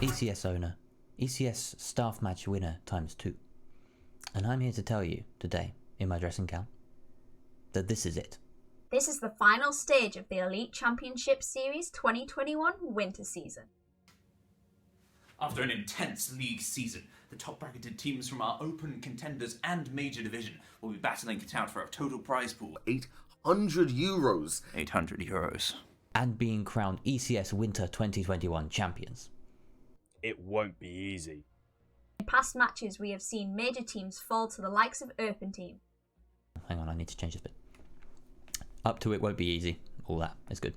ECS owner, ECS staff match winner ×2. And I'm here to tell you today, in my dressing gown, that this is it. This is the final stage of the Elite Championship Series 2021 winter season. After an intense league season, the top-bracketed teams from our open contenders and major division will be battling it out for a total prize pool. €800. 800 euros. And being crowned ECS Winter 2021 champions. It won't be easy. In past matches, we have seen major teams fall to the likes of Erpen Team. Hang on, I need to change this bit. Up to it won't be easy. All that is good.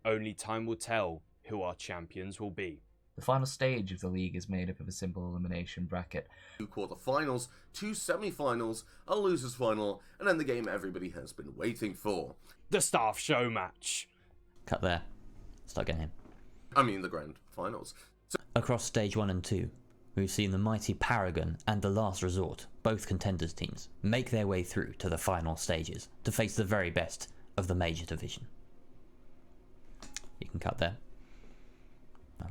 Only time will tell who our champions will be. The final stage of the league is made up of a simple elimination bracket. 2 quarterfinals, 2 semi-finals, a loser's final, and then the game everybody has been waiting for. The staff show match. Cut there. Start getting in. I mean the grand finals. Across stage 1 and 2, we've seen the mighty Paragon and the Last Resort, both contenders teams, make their way through to the final stages to face the very best of the major division. You can cut there. Why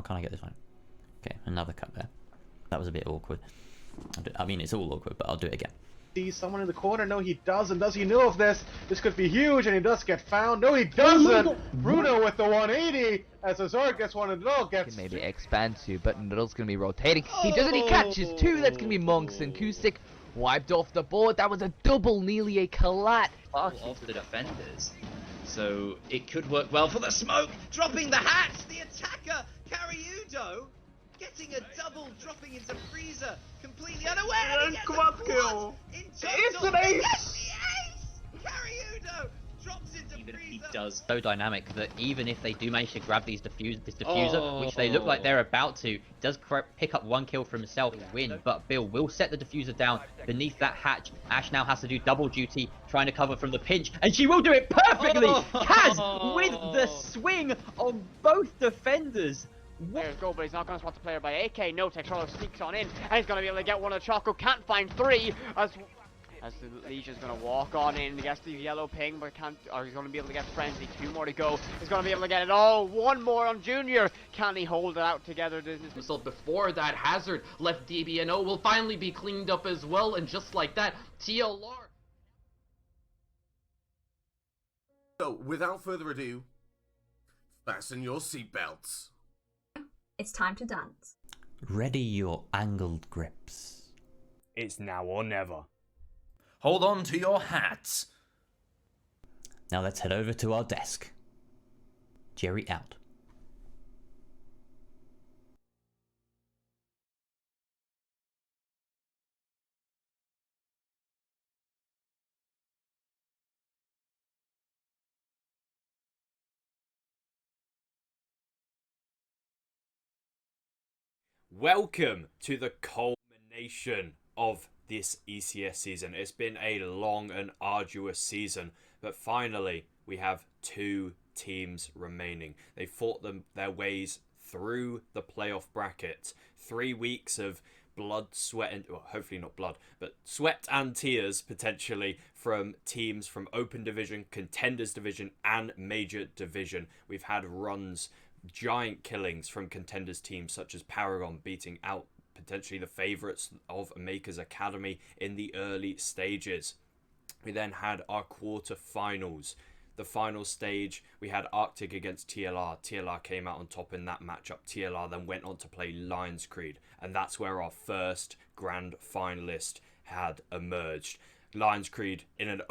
can't I get this one? Okay, another cut there. That was a bit awkward. I mean, it's all awkward, but I'll do it again. See someone in the corner? No, he doesn't. Does he know of this? This could be huge, and he does get found. No, he doesn't. Bruno with the 180 as Azar gets one, and Nadal gets. Can maybe expand to, but Nadal's going to be rotating. He does it. He catches 2. That's going to be Monks and Kusik wiped off the board. That was a double, nearly a collat. Of the defenders, so it could work well for the smoke. Dropping the hat. The attacker Cariudo getting a double, dropping into freezer, completely unaware. And quad kill. It's an ace. Cariudo drops into Even if freezer. he does, so dynamic that even if they do manage to grab this diffuser, which they look like they're about to, does pick up 1 kill for himself to win. But Bill will set the diffuser down beneath that hatch. Ash now has to do double duty, trying to cover from the pinch, and she will do it perfectly. Kaz with the swing on both defenders. There's go, but he's not going to spot the player by AK. No, Texrolo sneaks on in, and he's going to be able to get one of the Choco. Can't find 3 as as the Legion's going to walk on in against the yellow ping, but he's going to be able to get Frenzy. 2 more to go. He's going to be able to get it. Oh, 1 more on Junior. Can he hold it out together? So before that, Hazard left DBNO will finally be cleaned up as well, and just like that, TLR. So, without further ado, fasten your seatbelts. It's time to dance. Ready your angled grips. It's now or never. Hold on to your hats. Now let's head over to our desk. Jerry out. Welcome to the culmination of this ECS season. It's been a long and arduous season, but finally we have 2 teams remaining. They fought their ways through the playoff bracket. 3 weeks of blood, sweat, and well, hopefully not blood, but sweat and tears potentially from teams from Open Division, Contenders Division, and Major Division. We've had runs, giant killings from Contenders teams such as Paragon beating out potentially the favourites of Makers Academy in the early stages. We then had our quarter-finals. The final stage, we had Arctic against TLR. TLR came out on top in that matchup. TLR then went on to play LionsCreed, and that's where our first grand finalist had emerged. LionsCreed in an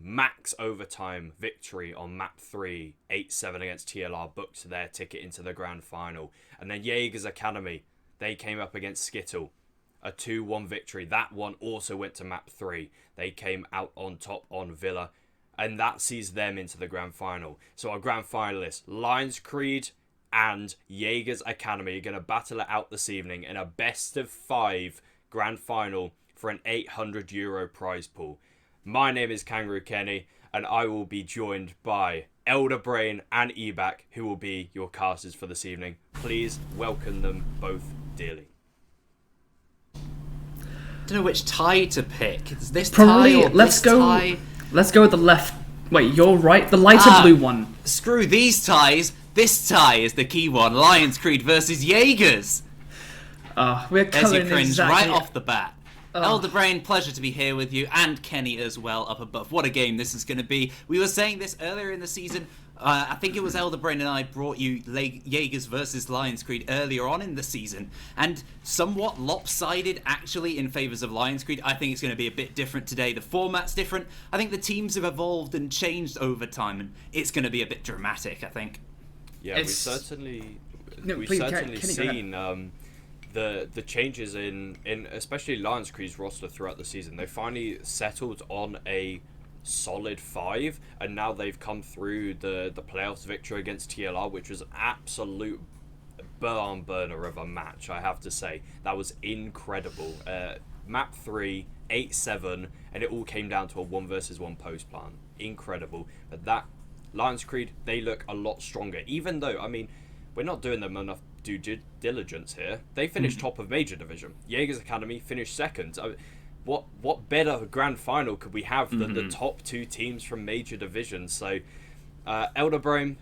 max overtime victory on map 3, 8-7 against TLR, booked their ticket into the grand final. And then Jaegers Academy, they came up against Skittle, a 2-1 victory. That one also went to map 3. They came out on top on Villa, and that sees them into the grand final. So our grand finalists, LionsCreed and Jaegers Academy, are going to battle it out this evening in a best of 5 grand final for an €800 prize pool. My name is Kangaroo Kenny, and I will be joined by Elder Brain and Ebac, who will be your casters for this evening. Please welcome them both dearly. Don't know which tie to pick. Is this Probably, tie or let's this go. tie? Let's go with the left. Wait, you're right. The lighter blue one. Screw these ties. This tie is the key one. LionsCreed versus Jaegers. We're There's your coming cringe exactly right off the bat. Elder Brain, pleasure to be here with you, and Kenny as well up above. What a game this is going to be. We were saying this earlier in the season. I think it was Elder Brain and I brought you Jaegers versus LionsCreed earlier on in the season, and somewhat lopsided actually in favours of LionsCreed. I think it's going to be a bit different today. The format's different. I think the teams have evolved and changed over time, and it's going to be a bit dramatic, I think. Yeah, we've certainly seen the changes in especially LionsCreed's roster throughout the season. They finally settled on a solid 5, and now they've come through the playoffs victory against TLR, which was absolute barn burner of a match, I have to say. That was incredible. Map 3, 8-7, and it all came down to a 1 versus 1 post plan. Incredible. But that LionsCreed, they look a lot stronger, even though, I mean, we're not doing them enough due diligence here. They finished top of Major Division. Jaegers Academy finished second. What better grand final could we have than the top 2 teams from Major Division? So, Elder Brain,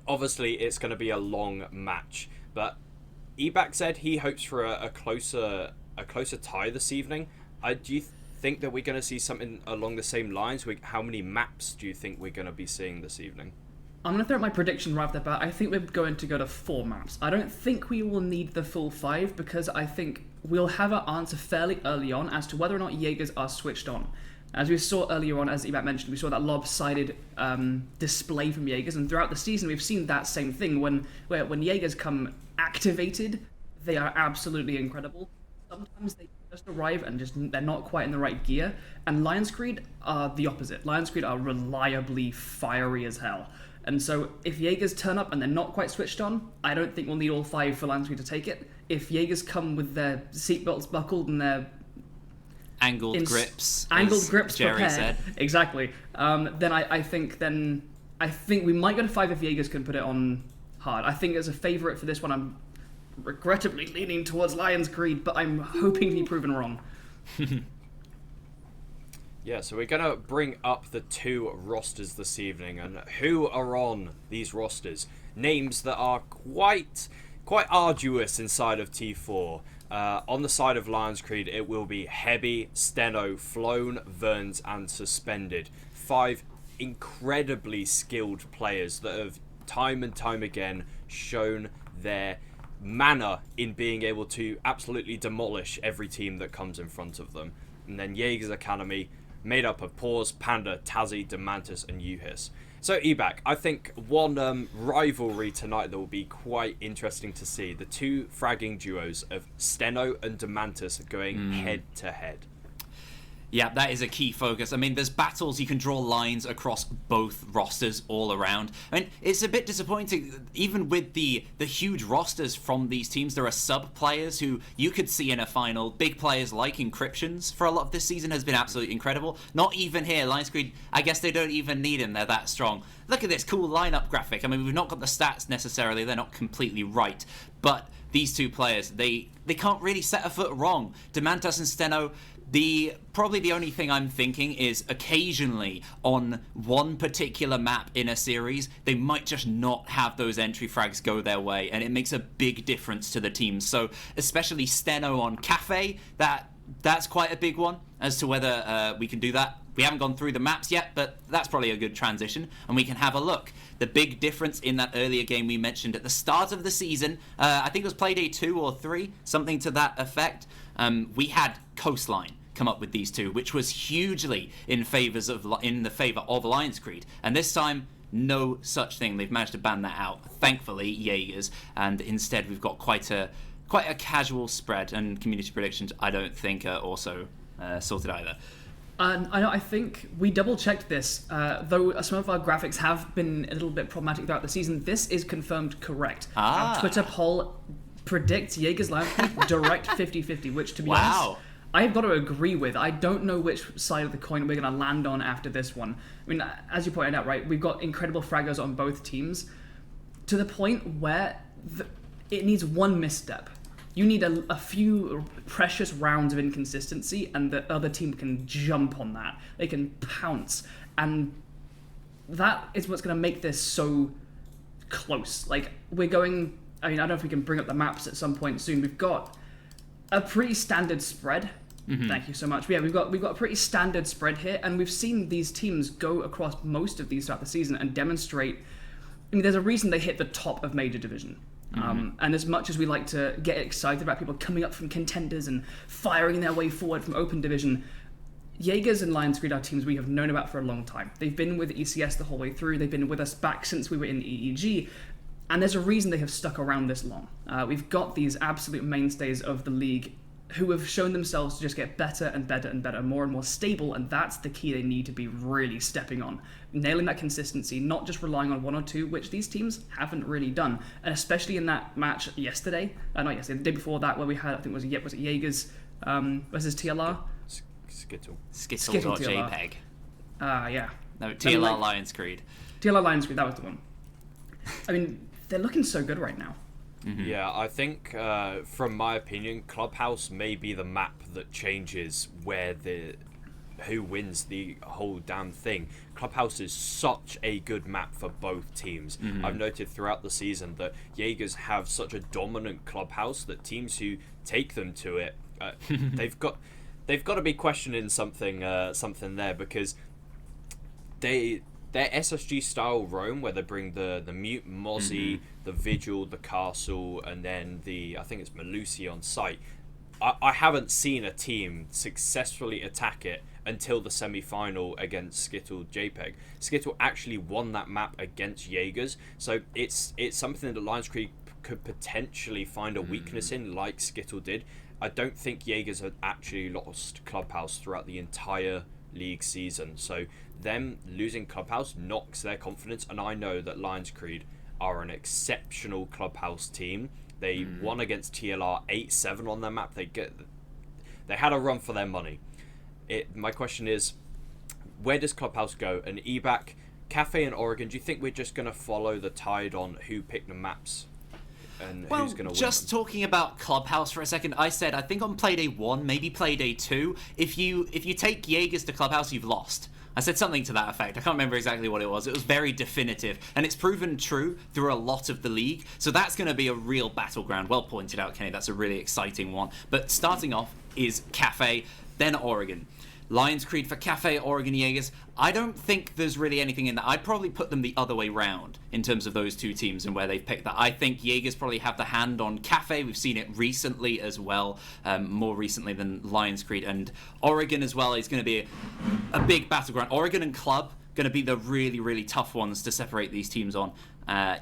obviously it's going to be a long match, but Ebac said he hopes for a closer tie this evening. Do you think that we're going to see something along the same lines? How many maps do you think we're going to be seeing this evening? I'm going to throw out my prediction right off the bat. I think we're going to go to 4 maps. I don't think we will need the full 5, because I think we'll have an answer fairly early on as to whether or not Jaegers are switched on. As we saw earlier on, as Ebac mentioned, we saw that lopsided display from Jaegers, and throughout the season we've seen that same thing. When Jaegers come activated, they are absolutely incredible. Sometimes they just arrive and they're not quite in the right gear, and LionsCreed are the opposite. LionsCreed are reliably fiery as hell. And so if Jaegers turn up and they're not quite switched on, I don't think we'll need all 5 for LionsCreed to take it. If Jaegers come with their seatbelts buckled and their angled grips prepared, said. Exactly. Then I think we might go to 5 if Jaegers can put it on hard. I think as a favourite for this one, I'm regrettably leaning towards LionsCreed, but I'm hoping to be proven wrong. Yeah, so we're going to bring up the 2 rosters this evening, and who are on these rosters? Names that are quite arduous inside of T4. On the side of LionsCreed, it will be Heavy, Steno, Flown, Verns, and Suspended. 5 incredibly skilled players that have time and time again shown their manner in being able to absolutely demolish every team that comes in front of them. And then Jaegers Academy, made up of Paws, Panda, Tazzy, Demantis, and Uhis. So, Ebac, I think one rivalry tonight that will be quite interesting to see. The 2 fragging duos of Steno and Demantis going head-to-head. Yeah, that is a key focus. I mean, there's battles, you can draw lines across both rosters all around. I mean, it's a bit disappointing, even with the huge rosters from these teams, there are sub-players who you could see in a final. Big players like Encryptions for a lot of this season has been absolutely incredible. Not even here. LionsCreed, I guess they don't even need him, they're that strong. Look at this cool lineup graphic. I mean, we've not got the stats necessarily, they're not completely right, but these 2 players, they can't really set a foot wrong. Demantis and Steno, probably the only thing I'm thinking is occasionally on one particular map in a series, they might just not have those entry frags go their way, and it makes a big difference to the team. So especially Steno on Cafe, that's quite a big one as to whether we can do that. We haven't gone through the maps yet, but that's probably a good transition, and we can have a look. The big difference in that earlier game we mentioned at the start of the season, I think it was Playday 2 or 3, something to that effect, we had Coastline come up with these 2, which was hugely in the favour of LionsCreed. And this time, no such thing. They've managed to ban that out, thankfully, Jaegers, and instead we've got quite a casual spread, and community predictions I don't think are also sorted either. I think we double-checked this, though some of our graphics have been a little bit problematic throughout the season. This is confirmed correct. Our Twitter poll predicts Jaegers LionsCreed direct 50-50, which, to be honest, I've got to agree with. I don't know which side of the coin we're going to land on after this one. I mean, as you pointed out, right, we've got incredible fraggers on both teams, to the point where it needs one misstep. You need a few precious rounds of inconsistency, and the other team can jump on that. They can pounce, and that is what's going to make this so close. Like, we're going... I mean, I don't know if we can bring up the maps at some point soon. We've got a pretty standard spread. Thank you so much. Yeah, we've got a pretty standard spread here, and we've seen these teams go across most of these throughout the season and demonstrate. I mean, there's a reason they hit the top of Major Division. And as much as we like to get excited about people coming up from contenders and firing their way forward from Open Division, Jaegers and LionsCreed are teams we have known about for a long time. They've been with ECS the whole way through. They've been with us back since we were in EEG. And there's a reason they have stuck around this long. We've got these absolute mainstays of the league who have shown themselves to just get better and better and better, more and more stable, and that's the key they need to be really stepping on. Nailing that consistency, not just relying on one or two, which these teams haven't really done. And especially in that match yesterday, not yesterday, the day before that, where we had, I think was it Jaegers versus TLR? Skittle.jpg. Yeah. No, TLR LionsCreed. TLR LionsCreed, that was the one. I mean, they're looking so good right now. Yeah, I think, from my opinion, Clubhouse may be the map that changes who wins the whole damn thing. Clubhouse is such a good map for both teams. I've noted throughout the season that Jaegers have such a dominant Clubhouse that teams who take them to it, they've got to be questioning something there, because their SSG style roam, where they bring the Mute Mozzie, the Vigil, the Castle, and then I think it's Malusi on site. I haven't seen a team successfully attack it until the semi-final against Skittle JPEG. Skittle actually won that map against Jaegers, so it's something that LionsCreed could potentially find a weakness in, like Skittle did. I don't think Jaegers had actually lost Clubhouse throughout the entire league season, so them losing Clubhouse knocks their confidence, and I know that LionsCreed are an exceptional Clubhouse team. They won against TLR 8-7 on their map. They had a run for their money. My question is, where does Clubhouse go? And Ebac, Cafe and Oregon, do you think we're just going to follow the tide on who picked the maps? and Well, who's going to win just them? talking about Clubhouse for a second, I said I think on Playday 1, maybe Playday 2, if you take Jaegers to Clubhouse, you've lost. I said something to that effect. I can't remember exactly what it was. It was very definitive, and it's proven true through a lot of the league. So that's going to be a real battleground. Well pointed out, Kenny. That's a really exciting one. But starting off is Cafe, then Oregon. LionsCreed for Cafe, Oregon Jaegers. I don't think there's really anything in that. I'd probably put them the other way round in terms of those two teams and where they've picked that. I think Jaegers probably have the hand on Cafe. We've seen it recently as well, more recently than LionsCreed. And Oregon as well is going to be a big battleground. Oregon and Club going to be the really, really tough ones to separate these teams on.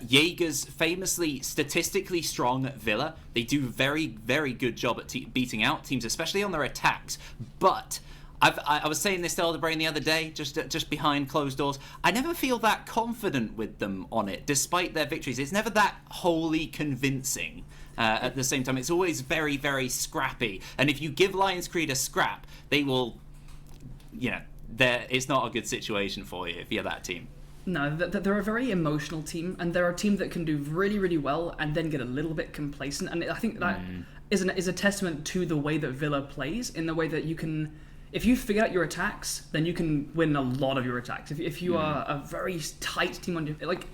Jaegers, famously statistically strong Villa. They do very, very good job at beating out teams, especially on their attacks. But I was saying this to Elderbrain the other day, just behind closed doors. I never feel that confident with them on it, despite their victories. It's never that wholly convincing. At the same time, it's always very, very scrappy. And if you give LionsCreed a scrap, they will, it's not a good situation for you if you're that team. No, they're a very emotional team, and they're a team that can do really, really well and then get a little bit complacent. And I think that is a testament to the way that Villa plays, in the way that you can... If you figure out your attacks, then you can win a lot of your attacks. If you are a very tight team on your... Like,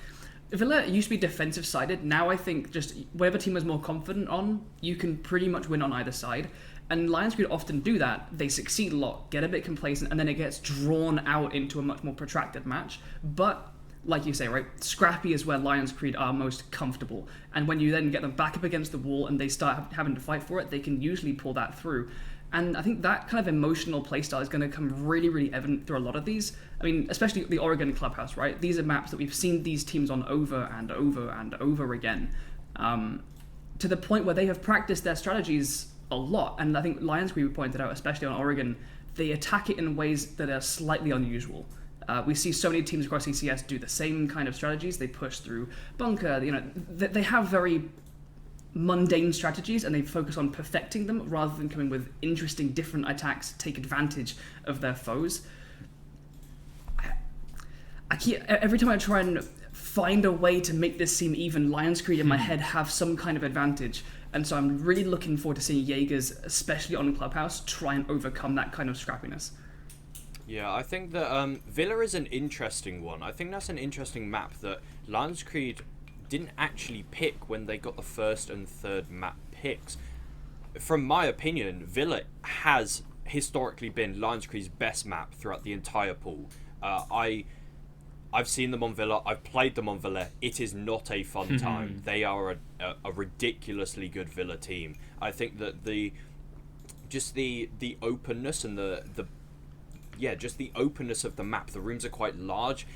Villa used to be defensive-sided. Now I think just whatever team is more confident on, you can pretty much win on either side. And LionsCreed often do that. They succeed a lot, get a bit complacent, and then it gets drawn out into a much more protracted match. But, like you say, right, scrappy is where LionsCreed are most comfortable. And when you then get them back up against the wall and they start having to fight for it, they can usually pull that through. And I think that kind of emotional playstyle is going to come really, really evident through a lot of these. I mean, especially the Oregon Clubhouse, right? These are maps that we've seen these teams on over and over and over again, to the point where they have practiced their strategies a lot. And I think LionsCreed pointed out, especially on Oregon, they attack it in ways that are slightly unusual. We see so many teams across ECS do the same kind of strategies. They push through bunker. They have very mundane strategies, and they focus on perfecting them rather than coming with interesting, different attacks to take advantage of their foes. Every time I try and find a way to make this seem even, LionsCreed in my head have some kind of advantage, and so I'm really looking forward to seeing Jaegers, especially on Clubhouse, try and overcome that kind of scrappiness. Yeah, I think that Villa is an interesting one. I think that's an interesting map that LionsCreed didn't actually pick when they got the first and third map picks. From my opinion, Villa has historically been LionsCreed's best map throughout the entire pool. I've seen them on Villa, I've played them on Villa. It is not a fun time. They are a ridiculously good Villa team. I think that the openness and the openness of the map, the rooms are quite large.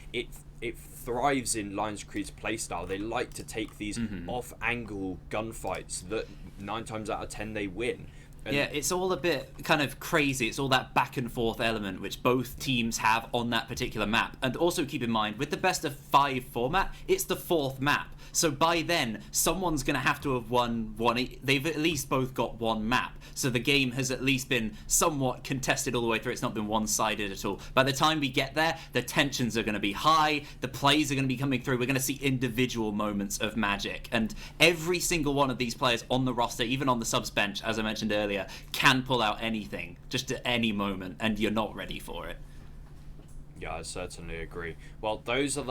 It thrives in LionsCreed's playstyle. They like to take these off-angle gunfights that 9 times out of 10 they win. And yeah, it's all a bit kind of crazy. It's all that back and forth element which both teams have on that particular map. And also keep in mind, with the best of 5 format, it's the 4th map. So by then, someone's going to have to have won one. They've at least both got one map. So the game has at least been somewhat contested all the way through. It's not been one-sided at all. By the time we get there, the tensions are going to be high. The plays are going to be coming through. We're going to see individual moments of magic. And every single one of these players on the roster, even on the subs bench, as I mentioned earlier, can pull out anything just at any moment, and you're not ready for it. Yeah, I certainly agree. Well, those are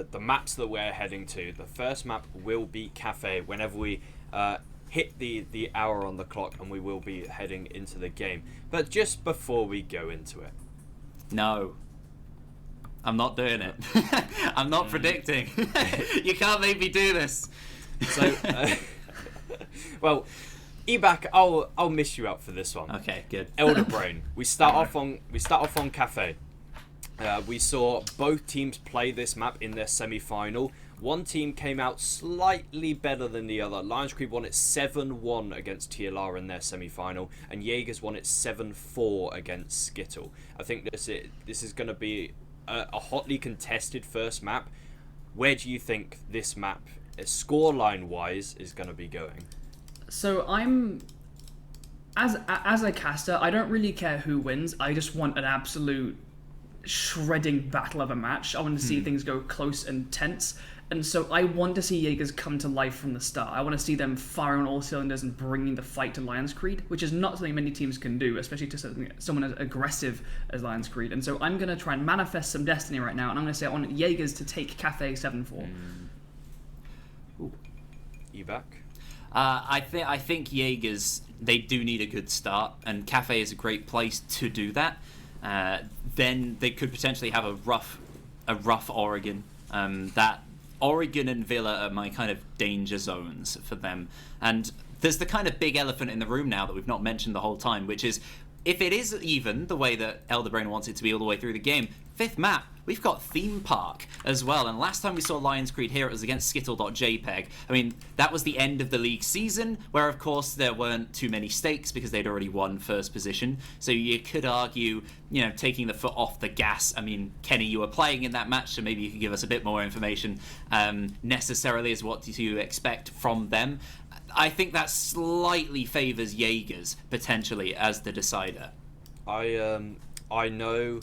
the maps that we're heading to. The first map will be Cafe whenever we hit the hour on the clock, and we will be heading into the game. But just before we go into it... No. I'm not doing it. I'm not predicting. You can't make me do this. So, well... Ebak, I'll miss you out for this one. Okay, good. Elderbrain. We start off on Cafe. We saw both teams play this map in their semi-final. One team came out slightly better than the other. LionsCreed won it 7-1 against TLR in their semi-final, and Jaegers won it 7-4 against Skittle. I think this is going to be a hotly contested first map. Where do you think this map, scoreline-wise, is going to be going? So I'm, as a caster, I don't really care who wins. I just want an absolute shredding battle of a match. I want to see things go close and tense. And so I want to see Jaegers come to life from the start. I want to see them firing on all cylinders and bringing the fight to LionsCreed, which is not something many teams can do, especially to someone as aggressive as LionsCreed. And so I'm going to try and manifest some destiny right now, and I'm going to say I want Jaegers to take Cafe 7-4. You back? I think Jaegers, they do need a good start, and Cafe is a great place to do that. Then they could potentially have a rough Oregon. That Oregon and Villa are my kind of danger zones for them. And there's the kind of big elephant in the room now that we've not mentioned the whole time, which is, if it is even the way that Elderbrain wants it to be all the way through the game, 5th map, we've got Theme Park as well. And last time we saw LionsCreed here, it was against Skittle.jpg. I mean, that was the end of the league season, where of course there weren't too many stakes because they'd already won first position. So you could argue, taking the foot off the gas. I mean, Kenny, you were playing in that match, so maybe you could give us a bit more information necessarily as what do you expect from them. I think that slightly favours Jaegers, potentially, as the decider. I know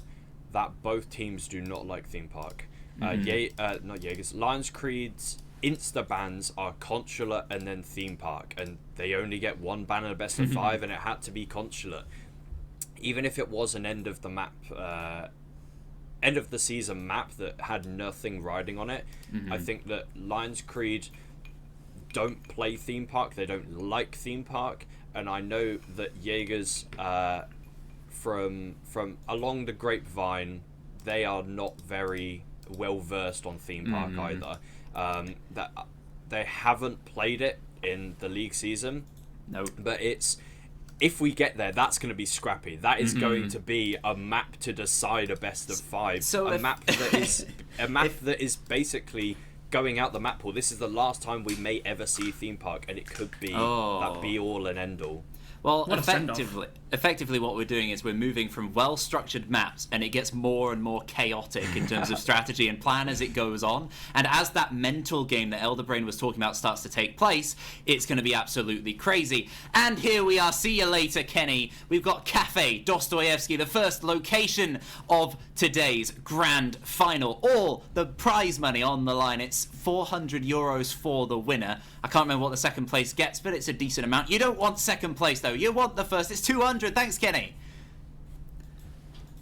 that both teams do not like Theme Park. Not Jaegers. LionsCreed's insta bans are Consulate and then Theme Park, and they only get one ban in a best of 5, and it had to be Consulate. Even if it was an end of the map, end of the season map that had nothing riding on it, I think that LionsCreed don't play Theme Park. They don't like Theme Park, and I know that Jaegers, from along the grapevine, they are not very well versed on Theme Park either. That they haven't played it in the league season. No, but if we get there, that's going to be scrappy. That is going to be a map to decide a best of 5. So a map that is basically going out the map pool. This is the last time we may ever see Theme Park, and it could be that be all and end all. Well, effectively what we're doing is we're moving from well-structured maps, and it gets more and more chaotic in terms of strategy and plan as it goes on. And as that mental game that Elderbrain was talking about starts to take place, it's going to be absolutely crazy. And here we are. See you later, Kenny. We've got Cafe Dostoevsky, the first location of today's grand final. All the prize money on the line. It's €400 for the winner. I can't remember what the second place gets, but it's a decent amount. You don't want second place, though. You want the first. It's 200. Thanks, Kenny.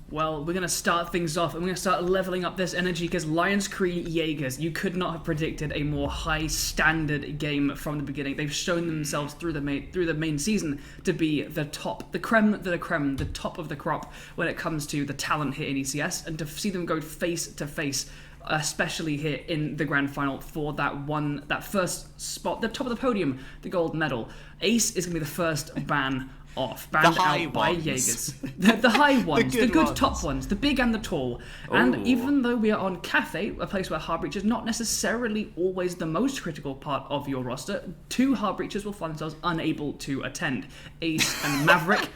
Well, we're going to start things off, and we're going to start leveling up this energy, because LionsCreed Jaegers, you could not have predicted a more high-standard game from the beginning. They've shown themselves through the main season to be the top, the creme de la creme, the top of the crop when it comes to the talent here in ECS, and to see them go face-to-face, especially here in the grand final for that first spot, the top of the podium, the gold medal. Ace is going to be the first banned out by Jaegers. The high ones, the good top ones, the big and the tall. And even though we are on Cafe, a place where hard breach is not necessarily always the most critical part of your roster, 2 hard breachers will find themselves unable to attend. Ace and Maverick.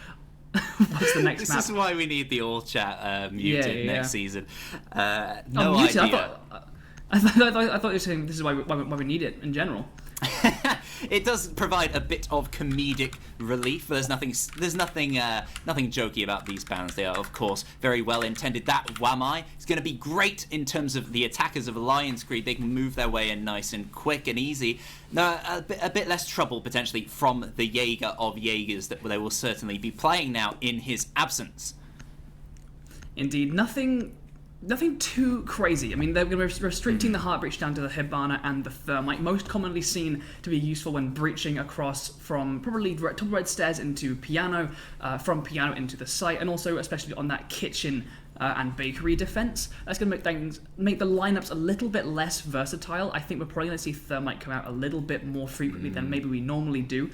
What's the next map? This is why we need the all chat muted next season. No muted? idea. I thought you were saying this is why we need it in general. It does provide a bit of comedic relief. There's nothing jokey about these bans. They are, of course, very well intended. That Wamai is going to be great in terms of the attackers of LionsCreed. They can move their way in nice and quick and easy. No, a bit less trouble potentially from the Jaeger of Jaegers that they will certainly be playing now in his absence. Indeed, nothing too crazy. I mean, they're going to be restricting the heart breach down to the Hibana and the Thermite, most commonly seen to be useful when breaching across from probably top red stairs into piano, from piano into the site, and also especially on that kitchen and bakery defense. That's going to make the lineups a little bit less versatile. I think we're probably going to see Thermite come out a little bit more frequently than maybe we normally do.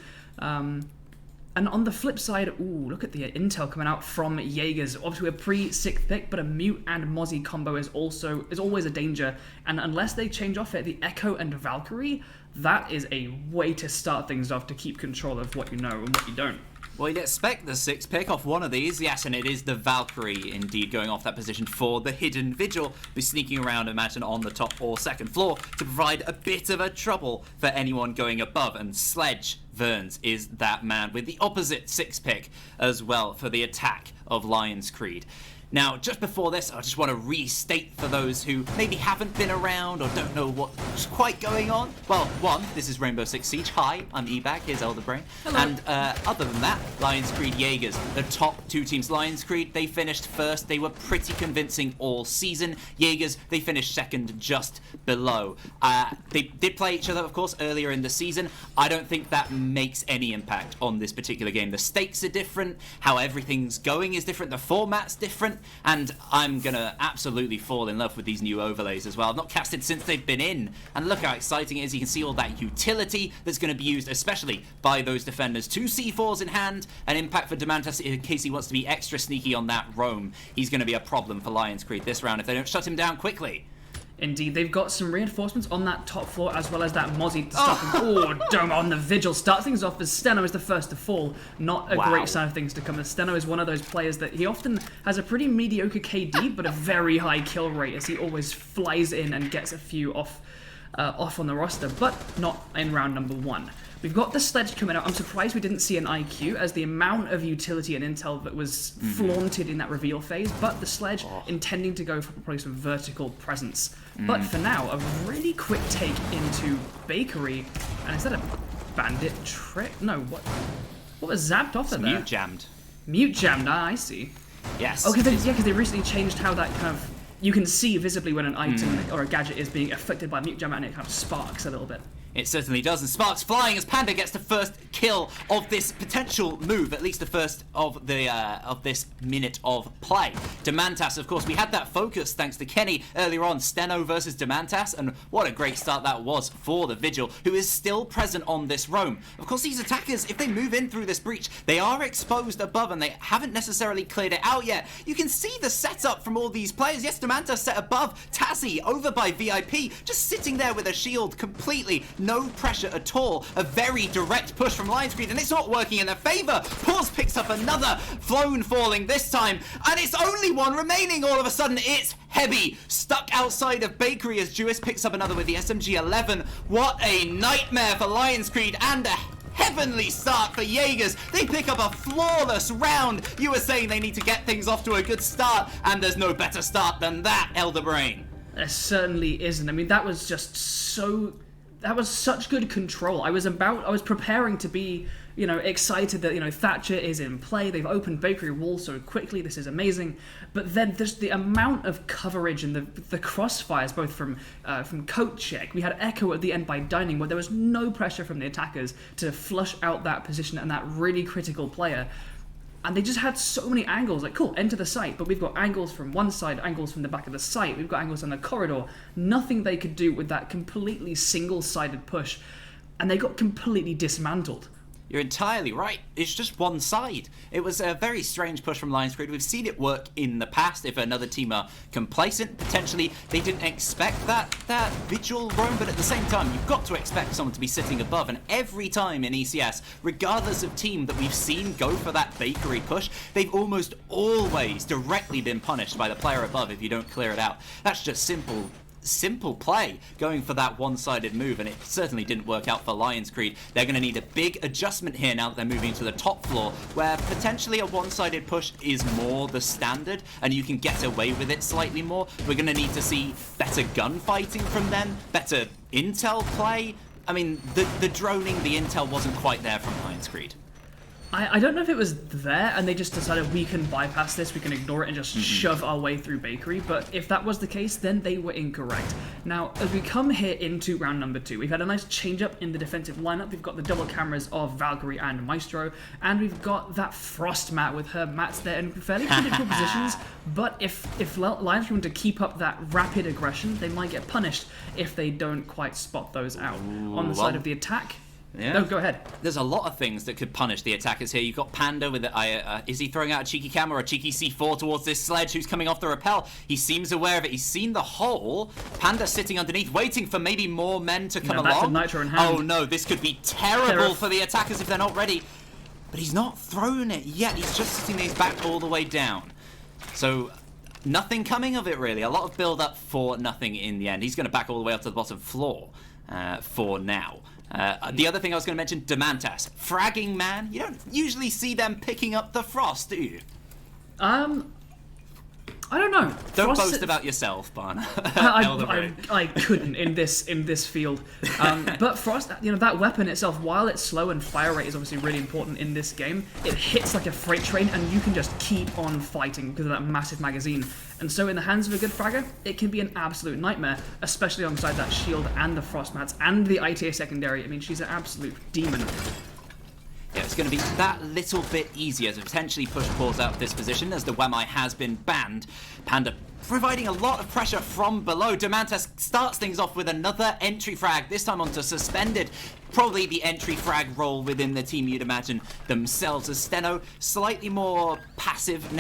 And on the flip side, look at the intel coming out from Jaegers. Obviously, a pre-6th pick, but a Mute and Mozzie combo is always a danger. And unless they change off it, the Echo and Valkyrie, that is a way to start things off to keep control of what you know and what you don't. Well, you'd expect the 6th pick off one of these. Yes, and it is the Valkyrie, indeed, going off that position for the Hidden Vigil. Be sneaking around, imagine, on the top or second floor to provide a bit of a trouble for anyone going above. And Sledge Verns is that man with the opposite 6th pick as well for the attack of LionsCreed. Now, just before this, I just want to restate for those who maybe haven't been around or don't know what's quite going on. Well, one, this is Rainbow Six Siege. Hi, I'm Ebag, here's Elderbrain. Hello. And other than that, LionsCreed Jaegers, the top two teams. LionsCreed, they finished first. They were pretty convincing all season. Jaegers, they finished second, just below. They did play each other, of course, earlier in the season. I don't think that makes any impact on this particular game. The stakes are different, how everything's going is different, the format's different, and I'm gonna absolutely fall in love with these new overlays as well. I've not casted since they've been in, and look how exciting it is. You can see all that utility that's going to be used, especially by those defenders. 2 C4s in hand, an impact for Demantas in case he wants to be extra sneaky on that roam. He's going to be a problem for LionsCreed this round if they don't shut him down quickly. Indeed, they've got some reinforcements on that top floor, as well as that Mozzie to stop him. Oh, Dome on the Vigil. Start things off as Steno is the first to fall. Not a great sign of things to come. Steno is one of those players that he often has a pretty mediocre KD, but a very high kill rate, as he always flies in and gets a few off on the roster, but not in round number 1. We've got the Sledge coming out. I'm surprised we didn't see an IQ, as the amount of utility and intel that was flaunted in that reveal phase, but the Sledge intending to go for probably some vertical presence. But for now, a really quick take into Bakery, and is that a bandit trick? No, what was zapped off of there? Mute jammed. Mute jammed, I see. Yes. Okay, because they recently changed how that kind of... You can see visibly when an item or a gadget is being affected by mute jam, and it kind of sparks a little bit. It certainly does, and sparks flying as Panda gets the first kill of this potential move, at least the first of the of this minute of play. Demantas, of course, we had that focus thanks to Kenny earlier on, Steno versus Demantas, and what a great start that was for the Vigil, who is still present on this roam. Of course, these attackers, if they move in through this breach, they are exposed above, and they haven't necessarily cleared it out yet. You can see the setup from all these players. Yes, Demantas set above, Tazzy over by VIP, just sitting there with a shield completely. No pressure at all. A very direct push from LionsCreed, and it's not working in their favor. Pause picks up another Flown falling this time, and it's only one remaining all of a sudden. It's Heavy stuck outside of Bakery as Jewis picks up another with the SMG-11. What a nightmare for LionsCreed, and a heavenly start for Jaegers. They pick up a flawless round. You were saying they need to get things off to a good start, and there's no better start than that, Elderbrain. There certainly isn't. I mean, that was just so... That was such good control. I was preparing to be, excited that, Thatcher is in play. They've opened Bakery Wall so quickly. This is amazing. But then there's the amount of coverage and the crossfires, both from Coat Check. We had Echo at the end by Dining, where there was no pressure from the attackers to flush out that position and that really critical player. And they just had so many angles, like, cool, enter the site, but we've got angles from one side, angles from the back of the site, we've got angles on the corridor. Nothing they could do with that completely single-sided push, and they got completely dismantled. You're entirely right. It's just one side. It was a very strange push from LionsCreed. We've seen it work in the past. If another team are complacent, potentially they didn't expect that Vigil roam, but at the same time, you've got to expect someone to be sitting above. And every time in ECS, regardless of team that we've seen go for that Bakery push, they've almost always directly been punished by the player above if you don't clear it out. That's just simple play going for that one-sided move, and it certainly didn't work out for LionsCreed. They're going to need a big adjustment here now that they're moving to the top floor, where potentially a one-sided push is more the standard and you can get away with it slightly more. We're going to need to see better gunfighting from them, better intel play. I mean, the droning, the intel wasn't quite there from LionsCreed. I don't know if it was there and they just decided we can bypass this, we can ignore it and just shove our way through Bakery, but if that was the case, then they were incorrect. Now, as we come here into round number 2, we've had a nice change up in the defensive lineup. We've got the double cameras of Valkyrie and Maestro, and we've got that Frost Mat with her mats there in fairly critical positions, but if LionsCreed want to keep up that rapid aggression, they might get punished if they don't quite spot those out. On the side of the attack... Yeah. No, go ahead. There's a lot of things that could punish the attackers here. You've got Panda with is he throwing out a cheeky cam or a cheeky C4 towards this Sledge who's coming off the rappel? He seems aware of it. He's seen the hole. Panda sitting underneath, waiting for maybe more men to come along. That's a Nitro in hand. Oh no, this could be terrible for the attackers if they're not ready. But he's not thrown it yet. He's just sitting there, he's back all the way down. So... nothing coming of it, really. A lot of build-up for nothing in the end. He's going to back all the way up to the bottom floor for now. The other thing I was going to mention, Demantas. Fragging man. You don't usually see them picking up the Frost, do you? I don't know. Don't Frost- boast about yourself, Barna. I couldn't in this field. But Frost, that weapon itself, while it's slow and fire rate is obviously really important in this game, it hits like a freight train and you can just keep on fighting because of that massive magazine. And so in the hands of a good fragger, it can be an absolute nightmare, especially alongside that shield and the frost mats and the ITA secondary. I mean, she's an absolute demon. Yeah, it's going to be that little bit easier to potentially push Paws out of this position as the Wamai has been banned. Panda providing a lot of pressure from below. Demantas starts things off with another entry frag, this time onto Suspended. Probably the entry frag role within the team, you'd imagine themselves as Steno. Slightly more passive,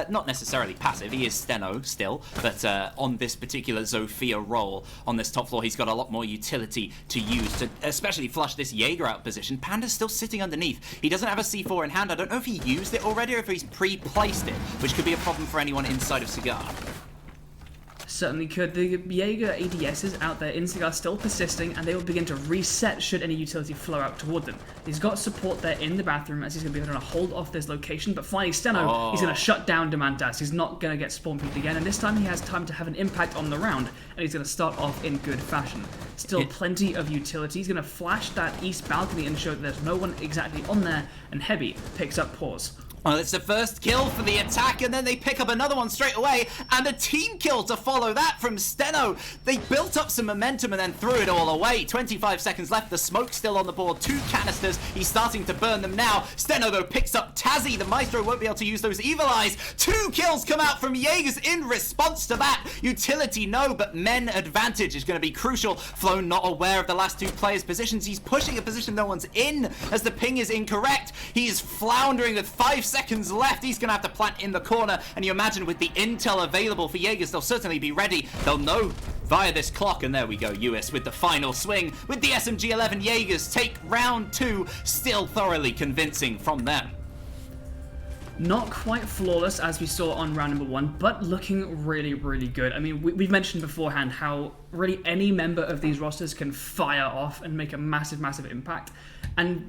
not necessarily passive, he is Steno still, but on this particular Zofia role on this top floor, he's got a lot more utility to use to especially flush this Jaeger out position. Panda's still sitting underneath. He doesn't have a C4 in hand. I don't know if he used it already or if he's pre-placed it, which could be a problem for anyone inside of Cigar. Certainly could. The Jaeger ADSs out there in Cigar still persisting, and they will begin to reset should any utility flow out toward them. He's got support there in the bathroom as he's going to be able to hold off this location, but finally Steno, he's going to shut down Demantas. He's not going to get spawn peeked again, and this time he has time to have an impact on the round, and he's going to start off in good fashion. Still plenty of utility. He's going to flash that east balcony and show that there's no one exactly on there, and Heavy picks up Paws. Well, it's the first kill for the attack, and then they pick up another one straight away, and a team kill to follow that from Steno. They built up some momentum and then threw it all away. 25 seconds left, the smoke's still on the board, 2 canisters, he's starting to burn them now. Steno, though, picks up Tazzy. The Maestro won't be able to use those Evil Eyes. 2 kills come out from Jaegers in response to that. Utility, no, but men advantage is going to be crucial. Flown not aware of the last 2 players' positions. He's pushing a position no one's in as the ping is incorrect. He's floundering with 5 seconds left. He's going to have to plant in the corner, and you imagine with the intel available for Jaegers, they'll certainly be ready. They'll know via this clock, and there we go, US with the final swing with the SMG-11. Jaegers take round 2, still thoroughly convincing from them. Not quite flawless as we saw on round number 1, but looking really, really good. I mean, we've mentioned beforehand how really any member of these rosters can fire off and make a massive, massive impact, and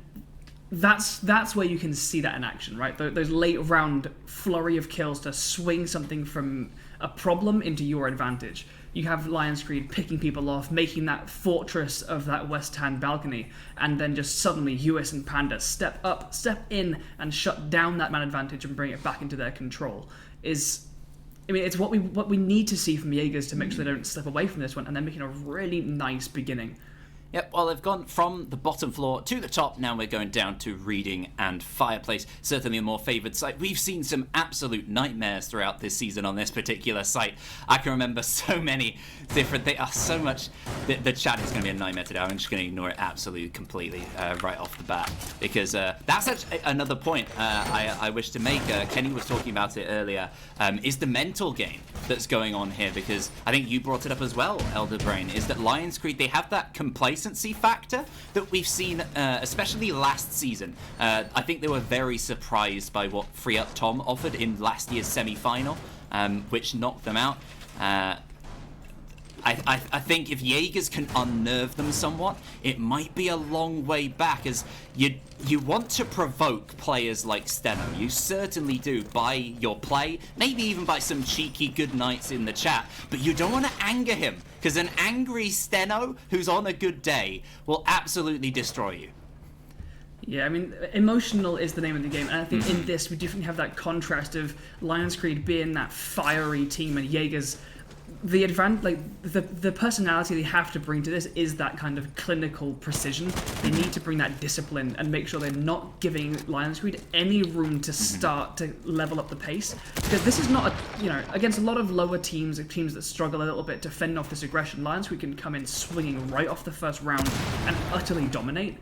that's where you can see that in action, right? Those late round flurry of kills to swing something from a problem into your advantage. You have LionsCreed picking people off, making that fortress of that west hand balcony, and then just suddenly US and Panda step up, step in, and shut down that man advantage and bring it back into their control. It's what we need to see from Jaegers to make sure they don't slip away from this one, and they're making a really nice beginning. Yep, well, they've gone from the bottom floor to the top. Now we're going down to Reading and Fireplace. Certainly a more favoured site. We've seen some absolute nightmares throughout this season on this particular site. I can remember so many different things. So much. The chat is going to be a nightmare today. I'm just going to ignore it absolutely, completely, right off the bat. Because that's another point I wish to make. Kenny was talking about it earlier. Is the mental game that's going on here. Because I think you brought it up as well, Elder Brain. Is that LionsCreed, they have that complacency factor that we've seen, especially last season. I think they were very surprised by what Free Up Tom offered in last year's semi-final, which knocked them out. I think if Jaegers can unnerve them somewhat, it might be a long way back, as you want to provoke players like Steno. You certainly do, by your play, maybe even by some cheeky good nights in the chat, but you don't want to anger him, because an angry Steno who's on a good day will absolutely destroy you. Yeah, I mean, emotional is the name of the game, and I think in this we definitely have that contrast of LionsCreed being that fiery team and Jaegers. The the personality they have to bring to this is that kind of clinical precision. They need to bring that discipline and make sure they're not giving LionsCreed any room to start to level up the pace. Because this is not against a lot of lower teams that struggle a little bit to fend off this aggression. LionsCreed can come in swinging right off the first round and utterly dominate.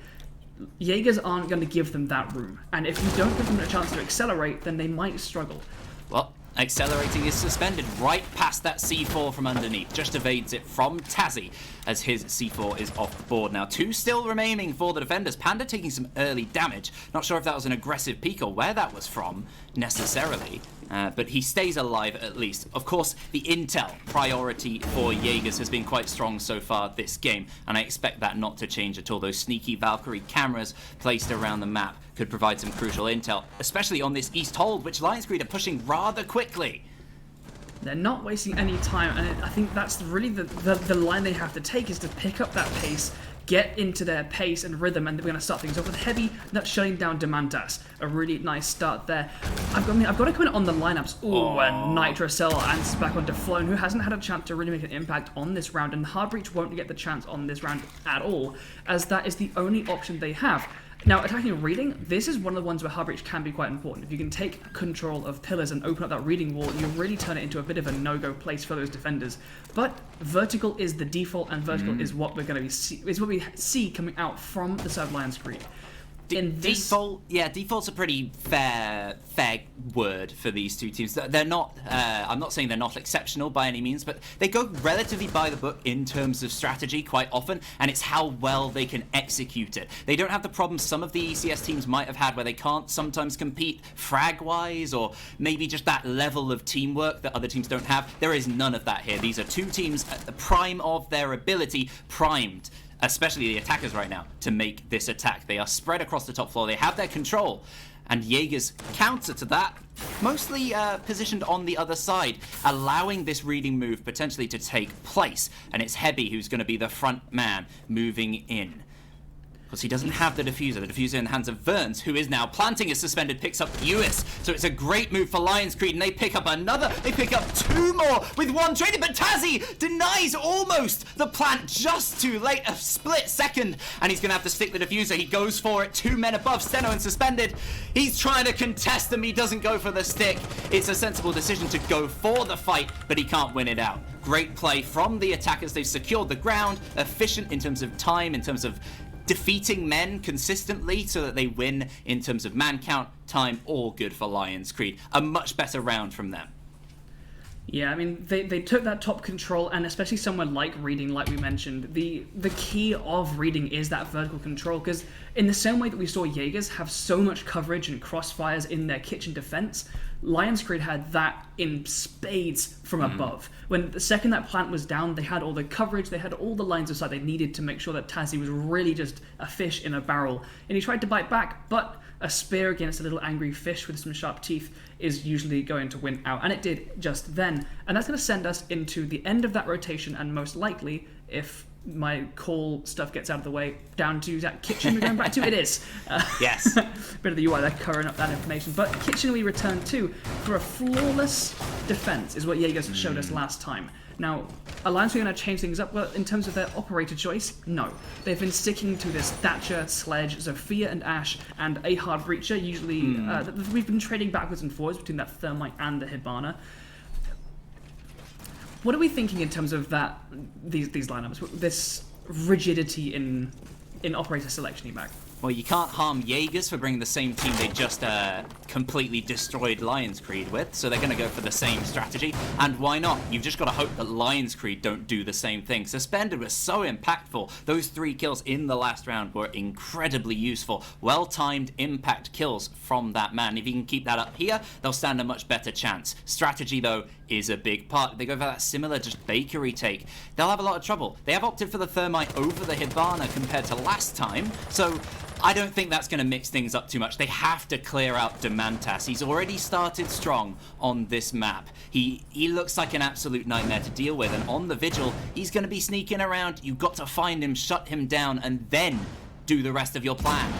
Jaegers aren't going to give them that room, and if you don't give them a chance to accelerate, then they might struggle. Well, accelerating is suspended right past that C4 from underneath. Just evades it from Tazzy as his C4 is off the board. Now 2 still remaining for the defenders. Panda taking some early damage. Not sure if that was an aggressive peek or where that was from necessarily. But he stays alive at least. Of course, the intel priority for Jaegers has been quite strong so far this game, and I expect that not to change at all. Those sneaky Valkyrie cameras placed around the map could provide some crucial intel, especially on this east hold, which LionsCreed are pushing rather quickly. They're not wasting any time, and I think that's really the line they have to take, is to pick up that pace, get into their pace and rhythm, and we're going to start things off with Heavy, that's shutting down Demantas. A really nice start there. I've got to comment on the lineups. Ooh, and Nitrocell answers back onto Flown, who hasn't had a chance to really make an impact on this round, and Hardbreach won't get the chance on this round at all, as that is the only option they have. Now, attacking reading, this is one of the ones where Hardbreach can be quite important. If you can take control of pillars and open up that reading wall, you really turn it into a bit of a no-go place for those defenders. But vertical is the default, and vertical is what we're going to be what we see coming out from the side of LionsCreed. Default's a pretty fair word for these two teams. They're not, I'm not saying they're not exceptional by any means, but they go relatively by the book in terms of strategy quite often, and it's how well they can execute it. They don't have the problems some of the ECS teams might have had, where they can't sometimes compete frag-wise, or maybe just that level of teamwork that other teams don't have. There is none of that here. These are two teams at the prime of their ability, primed, especially the attackers right now, to make this attack. They are spread across the top floor, they have their control, and Jaegers counter to that, mostly positioned on the other side, allowing this reading move potentially to take place, and it's Heavy who's going to be the front man moving in. Because he doesn't have the diffuser in the hands of Verns, who is now planting his suspended, picks up Lewis. So it's a great move for LionsCreed, and they pick up another. They pick up two more with one traded, but Tazzy denies almost the plant just too late, a split second, and he's going to have to stick the diffuser. He goes for it, 2 men above, Steno and suspended. He's trying to contest them, he doesn't go for the stick. It's a sensible decision to go for the fight, but he can't win it out. Great play from the attackers. They've secured the ground, efficient in terms of time, in terms of defeating men consistently so that they win in terms of man count, time, all good for LionsCreed. A much better round from them. Yeah, I mean, they took that top control, and especially somewhere like reading, like we mentioned, the key of reading is that vertical control, because in the same way that we saw Jaegers have so much coverage and crossfires in their kitchen defense, LionsCreed had that in spades from above. When the second that plant was down, they had all the coverage, they had all the lines of sight they needed to make sure that Tazzy was really just a fish in a barrel. And he tried to bite back, but a spear against a little angry fish with some sharp teeth is usually going to win out. And it did just then. And that's going to send us into the end of that rotation, and most likely, if my call stuff gets out of the way, down to that kitchen we're going back to. It is. Yes. Bit of the UI there covering up that information. But kitchen we return to for a flawless defense is what Jaegers showed us last time. Now, Alliance are going to change things up. Well, in terms of their operator choice, no. They've been sticking to this Thatcher, Sledge, Zofia and Ashe, and a hard breacher. Usually, we've been trading backwards and forwards between that Thermite and the Hibana. What are we thinking in terms of that? These lineups, this rigidity in operator selection, Emac? Well, you can't harm Jaegers for bringing the same team they just completely destroyed LionsCreed with, so they're going to go for the same strategy. And why not? You've just got to hope that LionsCreed don't do the same thing. Suspended was so impactful. Those 3 kills in the last round were incredibly useful. Well-timed impact kills from that man. If you can keep that up here, they'll stand a much better chance. Strategy, though, is a big part. If they go for that similar just bakery take, they'll have a lot of trouble. They have opted for the Thermite over the Hibana compared to last time, so I don't think that's going to mix things up too much. They have to clear out Demantas. He's already started strong on this map. He looks like an absolute nightmare to deal with, and on the Vigil, he's going to be sneaking around. You've got to find him, shut him down, and then do the rest of your plan.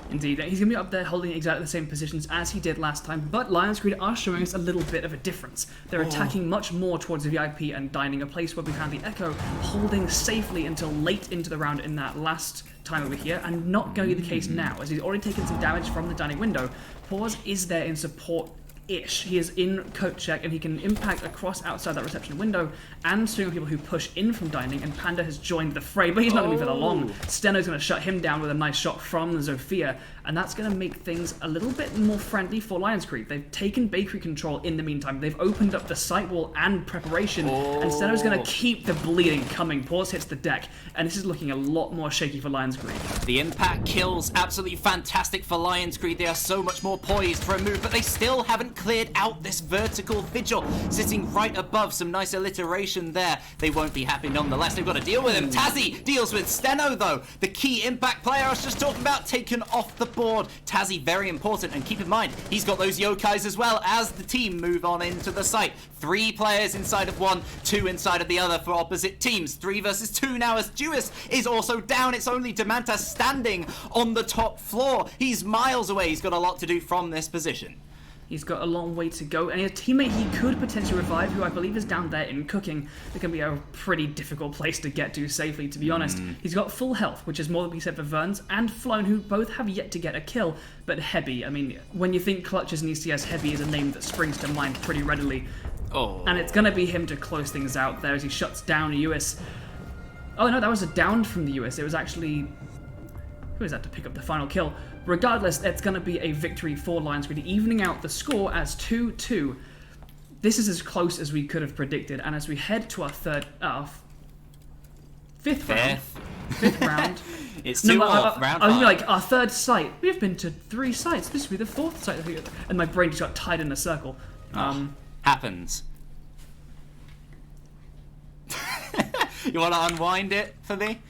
Indeed, he's going to be up there holding exactly the same positions as he did last time, but LionsCreed are showing us a little bit of a difference. They're attacking much more towards the VIP and dining, a place where we had the Echo holding safely until late into the round in that last time over here, and not going to be the case now, as he's already taken some damage from the dining window. Pause is there in support-ish. He is in coat check, and he can impact across outside that reception window and swing on people who push in from dining, and Panda has joined the fray, but he's not going to be for the long. Steno's going to shut him down with a nice shot from Zofia, and that's going to make things a little bit more friendly for LionsCreed. They've taken bakery control in the meantime. They've opened up the site wall and preparation, and Steno's going to keep the bleeding coming. Pause hits the deck, and this is looking a lot more shaky for LionsCreed. The impact kills, absolutely fantastic for LionsCreed. They are so much more poised for a move, but they still haven't cleared out this vertical Vigil, sitting right above. Some nice alliteration there. They won't be happy nonetheless. They've got to deal with him. Tazzy deals with Steno, though. The key impact player I was just talking about, taken off the board. Tazzy, very important, and keep in mind, he's got those yokais as well as the team move on into the site. 3 players inside of one, 2 inside of the other for opposite teams. 3 versus 2 now as Duis is also down. It's only Demantas standing on the top floor. He's miles away. He's got a lot to do from this position. He's got a long way to go, and a teammate he could potentially revive, who I believe is down there in cooking. It can be a pretty difficult place to get to safely, to be honest. He's got full health, which is more than we said for Verns, and Flown, who both have yet to get a kill. But Heavy, I mean, when you think clutches in ECS, Heavy is a name that springs to mind pretty readily. Oh. And it's going to be him to close things out there as he shuts down US. Oh no, that was a down from the US. It was actually... Who is that to pick up the final kill? Regardless, it's going to be a victory for LionsCreed, evening out the score as 2-2. This is as close as we could have predicted, and as we head to our fifth round. It's 2 off, round 5. I was like, our 3rd site. We've been to 3 sites. This will be the 4th site. And my brain just got tied in a circle. Happens. You want to unwind it for me?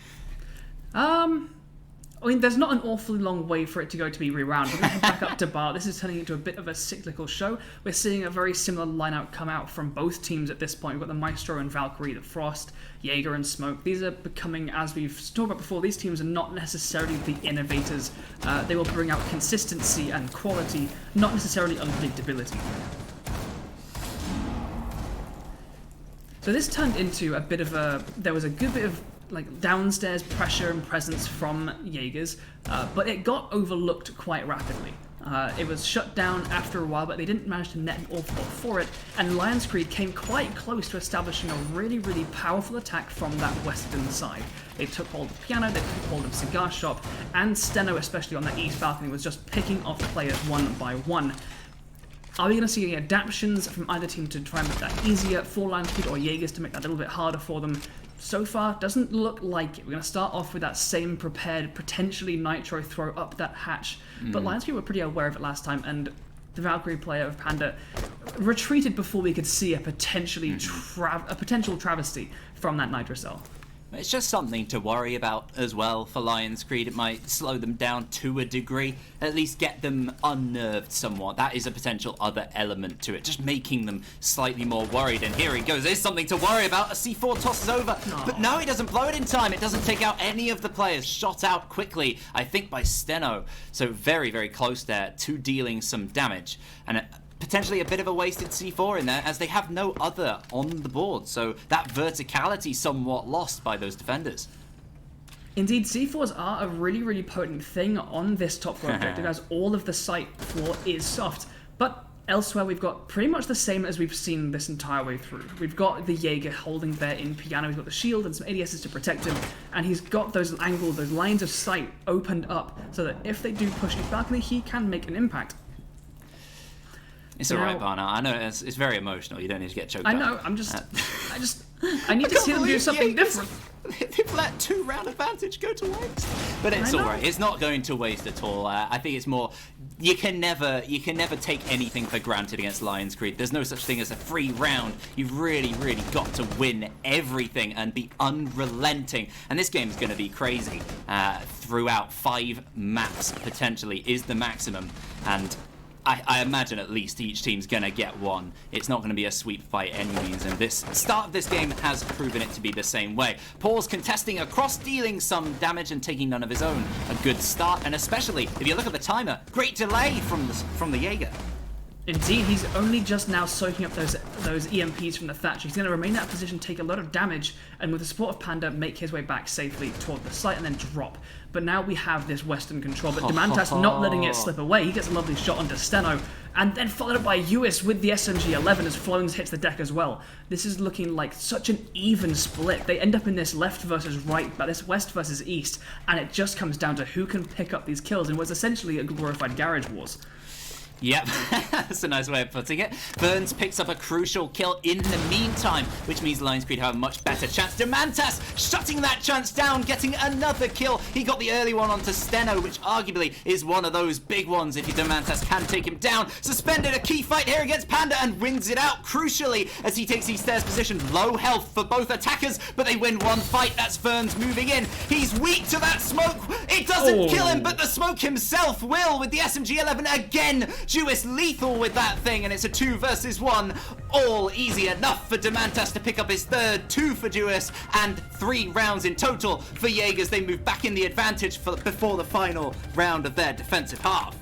I mean, there's not an awfully long way for it to go to be rewound. We're going to head back up to Bar. This is turning into a bit of a cyclical show. We're seeing a very similar lineup come out from both teams at this point. We've got the Maestro and Valkyrie, the Frost, Jaeger and Smoke. These are becoming, as we've talked about before, these teams are not necessarily the innovators. They will bring out consistency and quality, not necessarily unpredictability. So this turned into a bit of a... There was a good bit of like downstairs pressure and presence from Jaegers, but it got overlooked quite rapidly. It was shut down after a while, but they didn't manage to net an awful lot for it, and LionsCreed came quite close to establishing a really, really powerful attack from that western side. They took hold of Piano, they took hold of Cigar Shop, and Steno, especially on that east balcony, was just picking off players one by one. Are we going to see any adaptations from either team to try and make that easier for LionsCreed or Jaegers to make that a little bit harder for them? So far, doesn't look like it. We're going to start off with that same prepared, potentially Nitro throw up that hatch. But LionsCreed were pretty aware of it last time, and the Valkyrie player of Panda retreated before we could see a potential travesty from that Nitro cell. It's just something to worry about as well for LionsCreed. It might slow them down to a degree, at least get them unnerved somewhat. That is a potential other element to it, just making them slightly more worried. And here he goes, there's something to worry about. A C4 tosses over, but no, he doesn't blow it in time. It doesn't take out any of the players. Shot out quickly, I think by Steno. So very, very close there to dealing some damage. And potentially a bit of a wasted C4 in there, as they have no other on the board, so that verticality somewhat lost by those defenders. Indeed, C4s are a really, really potent thing on this top floor objective, as all of the site floor is soft. But elsewhere, we've got pretty much the same as we've seen this entire way through. We've got the Jaeger holding there in Piano, he's got the shield and some ADSs to protect him, and he's got those angles, those lines of sight opened up, so that if they do push his balcony, he can make an impact. It's alright, Barna. I know it's very emotional. You don't need to get choked up. I know. I need to see them do something different. They've let 2 round advantage go to waste. But it's alright. It's not going to waste at all. I think it's more, you can never take anything for granted against LionsCreed. There's no such thing as a free round. You've really, really got to win everything and be unrelenting. And this game is going to be crazy. Throughout 5 maps, potentially, is the maximum. And I imagine at least each team's going to get one. It's not going to be a sweep by any means, and this start of this game has proven it to be the same way. Paul's contesting across, dealing some damage and taking none of his own. A good start, and especially if you look at the timer, great delay from the Jaeger. Indeed, he's only just now soaking up those EMPs from the Thatcher. He's going to remain in that position, take a lot of damage, and with the support of Panda, make his way back safely toward the site and then drop. But now we have this Western control, but Demantas not letting it slip away. He gets a lovely shot onto Steno, and then followed up by US with the SMG-11 as Flones hits the deck as well. This is looking like such an even split. They end up in this left versus right, but this west versus east, and it just comes down to who can pick up these kills, and was essentially a glorified Garage Wars. Yep, that's a nice way of putting it. Burns picks up a crucial kill in the meantime, which means LionsCreed have a much better chance. Demantas shutting that chance down, getting another kill. He got the early one onto Steno, which arguably is one of those big ones if Demantas can take him down. Suspended a key fight here against Panda and wins it out crucially as he takes these stairs position. Low health for both attackers, but they win one fight. That's Ferns moving in. He's weak to that smoke. It doesn't kill him, but the smoke himself will with the SMG-11 again. Jewis lethal with that thing, and it's a 2 versus 1. All easy enough for Demantas to pick up his third, 2 for Jewis, and 3 rounds in total for Jaegers. They move back in the advantage before the final round of their defensive half.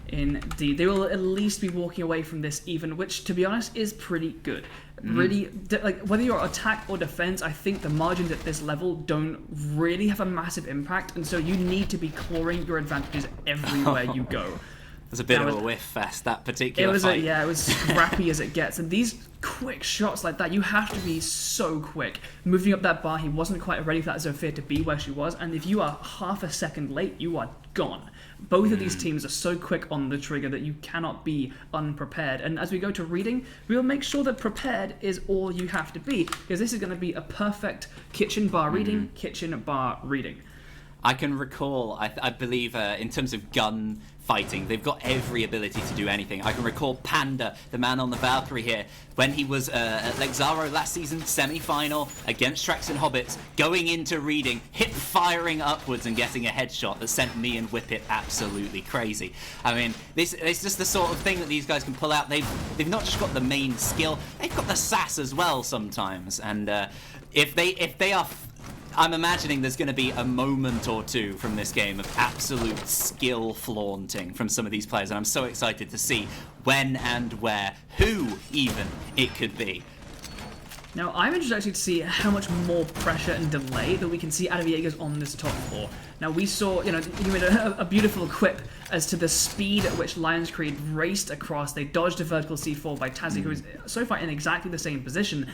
Indeed. They will at least be walking away from this even, which, to be honest, is pretty good. Really, like, whether you're attack or defense, I think the margins at this level don't really have a massive impact, and so you need to be clawing your advantages everywhere you go. It was a bit of a whiff fest, that particular fight. It was scrappy as it gets, and these quick shots like that, you have to be so quick. Moving up that bar, he wasn't quite ready for that Zofia to be where she was, and if you are half a second late, you are gone. Both of these teams are so quick on the trigger that you cannot be unprepared. And as we go to reading, we will make sure that prepared is all you have to be, because this is going to be a perfect kitchen bar reading, kitchen bar reading. I can recall, I believe, in terms of gun fighting, they've got every ability to do anything. I can recall Panda, the man on the Valkyrie here, when he was at Lexaro last season, semi-final, against Strax and Hobbits, going into reading, hip-firing upwards and getting a headshot that sent me and Whippet absolutely crazy. I mean, it's just the sort of thing that these guys can pull out. They've not just got the main skill, they've got the sass as well sometimes. And if they are... I'm imagining there's going to be a moment or two from this game of absolute skill flaunting from some of these players, and I'm so excited to see when and where, who even it could be. Now, I'm interested actually to see how much more pressure and delay that we can see out of Jaegers on this top floor. Now, we saw, you made a beautiful quip as to the speed at which LionsCreed raced across. They dodged a vertical C4 by Tazzy, who is so far in exactly the same position.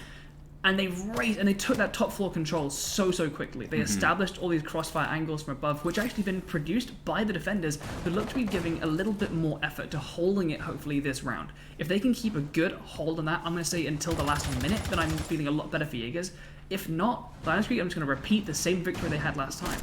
And they raced, and they took that top floor control so quickly. They established all these crossfire angles from above, which actually been produced by the defenders, who look to be giving a little bit more effort to holding it, hopefully, this round. If they can keep a good hold on that, I'm going to say until the last minute, then I'm feeling a lot better for Jaegers. If not, LionsCreed, I'm just going to repeat the same victory they had last time.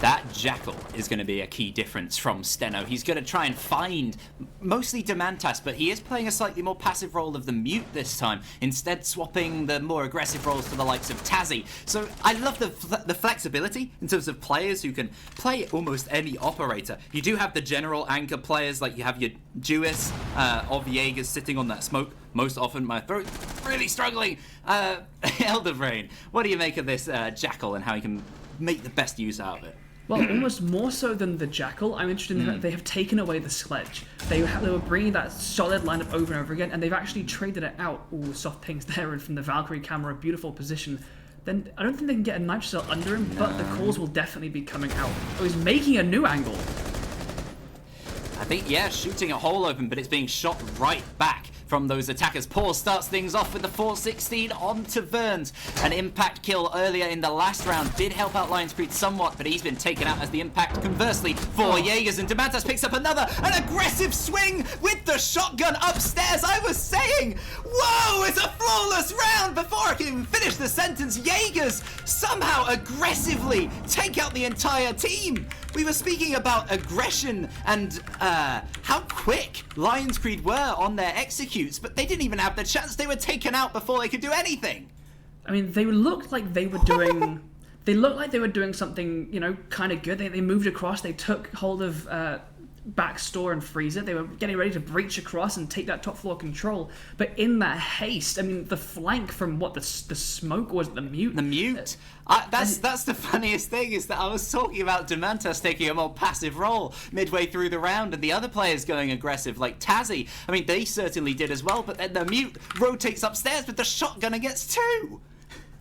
That Jackal is going to be a key difference from Steno. He's going to try and find mostly Demantas, but he is playing a slightly more passive role of the Mute this time, instead swapping the more aggressive roles to the likes of Tazzy. So I love the flexibility in terms of players who can play almost any operator. You do have the general anchor players, like you have your Jewis of Jaegers sitting on that smoke. Most often, my throat's really struggling. Elder Brain, what do you make of this Jackal and how he can make the best use out of it? Well, almost more so than the Jackal, I'm interested in that they have taken away the Sledge. They were bringing that solid lineup over and over again, and they've actually traded it out. Ooh, soft pings there, and from the Valkyrie camera, beautiful position. Then I don't think they can get a knife cell under him, but the calls will definitely be coming out. Oh, he's making a new angle. I think, yeah, shooting a hole open, but it's being shot right back from those attackers. Paul starts things off with the 416 onto Verns. An impact kill earlier in the last round did help out LionsCreed somewhat, but he's been taken out as the impact. Conversely, for Jaegers, and Demantas picks up an aggressive swing with the shotgun upstairs. I was saying, whoa, it's a flawless round. Before I can even finish the sentence, Jaegers somehow aggressively take out the entire team. We were speaking about aggression and how quick LionsCreed were on their executes, but they didn't even have the chance. They were taken out before they could do anything. I mean, they looked like they were doing... They looked like they were doing something, kind of good. They moved across. They took hold of Backstore and Freezer. They were getting ready to breach across and take that top floor control. But in that haste, I mean, the flank from what the smoke was, the Mute. The Mute. That's the funniest thing, is that I was talking about Demantas taking a more passive role midway through the round and the other players going aggressive, like Tazzy. I mean, they certainly did as well, but then the Mute rotates upstairs with the shotgun and gets 2.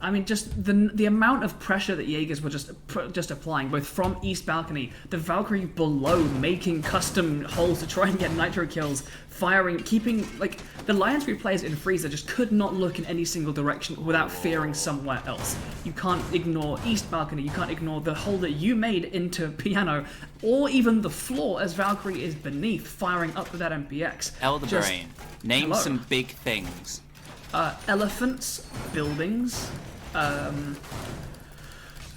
I mean, just the amount of pressure that Jaegers were just applying, both from East Balcony, the Valkyrie below, making custom holes to try and get nitro kills, firing, keeping, like, the LionsCreed players in Freezer just could not look in any single direction without fearing somewhere else. You can't ignore East Balcony, you can't ignore the hole that you made into Piano, or even the floor as Valkyrie is beneath, firing up with that MPX. Elder Brain, name some big things. Elephants, buildings,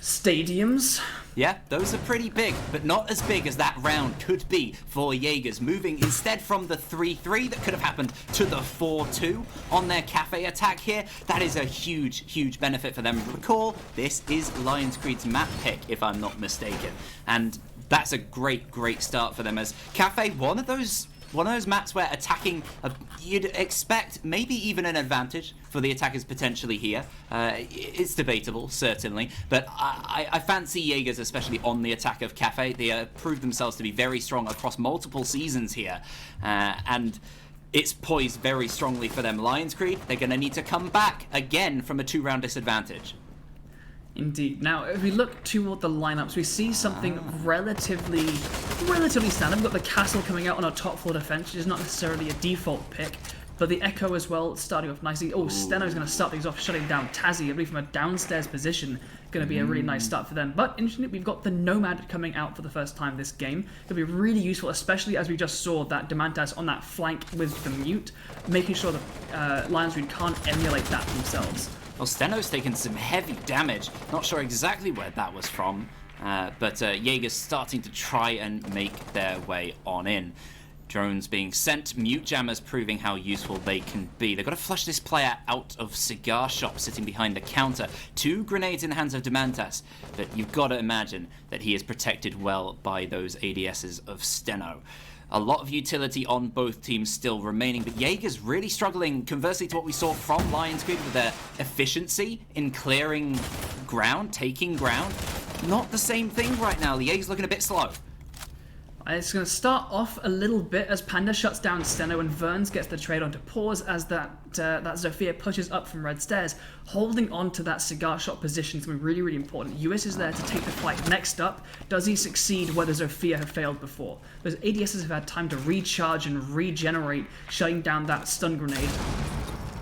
stadiums. Yeah, those are pretty big, but not as big as that round could be for Jaegers, moving instead from the 3-3 that could have happened to the 4-2 on their cafe attack here. That is a huge, huge benefit for them. Recall, this is LionsCreed's map pick, if I'm not mistaken, and that's a great, great start for them as Cafe, one of those maps where attacking, you'd expect maybe even an advantage for the attackers potentially here. It's debatable, certainly, but I fancy Jaegers, especially on the attack of Cafe. They proved themselves to be very strong across multiple seasons here, and it's poised very strongly for them. LionsCreed, they're going to need to come back again from a 2-round disadvantage. Indeed. Now, if we look toward the lineups, we see something relatively standard. We've got the Castle coming out on our top floor defense, which is not necessarily a default pick, but the Echo as well, starting off nicely. Oh, Steno's going to start things off, shutting down Tazzy, I believe from a downstairs position. Going to be a really nice start for them. But interestingly, we've got the Nomad coming out for the first time this game. It'll be really useful, especially as we just saw that Demantas on that flank with the mute, making sure that LionsCreed can't emulate that themselves. Well, Steno's taken some heavy damage. Not sure exactly where that was from, but Jaegers starting to try and make their way on in. Drones being sent, mute jammers proving how useful they can be. They've got to flush this player out of Cigar Shop sitting behind the counter. 2 grenades in the hands of Demantas, but you've got to imagine that he is protected well by those ADSs of Steno. A lot of utility on both teams still remaining, but Jaegers really struggling, conversely to what we saw from LionsCreed with their efficiency in clearing ground, taking ground. Not the same thing right now. The Jaegers looking a bit slow. It's going to start off a little bit as Panda shuts down Steno and Verns gets the trade onto pause as that Zofia pushes up from red stairs. Holding on to that Cigar Shot position is going to be really, really important. US is there to take the fight. Next up, does he succeed where the Zofia have failed before? Those ADSs have had time to recharge and regenerate, shutting down that stun grenade.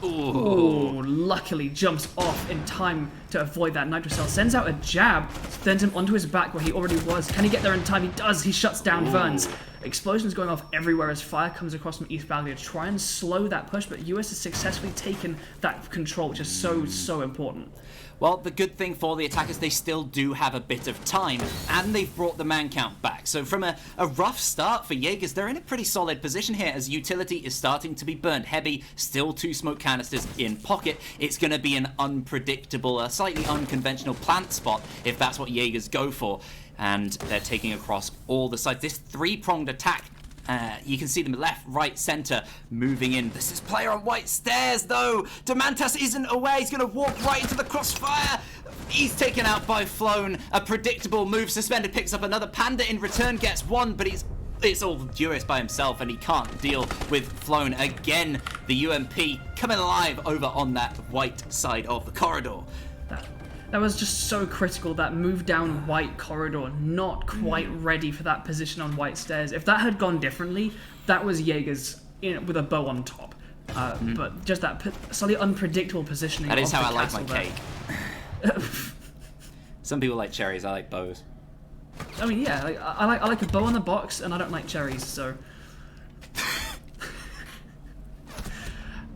Ooh, luckily jumps off in time to avoid that nitro cell. Sends out a jab, sends him onto his back where he already was. Can he get there in time? He does. He shuts down Verns. Explosions going off everywhere as fire comes across from East Balcony to try and slow that push, but US has successfully taken that control, which is so important. Well, the good thing for the attackers, they still do have a bit of time, and they've brought the man count back. So from a rough start for Jaegers, they're in a pretty solid position here as utility is starting to be burned heavy, still 2 smoke canisters in pocket. It's going to be an unpredictable, a slightly unconventional plant spot if that's what Jaegers go for. And they're taking across all the sides. This 3-pronged attack, you can see them left, right, center, moving in. This is player on white stairs, though. Demantas isn't aware. He's going to walk right into the crossfire. He's taken out by Flown. A predictable move. Suspended picks up another. Panda in return gets 1, but it's all Duris by himself, and he can't deal with Flown. Again, the UMP coming alive over on that white side of the corridor. That was just so critical, that move down white corridor, not quite ready for that position on white stairs. If that had gone differently, that was Jaegers with a bow on top. But just that slightly unpredictable positioning. That is how I like my there. cake. Some people like cherries, I like bows. I mean, yeah, I like a bow on the box, and I don't like cherries, so...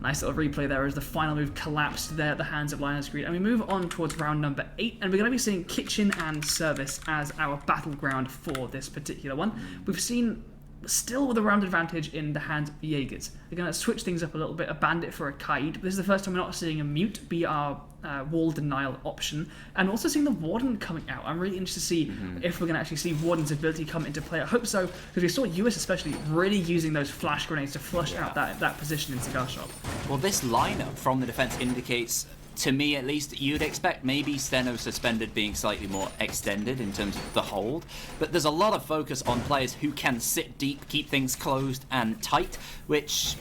Nice little replay there as the final move collapsed there at the hands of LionsCreed. And we move on towards round number 8, and we're going to be seeing Kitchen and Service as our battleground for this particular one. We've seen, still with a round advantage in the hands of Jaegers. They're going to switch things up a little bit, a Bandit for a Kaid. This is the first time we're not seeing a Mute be our wall denial option, and also seeing the Warden coming out. I'm really interested to see if we're going to actually see Warden's ability come into play. I hope so, because we saw US especially really using those flash grenades to flush out that position in Cigar Shop. Well, this lineup from the defense indicates, to me at least, you'd expect maybe Steno suspended being slightly more extended in terms of the hold, but there's a lot of focus on players who can sit deep, keep things closed and tight, which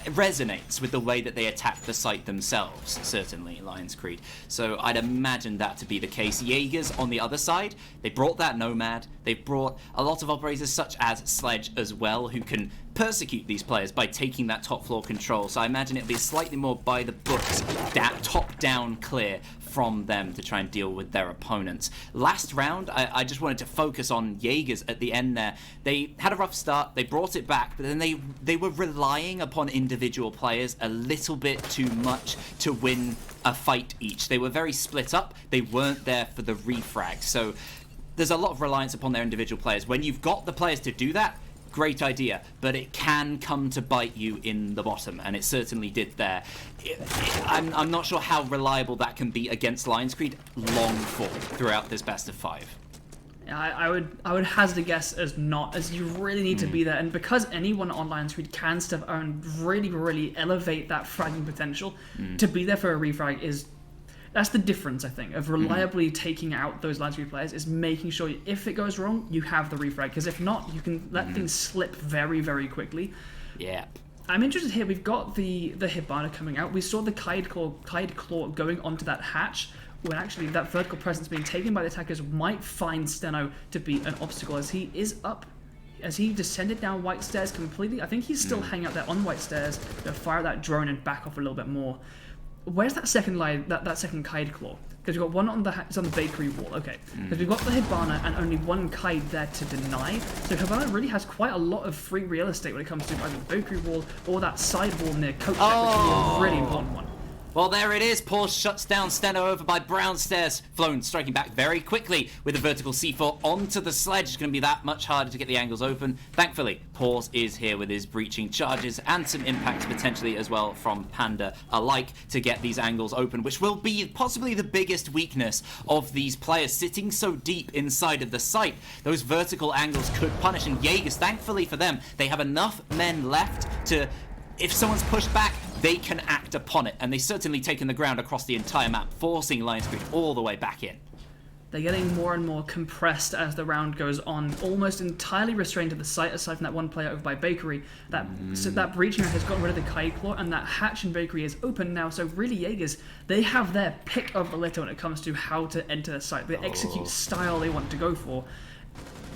resonates with the way that they attack the site themselves, certainly, LionsCreed. So I'd imagine that to be the case. Jaegers, on the other side, they brought that Nomad. They've brought a lot of operators such as Sledge as well, who can persecute these players by taking that top floor control. So I imagine it'll be slightly more by the books, that top-down clear from them to try and deal with their opponents. Last round, I just wanted to focus on Jaegers at the end there. They had a rough start, they brought it back, but then they were relying upon individual players a little bit too much to win a fight each. They were very split up, they weren't there for the refrag. So there's a lot of reliance upon their individual players. When you've got the players to do that, great idea, but it can come to bite you in the bottom, and it certainly did there. I'm not sure how reliable that can be against LionsCreed long form throughout this best of 5. I would hazard a guess as not, as you really need to be there, and because anyone on LionsCreed can step out and really elevate that fragging potential, to be there for a refrag that's the difference, I think, of reliably taking out those LionsCreed players, is making sure if it goes wrong, you have the refrag. Because if not, you can let things slip very quickly. Yeah. I'm interested here. We've got the Hibana coming out. We saw the Kite Claw going onto that hatch, when actually that vertical presence being taken by the attackers might find Steno to be an obstacle, as he is up. As he descended down White Stairs completely. I think he's still hanging out there on White Stairs. They'll fire that drone and back off a little bit more. Where's that second line, that second Kite Claw? Because we've got one on it's on the bakery wall, okay. Because we've got the Hibana and only one Kite there to deny. So Hibana really has quite a lot of free real estate when it comes to either the bakery wall or that side wall near Coach Deck, which is a really important one. Well, there it is. Pause shuts down Steno over by Brown Stairs. Flown striking back very quickly with a vertical C4 onto the sledge. It's going to be that much harder to get the angles open. Thankfully, Pause is here with his breaching charges and some impacts potentially as well from Panda alike to get these angles open, which will be possibly the biggest weakness of these players sitting so deep inside of the site. Those vertical angles could punish, and Jaegers, thankfully for them, they have enough men left to, if someone's pushed back, they can act upon it, and they've certainly taken the ground across the entire map, forcing LionsCreed all the way back in. They're getting more and more compressed as the round goes on, almost entirely restrained to the site, aside from that one player over by Bakery. So that breaching has gotten rid of the Kite Claw, and that hatch in Bakery is open now, so really Jaegers, they have their pick of the litter when it comes to how to enter the site. They execute style they want to go for.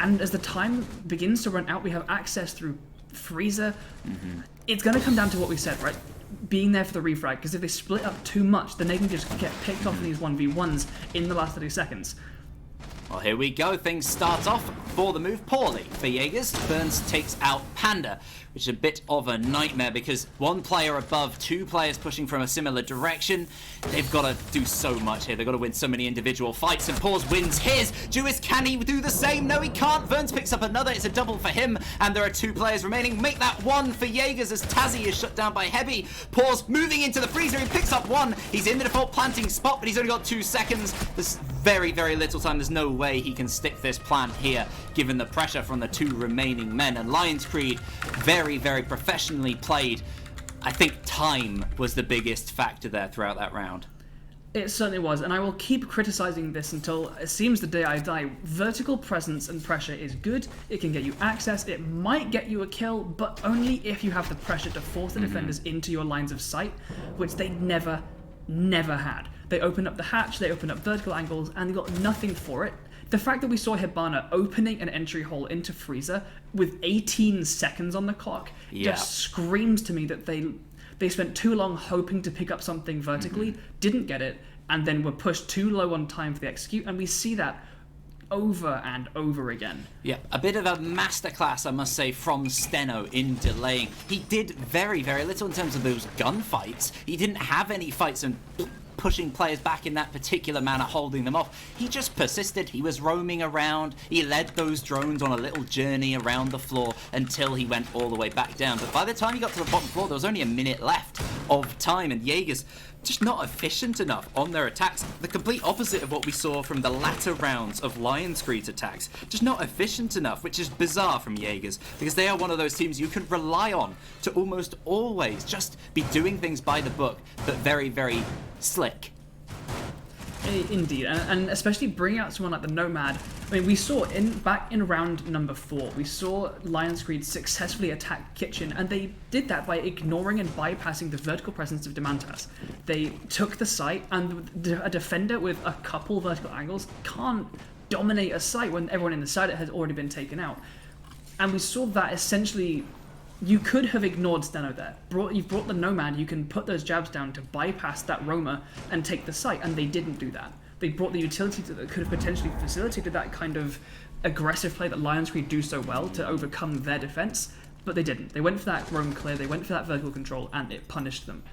And as the time begins to run out, we have access through Freezer. It's going to come down to what we said, right? Being there for the refrag, because if they split up too much, then they can just get picked off in these 1v1s in the last 30 seconds. Well, here we go. Things start off for the move poorly for Jaegers. Burns takes out Panda, which is a bit of a nightmare because one player above, two players pushing from a similar direction. They've got to do so much here. They've got to win so many individual fights, and Pause wins his. Jewis, can he do the same? No, he can't. Burns picks up another. It's a double for him, and there are two players remaining. Make that one for Jaegers as Tazzy is shut down by Heavy. Pause moving into the freezer. He picks up one. He's in the default planting spot, but he's only got 2 seconds. There's very little time. There's no way he can stick this plant here, given the pressure from the two remaining men. And LionsCreed, very professionally played. I think time was the biggest factor there throughout that round. It certainly was, and I will keep criticizing this until it seems the day I die. Vertical presence and pressure is good. It can get you access. It might get you a kill, but only if you have the pressure to force the defenders into your lines of sight, which they never had. They opened up the hatch, they opened up vertical angles, and they got nothing for it. The fact that we saw Hibana opening an entry hole into Freezer with 18 seconds on the clock just screams to me that they spent too long hoping to pick up something vertically, didn't get it, and then were pushed too low on time for the execute, and we see that over and over again. Yeah, a bit of a masterclass, I must say, from Steno in delaying. He did very little in terms of those gunfights. He didn't have any fights and pushing players back in that particular manner, holding them off. He just persisted. He was roaming around. He led those drones on a little journey around the floor until he went all the way back down. But by the time he got to the bottom floor, there was only a minute left of time, and Jaegers just not efficient enough on their attacks. The complete opposite of what we saw from the latter rounds of LionsCreed's attacks. Just not efficient enough, which is bizarre from Jaegers, because they are one of those teams you can rely on to almost always just be doing things by the book, but very slick. Indeed, and especially bringing out someone like the Nomad. I mean, we saw back in round number 4, we saw LionsCreed successfully attack Kitchen, and they did that by ignoring and bypassing the vertical presence of Demantas. They took the site, and a defender with a couple vertical angles can't dominate a site when everyone in the site has already been taken out. And we saw that essentially. You could have ignored Steno there. You've brought the Nomad, you can put those jabs down to bypass that roamer and take the site, and they didn't do that. They brought the utility that could have potentially facilitated that kind of aggressive play that LionsCreed do so well to overcome their defense, but they didn't. They went for that roam clear, they went for that vertical control, and it punished them.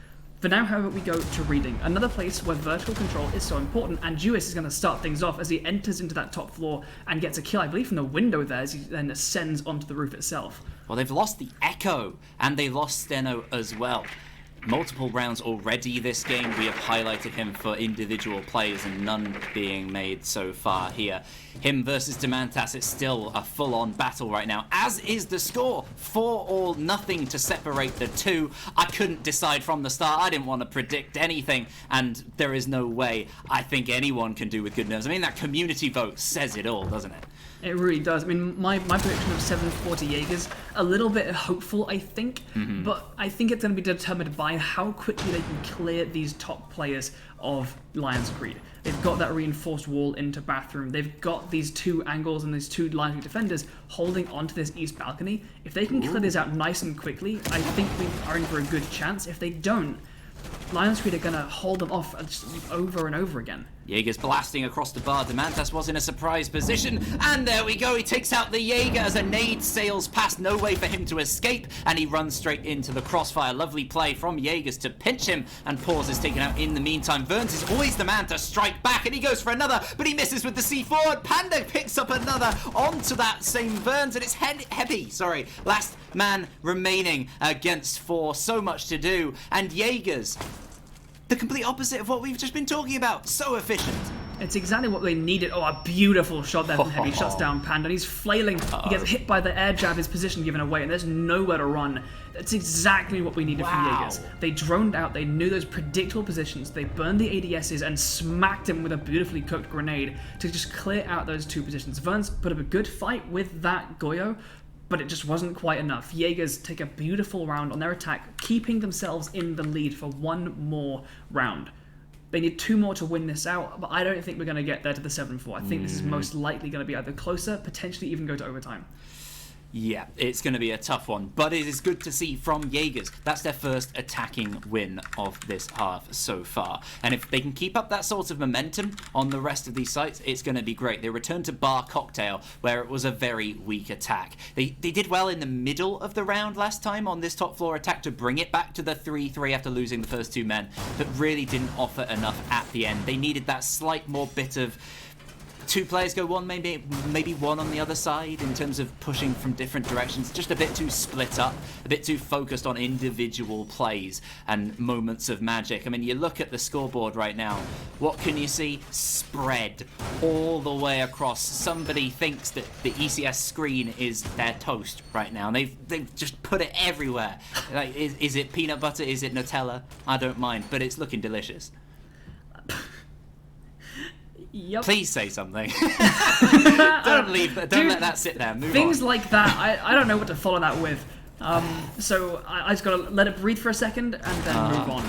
For now, however, we go to reading. Another place where vertical control is so important, and Jewis is going to start things off as he enters into that top floor and gets a kill, I believe, from the window there as he then ascends onto the roof itself. Well, they've lost the Echo, and they lost Steno as well. Multiple rounds already this game. We have highlighted him for individual plays and none being made so far here. Him versus Demantas, it's still a full-on battle right now, as is the score. 4-0 to separate the two. I couldn't decide from the start. I didn't want to predict anything, and there is no way I think anyone can do with good nerves. I mean, that community vote says it all, doesn't it? It really does. I mean, my prediction of 7-4 to Jaegers, a little bit hopeful, I think, but I think it's going to be determined by how quickly they can clear these top players of LionsCreed. They've got that reinforced wall into Bathroom. They've got these 2 angles and these 2 LionsCreed defenders holding onto this east balcony. If they can clear this out nice and quickly, I think we are in for a good chance. If they don't, LionsCreed are going to hold them off over and over again. Jaegers blasting across the bar. Demantas was in a surprise position, and there we go. He takes out the Jaeger as a nade sails past. No way for him to escape, and he runs straight into the crossfire. Lovely play from Jaegers to pinch him, and Paws is taken out in the meantime. Verns is always the man to strike back, and he goes for another, but he misses with the C4, and Panda picks up another onto that same Verns, and it's Heavy. Last man remaining against 4. So much to do, and Jaegers, the complete opposite of what we've just been talking about. So efficient. It's exactly what they needed. Oh, a beautiful shot there from Heavy. Shuts down Panda. He's flailing. He gets hit by the air jab, his position given away, and there's nowhere to run. That's exactly what we needed from Jaegers. They droned out. They knew those predictable positions. They burned the ADSs and smacked him with a beautifully cooked grenade to just clear out those 2 positions. Verns put up a good fight with that Goyo, but it just wasn't quite enough. Jaegers take a beautiful round on their attack, keeping themselves in the lead for 1 more round. They need 2 more to win this out, but I don't think we're going to get there to the 7-4. I think this is most likely going to be either closer, potentially even go to overtime. Yeah, it's going to be a tough one, but it is good to see from Jaegers. That's their first attacking win of this half so far. And if they can keep up that sort of momentum on the rest of these sites, it's going to be great. They return to Bar Cocktail, where it was a very weak attack. They did well in the middle of the round last time on this top floor attack to bring it back to the 3-3 after losing the first 2 men, but really didn't offer enough at the end. They needed that slight more bit of 2 players go one, maybe one on the other side in terms of pushing from different directions. Just a bit too split up, a bit too focused on individual plays and moments of magic. I mean, you look at the scoreboard right now. What can you see? Spread all the way across. Somebody thinks that the ECS screen is their toast right now. And they've just put it everywhere. Like, is it peanut butter? Is it Nutella? I don't mind, but it's looking delicious. Yep. Please say something. Don't leave. Don't let that sit there. Move things on. Like that, I don't know what to follow that with. So I just gotta let it breathe for a second and then move on.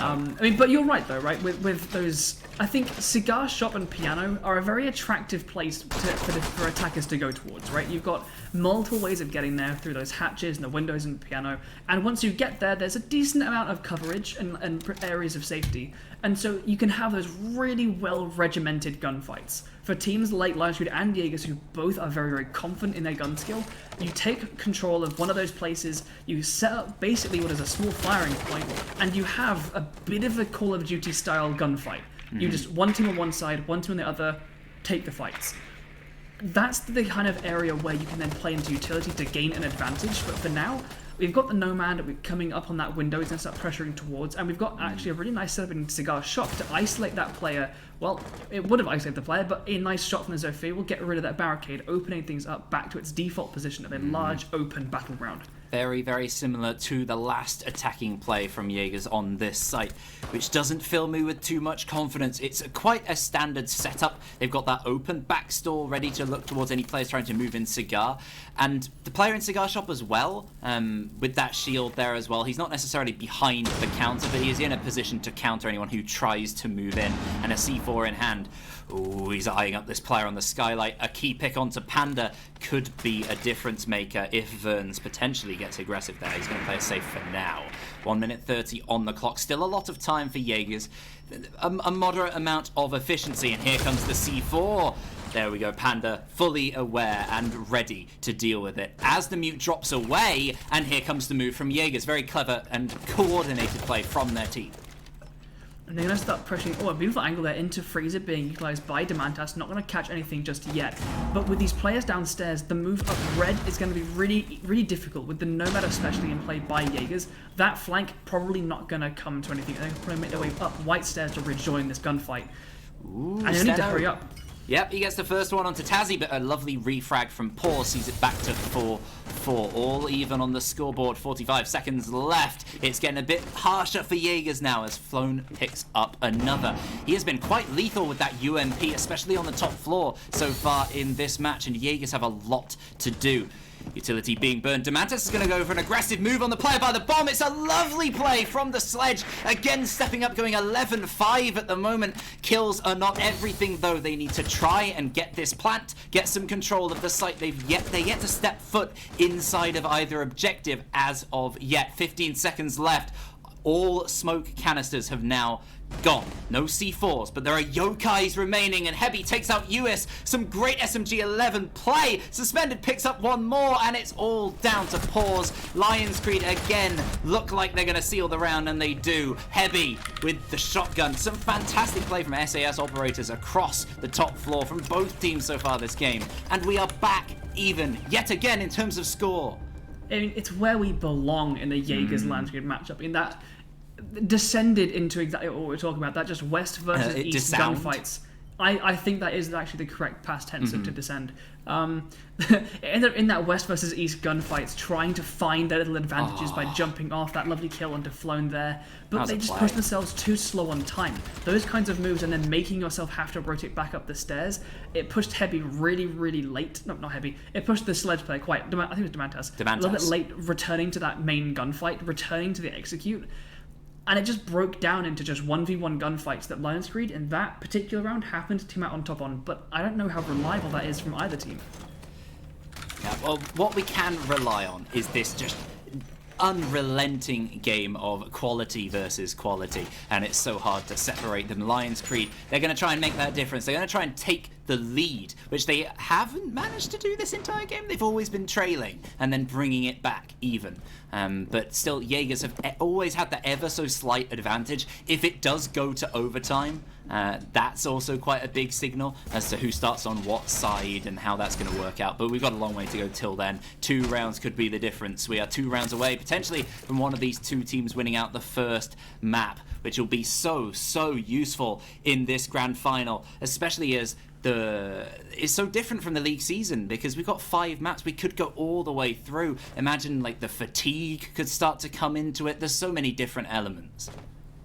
I mean, but you're right though, right? With those, I think cigar shop and piano are a very attractive place for attackers to go towards, right? You've got multiple ways of getting there through those hatches and the windows and the piano, and once you get there, there's a decent amount of coverage and areas of safety, and so you can have those really well regimented gunfights. For teams like LionsCreed and Jaegers, who both are very, very confident in their gun skill, you take control of one of those places, you set up basically what is a small firing point, and you have a bit of a Call of Duty style gunfight. You just one team on one side, one team on the other, take the fights. That's the kind of area where you can then play into utility to gain an advantage, but for now, we've got the Nomad coming up on that window, he's going to start pressuring towards, and we've got actually a really nice setup in Cigar Shop to isolate that player. Well, it would have isolated the player, but a nice shot from the Zofia will get rid of that barricade, opening things up back to its default position of a large open battleground. Very, very similar to the last attacking play from Jaegers on this site, which doesn't fill me with too much confidence. It's quite a standard setup. They've got that open backstore ready to look towards any players trying to move in Cigar. And the player in Cigar Shop as well, with that shield there as well, he's not necessarily behind the counter, but he is in a position to counter anyone who tries to move in, and a C4 in hand. Ooh, he's eyeing up this player on the skylight. A key pick onto Panda could be a difference maker if Verns potentially gets aggressive there. He's going to play it safe for now. 1 minute 30 on the clock. Still a lot of time for Jaegers. A moderate amount of efficiency, and here comes the C4. There we go, Panda fully aware and ready to deal with it. As the mute drops away, and here comes the move from Jaegers. Very clever and coordinated play from their team. And they're going to start pushing, a beautiful angle there into Freezer being utilized by Demantas. Not going to catch anything just yet. But with these players downstairs, the move up red is going to be really, really difficult with the Nomad especially in play by Jaegers. That flank probably not going to come to anything. They're going to probably make their way up white stairs to rejoin this gunfight. Ooh, and they need to hurry up. Yep, he gets the first one onto Tazzy, but a lovely refrag from Paw sees it back to 4-4. All even on the scoreboard, 45 seconds left. It's getting a bit harsher for Jaegers now as Flown picks up another. He has been quite lethal with that UMP, especially on the top floor so far in this match, and Jaegers have a lot to do. Utility being burned. Demantis is going to go for an aggressive move on the player by the bomb. It's a lovely play from the Sledge. Again, stepping up, going 11-5 at the moment. Kills are not everything, though. They need to try and get this plant, get some control of the site. They're yet to step foot inside of either objective as of yet. 15 seconds left. All smoke canisters have now gone. No C4s, but there are Yokais remaining, and Heavy takes out US. Some great SMG-11 play. Suspended picks up one more, and it's all down to Pause. LionsCreed again look like they're going to seal the round, and they do. Heavy with the shotgun. Some fantastic play from SAS operators across the top floor from both teams so far this game. And we are back even yet again in terms of score. I mean, it's where we belong in the Jaegers LionsCreed matchup. In that descended into exactly what we're talking about. That just West versus East gunfights. I think that is actually the correct past tense of to descend. Ended up in that West versus East gunfights, trying to find their little advantages by jumping off. That lovely kill onto Flown there, but they just pushed themselves too slow on time. Those kinds of moves, and then making yourself have to rotate back up the stairs. It pushed Heavy really, really late. No, not Heavy. It pushed the Sledge player quite. I think it was Demantas. A little bit late, returning to that main gunfight, returning to the execute. And it just broke down into just 1v1 gunfights that LionsCreed in that particular round happened to team out on top on, but I don't know how reliable that is from either team. Yeah, well, what we can rely on is this just unrelenting game of quality versus quality, and it's so hard to separate them. LionsCreed, they're going to try and make that difference. They're going to try and take the lead, which they haven't managed to do this entire game. They've always been trailing and then bringing it back even. But still, Jaegers have always had the ever so slight advantage. If it does go to overtime, that's also quite a big signal as to who starts on what side and how that's going to work out. But we've got a long way to go till then. 2 rounds could be the difference. We are 2 rounds away, potentially, from one of these 2 teams winning out the first map, which will be so useful in this grand final, especially as it's so different from the league season because we've got 5 maps. We could go all the way through. Imagine like the fatigue could start to come into it. There's so many different elements.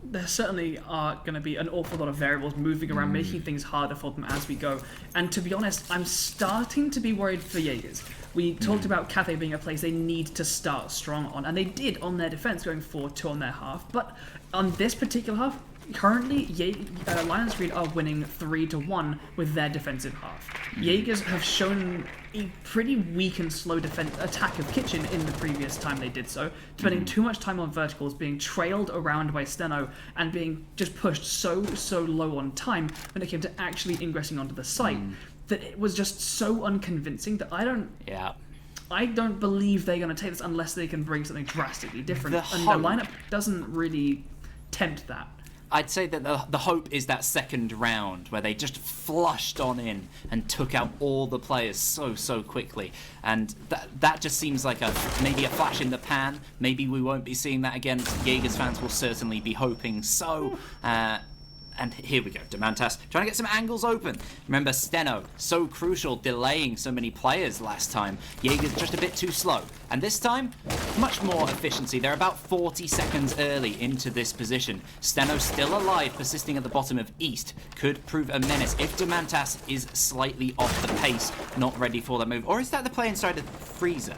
There certainly are going to be an awful lot of variables moving around, making things harder for them as we go. And to be honest, I'm starting to be worried for Jaegers. We talked about Cathay being a place they need to start strong on, and they did on their defense, going 4-2 on their half. But on this particular half, currently, LionsCreed are winning 3-1 with their defensive half. Jaegers have shown a pretty weak and slow attack of Kitchen in the previous time they did so, spending too much time on verticals, being trailed around by Steno, and being just pushed so low on time when it came to actually ingressing onto the site, that it was just so unconvincing that I don't believe they're going to take this unless they can bring something drastically different. And the lineup doesn't really tempt that. I'd say that the hope is that second round where they just flushed on in and took out all the players so quickly, and that just seems like maybe a flash in the pan. Maybe we won't be seeing that again. Jaegers fans will certainly be hoping so. And here we go, Demantas trying to get some angles open. Remember, Steno, so crucial, delaying so many players last time. Jaegers just a bit too slow. And this time, much more efficiency. They're about 40 seconds early into this position. Steno still alive, persisting at the bottom of East. Could prove a menace if Demantas is slightly off the pace, not ready for that move. Or is that the play inside of Freezer?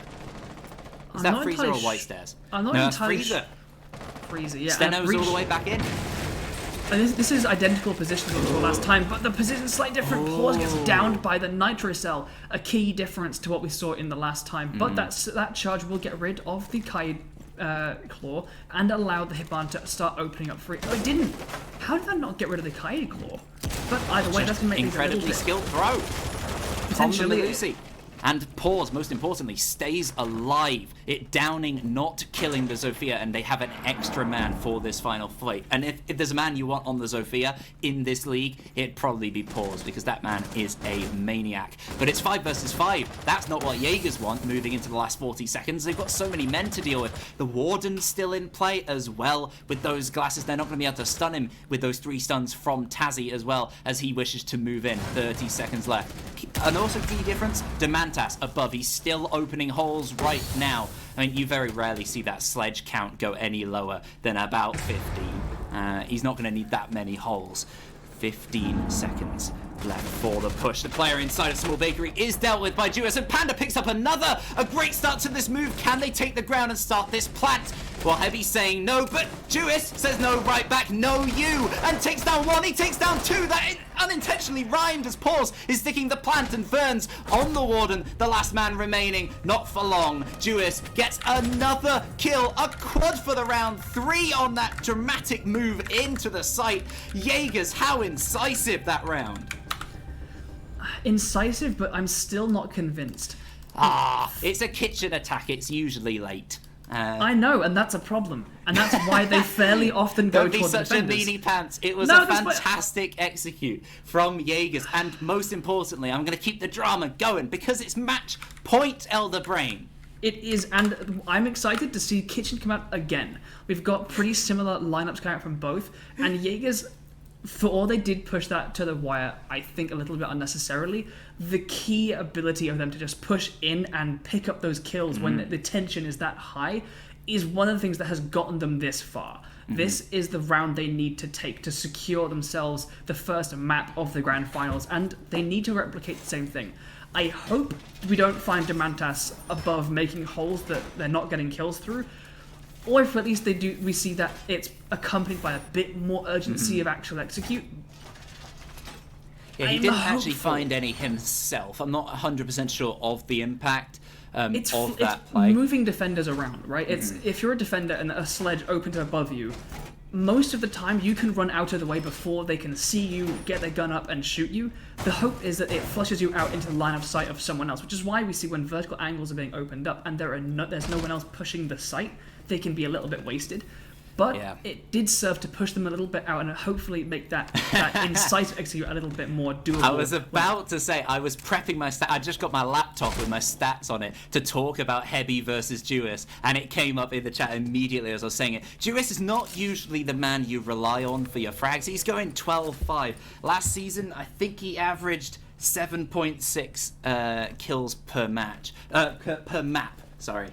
Is that Freezer or White Stairs? I'm not entirely Freezer. Freezer, yeah. Steno's all the way back in. And this is identical positions to last time, but the position's slightly different. Pause gets downed by the Nitro Cell, a key difference to what we saw in the last time. But that charge will get rid of the Kaid Claw and allow the Hitman to start opening up free. Oh, it didn't. How did that not get rid of the Kaid Claw? But either way, that's going to make incredibly skilled throw. Potentially. Lucy. And Pause, most importantly, stays alive. It downing, not killing the Zofia, and they have an extra man for this final fight. And if there's a man you want on the Zofia in this league, it'd probably be Pause, because that man is a maniac. But it's 5 versus 5. That's not what Jaegers want moving into the last 40 seconds. They've got so many men to deal with. The Warden's still in play as well. With those glasses, they're not going to be able to stun him with those 3 stuns from Tazzy as well, as he wishes to move in. 30 seconds left. And also key difference, Demantas above. He's still opening holes right now. I mean, you very rarely see that sledge count go any lower than about 15. He's not going to need that many holes. 15 seconds left for the push. The player inside of Small Bakery is dealt with by Jewess, and Panda picks up another. A great start to this move. Can they take the ground and start this plant? Well, Heavy's saying no, but Jewess says no right back. No, you. And takes down 1. He takes down 2. That unintentionally rhymed as Pause is sticking the plant, and Ferns on the Warden, the last man remaining. Not for long. Jewess gets another kill. A quad for the round. 3 on that dramatic move into the site. Jaegers, how incisive that round. Incisive, but I'm still not convinced. It's a kitchen attack. It's usually late. I know, and that's a problem. And that's why they fairly often go towards the defenders. Don't be such a meanie pants. It was a fantastic execute from Jaegers. And most importantly, I'm going to keep the drama going because it's match point, Elder Brain. It is, and I'm excited to see Kitchen come out again. We've got pretty similar lineups coming out from both, and Jaegers, for all they did push that to the wire, I think a little bit unnecessarily, the key ability of them to just push in and pick up those kills when the tension is that high is one of the things that has gotten them this far. This is the round they need to take to secure themselves the first map of the grand finals, and they need to replicate the same thing. I hope we don't find Demantas above making holes that they're not getting kills through, or if at least they do, we see that it's accompanied by a bit more urgency of actual execute. Yeah, he didn't actually find any himself. I'm not 100% sure of the impact of that play. It's moving defenders around, right? It's if you're a defender and a sledge opens above you, most of the time you can run out of the way before they can see you, get their gun up and shoot you. The hope is that it flushes you out into the line of sight of someone else, which is why we see when vertical angles are being opened up and there's no one else pushing the site, they can be a little bit wasted. But it did serve to push them a little bit out and hopefully make that incisive execute a little bit more doable. I was about to say, I was prepping my stats. I just got my laptop with my stats on it to talk about Heavy versus Jewess, and it came up in the chat immediately as I was saying it. Jewess is not usually the man you rely on for your frags. He's going 12-5. Last season, I think he averaged 7.6 kills per match. Per map, sorry.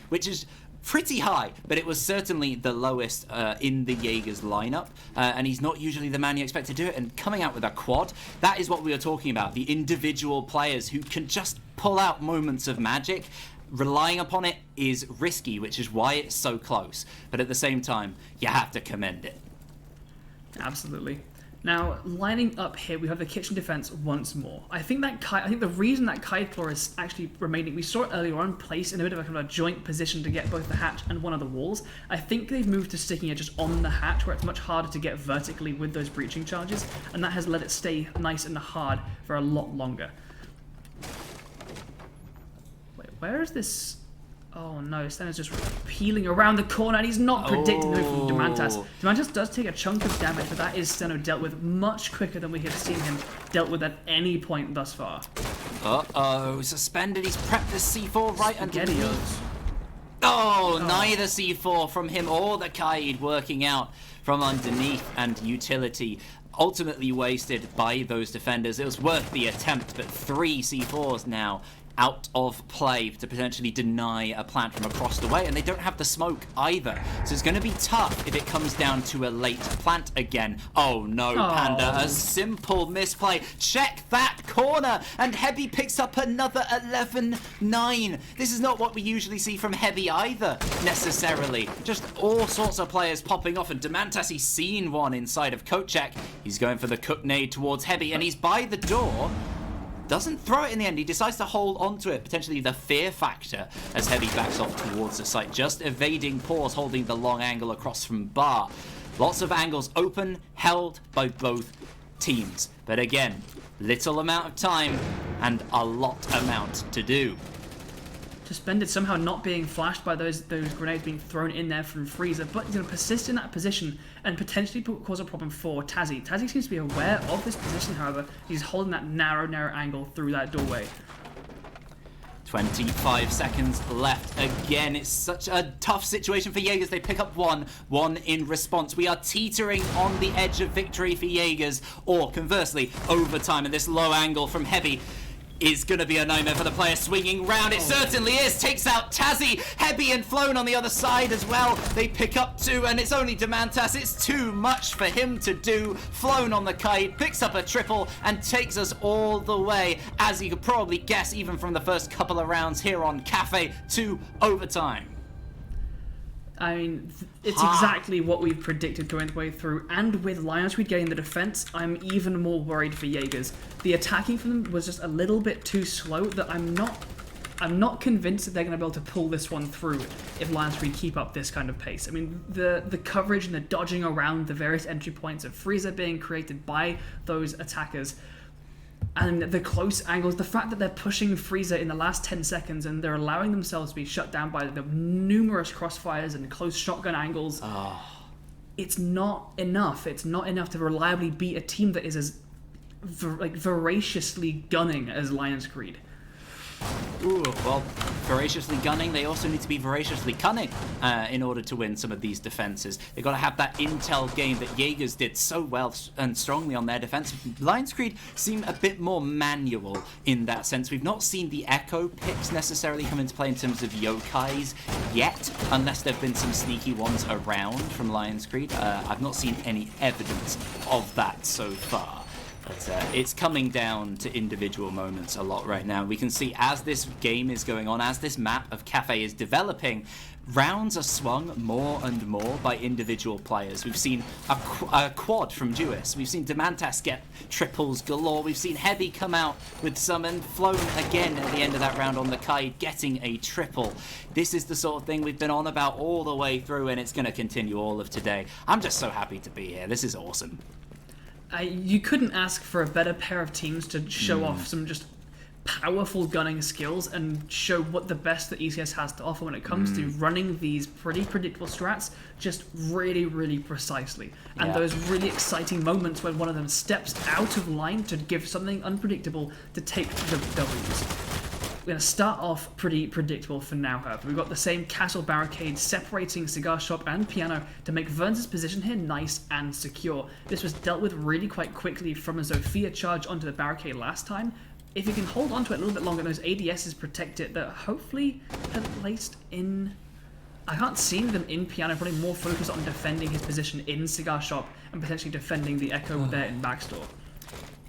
Which is pretty high, but it was certainly the lowest in the Jaegers lineup, and he's not usually the man you expect to do it, and coming out with a quad, that is what we were talking about, the individual players who can just pull out moments of magic. Relying upon it is risky, which is why it's so close, but at the same time, you have to commend it. Absolutely. Now, lining up here, we have the kitchen defense once more. I think the reason that Kaid Claw is actually remaining, we saw it earlier on, placed in a bit of a kind of a joint position to get both the hatch and one of the walls. I think they've moved to sticking it just on the hatch, where it's much harder to get vertically with those breaching charges, and that has let it stay nice and hard for a lot longer. Wait, where is this? Oh no, Sten's just peeling around the corner, and he's not predicting the move from Demantas. Demantas does take a chunk of damage, but that is Steno dealt with much quicker than we have seen him dealt with at any point thus far. Uh-oh, suspended. He's prepped the C4 right underneath. Oh, neither C4 from him or the Kaid working out. from underneath, and utility ultimately wasted by those defenders. It was worth the attempt, but 3 C4s now out of play to potentially deny a plant from across the way, and they don't have the smoke either. So it's going to be tough if it comes down to a late plant again. Oh no, Panda, a simple misplay. Check that corner, and Heavy picks up another 11-9. This is not what we usually see from Heavy either, necessarily. Just all sorts of players popping off, and Demantas, he's seen one inside of Kochek. He's going for the cook nade towards Heavy, and he's by the door. Doesn't throw it in the end. He decides to hold onto it. Potentially the fear factor as Heavy backs off towards the site. Just evading pause, holding the long angle across from Bar. Lots of angles open, held by both teams. But again, little amount of time and a lot amount to do. Suspended somehow not being flashed by those grenades being thrown in there from Freezer, but he's going to persist in that position and potentially cause a problem for Tazzy. Tazzy seems to be aware of this position, however. He's holding that narrow angle through that doorway. 25 seconds left. Again, it's such a tough situation for Jaegers. They pick up one in response. We are teetering on the edge of victory for Jaegers, or conversely, overtime, and this low angle from Heavy is going to be a nightmare for the player swinging round. It certainly is. Takes out Tazzy. Heavy and Flown on the other side as well. They pick up 2, and it's only Demantas. It's too much for him to do. Flown on the kite, picks up a triple, and takes us all the way, as you could probably guess, even from the first couple of rounds here on Cafe, to overtime. I mean, it's exactly what we've predicted going the way through, and with LionsCreed getting the defense, I'm even more worried for Jaegers. The attacking from them was just a little bit too slow that I'm not convinced that they're going to be able to pull this one through if LionsCreed keep up this kind of pace. I mean, the coverage and the dodging around the various entry points of Freezer being created by those attackers, and the close angles, the fact that they're pushing Freezer in the last 10 seconds and they're allowing themselves to be shut down by the numerous crossfires and close shotgun angles, it's not enough. It's not enough to reliably beat a team that is as voraciously gunning as LionsCreed. Ooh, well, voraciously gunning, they also need to be voraciously cunning in order to win some of these defenses. They've got to have that intel game that Jaegers did so well and strongly on their defense. LionsCreed seem a bit more manual in that sense. We've not seen the Echo picks necessarily come into play in terms of yokais yet, unless there have been some sneaky ones around from LionsCreed. I've not seen any evidence of that so far. But it's coming down to individual moments a lot right now. We can see as this game is going on, as this map of Cafe is developing, rounds are swung more and more by individual players. We've seen a quad from Jewis. We've seen Demantas get triples galore. We've seen Heavy come out with some, and Flown again at the end of that round on the kite, getting a triple. This is the sort of thing we've been on about all the way through, and it's going to continue all of today. I'm just so happy to be here. This is awesome. You couldn't ask for a better pair of teams to show off some just powerful gunning skills and show what the best that ECS has to offer when it comes to running these pretty predictable strats just really, really precisely. And those really exciting moments when one of them steps out of line to give something unpredictable to take the W's. We're going to start off pretty predictable for now, however. We've got the same castle barricade separating Cigar Shop and Piano to make Verns' position here nice and secure. This was dealt with really quite quickly from a Zofia charge onto the barricade last time. If you can hold onto it a little bit longer, those ADSs protect it, that hopefully are placed in... I can't see them in Piano, probably more focused on defending his position in Cigar Shop and potentially defending the Echo there in Backstore.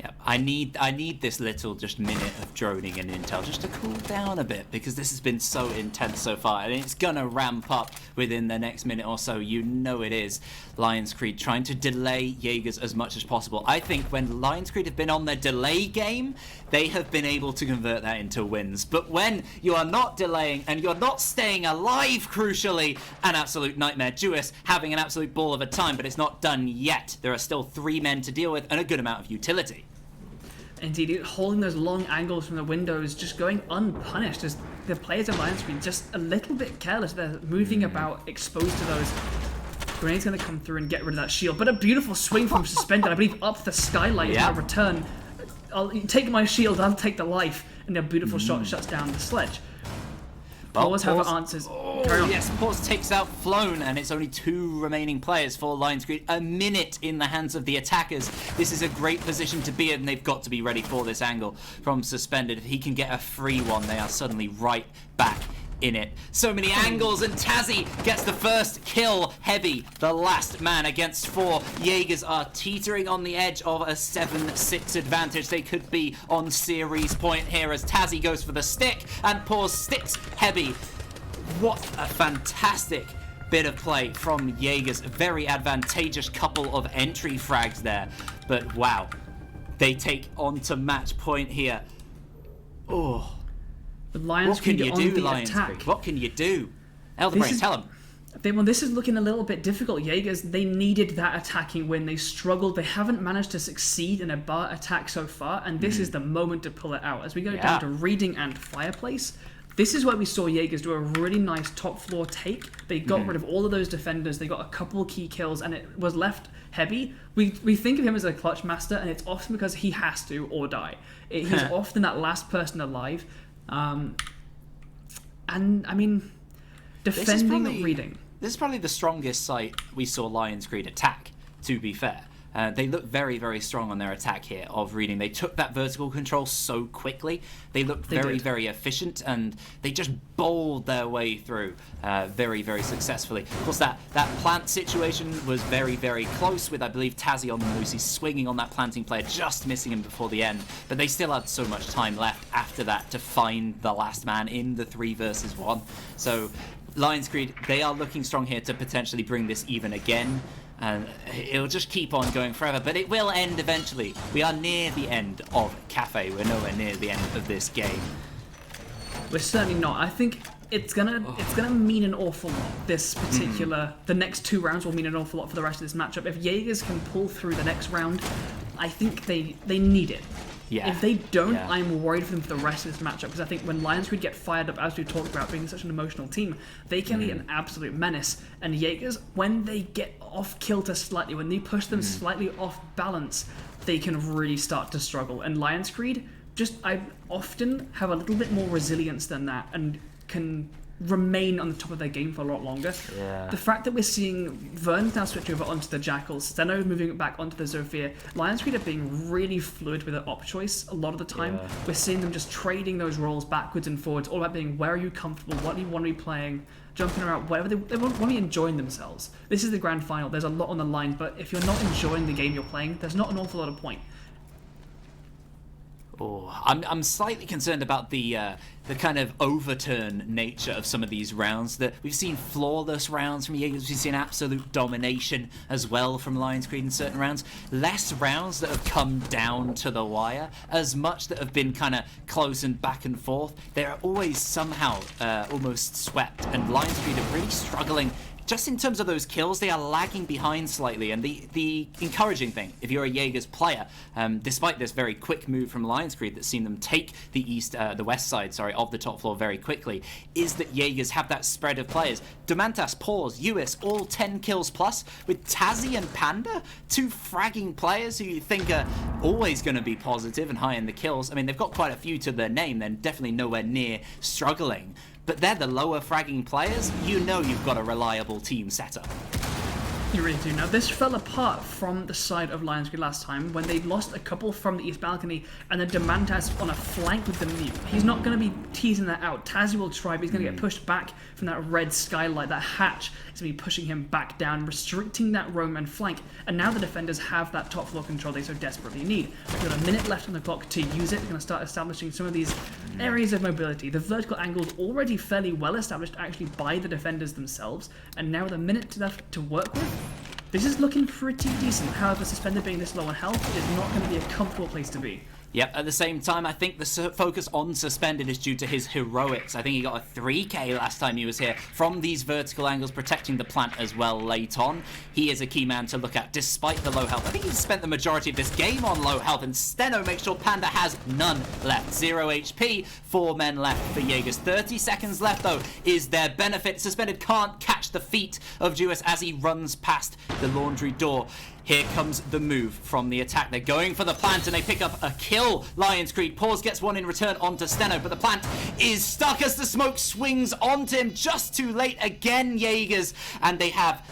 Yeah, I need this little just minute of droning and intel just to cool down a bit, because this has been so intense so far, and it's gonna ramp up within the next minute or so. You know it is. LionsCreed trying to delay Jaegers as much as possible. I think when LionsCreed have been on their delay game, they have been able to convert that into wins. But when you are not delaying and you're not staying alive, crucially, an absolute nightmare. Jewis having an absolute ball of a time, but it's not done yet. There are still 3 men to deal with and a good amount of utility. Indeed, holding those long angles from the windows, just going unpunished as the players of LionsCreed just a little bit careless. They're moving about, exposed to those. Grenade's going to come through and get rid of that shield, but a beautiful swing from Suspended, I believe, up the skylight in a return. I'll take my shield, I'll take the life, and a beautiful shot shuts down the sledge. Pause have answers. Carry on. Yes, Pause takes out Flown, and it's only 2 remaining players for LionsCreed. A minute in the hands of the attackers. This is a great position to be in. They've got to be ready for this angle from Suspended. If he can get a free one, they are suddenly right back in it. So many angles, and Tazzy gets the first kill. Heavy, the last man against 4. Jaegers are teetering on the edge of a 7-6 advantage. They could be on series point here as Tazzy goes for the stick, and Pause sticks Heavy. What a fantastic bit of play from Jaegers. A very advantageous couple of entry frags there. But wow, they take on to match point here. Oh. What can you do, LionsCreed? What can you do? Elderbrain, tell him. Well, this is looking a little bit difficult. Jaegers, they needed that attacking win. They struggled. They haven't managed to succeed in a bar attack so far, and this is the moment to pull it out. As we go down to Reading and Fireplace, this is where we saw Jaegers do a really nice top floor take. They got rid of all of those defenders. They got a couple of key kills, and it was left Heavy. We think of him as a clutch master, and it's often because he has to or die. He's often that last person alive. And I mean, defending Reading. This is probably the strongest site we saw LionsCreed attack, to be fair. They look very, very strong on their attack here of Reading. They took that vertical control so quickly. They looked very, very efficient, and they just bowled their way through very, very successfully. Of course, that plant situation was very, very close with, I believe, Tazzy on the loose. He's swinging on that planting player, just missing him before the end. But they still had so much time left after that to find the last man in the 3 versus 1. So LionsCreed, they are looking strong here to potentially bring this even again. And it'll just keep on going forever, but it will end eventually. We are near the end of Cafe. We're nowhere near the end of this game. We're certainly not. I think it's gonna mean an awful lot. This particular, the next 2 rounds will mean an awful lot for the rest of this matchup. If Jaegers can pull through the next round, I think they need it. Yeah. If they don't, I'm worried for them for the rest of this matchup, because I think when LionsCreed get fired up, as we talked about being such an emotional team, they can be an absolute menace. And Jaegers, when they get off kilter slightly, when they push them slightly off balance, they can really start to struggle. And LionsCreed, I often have a little bit more resilience than that and can remain on the top of their game for a lot longer. Yeah. The fact that we're seeing Vern now switch over onto the Jackals, Steno moving it back onto the Zofia, LionsCreed are being really fluid with their op choice a lot of the time. Yeah. We're seeing them just trading those roles backwards and forwards, all about being where are you comfortable, what do you want to be playing, jumping around, whatever they want to be enjoying themselves. This is the grand final, there's a lot on the line, but if you're not enjoying the game you're playing, there's not an awful lot of point. Oh, I'm slightly concerned about the kind of overturn nature of some of these rounds. That we've seen flawless rounds from Jaegers, we've seen absolute domination as well from LionsCreed in certain rounds. Less rounds that have come down to the wire, as much that have been kind of close and back and forth. They're always somehow almost swept, and LionsCreed are really struggling. Just in terms of those kills, they are lagging behind slightly, and the encouraging thing, if you're a Jaegers player, despite this very quick move from LionsCreed that's seen them take the west side, of the top floor very quickly, is that Jaegers have that spread of players. Demantas, Pause, US, all 10 kills plus, with Tazzy and Panda, 2 fragging players who you think are always going to be positive and high in the kills. I mean, they've got quite a few to their name, they're definitely nowhere near struggling. But they're the lower fragging players. You know you've got a reliable team setup. You really do. Now, this fell apart from the side of LionsCreed last time when they lost a couple from the east balcony and then Demantas on a flank with the mute. He's not going to be teasing that out. Tazzy will try, but he's going to get pushed back from that red skylight. That hatch is going to be pushing him back down, restricting that roam and flank. And now the defenders have that top floor control they so desperately need. They've got a minute left on the clock to use it. They're going to start establishing some of these areas of mobility. The vertical angle's already fairly well established actually by the defenders themselves. And now with a minute left to work with, this is looking pretty decent. However, Suspended being this low on health is not going to be a comfortable place to be. Yep, at the same time, I think the focus on Suspended is due to his heroics. I think he got a 3k last time he was here from these vertical angles, protecting the plant as well late on. He is a key man to look at, despite the low health. I think he's spent the majority of this game on low health, and Steno makes sure Panda has none left. 0 HP, 4 men left for Jaegers. 30 seconds left, though, is their benefit. Suspended can't catch the feet of Jewess as he runs past the laundry door. Here comes the move from the attack. They're going for the plant and they pick up a kill. LionsCreed. Pause gets one in return onto Steno, but the plant is stuck as the smoke swings onto him. Just too late again, Jaegers. And they have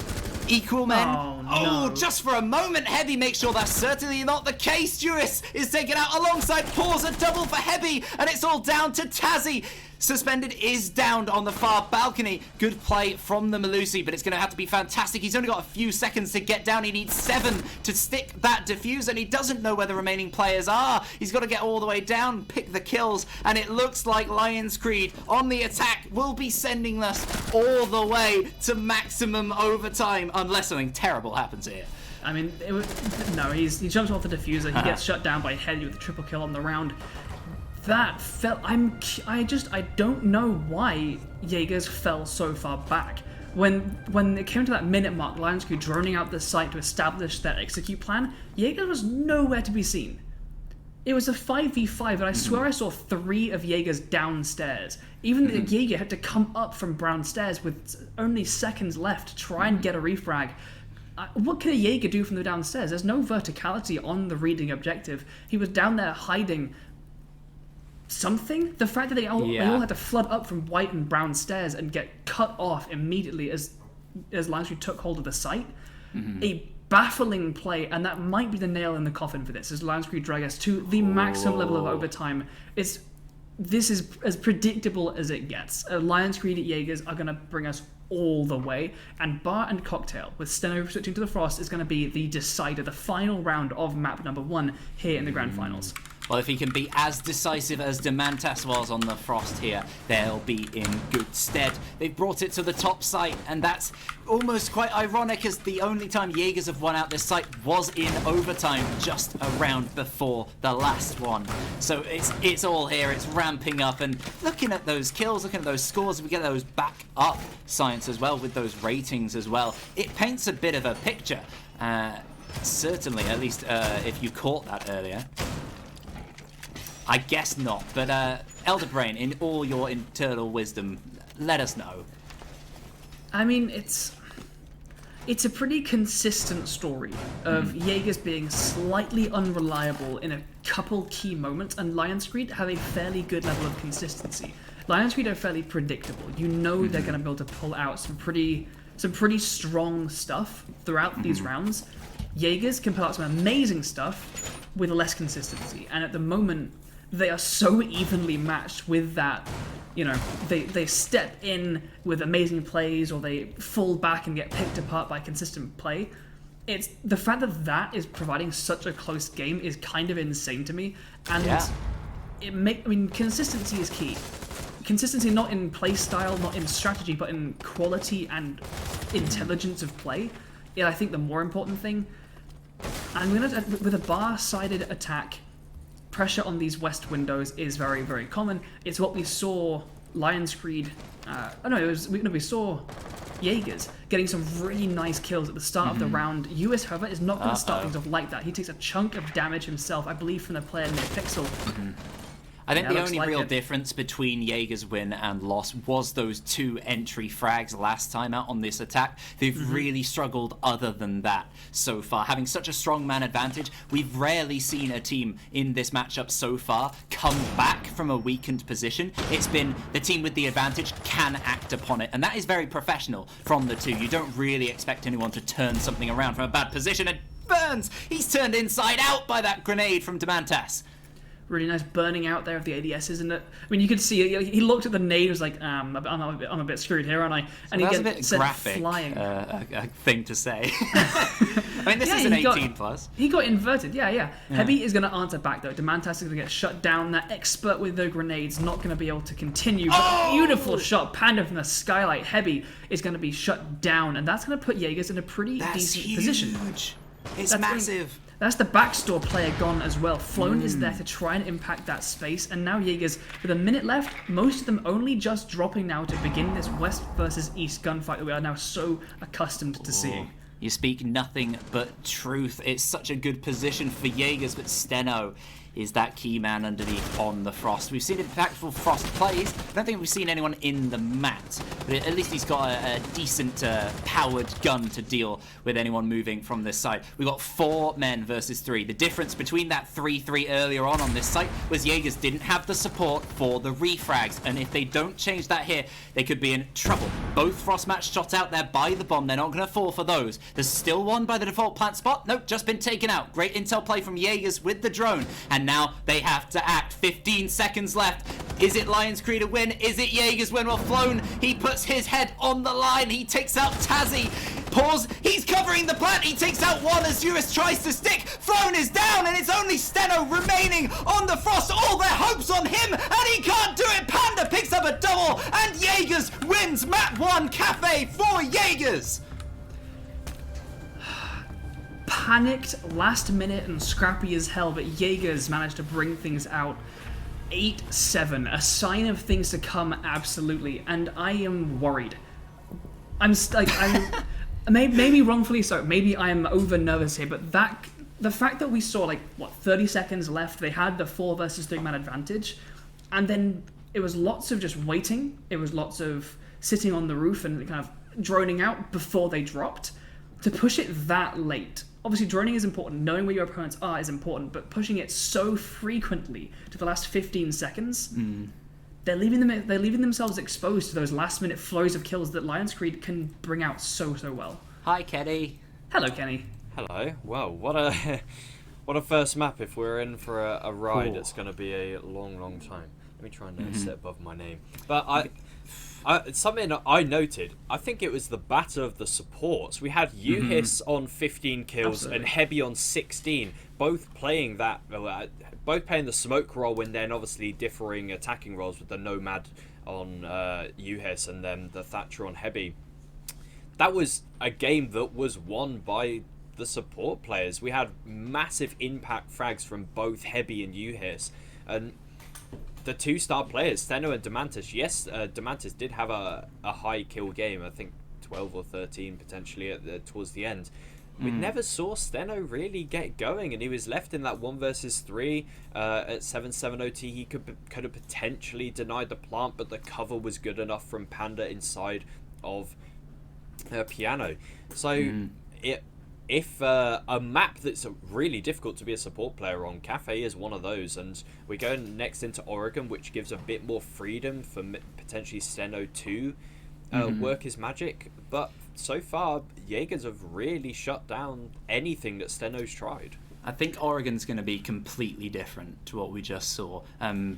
equal men. Oh, just for a moment, Heavy makes sure that's certainly not the case. Juris is taken out alongside Pause. A double for Heavy, and it's all down to Tazzy. Suspended is downed on the far balcony. Good play from the Melusi, but it's going to have to be fantastic. He's only got a few seconds to get down. He needs 7 to stick that defuse, and he doesn't know where the remaining players are. He's got to get all the way down, pick the kills, and it looks like LionsCreed on the attack will be sending us all the way to maximum overtime, unless something terrible happens here. I mean, he jumps off the diffuser. He gets shut down by Heavy with a triple kill on the round. That felt. I don't know why Jaegers fell so far back. When it came to that minute mark, LionsCreed droning out the site to establish their execute plan, Jaegers was nowhere to be seen. It was a 5v5, and I swear I saw 3 of Jaegers downstairs. Even the Jaeger had to come up from brown stairs with only seconds left to try and get a refrag. What can a Jaeger do from the downstairs? There's no verticality on the reading objective. He was down there hiding something. The fact that they all had to flood up from white and brown stairs and get cut off immediately as LionsCreed took hold of the site. A baffling play, and that might be the nail in the coffin for this, as LionsCreed drag us to the maximum level of overtime. This is as predictable as it gets. LionsCreed at Jaegers are going to bring us all the way, and Bar and Cocktail, with Steno switching to the Frost, is going to be the decider, the final round of map number 1 here in the Grand Finals. Well, if he can be as decisive as Demantas was on the Frost here, they'll be in good stead. They've brought it to the top site, and that's almost quite ironic, as the only time Jaegers have won out this site was in overtime, just around before the last one. So it's all here, it's ramping up, and looking at those kills, looking at those scores, if we get those back up science as well, with those ratings as well, it paints a bit of a picture. Certainly, at least if you caught that earlier. I guess not, but Elder Brain, in all your internal wisdom, let us know. I mean, it's a pretty consistent story of Jaegers being slightly unreliable in a couple key moments, and LionsCreed have a fairly good level of consistency. LionsCreed are fairly predictable. You know they're going to be able to pull out some pretty strong stuff throughout these rounds. Jaegers can pull out some amazing stuff with less consistency, and at the moment, they are so evenly matched with that. You know, they step in with amazing plays, or they fall back and get picked apart by consistent play. It's the fact that is providing such a close game is kind of insane to me, and consistency is key. Consistency not in play style, not in strategy, but in quality and intelligence of play. Yeah, I think the more important thing. And with a bar-sided attack, pressure on these west windows is very, very common. It's what we saw LionsCreed. We saw Jaegers getting some really nice kills at the start of the round. US, however, is not going to start things off like that. He takes a chunk of damage himself, I believe, from the player near Pixel. I think the only real difference between Jaeger's win and loss was those 2 entry frags last time out on this attack. They've really struggled other than that so far. Having such a strong man advantage, we've rarely seen a team in this matchup so far come back from a weakened position. It's been the team with the advantage can act upon it, and that is very professional from the 2. You don't really expect anyone to turn something around from a bad position, and Burns, he's turned inside out by that grenade from Demantas. Really nice burning out there of the ADSs, and you could see he looked at the nade, was like, I'm a bit screwed here, aren't I? And so he gets a bit sent graphic, flying. A thing to say. I mean, this is an 18+. He got inverted, yeah. Heavy is going to answer back though. Demantas is going to get shut down. That expert with the grenades not going to be able to continue. But beautiful shot, Panda from the skylight. Heavy is going to be shut down, and that's going to put Jaegers in a pretty decent position. It's massive. That's the backstore player gone as well. Flown is there to try and impact that space, and now Jaegers, with a minute left, most of them only just dropping now to begin this West versus East gunfight that we are now so accustomed to seeing. You speak nothing but truth. It's such a good position for Jaegers, but Steno, is that key man underneath on the Frost. We've seen impactful Frost plays. I don't think we've seen anyone in the mat, but at least he's got a decent powered gun to deal with anyone moving from this side. We've got 4 men versus 3. The difference between that 3-3 earlier on this site was Jaegers didn't have the support for the refrags, and if they don't change that here, they could be in trouble. Both Frost match shot out there by the bomb. They're not going to fall for those. There's still one by the default plant spot. Nope, just been taken out. Great intel play from Jaegers with the drone, and now they have to act. 15 seconds left. Is it LionsCreed a win? Is it Jaegers win? Well, Flown, he puts his head on the line. He takes out Tazzy. Pause. He's covering the plant. He takes out one as Eurus tries to stick. Flown is down, and it's only Steno remaining on the Frost. All their hopes on him, and he can't do it. Panda picks up a double, and Jaegers wins map 1 Cafe for Jaegers. Panicked, last minute, and scrappy as hell, but Jaegers managed to bring things out. 8-7, a sign of things to come, absolutely, and I am worried. I'm maybe wrongfully so. Maybe I am over nervous here, but the fact that we saw 30 seconds left, they had the 4 versus 3 man advantage, and then it was lots of just waiting. It was lots of sitting on the roof and kind of droning out before they dropped. To push it that late, obviously droning is important, knowing where your opponents are is important, but pushing it so frequently to the last 15 seconds, they're leaving themselves exposed to those last minute flurries of kills that LionsCreed can bring out so well. Hi, Kenny. Hello, Kenny. Hello. Well, what a first map. If we're in for a ride, it's going to be a long time. Let me try and sit above my name. But something I noted, I think it was the batter of the supports. We had Uhis on 15 kills and Heavy on 16, both playing the smoke role and then obviously differing attacking roles with the Nomad on Uhis and then the Thatcher on Heavy. That was a game that was won by the support players. We had massive impact frags from both Heavy and Uhis, and the 2-star players, Steno and Demantis. Yes, Demantis did have a high kill game. I think 12 or 13 potentially towards the end. We never saw Steno really get going, and he was left in that 1 versus 3 at 7-7 OT. He could have potentially denied the plant, but the cover was good enough from Panda inside of Piano. So if a map that's really difficult to be a support player on, Cafe is one of those, and we're going next into Oregon, which gives a bit more freedom for potentially Steno to work his magic. But so far, Jaegers have really shut down anything that Steno's tried. I think Oregon's going to be completely different to what we just saw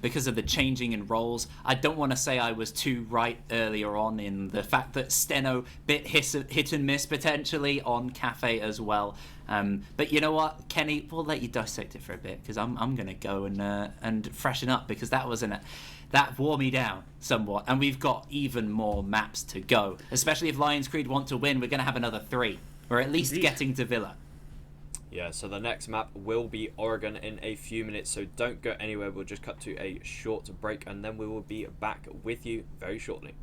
because of the changing in roles. I don't want to say I was too right earlier on in the fact that Steno bit hit and miss potentially on Cafe as well. But you know what, Kenny, we'll let you dissect it for a bit because I'm going to go and freshen up because that wore me down somewhat. And we've got even more maps to go, especially if LionsCreed want to win. We're going to have another 3, or at least getting to Villa. Yeah, so the next map will be Oregon in a few minutes, so don't go anywhere. We'll just cut to a short break, and then we will be back with you very shortly.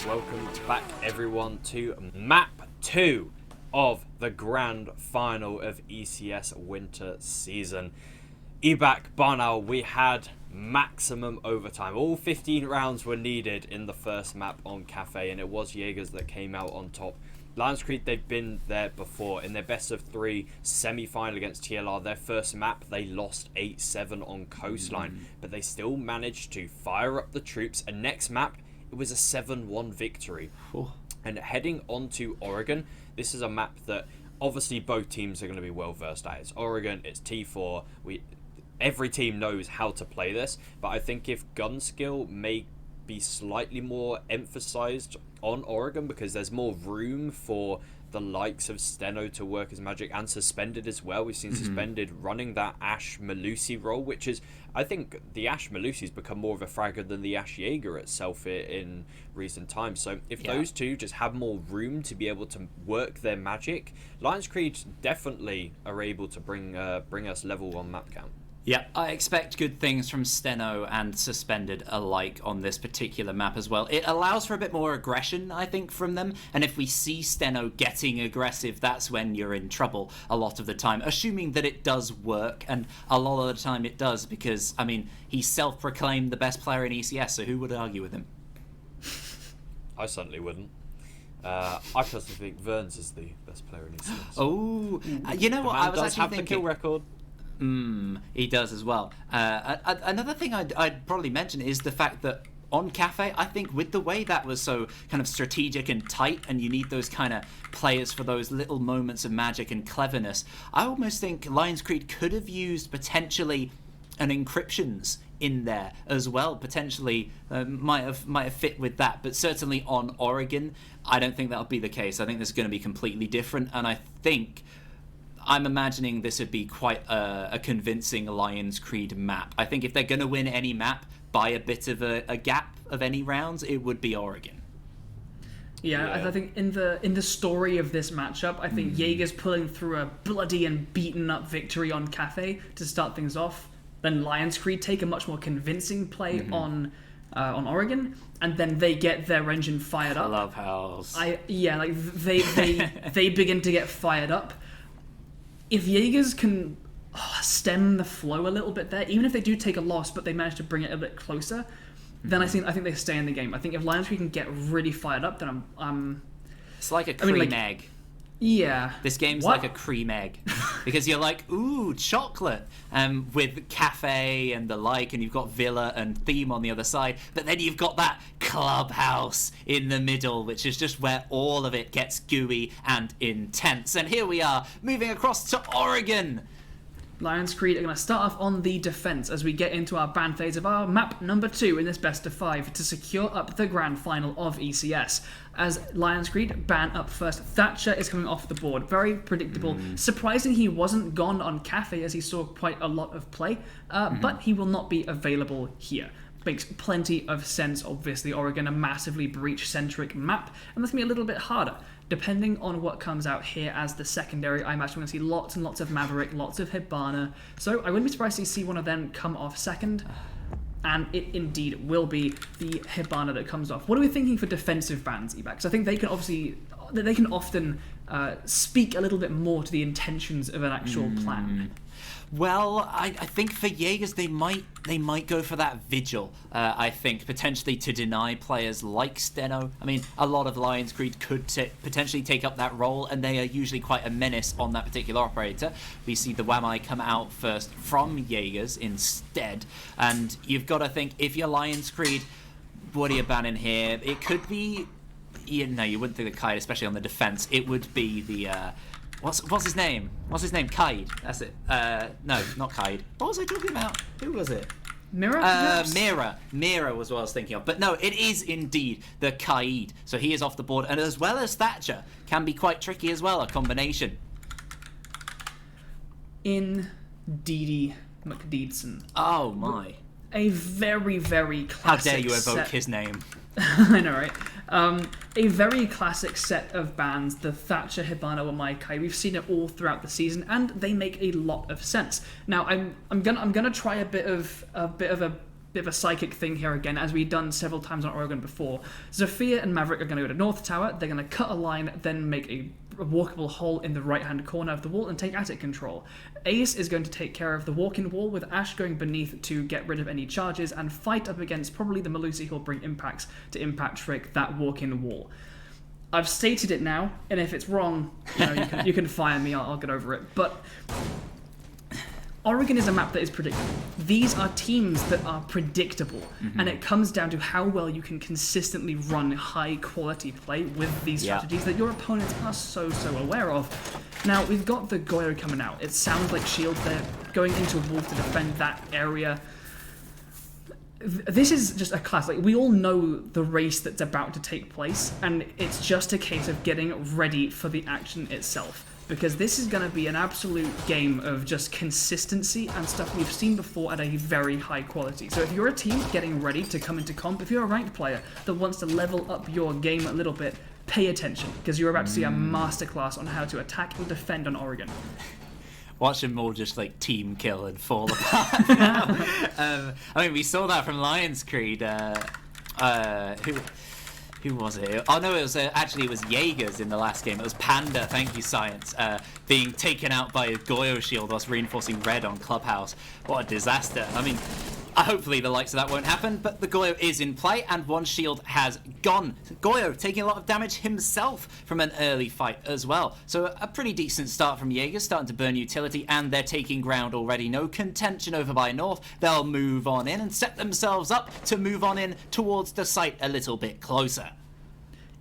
Welcome back, everyone, to Map 2 of the Grand Final of ECS Winter Season. Ebac Barnal, we had maximum overtime. All 15 rounds were needed in the first map on Cafe, and it was Jaegers that came out on top. LionsCreed, they've been there before. In their best of 3 semi-final against TLR, their first map, they lost 8-7 on Coastline, but they still managed to fire up the troops, and next map, it was a 7-1 victory. And heading on to Oregon, this is a map that obviously both teams are going to be well versed at. It's Oregon, it's T4. Every team knows how to play this, but I think if gun skill may be slightly more emphasized on Oregon because there's more room for the likes of Steno to work as Magic, and Suspended as well. We've seen Suspended running that Ash Malusi role, which is, I think the Ash Malusi's become more of a fragger than the Ash Jaeger itself in recent times. So if those two just have more room to be able to work their magic, LionsCreed definitely are able to bring us level 1 map count. Yeah, I expect good things from Steno and Suspended alike on this particular map as well. It allows for a bit more aggression, I think, from them. And if we see Steno getting aggressive, that's when you're in trouble a lot of the time. Assuming that it does work, and a lot of the time it does, because, I mean, he's self-proclaimed the best player in ECS, so who would argue with him? I certainly wouldn't. I personally think Verns is the best player in ECS. Oh, you know what? I was actually thinking... the kill record. He does as well. Another thing I'd probably mention is the fact that on Cafe, I think with the way that was so kind of strategic and tight, and you need those kind of players for those little moments of magic and cleverness, I almost think LionsCreed could have used potentially an encryptions in there as well. Potentially might have fit with that, but certainly on Oregon, I don't think that'll be the case. I think this is going to be completely different, and I'm imagining this would be quite a convincing LionsCreed map. I think if they're going to win any map by a bit of a gap of any rounds, it would be Oregon. Yeah, I think in the story of this matchup, I think Jaegers pulling through a bloody and beaten up victory on Cafe to start things off. Then LionsCreed take a much more convincing play on Oregon, and then they get their engine fired up. Clubhouse. They begin to get fired up. If Jaegers can stem the flow a little bit there, even if they do take a loss, but they manage to bring it a bit closer, then I think they stay in the game. I think if LionsCreed can get really fired up, then I'm It's like a cream egg. Yeah. This game's like a cream egg. Because you're like, ooh, chocolate. With Cafe and the like, and you've got Villa and Theme on the other side. But then you've got that clubhouse in the middle, which is just where all of it gets gooey and intense. And here we are, moving across to Oregon. LionsCreed are going to start off on the defense as we get into our ban phase of our map number 2 in this best of 5 to secure up the grand final of ECS. As LionsCreed ban up first, Thatcher is coming off the board. Very predictable. Surprising he wasn't gone on Cafe as he saw quite a lot of play, but he will not be available here. Makes plenty of sense, obviously. Oregon, a massively breach-centric map, and that's going to be a little bit harder. Depending on what comes out here as the secondary, I imagine we're going to see lots and lots of Maverick, lots of Hibana. So I wouldn't be surprised to see one of them come off second. And it indeed will be the Hibana that comes off. What are we thinking for defensive bans, Ebac? Because I think they can often speak a little bit more to the intentions of an actual plan. Well, I think for Jaegers, they might go for that Vigil. I think potentially to deny players like Steno. I mean, a lot of LionsCreed could potentially take up that role, and they are usually quite a menace on that particular operator. We see the Wamai come out first from Jaegers instead, and you've got to think if you're LionsCreed, what are you banning here? It could be you wouldn't think the Kaid, especially on the defense. It would be the what's his name? What's his name? Kaid. That's it. No, not Kaid. What was I talking about? Who was it? Mira? Mira was what I was thinking of. But no, it is indeed the Kaid. So he is off the board, and as well as Thatcher, can be quite tricky as well, a combination. Indeedy McDeedson. Oh my. A very, very classic How dare you evoke his name? I know, right? A very classic set of bands, the Thatcher, Hibana, and Maikai. We've seen it all throughout the season, and they make a lot of sense. Now, I'm gonna try a bit of a psychic thing here again, as we've done several times on Oregon before. Zofia and Maverick are going to go to North Tower. They're going to cut a line, then make a walkable hole in the right-hand corner of the wall and take attic control. Ace is going to take care of the walk-in wall, with Ash going beneath to get rid of any charges and fight up against probably the Melusi, who'll bring impacts to impact trick that walk-in wall. I've stated it now, and if it's wrong, you can fire me. I'll get over it. But Oregon is a map that is predictable. These are teams that are predictable, and it comes down to how well you can consistently run high-quality play with these strategies that your opponents are so aware of. Now, we've got the Goyo coming out. It sounds like Shield, they're going into Wolf to defend that area. This is just a class. Like, we all know the race that's about to take place, and it's just a case of getting ready for the action itself. Because this is going to be an absolute game of just consistency and stuff we've seen before at a very high quality. So if you're a team getting ready to come into comp, if you're a ranked player that wants to level up your game a little bit, pay attention, because you're about to see a masterclass on how to attack and defend on Oregon. Watch them all just like team kill and fall apart now. I mean, we saw that from LionsCreed. Who was it? Oh no, it was actually it was Jaegers in the last game. It was Panda, thank you Science, being taken out by a Goyo shield whilst reinforcing red on Clubhouse. What a disaster. I mean, hopefully the likes of that won't happen, but the Goyo is in play and one shield has gone. Goyo taking a lot of damage himself from an early fight as well. So a pretty decent start from Jaegers, starting to burn utility, and they're taking ground already. No contention over by North. They'll move on in and set themselves up to move on in towards the site a little bit closer.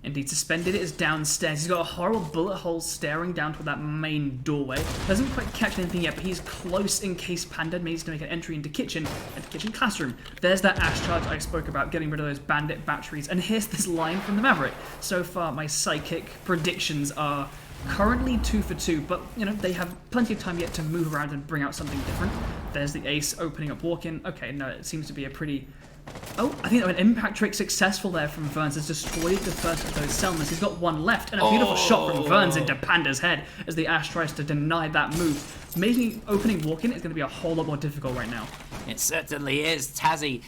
Indeed, Suspended is downstairs. He's got a horrible bullet hole staring down toward that main doorway. Doesn't quite catch anything yet, but he's close in case Panda needs to make an entry into kitchen classroom. There's that Ash charge I spoke about, getting rid of those bandit batteries. And here's this line from the Maverick. So far, my psychic predictions are currently 2 for 2, but they have plenty of time yet to move around and bring out something different. There's the Ace opening up walk-in. Okay, no, it seems to be a pretty... Oh, I think an impact trick successful there from Verns has destroyed the first of those Selmas. He's got one left, and a beautiful shot from Verns into Panda's head as the Ash tries to deny that move. Making opening walk-in is going to be a whole lot more difficult right now. It certainly is. Tazzy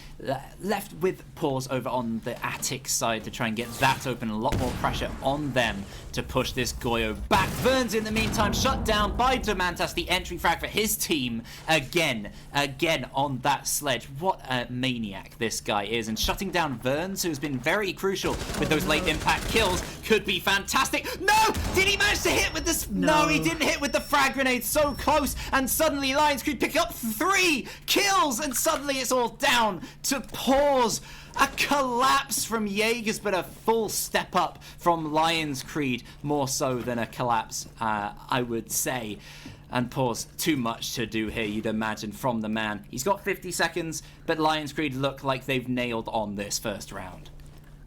left with pause over on the attic side to try and get that open. A lot more pressure on them to push this Goyo back. Verns, in the meantime, shut down by Demantas. The entry frag for his team again on that sledge. What a maniac this guy is. And shutting down Verns, who's been very crucial with those late impact kills, could be fantastic. No! Did he manage to hit with this? No, he didn't hit with the frag grenade. So close. And suddenly LionsCreed pick up 3 kills. And suddenly it's all down to pause. A collapse from Jaegers, but a full step up from LionsCreed, more so than a collapse, I would say. And pause, too much to do here, you'd imagine, from the man. He's got 50 seconds, but LionsCreed look like they've nailed on this first round.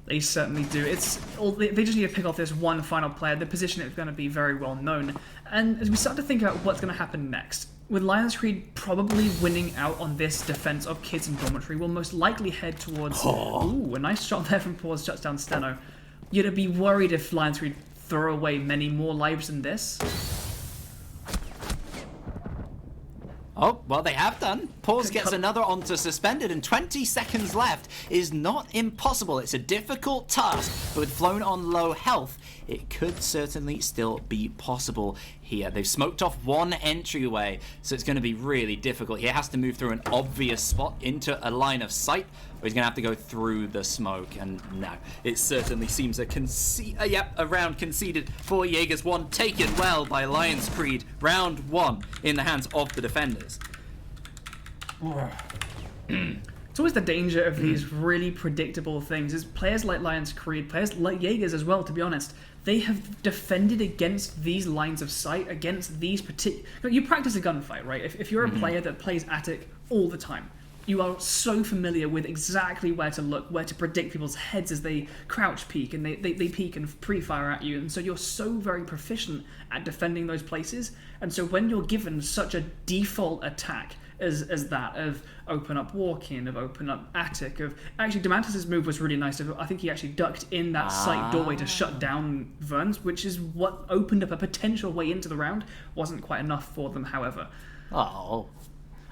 They certainly do. They just need to pick off this one final player. The position is going to be very well known. And as we start to think about what's going to happen next, with LionsCreed probably winning out on this defense of kids in dormitory, we'll most likely head towards... Ooh, a nice shot there from Pause, shuts down Steno. You'd be worried if LionsCreed throw away many more lives than this. Oh, well, they have done. Pause gets another onto Suspended, and 20 seconds left is not impossible. It's a difficult task, but with Flown on low health, it could certainly still be possible here. They've smoked off one entryway, so it's going to be really difficult. He has to move through an obvious spot into a line of sight, or he's going to have to go through the smoke. And no, it certainly seems a round conceded for Jaegers. One taken well by LionsCreed. Round 1 in the hands of the defenders. It's always the danger of these really predictable things. Is players like LionsCreed, players like Jaegers as well, to be honest, they have defended against these lines of sight, against these particular... You practice a gunfight, right? If you're a player that plays Attic all the time, you are so familiar with exactly where to look, where to predict people's heads as they crouch peek and they peek and pre-fire at you. And so you're so very proficient at defending those places. And so when you're given such a default attack as that of open up walk-in, of open up attic, of actually Demantis' move was really nice. I think he actually ducked in that site doorway to shut down Verns, which is what opened up a potential way into the round. Wasn't quite enough for them, however. Oh.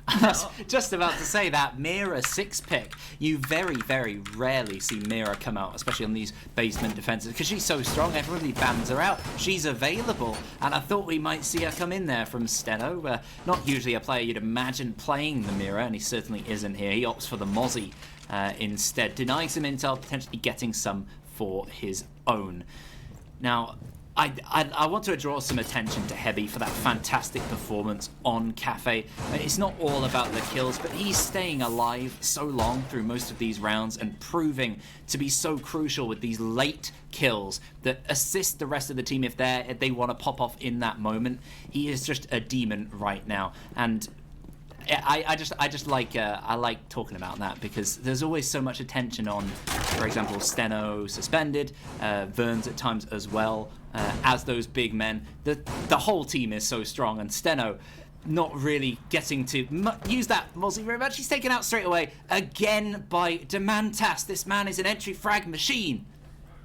I was just about to say that Mira 6-pick. You very, very rarely see Mira come out, especially on these basement defenses, because she's so strong, everybody bans her out. She's available, and I thought we might see her come in there from Steno. Not usually a player you'd imagine playing the Mira, and he certainly isn't here. He opts for the Mozzie instead, denying some intel, potentially getting some for his own. Now, I want to draw some attention to Heavy for that fantastic performance on Cafe. It's not all about the kills, but he's staying alive so long through most of these rounds and proving to be so crucial with these late kills that assist the rest of the team if they want to pop off in that moment. He is just a demon right now, and I just like I like talking about that because there's always so much attention on, for example, Steno suspended, Verns at times as well, as those big men. The whole team is so strong, and Steno not really getting to use that Mozzie very much. He's taken out straight away again by Demantas. This man is an entry frag machine.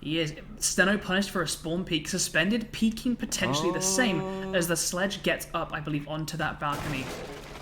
He is. Steno punished for a spawn peek, suspended, peeking potentially the same as the sledge gets up, I believe, onto that balcony.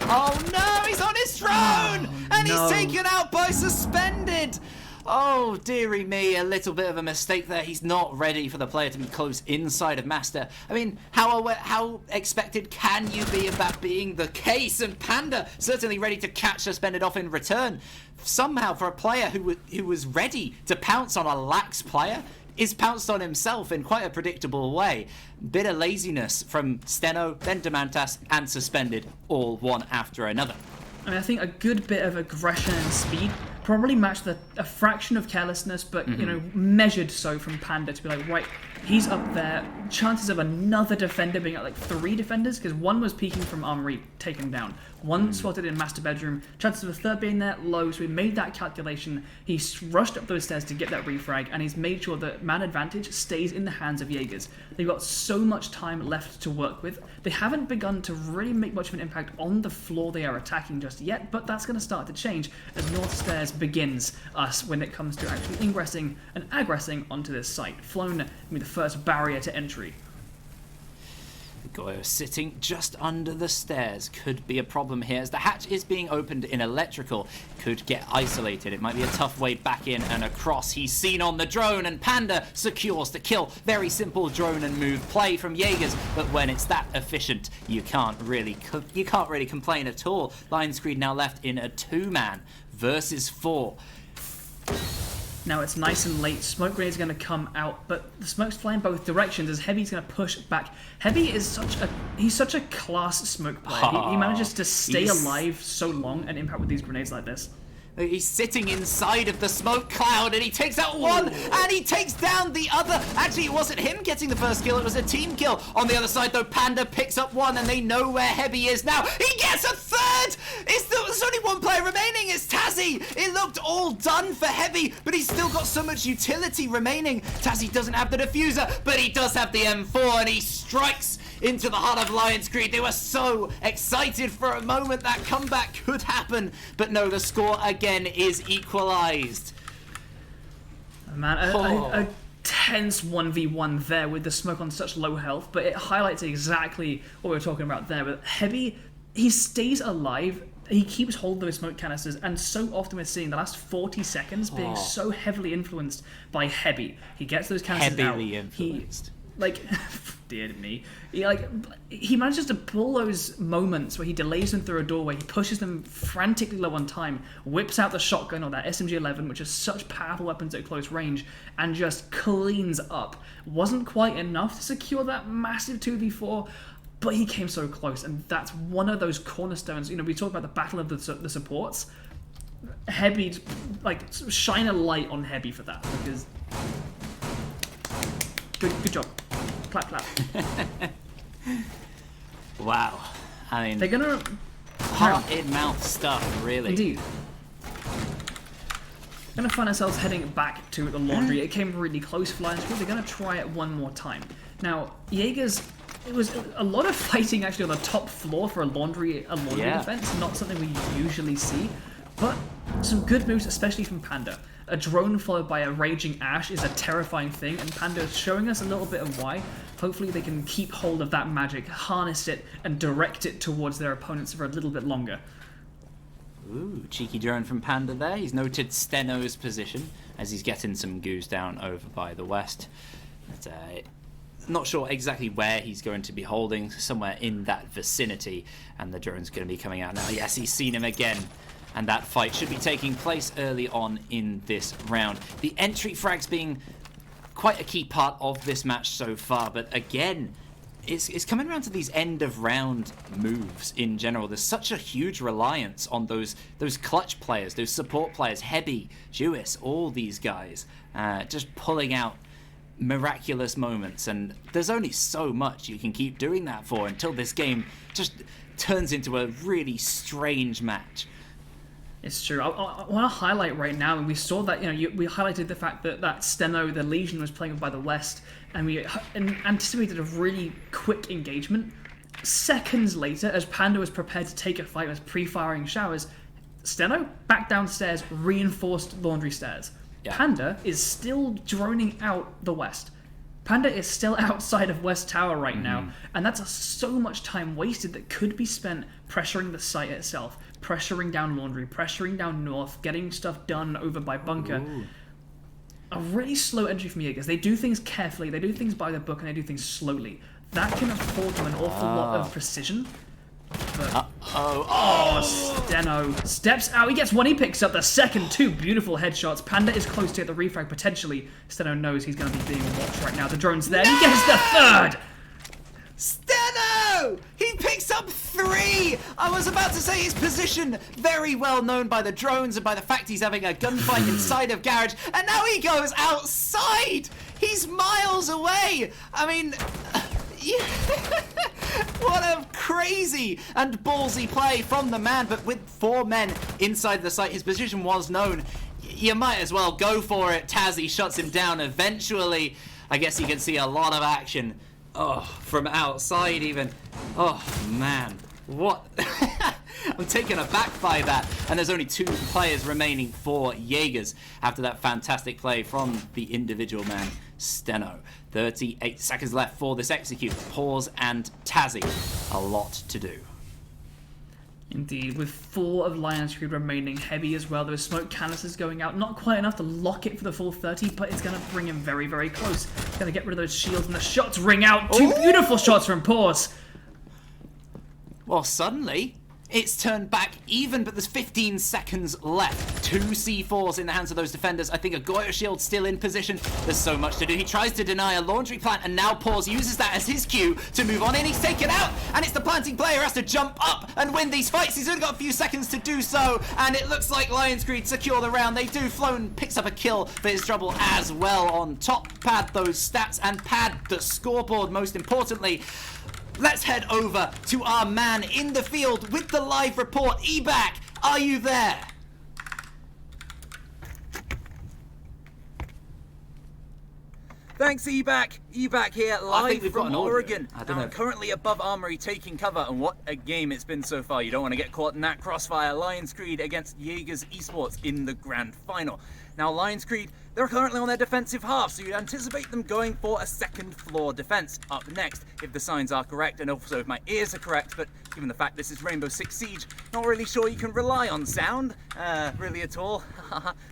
Oh no, he's on his throne! And he's taken out by suspended! Oh, dearie me, a little bit of a mistake there. He's not ready for the player to be close inside of Master. I mean, how expected can you be of that being the case? And Panda certainly ready to catch suspended off in return. Somehow, for a player who was ready to pounce on a lax player, is pounced on himself in quite a predictable way. Bit of laziness from Steno, then Demantas, and suspended, all one after another. I mean, I think a good bit of aggression and speed probably matched a fraction of carelessness, but you know, measured so from Panda to be like, right, he's up there. Chances of another defender being at like 3 defenders, because one was peeking from Armory, taken down. One spotted in Master Bedroom. Chances of a third being there, low. So he made that calculation. He's rushed up those stairs to get that refrag, and he's made sure that man advantage stays in the hands of Jaegers. They've got so much time left to work with. They haven't begun to really make much of an impact on the floor they are attacking just yet, but that's going to start to change as North Stairs begins us when it comes to actually ingressing and aggressing onto this site. Flown, I mean, the first barrier to entry. Goyo sitting just under the stairs could be a problem here as the hatch is being opened in electrical. Could get isolated. It might be a tough way back in and across. He's seen on the drone and Panda secures the kill. Very simple drone and move play from Jaegers, but when it's that efficient, you can't really complain at all. LionsCreed now left in a 2-man versus 4. Now it's nice and late. Smoke grenade's going to come out, but the smoke's flying both directions as Heavy's going to push back. Heavy is such a class smoke player. He manages to stay alive so long and impact with these grenades like this. He's sitting inside of the smoke cloud and he takes out one and he takes down the other. Actually, it wasn't him getting the first kill, it was a team kill. On the other side though, Panda picks up one and they know where Heavy is now. He gets a third! There's only one player remaining, it's Tazzy! It looked all done for Heavy, but he's still got so much utility remaining. Tazzy doesn't have the diffuser, but he does have the M4 and he strikes into the heart of LionsCreed. They were so excited for a moment that comeback could happen, but no, the score again is equalized. Man, a tense 1v1 there with the smoke on such low health, but it highlights exactly what we were talking about there. But Heavy, he stays alive. He keeps hold of those smoke canisters, and so often we're seeing the last 40 seconds being so heavily influenced by Heavy. He gets those canisters heavily out. Influenced. Dear me. He manages to pull those moments where he delays them through a doorway, he pushes them frantically low on time, whips out the shotgun or that SMG-11, which is such powerful weapons at close range, and just cleans up. Wasn't quite enough to secure that massive 2v4, but he came so close, and that's one of those cornerstones. You know, we talk about the battle of the supports. Heavy, like, shine a light on Heavy for that, because good job. Clap. Wow. I mean, They're gonna heart in mouth stuff, really. Indeed. We're gonna find ourselves heading back to the laundry. It came really close for LionsCreed. They're gonna try it one more time. Now, Jaegers, it was a lot of fighting actually on the top floor for a laundry defense. Not something we usually see, but some good moves, especially from Panda. A drone followed by a raging Ash is a terrifying thing, and Panda is showing us a little bit of why. Hopefully they can keep hold of that magic, harness it, and direct it towards their opponents for a little bit longer. Ooh, cheeky drone from Panda there. He's noted Steno's position as he's getting some goose down over by the west. But, not sure exactly where he's going to be holding, somewhere in that vicinity, and the drone's going to be coming out now. Yes, he's seen him again. And that fight should be taking place early on in this round. The entry frags being quite a key part of this match so far, but again, it's coming around to these end of round moves in general. There's such a huge reliance on those clutch players, those support players, Heavy, Jewis, all these guys, just pulling out miraculous moments, and there's only so much you can keep doing that for until this game just turns into a really strange match. It's true. I want to highlight right now, and we saw that, we highlighted the fact that Steno, the Legion, was playing by the west, and we anticipated a really quick engagement. Seconds later, as Panda was prepared to take a fight, was pre-firing showers, Steno back downstairs, reinforced laundry stairs. Yeah. Panda is still droning out the west. Panda is still outside of West Tower right now, and that's so much time wasted that could be spent pressuring the site itself, pressuring down laundry, pressuring down north, getting stuff done over by bunker. Ooh. A really slow entry from Jaegers. They do things carefully, they do things by the book, and they do things slowly. That can afford them an awful lot of precision. But, Steno steps out. He gets one. He picks up the second. Two beautiful headshots. Panda is close to get the refrag potentially. Steno knows he's going to be being watched right now. The drone's there. No! He gets the third. Steno! He picks up 3! I was about to say his position, very well known by the drones and by the fact he's having a gunfight inside of Garage, and now he goes outside! He's miles away! I mean... What a crazy and ballsy play from the man, but with 4 men inside the site, his position was known. You might as well go for it. Tazzy shuts him down eventually. I guess you can see a lot of action. Oh, from outside even. Oh, man. What? I'm taken aback by that. And there's only 2 players remaining for Jaegers after that fantastic play from the individual man, Steno. 38 seconds left for this execute. Pause and Tazzy. A lot to do. Indeed, with 4 of LionsCreed remaining, Heavy as well. Those smoke canisters going out. Not quite enough to lock it for the full 30, but it's going to bring him very, very close. It's going to get rid of those shields, and the shots ring out. 2 beautiful shots from Pause. Well, suddenly, it's turned back even, but there's 15 seconds left. 2 C4s in the hands of those defenders. I think a Goyo shield still in position. There's so much to do. He tries to deny a laundry plant, and now Pause uses that as his cue to move on, and he's taken out. And it's the planting player who has to jump up and win these fights. He's only got a few seconds to do so, and it looks like LionsCreed secure the round. They do. Flown picks up a kill for his trouble as well on top. Pad those stats and pad the scoreboard, most importantly. Let's head over to our man in the field with the live report. Ebac, are you there? Thanks, Ebac. Ebac here, live from Oregon. I don't know. I'm currently above Armory taking cover, and what a game it's been so far. You don't want to get caught in that crossfire. LionsCreed against Jaegers Esports in the grand final. Now, LionsCreed, they're currently on their defensive half, so you'd anticipate them going for a second floor defense up next, if the signs are correct, and also if my ears are correct, but given the fact this is Rainbow Six Siege, not really sure you can rely on sound, really at all.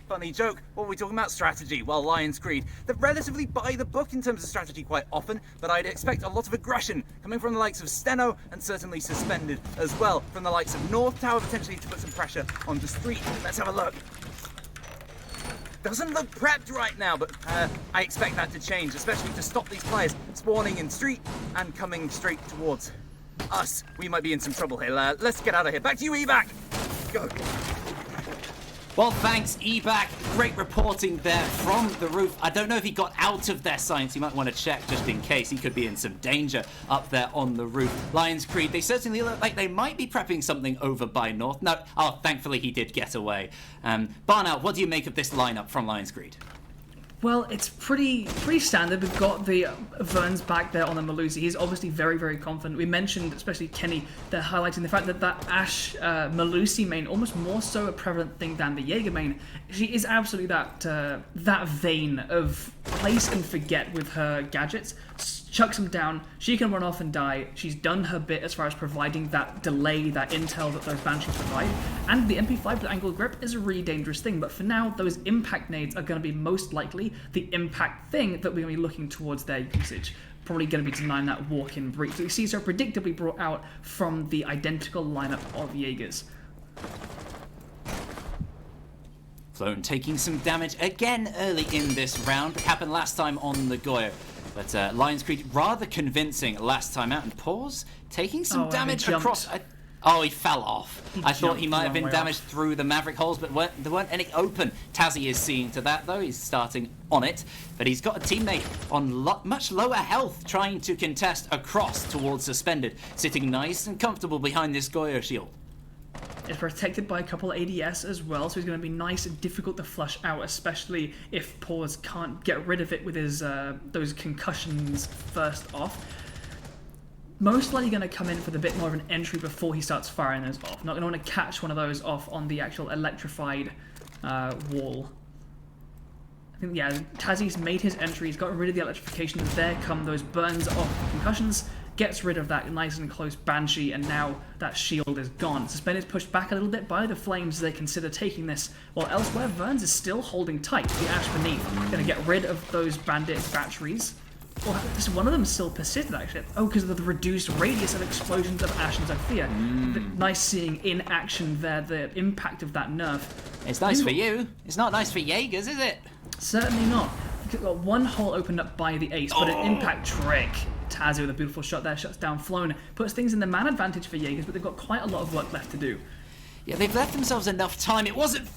Funny joke. What are we talking about? Strategy. Well, LionsCreed, they're relatively by the book in terms of strategy quite often, but I'd expect a lot of aggression coming from the likes of Steno, and certainly Suspended as well, from the likes of North Tower, potentially to put some pressure on the street. Let's have a look. Doesn't look prepped right now, but I expect that to change, especially to stop these players spawning in street and coming straight towards us. We might be in some trouble here. Let's get out of here. Back to you, Ebac. Go. Well, thanks, EBAC. Great reporting there from the roof. I don't know if he got out of there, Science. You might want to check just in case. He could be in some danger up there on the roof. LionsCreed, they certainly look like they might be prepping something over by North. No, thankfully he did get away. Barnout, what do you make of this lineup from LionsCreed? Well, it's pretty standard. We've got the Verns back there on the Melusi. He's obviously very, very confident. We mentioned, especially Kenny, they're highlighting the fact that Ashe Melusi main, almost more so a prevalent thing than the Jaeger main. She is absolutely that vein of place and forget with her gadgets. Chucks them down, she can run off and die. She's done her bit as far as providing that delay, that intel that those Banshees provide. And the MP5 with angled grip is a really dangerous thing, but for now, those impact nades are going to be most likely the impact thing that we're going to be looking towards their usage. Probably going to be denying that walk-in breach that we see so predictably brought out from the identical lineup of Jaegers. Flown taking some damage again early in this round. It happened last time on the Goyo. But LionsCreed rather convincing last time out. And Pause taking some damage across... he fell off. I thought he might have been damaged through the Maverick holes, but there weren't any open. Tazzy is seeing to that, though. He's starting on it. But he's got a teammate on much lower health trying to contest across towards Suspended, sitting nice and comfortable behind this Goyo shield. It's protected by a couple of ADS as well, so he's going to be nice and difficult to flush out, especially if Pause can't get rid of it with his those concussions first off. Most likely going to come in for the bit more of an entry before he starts firing those off. Not going to want to catch one of those off on the actual electrified wall. I think, yeah, Tazzy's made his entry, he's got rid of the electrification, and there come those burns off concussions. Gets rid of that nice and close Banshee, and now that shield is gone. Suspended is pushed back a little bit by the Flames as they consider taking this, while elsewhere Verns is still holding tight. The Ashe beneath going to get rid of those Bandit batteries. Well, one of them still persisted actually. Oh, because of the reduced radius of explosions of Ashe and Zofia. Nice seeing in action there the impact of that nerf. It's nice for you. It's not nice for Jaegers, is it? Certainly not. We've got one hole opened up by the Ace, but an impact trick. Tazzy with a beautiful shot there, shuts down Flown, puts things in the man advantage for Jaegers, but they've got quite a lot of work left to do. Yeah, they've left themselves enough time. It wasn't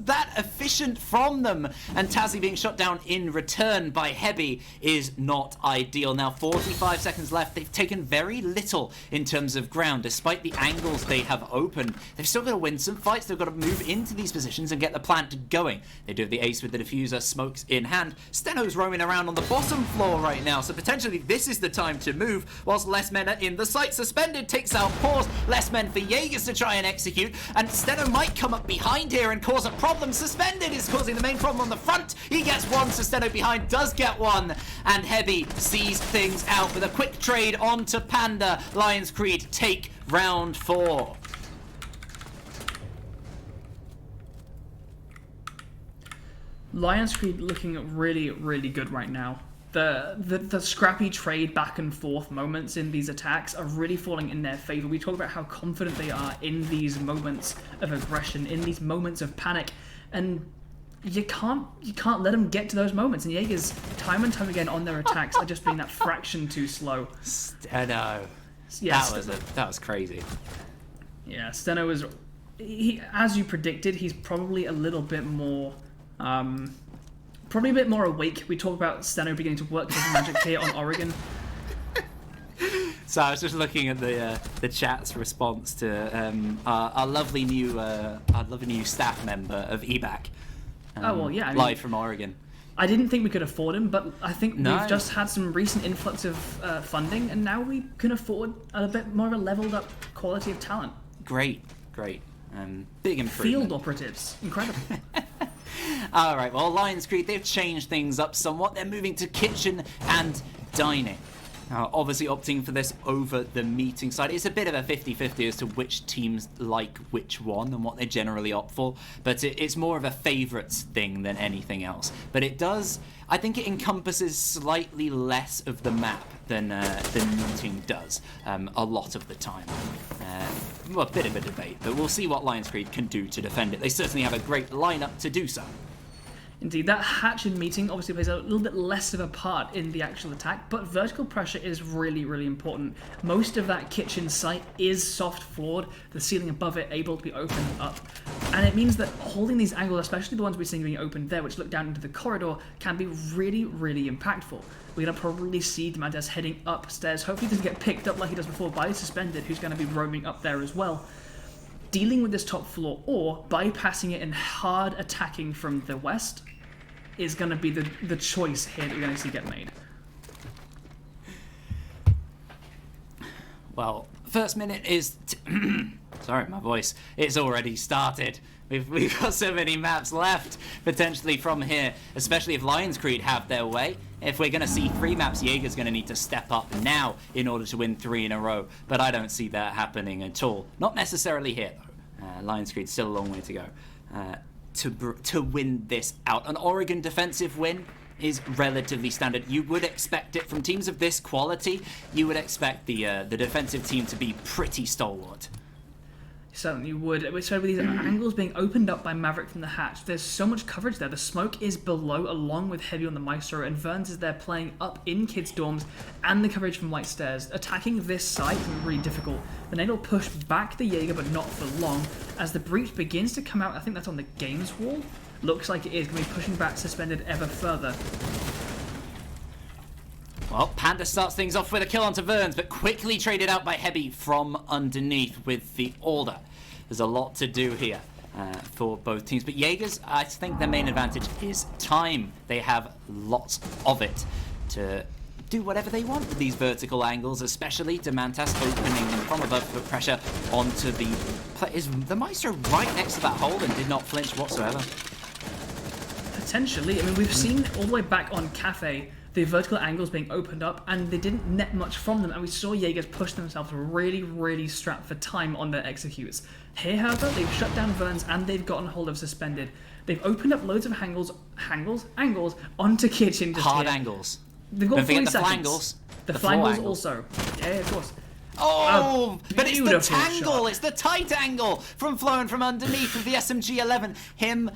that efficient from them. And Tazzy being shot down in return by Heavy is not ideal. Now 45 seconds left. They've taken very little in terms of ground. Despite the angles they have opened, they've still got to win some fights. They've got to move into these positions and get the plant going. They do have the Ace with the diffuser, smokes in hand. Steno's roaming around on the bottom floor right now, so potentially this is the time to move, whilst less men are in the site. Suspended takes out Pause. Less men for Jaegers to try and execute, and Steno might come up behind here and cause a problem. Suspended is causing the main problem on the front. He gets one, Steno behind does get one, and Heavy sees things out with a quick trade onto Panda. LionsCreed take round 4. LionsCreed looking really, really good right now. The scrappy trade back and forth moments in these attacks are really falling in their favor. We talk about how confident they are in these moments of aggression, in these moments of panic, and you can't let them get to those moments. And Jaegers, time and time again on their attacks, are just being that fraction too slow. Steno. Yes, that was crazy. Yeah, Steno was, as you predicted, he's probably a little bit more. Probably a bit more awake. We talk about Steno beginning to work his magic here on Oregon. So I was just looking at the chat's response to our lovely new staff member of EBAC. Live from Oregon. I didn't think we could afford him, but I think we've just had some recent influx of funding, and now we can afford a bit more of a leveled up quality of talent. Great. Big improvement. Field operatives, incredible. All right, well, LionsCreed, they've changed things up somewhat. They're moving to kitchen and dining. Now, obviously opting for this over the meeting side. It's a bit of a 50-50 as to which teams like which one and what they generally opt for, but it's more of a favourites thing than anything else. But it does, I think it encompasses slightly less of the map than the meeting does a lot of the time. Well, a bit of a debate, but we'll see what LionsCreed can do to defend it. They certainly have a great lineup to do so. Indeed, that hatch in meeting obviously plays a little bit less of a part in the actual attack, but vertical pressure is really, really important. Most of that kitchen site is soft floored, the ceiling above it able to be opened up. And it means that holding these angles, especially the ones we're seeing being opened there, which look down into the corridor, can be really, really impactful. We're going to probably see Demantas heading upstairs. Hopefully he doesn't get picked up like he does before by Suspended, who's going to be roaming up there as well. Dealing with this top floor or bypassing it and hard attacking from the west is going to be the choice here that we're going to see get made. Well, first minute is... Sorry, my voice. It's already started. We've got so many maps left, potentially, from here, especially if LionsCreed have their way. If we're going to see 3 maps, Jaeger's going to need to step up now in order to win 3 in a row. But I don't see that happening at all. Not necessarily here, though. LionsCreed's still a long way to go to win this out. An Oregon defensive win is relatively standard. You would expect it from teams of this quality. You would expect the defensive team to be pretty stalwart. Certainly would. So with these angles being opened up by Maverick from the hatch, there's so much coverage there. The smoke is below, along with Heavy on the Maestro, and Verns is there playing up in kids' dorms, and the coverage from White Stairs. Attacking this site is really difficult. The nade will push back the Jaeger, but not for long. As the breach begins to come out, I think that's on the games wall. Looks like it is going to be pushing back Suspended ever further. Well, Panda starts things off with a kill onto Verns, but quickly traded out by Heavy from underneath with the Order. There's a lot to do here for both teams. But Jaegers, I think their main advantage is time. They have lots of it to do whatever they want with these vertical angles, especially Demantas opening them from above, put pressure onto the... Is the Maestro right next to that hole and did not flinch whatsoever? Potentially. I mean, we've seen all the way back on Cafe the vertical angles being opened up, and they didn't net much from them, and we saw Jaegers push themselves really, really strapped for time on their executes. Here, however, they've shut down Verns, and they've gotten hold of Suspended. They've opened up loads of angles onto Kitchen. Just Hard here. Angles. They've got Don't 40 forget the seconds. flangles. The floor flangles angles. also. Yeah, of course. Oh, but it's the Beautiful tangle, shot. it's the tight angle from flowing from underneath of the SMG-11.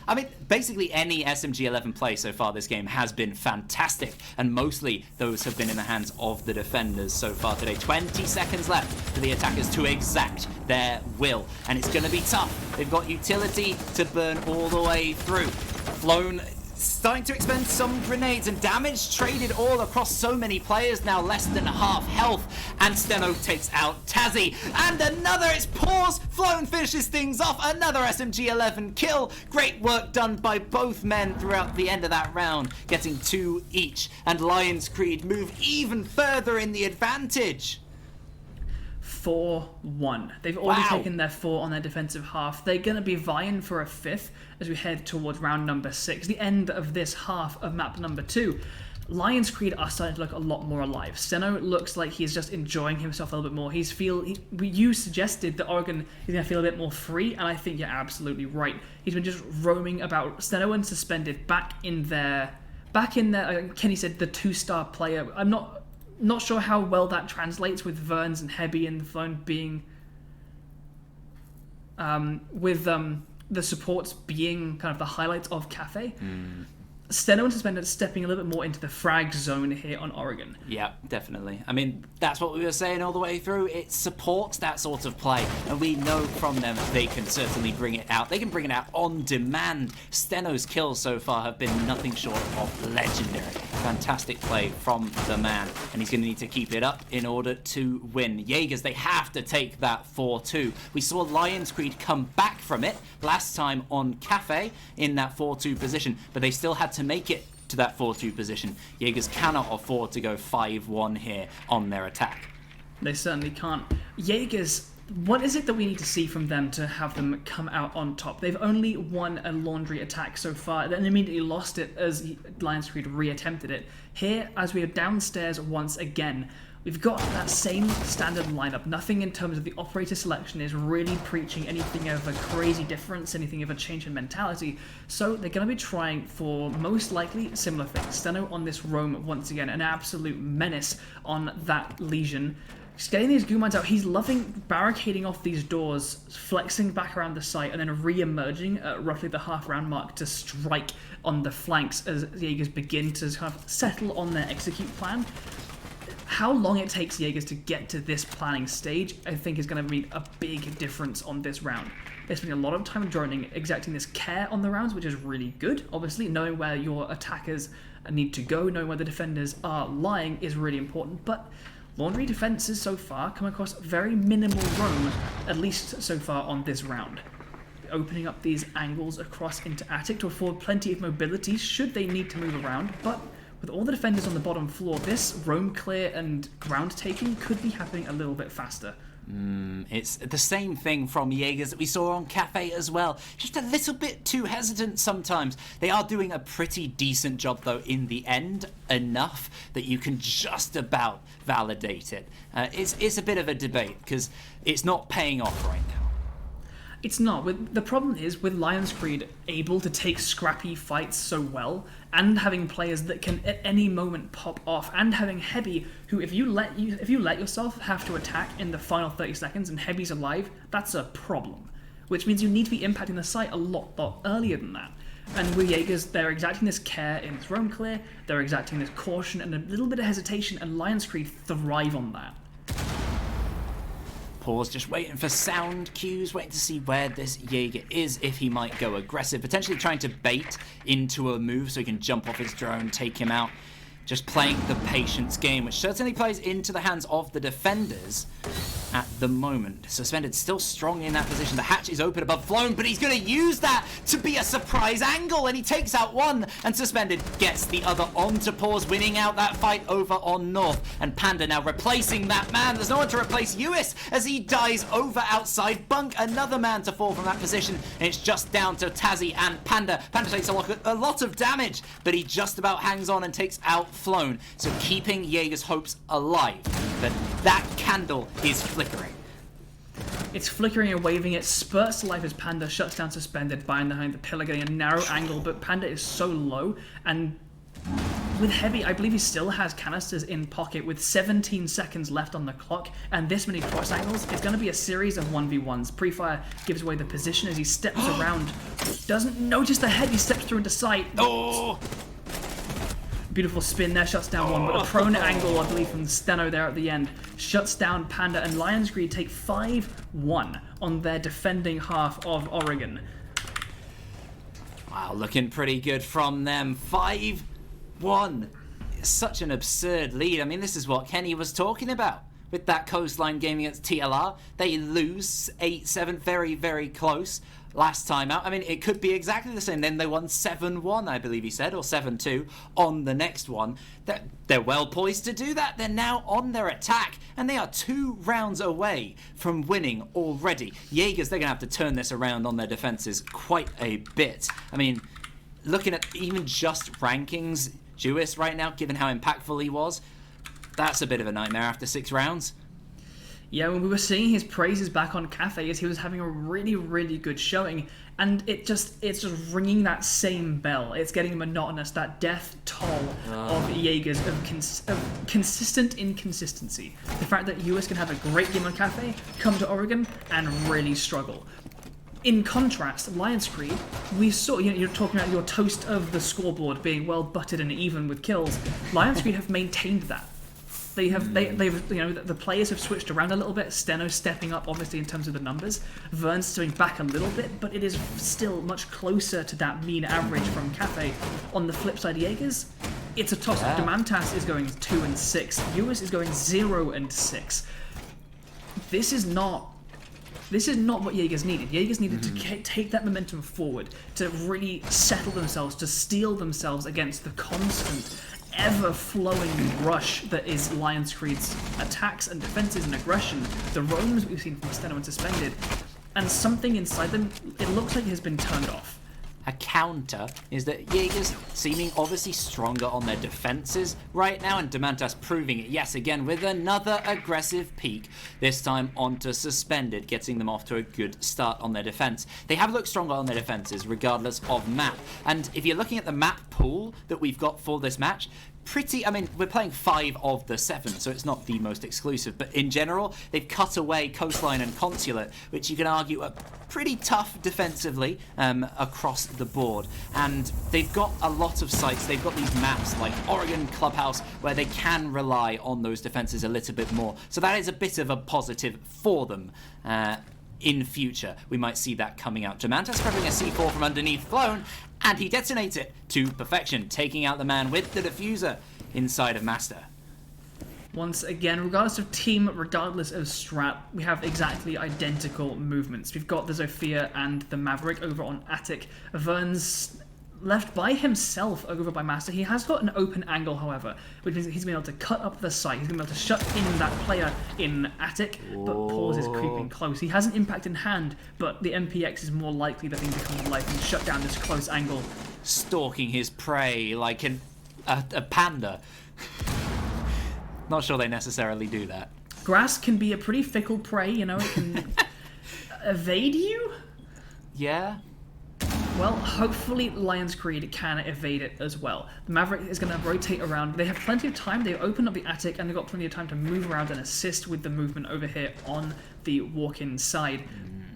I mean, basically any SMG-11 play so far this game has been fantastic, and mostly those have been in the hands of the defenders so far today. 20 seconds left for the attackers to exact their will, and it's going to be tough. They've got utility to burn all the way through. Flown starting to expend some grenades, and damage traded all across so many players now, less than half health, and Steno takes out Tazzy, and another, it's Pause, Flown finishes things off, another SMG-11 kill. Great work done by both men throughout the end of that round, getting 2 each, and LionsCreed move even further in the advantage. 4-1. They've already taken their 4 on their defensive half. They're going to be vying for a 5th as we head towards round number 6, the end of this half of map number 2. LionsCreed are starting to look a lot more alive. Steno looks like he's just enjoying himself a little bit more. You suggested that Oregon is going to feel a bit more free, and I think you're absolutely right. He's been just roaming about. Steno and Suspended back in there. Kenny said the 2-star player. I'm not sure how well that translates with Verns and Hebby and the Flown being with the supports being kind of the highlights of Cafe. Steno and Suspended stepping a little bit more into the frag zone here on Oregon. Yeah, definitely. I mean, that's what we were saying all the way through. It supports that sort of play, and we know from them they can certainly bring it out. They can bring it out on demand. Steno's kills so far have been nothing short of legendary. Fantastic play from the man, and he's going to need to keep it up in order to win. Jaegers, they have to take that 4-2. We saw LionsCreed come back from it last time on Cafe in that 4-2 position, but they still had to make it to that 4-2 position. Jaegers cannot afford to go 5-1 here on their attack. They certainly can't. Jaegers, what is it that we need to see from them to have them come out on top? They've only won a laundry attack so far, then immediately lost it as LionsCreed re-attempted it. Here, as we are downstairs once again, we've got that same standard lineup. Nothing in terms of the operator selection is really preaching anything of a crazy difference, anything of a change in mentality. So they're going to be trying for most likely similar things. Steno on this roam once again, an absolute menace on that Legion. Just getting these goo mines out. He's loving barricading off these doors, flexing back around the site, and then re-emerging at roughly the half-round mark to strike on the flanks as Jaegers begin to kind of settle on their execute plan. How long it takes Jaegers to get to this planning stage, I think, is going to make a big difference on this round. They're spending a lot of time droning, exacting this care on the rounds, which is really good. Obviously, knowing where your attackers need to go, knowing where the defenders are lying is really important, but Laundry defenses so far come across very minimal roam, at least so far on this round. Opening up these angles across into Attic to afford plenty of mobility should they need to move around, but with all the defenders on the bottom floor, this roam clear and ground taking could be happening a little bit faster. It's the same thing from Jaegers that we saw on Cafe as well. Just a little bit too hesitant sometimes. They are doing a pretty decent job, though, in the end. Enough that you can just about validate it. It's a bit of a debate, because it's not paying off right now. It's not. The problem is, with LionsCreed able to take scrappy fights so well, and having players that can at any moment pop off, and having Heavy, who if you let yourself have to attack in the final 30 seconds and Heavy's alive, that's a problem. Which means you need to be impacting the site a lot earlier than that. And with Jaegers, they're exacting this care in this roam clear, they're exacting this caution and a little bit of hesitation, and LionsCreed thrive on that. Pause, just waiting for sound cues, waiting to see where this Jaeger is, if he might go aggressive, potentially trying to bait into a move so he can jump off his drone, take him out. Just playing the patience game, which certainly plays into the hands of the defenders at the moment. Suspended still strong in that position. The hatch is open above Flown, but he's going to use that to be a surprise angle, and he takes out one, and Suspended gets the other onto Pause, winning out that fight over on North. And Panda now replacing that man. There's no one to replace Uis as he dies over outside Bunk. Another man to fall from that position, and it's just down to Tazzy and Panda. Panda takes a lot of damage, but he just about hangs on and takes out Flown. So keeping Jaeger's hopes alive. But that candle is flickering. It's flickering and waving. It spurts to life as Panda shuts down Suspended behind the pillar, getting a narrow angle, but Panda is so low, and with Heavy, I believe he still has canisters in pocket with 17 seconds left on the clock, and this many cross angles. It's going to be a series of 1v1s. Prefire gives away the position as he steps around. Doesn't notice the Heavy steps through into sight. Oh! Beautiful spin there, shuts down one, but a prone angle, I believe, from Steno there at the end, shuts down Panda, and LionsCreed take 5-1 on their defending half of Oregon. Wow, looking pretty good from them. 5-1. Such an absurd lead. I mean, this is what Kenny was talking about with that Coastline game against TLR. They lose 8-7, very, very close. Last time out, I mean, it could be exactly the same. Then they won 7-1, I believe he said, or 7-2 on the next one. They're well poised to do that. They're now on their attack, and they are 2 rounds away from winning already. Jaegers, they're going to have to turn this around on their defenses quite a bit. I mean, looking at even just rankings, Jewis right now, given how impactful he was, that's a bit of a nightmare after 6 rounds. Yeah, when we were seeing his praises back on Cafe as he was having a really, really good showing, and it's just ringing that same bell. It's getting monotonous, that death toll of Jaegers of consistent inconsistency. The fact that US can have a great game on Cafe, come to Oregon, and really struggle. In contrast, LionsCreed, we saw, you're talking about your toast of the scoreboard being well buttered and even with kills. LionsCreed have maintained that. They've the players have switched around a little bit. Steno stepping up, obviously, in terms of the numbers. Vern's stepping back a little bit, but it is still much closer to that mean average from Cafe. On the flip side, Jaegers, it's a toss-up. Demantas is going 2-6. US is going 0-6. This is not what Jaegers needed. Jaegers needed to take that momentum forward, to really settle themselves, to steel themselves against the constant, ever-flowing rush that is LionsCreed's attacks and defenses and aggression, the roams we've seen from Steno and Suspended, and something inside them, it looks like it has been turned off. A counter is that Jaegers seeming obviously stronger on their defenses right now, and Demantas proving it yes again with another aggressive peak, this time onto Suspended, getting them off to a good start on their defense. They have looked stronger on their defenses regardless of map, and if you're looking at the map pool that we've got for this match, pretty, I mean, we're playing 5 of the 7, so it's not the most exclusive, but in general, they've cut away Coastline and Consulate, which you can argue are pretty tough defensively across the board. And they've got a lot of sites, they've got these maps like Oregon Clubhouse, where they can rely on those defenses a little bit more. So that is a bit of a positive for them. In future, we might see that coming out. Jamantas grabbing a C4 from underneath Flown, and he detonates it to perfection, taking out the man with the diffuser inside of Master. Once again, regardless of team, regardless of strat, we have exactly identical movements. We've got the Zofia and the Maverick over on Attic. Vern's left by himself over by Master. He has got an open angle, however, which means he's been able to cut up the site. He's been able to shut in that player in Attic, but Paws is creeping close. He has an impact in hand, but the MPX is more likely that he can come to life and shut down this close angle. Stalking his prey like a panda. Not sure they necessarily do that. Grass can be a pretty fickle prey, you know, it can evade you? Yeah. Well, hopefully LionsCreed can evade it as well. The Maverick is going to rotate around. They have plenty of time. They open up the Attic, and they've got plenty of time to move around and assist with the movement over here on the walk-in side.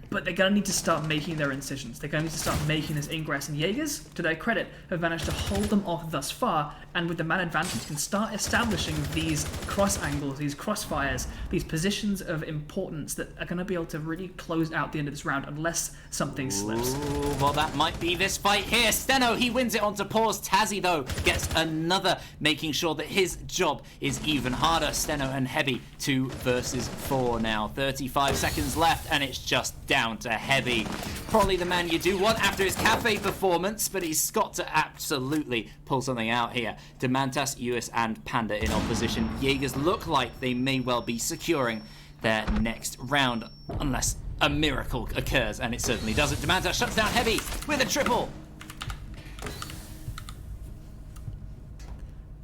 But they're going to need to start making their incisions. They're going to need to start making this ingress. And Jaegers, to their credit, have managed to hold them off thus far, and with the man advantage can start establishing these cross angles, these crossfires, these positions of importance that are going to be able to really close out the end of this round unless something slips. Ooh, well, that might be this fight here. Steno, he wins it onto Paws. Tazzy, though, gets another, making sure that his job is even harder. Steno and Heavy, 2 versus 4 now. 35 seconds left, and it's just down to Heavy. Probably the man you do want after his cafe performance, but he's got to absolutely pull something out here. Demantas, US, and Panda in opposition. Jaegers look like they may well be securing their next round, unless a miracle occurs, and it certainly doesn't. Demantas shuts down Heavy with a triple.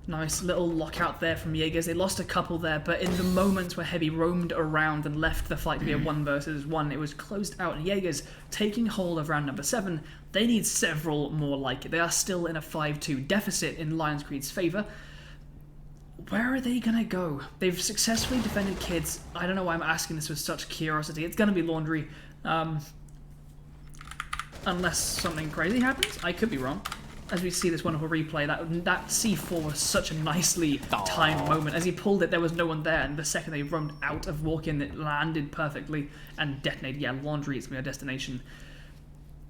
Nice little lockout there from Jaegers. They lost a couple there, but in the moments where Heavy roamed around and left the fight to be a 1 versus 1, it was closed out. And Jaegers, taking hold of round number 7, they need several more like it. They are still in a 5-2 deficit in LionsCreed's favour. Where are they going to go? They've successfully defended Kids. I don't know why I'm asking this with such curiosity. It's going to be Laundry. Unless something crazy happens. I could be wrong. As we see this wonderful replay, that C4 was such a nicely timed moment. As he pulled it, there was no one there, and the second they roamed out of walk-in, it landed perfectly and detonated. Yeah, Laundry is going to be our destination.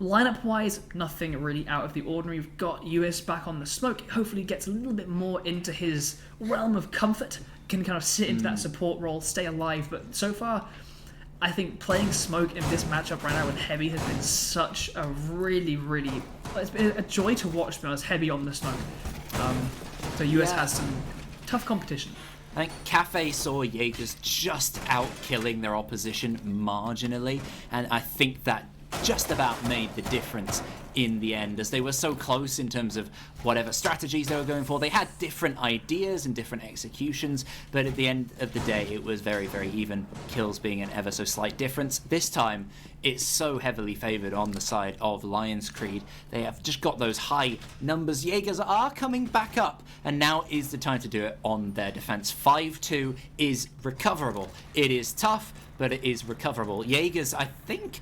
Lineup-wise, nothing really out of the ordinary. We've got US back on the smoke. Hopefully gets a little bit more into his realm of comfort, can kind of sit into that support role, stay alive, but so far, I think playing Smoke in this matchup right now with Heavy has been such a really, it's been a joy to watch, to be honest, Heavy on the Smoke. So US has some tough competition. I think Cafe saw Jaegers just out-killing their opposition marginally, and I think that just about made the difference in the end, as they were so close in terms of whatever strategies they were going for. They had different ideas and different executions, but at the end of the day, it was very, very even, kills being an ever so slight difference. This time, it's so heavily favoured on the side of LionsCreed. They have just got those high numbers. Jaegers are coming back up, and now is the time to do it on their defence. 5-2 is recoverable. It is tough, but it is recoverable. Jaegers, I think,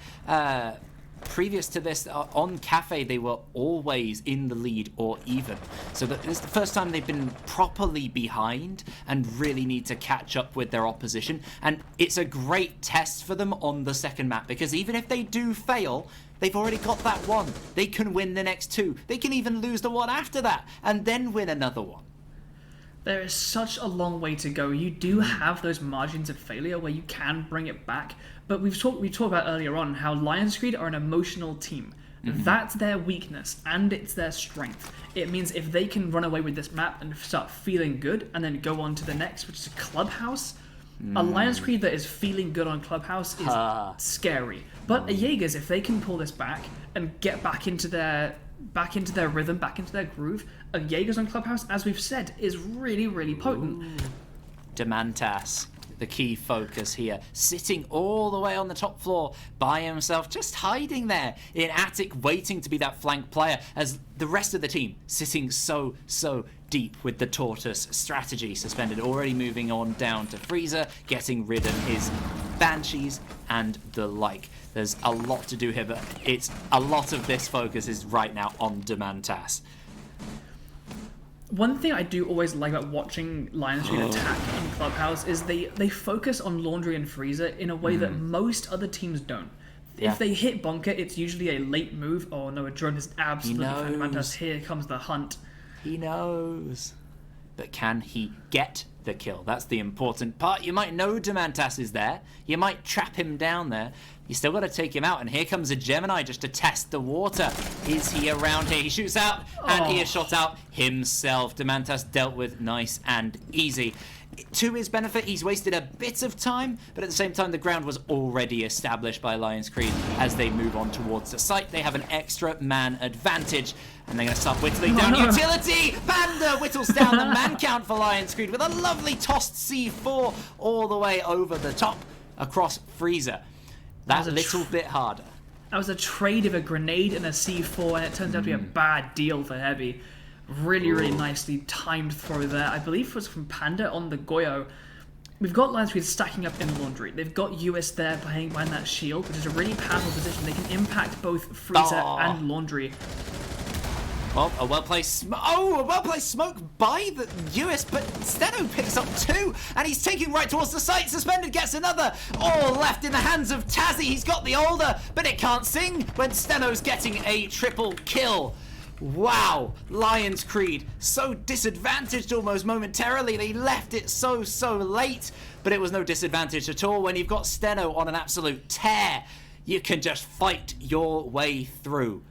previous to this, on Cafe, they were always in the lead or even. So this is the first time they've been properly behind and really need to catch up with their opposition. And it's a great test for them on the second map, because even if they do fail, they've already got that one. They can win the next 2. They can even lose the one after that and then win another one. There is such a long way to go. You do have those margins of failure where you can bring it back, but we talked about earlier on how LionsCreed are an emotional team. That's their weakness, and it's their strength. It means if they can run away with this map and start feeling good, and then go on to the next, which is a Clubhouse, a LionsCreed that is feeling good on Clubhouse is scary. But a Jaegers, if they can pull this back and get back into their rhythm, back into their groove, a Jaegers on Clubhouse, as we've said, is really, really potent. Demantas the key focus here. Sitting all the way on the top floor by himself, just hiding there in attic, waiting to be that flank player, as the rest of the team sitting so deep with the Tortoise strategy suspended, already moving on down to Freezer, getting rid of his Banshees and the like. There's a lot to do here, but it's a lot of this focus is right now on Demantas. One thing I do always like about watching LionsCreed attack in Clubhouse is they focus on Laundry and Freezer in a way that most other teams don't. Yeah. If they hit Bunker, it's usually a late move. Oh no, a drone is absolutely fundamental. Here comes the hunt. He knows. But can he get the kill? That's the important part. You might know Demantas is there. You might trap him down there. You still got to take him out. And here comes a Gemini just to test the water. Is he around here? He shoots out, and he is shot out himself. Demantas dealt with nice and easy. To his benefit, he's wasted a bit of time, but at the same time, the ground was already established by LionsCreed. As they move on towards the site, they have an extra man advantage, and they're going to start whittling down utility. Panda whittles down the man count for LionsCreed with a lovely tossed C4 all the way over the top across Freezer. That little bit harder. That was a trade of a grenade and a C4, and it turns out to be a bad deal for Heavy. Really nicely timed throw there. I believe it was from Panda on the Goyo. We've got LionsCreed stacking up in Laundry. They've got US there playing behind that shield, which is a really powerful position. They can impact both Freezer and Laundry. Well, a well-placed smoke by the US, but Steno picks up 2, and he's taking right towards the site. Suspended gets another. All left in the hands of Tazzy. He's got the older, but it can't sing when Steno's getting a triple kill. Wow, LionsCreed, so disadvantaged almost momentarily. They left it so late, but it was no disadvantage at all. When you've got Steno on an absolute tear, you can just fight your way through.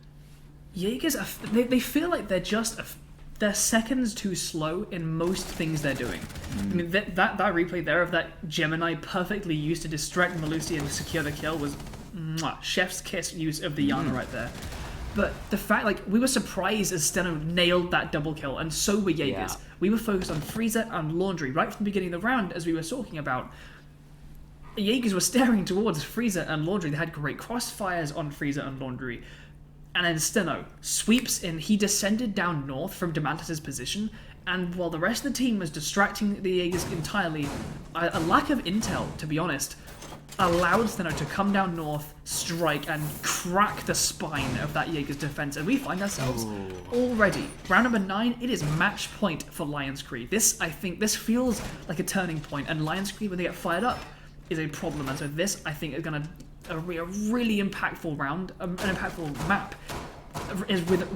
Jaegers, they feel like they're seconds too slow in most things they're doing. I mean, that replay there of that Gemini perfectly used to distract Melusi and secure the kill was chef's kiss use of the Yana right there. But the fact, we were surprised as Steno nailed that double kill, and so were Jaegers. Yeah. We were focused on Freezer and Laundry right from the beginning of the round, as we were talking about. Jaegers were staring towards Freezer and Laundry. They had great crossfires on Freezer and Laundry. And then Steno sweeps in. He descended down north from Demantas' position, and while the rest of the team was distracting the Jaegers entirely, a lack of intel, to be honest, allowed Steno to come down north, strike, and crack the spine of that Jaegers defense. And we find ourselves already, round number 9, it is match point for LionsCreed. I think this feels like a turning point, and LionsCreed, when they get fired up, is a problem. And so this, I think, is going to be a really impactful round, an impactful map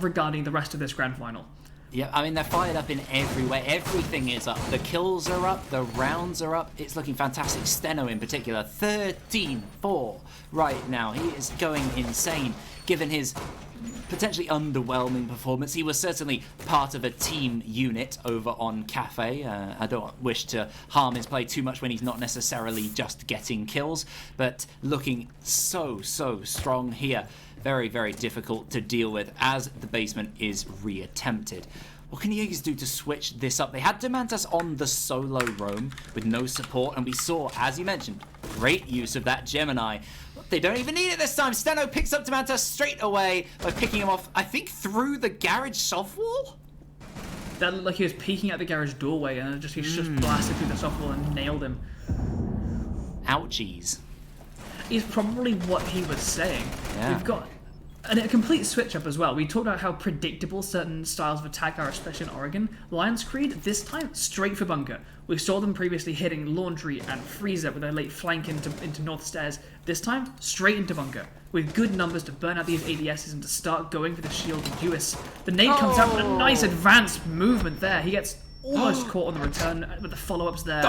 regarding the rest of this grand final. Yeah, I mean, they're fired up in every way. Everything is up. The kills are up. The rounds are up. It's looking fantastic. Steno in particular, 13-4 right now. He is going insane, given his potentially underwhelming performance. He was certainly part of a team unit over on Cafe. I don't wish to harm his play too much when he's not necessarily just getting kills, but looking so strong here. Very difficult to deal with as the basement is reattempted. What can Jaegers do to switch this up? They had Demantas on the solo roam with no support, and we saw, as you mentioned, great use of that Gemini. They don't even need it this time. Steno picks up Demantas straight away by picking him off, I think, through the garage soft wall? That looked like he was peeking at the garage doorway, and he just blasted through the soft wall and nailed him. Ouchies. Is probably what he was saying. Yeah. We've got a complete switch up as well. We talked about how predictable certain styles of attack are, especially in Oregon. LionsCreed, this time, straight for bunker. We saw them previously hitting Laundry and Freezer with their late flank into North Stairs. This time, straight into bunker. With good numbers to burn out these ADSs and to start going for the shield and US. The nade comes out with a nice advanced movement there. He gets almost caught on the return with the follow-ups there.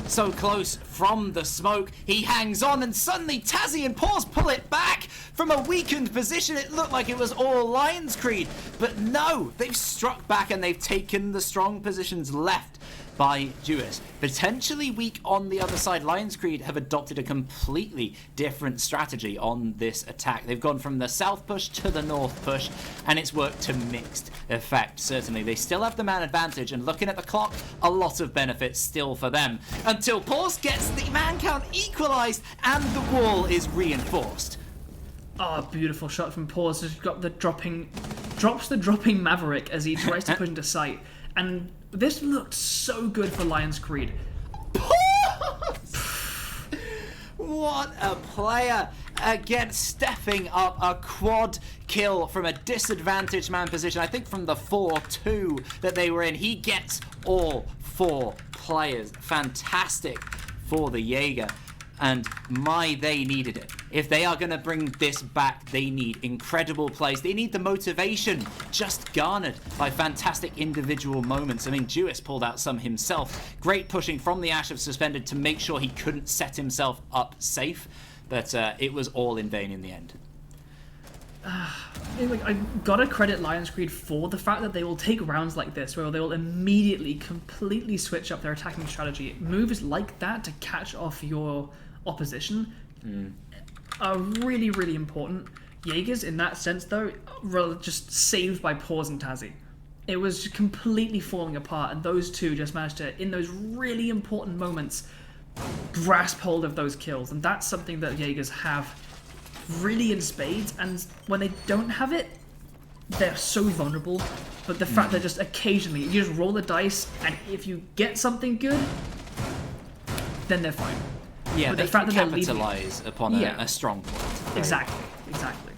So close from the smoke, he hangs on, and suddenly Tazzy and Paws pull it back. From a weakened position, it looked like it was all LionsCreed, but no, they've struck back and they've taken the strong positions left. by Jewis. Potentially weak on the other side. LionsCreed have adopted a completely different strategy on this attack. They've gone from the south push to the north push, and it's worked to mixed effect. Certainly, they still have the man advantage, and looking at the clock, a lot of benefits still for them. Until Pause gets the man count equalised, and the wall is reinforced. Oh, beautiful shot from Pause. Just got the drops the dropping Maverick as he tries to push into sight. And this looked so good for LionsCreed. What a player! Again, stepping up a quad kill from a disadvantaged man position. I think from the 4-2 that they were in. He gets all 4 players. Fantastic for the Jaeger. And they needed it. If they are going to bring this back, they need incredible plays. They need the motivation just garnered by fantastic individual moments. I mean, Jewis pulled out some himself. Great pushing from the Ash of Suspended to make sure he couldn't set himself up safe. But it was all in vain in the end. I gotta credit LionsCreed for the fact that they will take rounds like this where they will immediately completely switch up their attacking strategy. Moves like that to catch off your opposition are really, really important. Jaegers, in that sense, though, were just saved by Pause and Tazzy. It was completely falling apart, and those two just managed to, in those really important moments, grasp hold of those kills. And that's something that Jaegers have really in spades, and when they don't have it, they're so vulnerable. But the fact that just occasionally, you just roll the dice, and if you get something good, then they're fine. Yeah, but they the fact can that they're capitalise upon a strong point. Right? Exactly.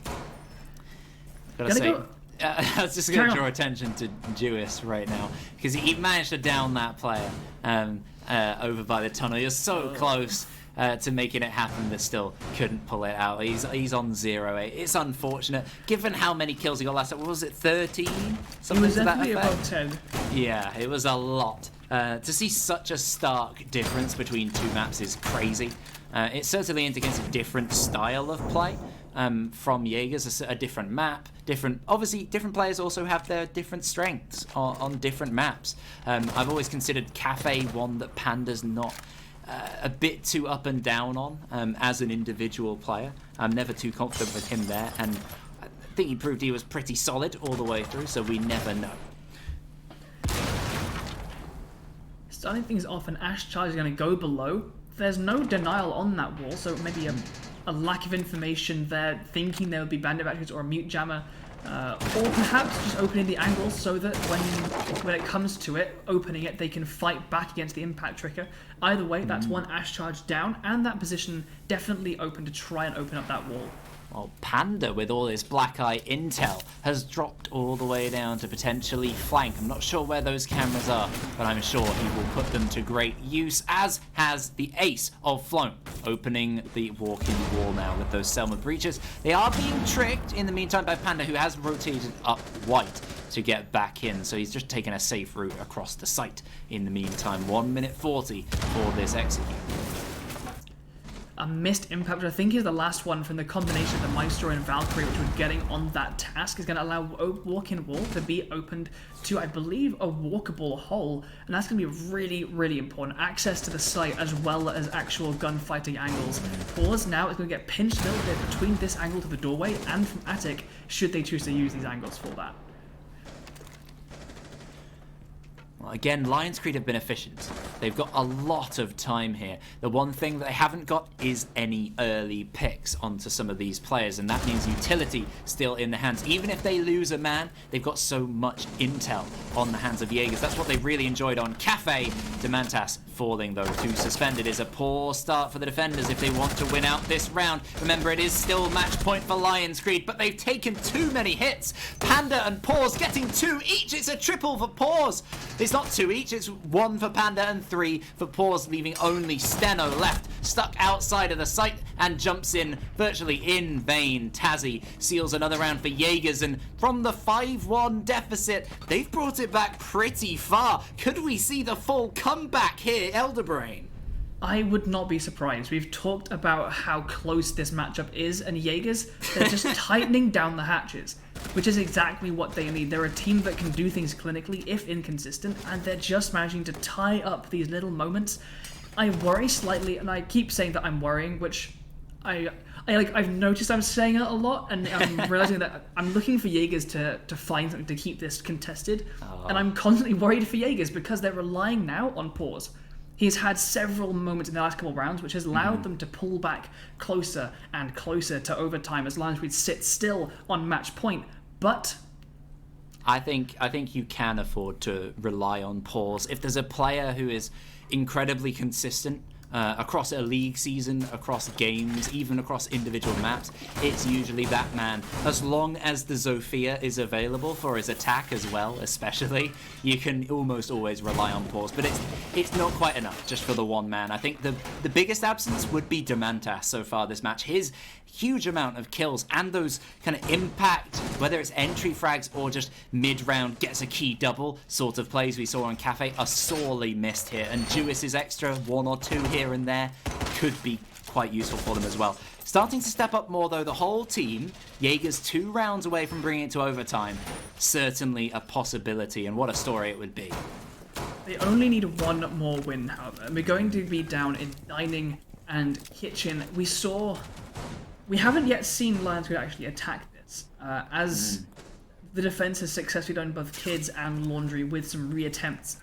Gotta say, I was just going to draw attention to Jewis right now, because he managed to down that player over by the tunnel. He was so close to making it happen, but still couldn't pull it out. He's on 0-8. It's unfortunate, given how many kills he got last time. What was it, 13? It was definitely about 10. Yeah, it was a lot. To see such a stark difference between 2 maps is crazy. It certainly indicates a different style of play from Jaegers, a different map. Obviously, different players also have their different strengths on different maps. I've always considered Cafe one that Panda's not a bit too up and down on as an individual player. I'm never too confident with him there, and I think he proved he was pretty solid all the way through, so we never know. Starting things off, an Ash charge is going to go below. There's no denial on that wall, so maybe a lack of information there, thinking there would be bandit batteries or a mute jammer, or perhaps just opening the angle so that when it comes to it, opening it, they can fight back against the impact trigger. Either way, that's one Ash charge down, and that position definitely open to try and open up that wall. Well, Panda, with all his black eye intel, has dropped all the way down to potentially flank. I'm not sure where those cameras are, but I'm sure he will put them to great use, as has the ace of Flown, opening the walk-in wall now with those Selma breaches. They are being tricked in the meantime by Panda, who has rotated up white to get back in, so he's just taken a safe route across the site. In the meantime, 1 minute 40 for this execute. A missed impact, which I think is the last one from the combination of the Maestro and Valkyrie, which we're getting on that task, is going to allow walk-in wall to be opened to, I believe, a walkable hole, and that's going to be really, really important. Access to the site as well as actual gunfighting angles. Pause now is going to get pinched a little bit between this angle to the doorway and from attic, should they choose to use these angles for that. Again, LionsCreed have been efficient. They've got a lot of time here. The one thing that they haven't got is any early picks onto some of these players, and that means utility still in the hands. Even if they lose a man, they've got so much intel on the hands of Jaegers. That's what they really enjoyed on Cafe. Demantas falling, though, to Suspended is a poor start for the defenders if they want to win out this round. Remember, it is still match point for LionsCreed, but they've taken too many hits. Panda and Pause getting 2 each. It's a triple for Pause. It's not 2 each, it's 1 for Panda and 3 for Pause, leaving only Steno left, stuck outside of the site, and jumps in virtually in vain. Tazzy seals another round for Jaegers, and from the 5-1 deficit, they've brought it back pretty far. Could we see the full comeback here, Elderbrain? I would not be surprised. We've talked about how close this matchup is, and Jaegers, they're just tightening down the hatches. which is exactly what they need. They're a team that can do things clinically, if inconsistent, and they're just managing to tie up these little moments. I worry slightly, and I keep saying that I'm worrying, which I've noticed I'm saying it a lot, and I'm realizing that I'm looking for Jaegers to find something to keep this contested, and I'm constantly worried for Jaegers because they're relying now on pause. He's had several moments in the last couple of rounds, which has allowed them to pull back closer and closer to overtime as LionsCreed sit still on match point. But I think you can afford to rely on pause. If there's a player who is incredibly consistent across a league season, across games, even across individual maps, it's usually that man. As long as the Zofia is available for his attack as well, especially, you can almost always rely on pause. But it's not quite enough just for the one man. I think the biggest absence would be Demantas so far this match. His huge amount of kills and those kind of impact, whether it's entry frags or just mid-round gets a key double sort of plays we saw on Cafe, are sorely missed here. And Jewiss's extra 1 or 2 here and there could be quite useful for them as well. Starting to step up more though, the whole team. Jaegers 2 rounds away from bringing it to overtime. Certainly a possibility, and what a story it would be. They only need 1 more win, however. We're going to be down in dining and kitchen. We haven't yet seen LionsCreed actually attack this, as the defense has successfully done both kids and laundry with some reattempts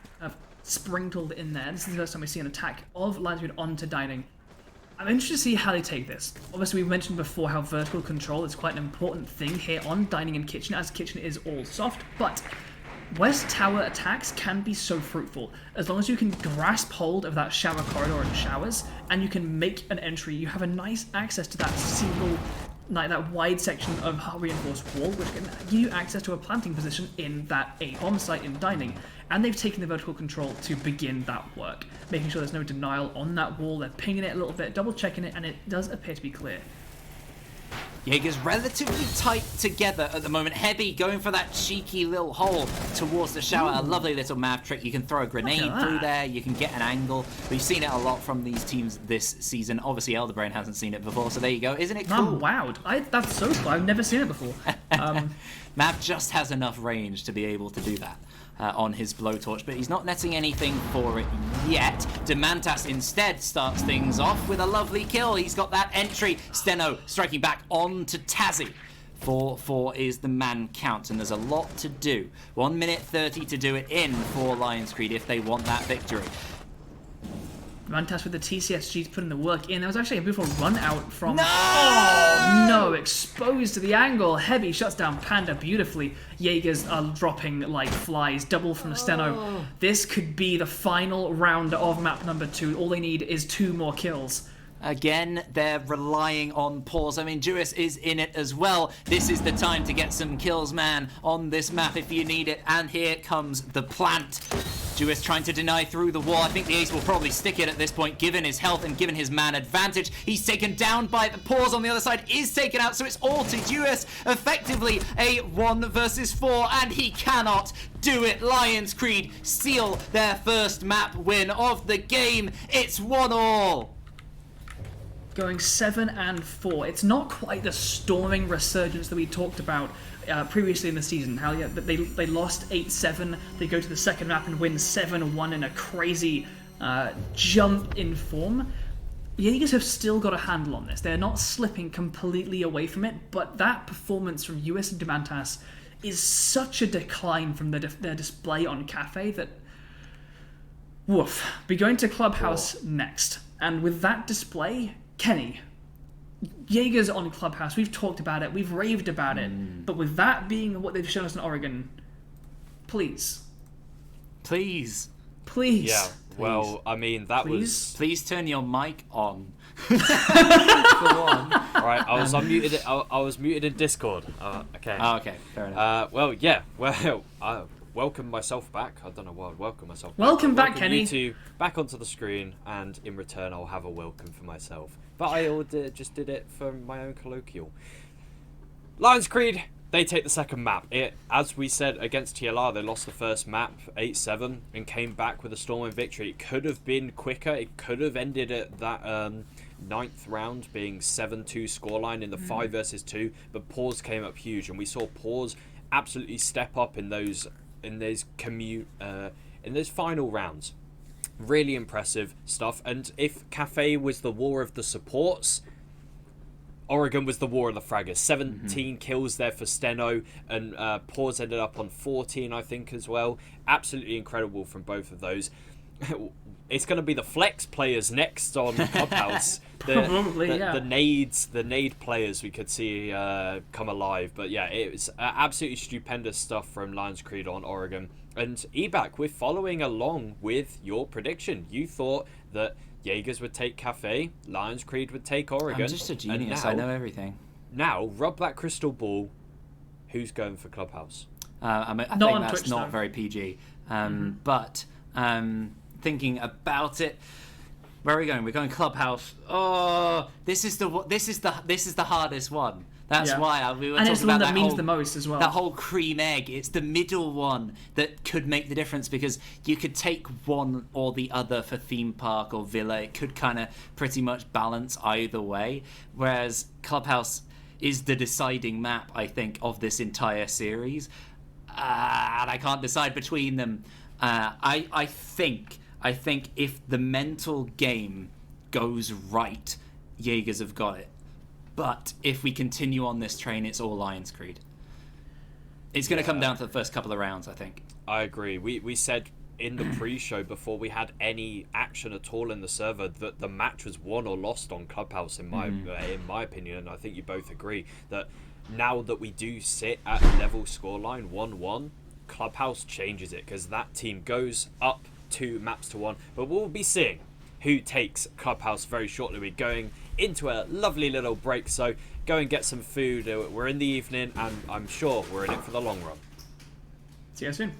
sprinkled in there. This is the first time we see an attack of LionsCreed onto dining. I'm interested to see how they take this. Obviously, we mentioned before how vertical control is quite an important thing here on dining and kitchen, as kitchen is all soft, but West Tower attacks can be so fruitful. As long as you can grasp hold of that shower corridor and showers, and you can make an entry, you have a nice access to that single, like that wide section of reinforced wall, which can give you access to a planting position in that A-bomb site in dining. And they've taken the vertical control to begin that work, making sure there's no denial on that wall. They're pinging it a little bit, double checking it, and it does appear to be clear. Jaegers relatively tight together at the moment. Heavy going for that cheeky little hole towards the shower. A lovely little math trick. You can throw a grenade through there. You can get an angle. We've seen it a lot from these teams this season. Obviously, Elderbrain hasn't seen it before, so there you go. Isn't it cool? I'm wowed. That's so cool. I've never seen it before. Mav just has enough range to be able to do that on his blowtorch, but he's not netting anything for it yet. Demantas instead starts things off with a lovely kill. He's got that entry. Steno striking back onto Tazzy. 4-4 is the man count, and there's a lot to do. 1 minute 30 to do it in for LionsCreed if they want that victory. Demantas with the TCSGs putting the work in. There was actually a beautiful run out from... No! Oh, no! Exposed to the angle. Heavy shuts down Panda beautifully. Jaegers are dropping like flies. Double from the Steno. This could be the final round of map number 2. All they need is 2 more kills. Again, they're relying on pause. I mean, Jewis is in it as well. This is the time to get some kills, man, on this map if you need it. And here comes the plant. Jewis trying to deny through the wall. I think the ace will probably stick it at this point, given his health and given his man advantage. He's taken down by the pause on the other side, is taken out, so it's all to Jewis. Effectively a 1 versus 4, and he cannot do it. LionsCreed seal their first map win of the game. It's 1-1. Going 7-4. It's not quite the storming resurgence that we talked about previously in the season. How they lost 8-7. They go to the second map and win 7-1 in a crazy jump in form. Jaegers have still got a handle on this. They're not slipping completely away from it, but that performance from US and Demantas is such a decline from their display on Cafe that... Woof. Be going to Clubhouse next. And with that display... Kenny, Jaegers on Clubhouse, we've talked about it, we've raved about it, but with that being what they've shown us in Oregon, please. Please. Please. Yeah, well, I mean, that was... Please turn your mic on. Go on. Right, I was unmuted. I was muted in Discord. Okay. Oh, okay, fair enough. Well, yeah, well, welcome myself back. I don't know why I'd welcome myself back. Welcome back, Kenny. You two back onto the screen, and in return, I'll have a welcome for myself. But I just did it for my own colloquial. LionsCreed, They take the second map. As we said, against TLR, they lost the first map 8-7 and came back with a Stormwind victory. It could have been quicker. It could have ended at that 9th round being 7-2 scoreline in the 5 versus 2, but Pause came up huge, and we saw Pause absolutely step up in those final rounds. Really impressive stuff. And if Cafe was the war of the supports, Oregon was the war of the fraggers. 17 kills there for Steno, and Pause ended up on 14, I think, as well. Absolutely incredible from both of those. It's going to be the flex players next on Clubhouse. The nade players we could see come alive. But yeah, it was absolutely stupendous stuff from LionsCreed on Oregon. And Ebac, we're following along with your prediction. You thought that Jaegers would take Cafe, LionsCreed would take Oregon. I'm just a genius. I know everything. Now, rub that crystal ball. Who's going for Clubhouse? I think that's not very PG. But thinking about it, where are we going? We're going Clubhouse. Oh, this is the hardest one. That's why we were and talking it's the one about that means the most as well. That whole cream egg. It's the middle one that could make the difference, because you could take one or the other for theme park or villa. It could kind of pretty much balance either way. Whereas Clubhouse is the deciding map, I think, of this entire series, and I can't decide between them. I think if the mental game goes right, Jaegers have got it. But if we continue on this train, it's all LionsCreed. It's going to come down to the first couple of rounds, I think. I agree. We said in the pre-show, before we had any action at all in the server, that the match was won or lost on Clubhouse, in my opinion. And I think you both agree that now that we do sit at level scoreline 1-1, Clubhouse changes it, because that team goes up 2 maps to 1. But we'll be seeing who takes Clubhouse very shortly. We're going into a lovely little break, so go and get some food. We're in the evening, and I'm sure we're in it for the long run. See you soon.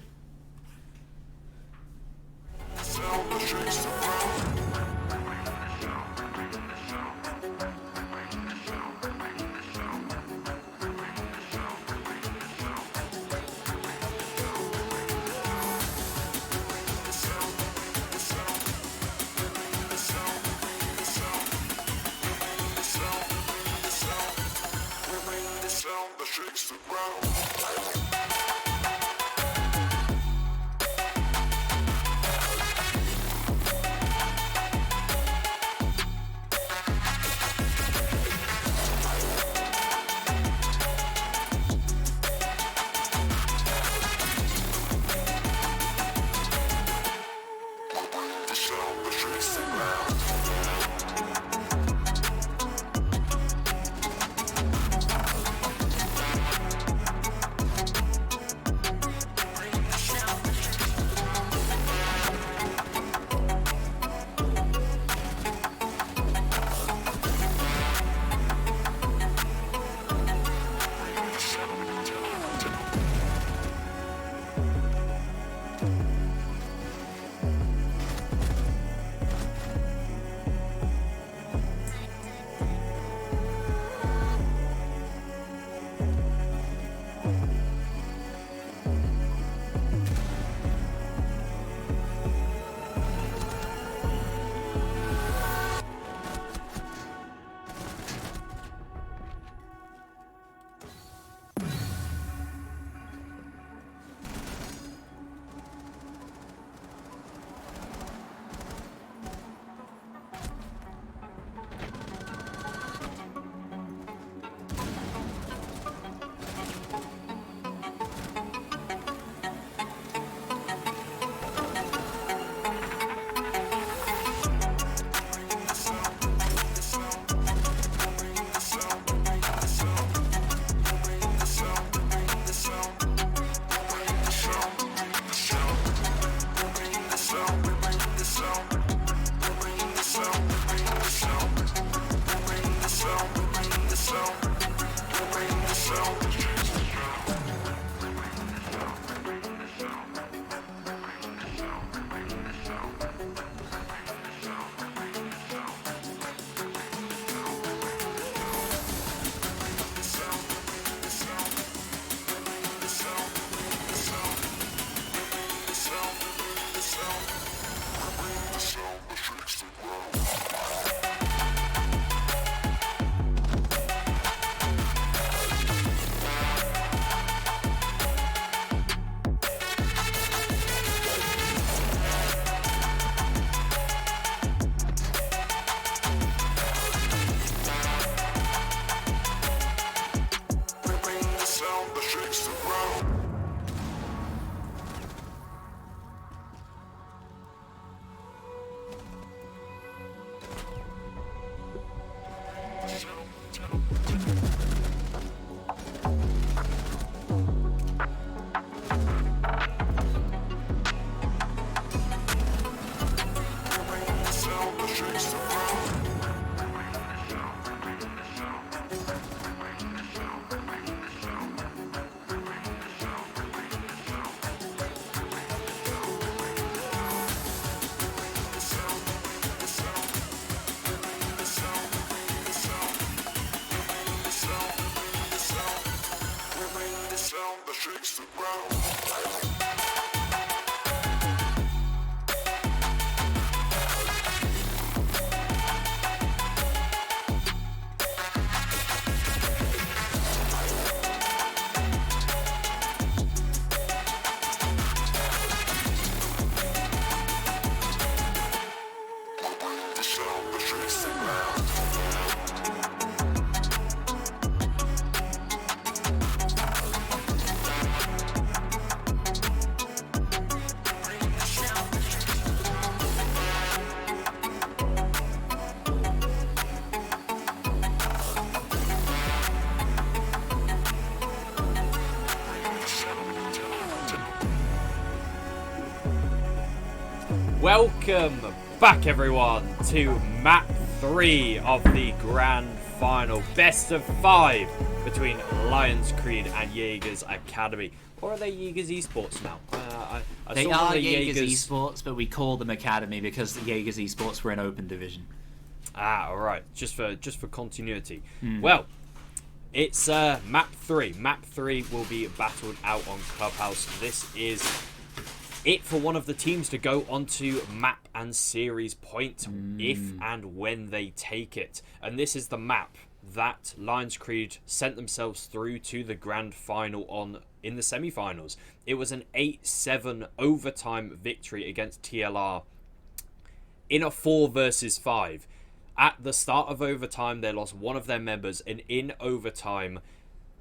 Welcome back, everyone, to map 3 of the grand final. Best of 5 between LionsCreed and Jaegers Academy. Or are they Jaegers Esports now? They are Jaegers Esports, but we call them Academy because the Jaegers Esports were an open division. Ah, alright. Just for continuity. Well, it's map 3. Map 3 will be battled out on Clubhouse. This is it for one of the teams to go onto map and series point if and when they take it. And this is the map that LionsCreed sent themselves through to the grand final on in the semi-finals. It was an 8-7 overtime victory against TLR in a 4 versus 5. At the start of overtime, they lost one of their members, and in overtime,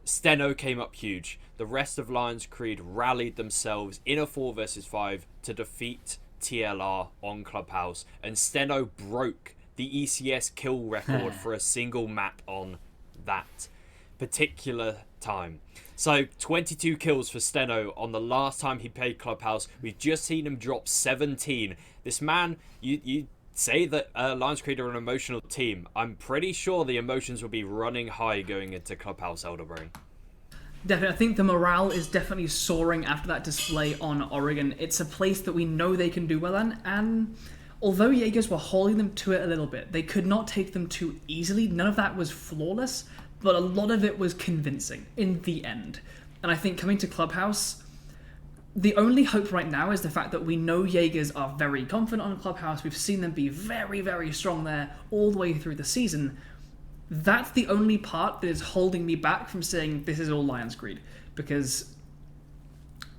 Steno came up huge. The rest of LionsCreed rallied themselves in a 4 versus 5 to defeat TLR on Clubhouse, and Steno broke the ECS kill record for a single map on that particular time. So 22 kills for Steno on the last time he played Clubhouse. We've just seen him drop 17. This man, you say that LionsCreed are an emotional team. I'm pretty sure the emotions will be running high going into Clubhouse, Elderbrain. Definitely, I think the morale is definitely soaring after that display on Oregon. It's a place that we know they can do well in, and although Jaegers were holding them to it a little bit, they could not take them too easily. None of that was flawless, but a lot of it was convincing in the end. And I think coming to Clubhouse, the only hope right now is the fact that we know Jaegers are very confident on Clubhouse. We've seen them be very, very strong there all the way through the season. That's the only part that is holding me back from saying this is all LionsCreed. Because,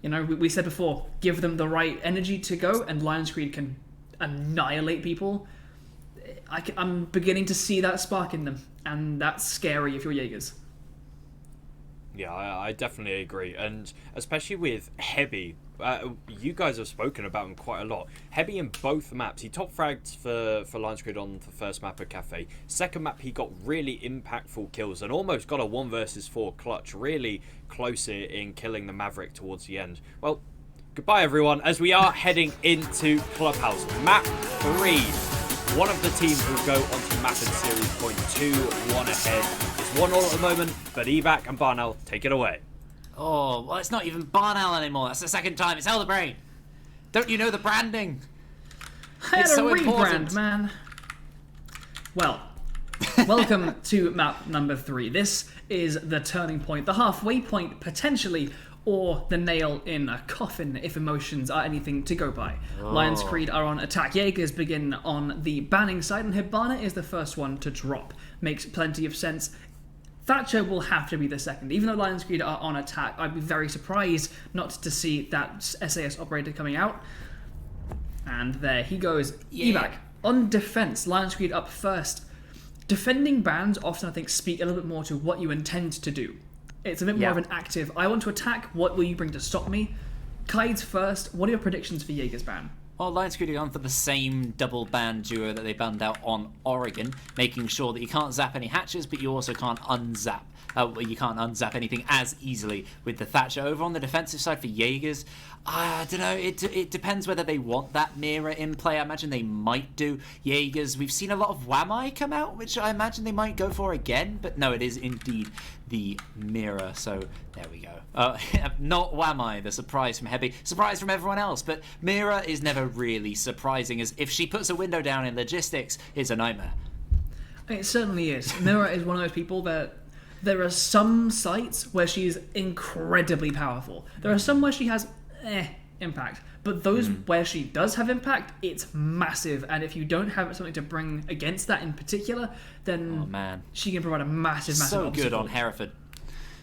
you know, we said before, give them the right energy to go and LionsCreed can annihilate people. I'm beginning to see that spark in them, and that's scary if you're Jaegers. Yeah, I definitely agree, and especially with Heavy, you guys have spoken about him quite a lot. Heavy in both maps, he top fragged for LionsCreed on the first map of Cafe. Second map, he got really impactful kills and almost got a 1 versus 4 clutch, really close in killing the Maverick towards the end. Well, goodbye everyone, as we are heading into Clubhouse. Map 3. One of the teams will go onto map and series point 2-1 ahead. It's 1-1 at the moment, but Evac and Barnell take it away. Oh, well, it's not even Barnell anymore. That's the second time. It's Elderbrain. Don't you know the branding? I had It's a so rebrand, important. man. Well, welcome to map number 3. This is the turning point, the halfway point, potentially, or the nail in a coffin, if emotions are anything to go by. LionsCreed are on attack. Jaegers begin on the banning side, and Hibana is the first one to drop. Makes plenty of sense. Thatcher will have to be the second. Even though LionsCreed are on attack, I'd be very surprised not to see that SAS operator coming out. And there he goes. Evac on defense. LionsCreed up first. Defending bans often, I think, speak a little bit more to what you intend to do. It's a bit more of an active, I want to attack, what will you bring to stop me? Kai's first, what are your predictions for Jaegers ban? Well, LionsCreed are going for the same double ban duo that they banned out on Oregon, making sure that you can't zap any hatches, but you also can't unzap. You can't unzap anything as easily with the Thatcher. Over on the defensive side for Jaegers, I don't know, it depends whether they want that mirror in play. I imagine they might do. Jaegers, we've seen a lot of Wamai come out, which I imagine they might go for again, but no, it is indeed the mirror, so there we go. Not Wamai, the surprise from Heavy, surprise from everyone else, but mirror is never really surprising, as if she puts a window down in logistics, it's a nightmare. It certainly is. Mirror is one of those people that there are some sites where she is incredibly powerful. There are some where she has impact. But those where she does have impact, it's massive. And if you don't have something to bring against that in particular, then she can provide a massive So obstacle. good on Hereford.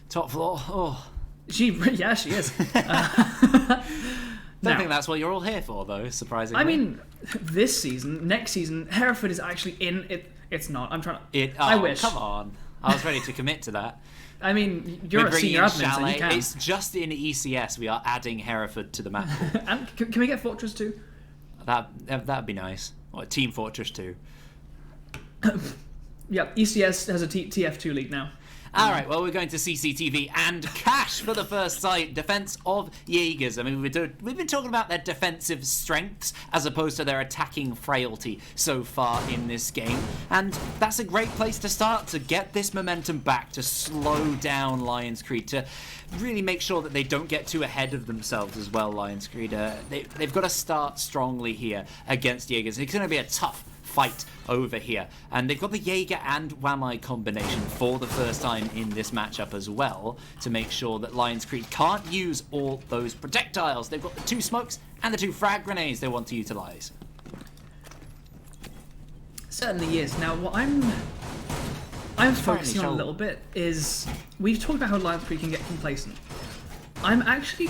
Top floor. Oh. She is. Don't think that's what you're all here for, though, surprisingly. I mean, this season, next season, Hereford is actually in it. It's not. I'm trying to. I wish. Come on. I was ready to commit to that. I mean, you're a senior admin, so you can. It's just in ECS we are adding Hereford to the map pool. And can we get Fortress 2? That'd be nice. Or Team Fortress 2. Yeah, ECS has a TF2 league now. All right, well, we're going to CCTV and Cash for the first sight. Defense of Jaegers. I mean, we've been talking about their defensive strengths as opposed to their attacking frailty so far in this game. And that's a great place to start, to get this momentum back, to slow down LionsCreed, to really make sure that they don't get too ahead of themselves as well, LionsCreed. They've got to start strongly here against Jaegers. It's going to be a tough fight over here, and they've got the Jaeger and Wamai combination for the first time in this matchup as well, to make sure that LionsCreed can't use all those projectiles. They've got the 2 smokes and the 2 frag grenades they want to utilize. Certainly is. Now, what I'm focusing on a little bit is, we've talked about how LionsCreed can get complacent. I'm actually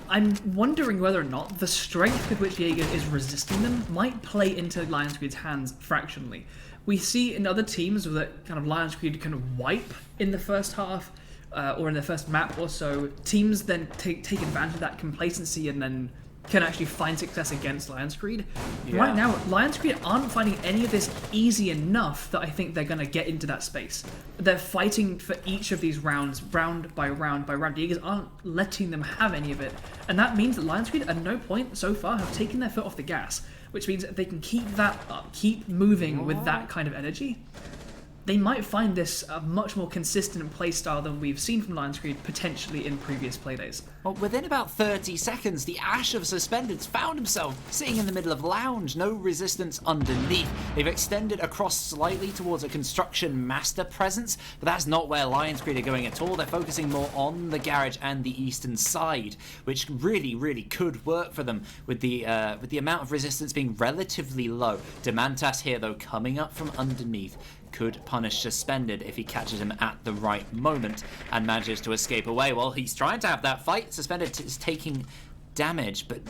I'm wondering whether or not the strength with which Jaeger is resisting them might play into LionsCreed's hands fractionally. We see in other teams that kind of LionsCreed kind of wipe in the first half, or in the first map or so. Teams then take advantage of that complacency and then can actually find success against LionsCreed. Yeah. Right now, LionsCreed aren't finding any of this easy enough that I think they're going to get into that space. They're fighting for each of these rounds, round by round by round. Jaegers aren't letting them have any of it. And that means that LionsCreed at no point so far have taken their foot off the gas, which means that they can keep that up, keep moving with that kind of energy. They might find this a much more consistent playstyle than we've seen from LionsCreed potentially in previous playdays. Well, within about 30 seconds, the Ash of Suspendeds found himself sitting in the middle of Lounge, no resistance underneath. They've extended across slightly towards a construction master presence, but that's not where LionsCreed are going at all. They're focusing more on the garage and the eastern side, which really, really could work for them with the amount of resistance being relatively low. Demantas here, though, coming up from underneath, could punish Suspended if he catches him at the right moment and manages to escape away. Well, he's trying to have that fight. Suspended is taking damage, but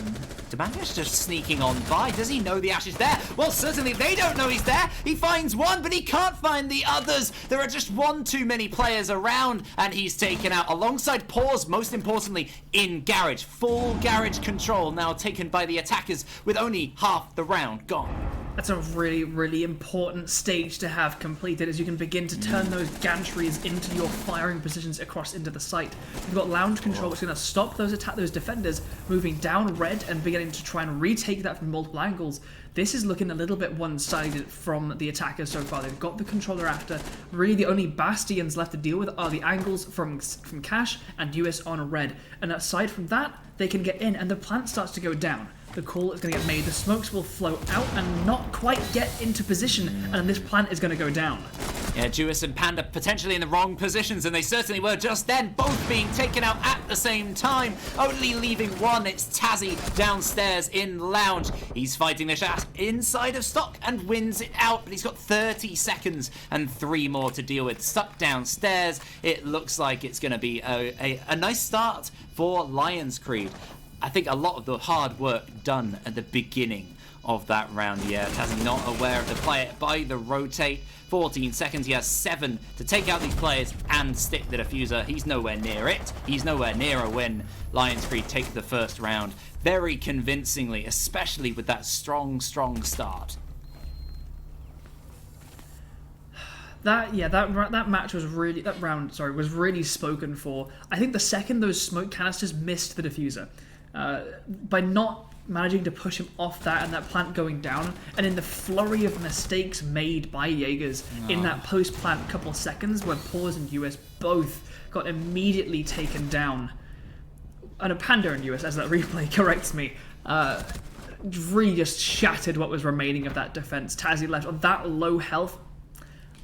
Demantas just sneaking on by. Does he know the Ash is there? Well, certainly they don't know he's there. He finds one, but he can't find the others. There are just one too many players around, and he's taken out alongside Pause, most importantly, in Garage. Full Garage control now taken by the attackers with only half the round gone. That's a really, really important stage to have completed, as you can begin to turn those gantries into your firing positions across into the site. You've got Lounge control, which is going to stop those defenders moving down red and beginning to try and retake that from multiple angles. This is looking a little bit one-sided from the attackers so far. They've got the controller after. Really, the only bastions left to deal with are the angles from Cash and US on red. And aside from that, they can get in, and the plant starts to go down. The call is going to get made, the smokes will flow out and not quite get into position, and this plant is going to go down. Yeah, Jewis and Panda potentially in the wrong positions, and they certainly were just then, both being taken out at the same time, only leaving one. It's Tazzy downstairs in Lounge. He's fighting the shot inside of stock and wins it out, but he's got 30 seconds and 3 more to deal with. Stuck downstairs, it looks like it's going to be a nice start for LionsCreed. I think a lot of the hard work done at the beginning of that round. Yeah, Tazzy not aware of the play by the rotate. 14 seconds, he has 7 to take out these players and stick the diffuser. He's nowhere near it. He's nowhere near a win. LionsCreed take the first round very convincingly, especially with that strong start. That match was really, that round was really spoken for. I think the second those smoke canisters missed the diffuser, by not managing to push him off that and that plant going down, and in the flurry of mistakes made by Jaegers in that post-plant couple seconds where Pause and US both got immediately taken down, and a Panda and US, as that replay corrects me, really just shattered what was remaining of that defense. Tazzy left on that low health,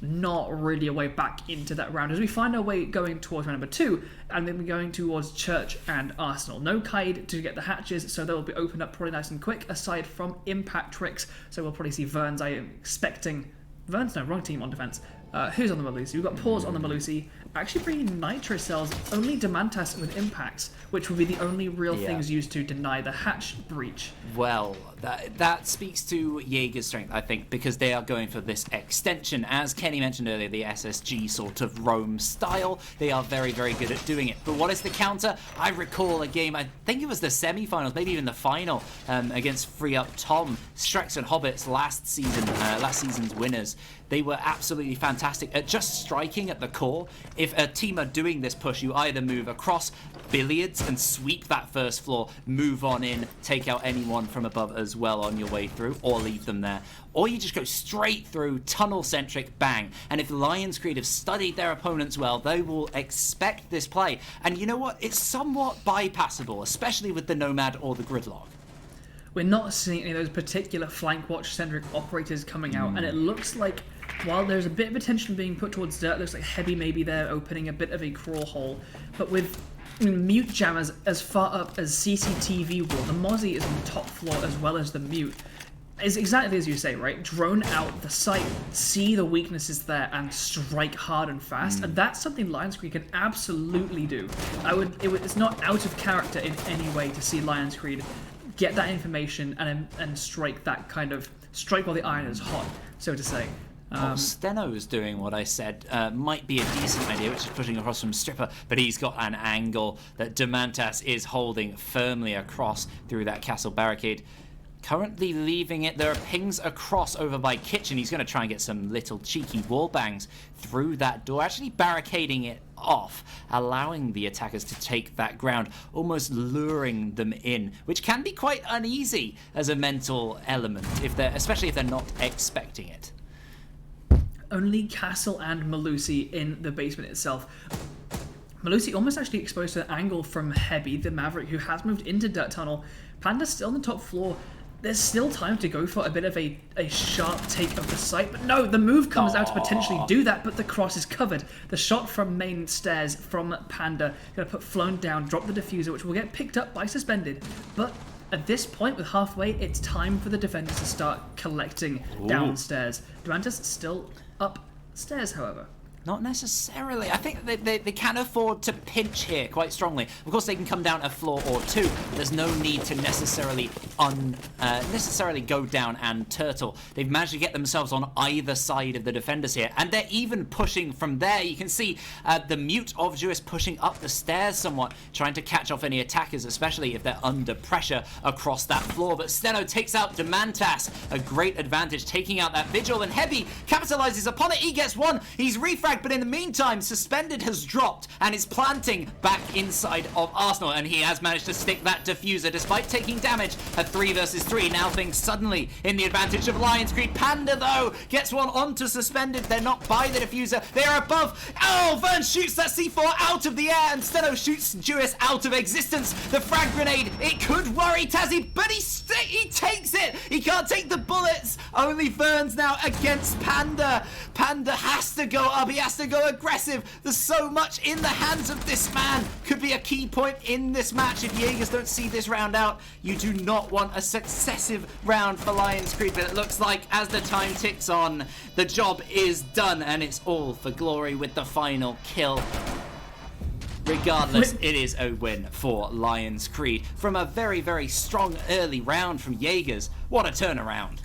not really a way back into that round, as we find our way going towards round number 2, and then we're going towards Church and Arsenal. No Kaid to get the hatches, so they'll be opened up probably nice and quick, aside from Impact Tricks, so we'll probably see Verns. I am expecting... Verns? No, wrong team on defense. Who's on the Malusi? We've got Pause on the Malusi, actually bringing Nitro cells, only Demantas with impacts, which would be the only real things used to deny the hatch breach. Well, that speaks to Jaeger's strength, I think, because they are going for this extension. As Kenny mentioned earlier, the SSG sort of roam style, they are very, very good at doing it. But what is the counter? I recall a game, I think it was the semi-finals, maybe even the final, against Free Up Tom, Strex and Hobbits last season's winners. They were absolutely fantastic at just striking at the core. If a team are doing this push, you either move across billiards and sweep that first floor, move on in, take out anyone from above as well on your way through, or leave them there. Or you just go straight through, tunnel-centric, bang. And if LionsCreed have studied their opponents well, they will expect this play. And you know what? It's somewhat bypassable, especially with the Nomad or the Gridlock. We're not seeing any of those particular flank watch-centric operators coming out, and it looks like, while there's a bit of attention being put towards Dirt, it looks like Heavy maybe there opening a bit of a crawl hole, but with mute jammers as far up as CCTV wall, the Mozzie is on the top floor as well as the mute. It's exactly as you say, right? Drone out the site, see the weaknesses there, and strike hard and fast. And that's something LionsCreed can absolutely do. It's not out of character in any way to see LionsCreed get that information and strike that kind of strike while the iron is hot, so to say. Steno's doing what I said might be a decent idea, which is pushing across from Stripper, but he's got an angle that Demantas is holding firmly across through that castle barricade. Currently leaving it, there are pings across over by Kitchen. He's going to try and get some little cheeky wall bangs through that door, actually barricading it off, allowing the attackers to take that ground, almost luring them in, which can be quite uneasy as a mental element, especially if they're not expecting it. Only Castle and Malusi in the basement itself. Malusi almost actually exposed to an angle from Heavy, the Maverick, who has moved into Dirt Tunnel. Panda's still on the top floor. There's still time to go for a bit of a sharp take of the site, but no, the move comes out to potentially do that, but the cross is covered. The shot from main stairs from Panda, going to put Flown down, drop the diffuser, which will get picked up by Suspended, but at this point, with halfway, it's time for the defenders to start collecting downstairs. Demantas still upstairs, however. Not necessarily. I think they can afford to pinch here quite strongly. Of course, they can come down a floor or two. But there's no need to necessarily go down and turtle. They've managed to get themselves on either side of the defenders here, and they're even pushing from there. You can see the mute of Jewis pushing up the stairs somewhat, trying to catch off any attackers, especially if they're under pressure across that floor. But Steno takes out Demantas, a great advantage, taking out that Vigil, and Heavy capitalizes upon it. He gets one. He's refragged. But in the meantime, Suspended has dropped and is planting back inside of Arsenal, and he has managed to stick that diffuser despite taking damage. A 3 versus 3, now things suddenly in the advantage of LionsCreed. Panda, though, gets one onto Suspended. They're not by the diffuser. They are above. Oh, Vern shoots that C4 out of the air, and Steno shoots Jewis out of existence. The frag grenade, it could worry Tazzy, but he takes it. He can't take the bullets. Only Vern's now against Panda. Panda has to go up. He has to go aggressive. There's so much in the hands of this man. Could be a key point in this match if Jaegers don't see this round out. You do not want a successive round for LionsCreed, but it looks like as the time ticks on, the job is done, and it's all for glory with the final kill. Regardless, it is a win for LionsCreed from a very, very strong early round from Jaegers. What a turnaround.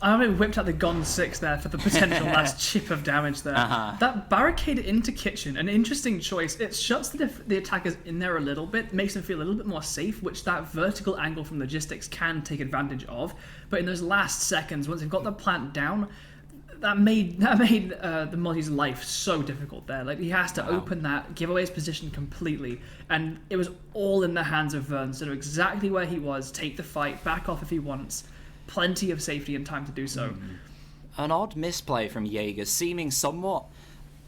I really whipped out the Gon 6 there for the potential last chip of damage there. That barricade into Kitchen, an interesting choice. It shuts the attackers in there a little bit, makes them feel a little bit more safe, which that vertical angle from Logistics can take advantage of. But in those last seconds, once they've got the plant down, that made the Mozzie's life so difficult there. Like, he has to open that, give away his position completely, and it was all in the hands of Vern to know exactly where he was, take the fight, back off if he wants. Plenty of safety and time to do so. An odd misplay from Jaegers, seeming somewhat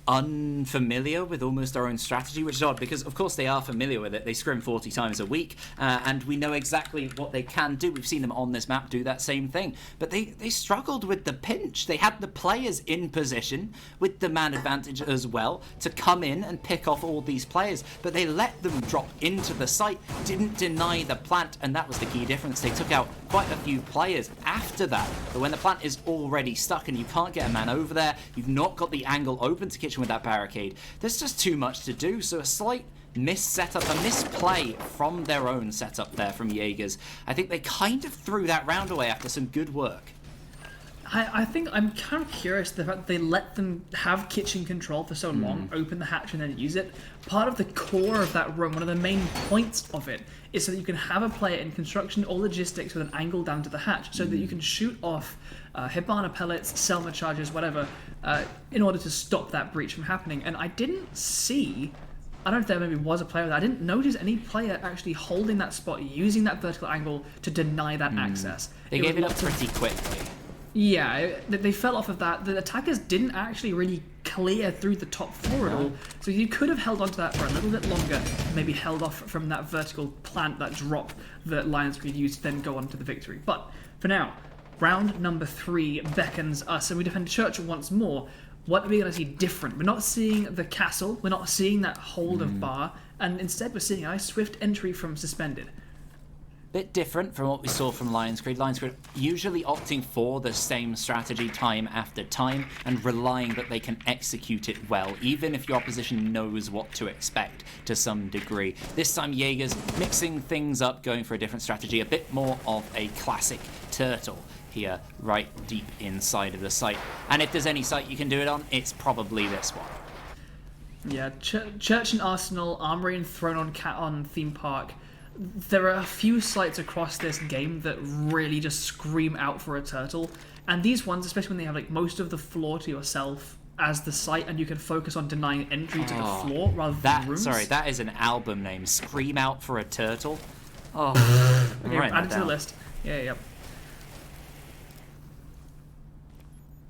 unfamiliar with almost their own strategy, which is odd because of course they are familiar with it. They scrim 40 times a week and we know exactly what they can do. We've seen them on this map do that same thing, but they struggled with the pinch. They had the players in position with the man advantage as well to come in and pick off all these players, but they let them drop into the site, didn't deny the plant, and that was the key difference. They took out quite a few players after that. But when the plant is already stuck and you can't get a man over there, you've not got the angle open to Kitchen with that barricade, there's just too much to do. So a slight mis-setup, a misplay from their own setup there from Jaegers. I think they kind of threw that round away after some good work. I think I'm kind of curious the fact that they let them have kitchen control for so long, open the hatch and then use it. Part of the core of that room, one of the main points of it, is so that you can have a player in construction or logistics with an angle down to the hatch, so that you can shoot off Hibana pellets, Selma charges, whatever, in order to stop that breach from happening. And I didn't see... I don't know if there maybe was a player there. I didn't notice any player actually holding that spot, using that vertical angle to deny that access. They gave it up pretty quickly. Yeah, they fell off of that. The attackers didn't actually really clear through the top floor at all, so you could have held onto that for a little bit longer, maybe held off from that vertical plant, that drop that LionsCreed used to then go on to the victory. But for now, round number 3 beckons us, and we defend Church once more. What are we going to see different? We're not seeing the castle, we're not seeing that hold of bar, and instead we're seeing a nice swift entry from Suspended. Bit different from what we saw from LionsCreed. LionsCreed usually opting for the same strategy time after time and relying that they can execute it well, even if your opposition knows what to expect to some degree. This time Jaegers mixing things up, going for a different strategy, a bit more of a classic turtle here, right deep inside of the site. And if there's any site you can do it on, it's probably this one. Yeah, Church and Arsenal, Armory and Throne on Theme Park. There are a few sites across this game that really just scream out for a turtle, and these ones, especially when they have like most of the floor to yourself as the site, and you can focus on denying entry to the floor rather than rooms. Sorry, that is an album name. Scream out for a turtle. Oh, okay, add it to the list. Yeah, yep.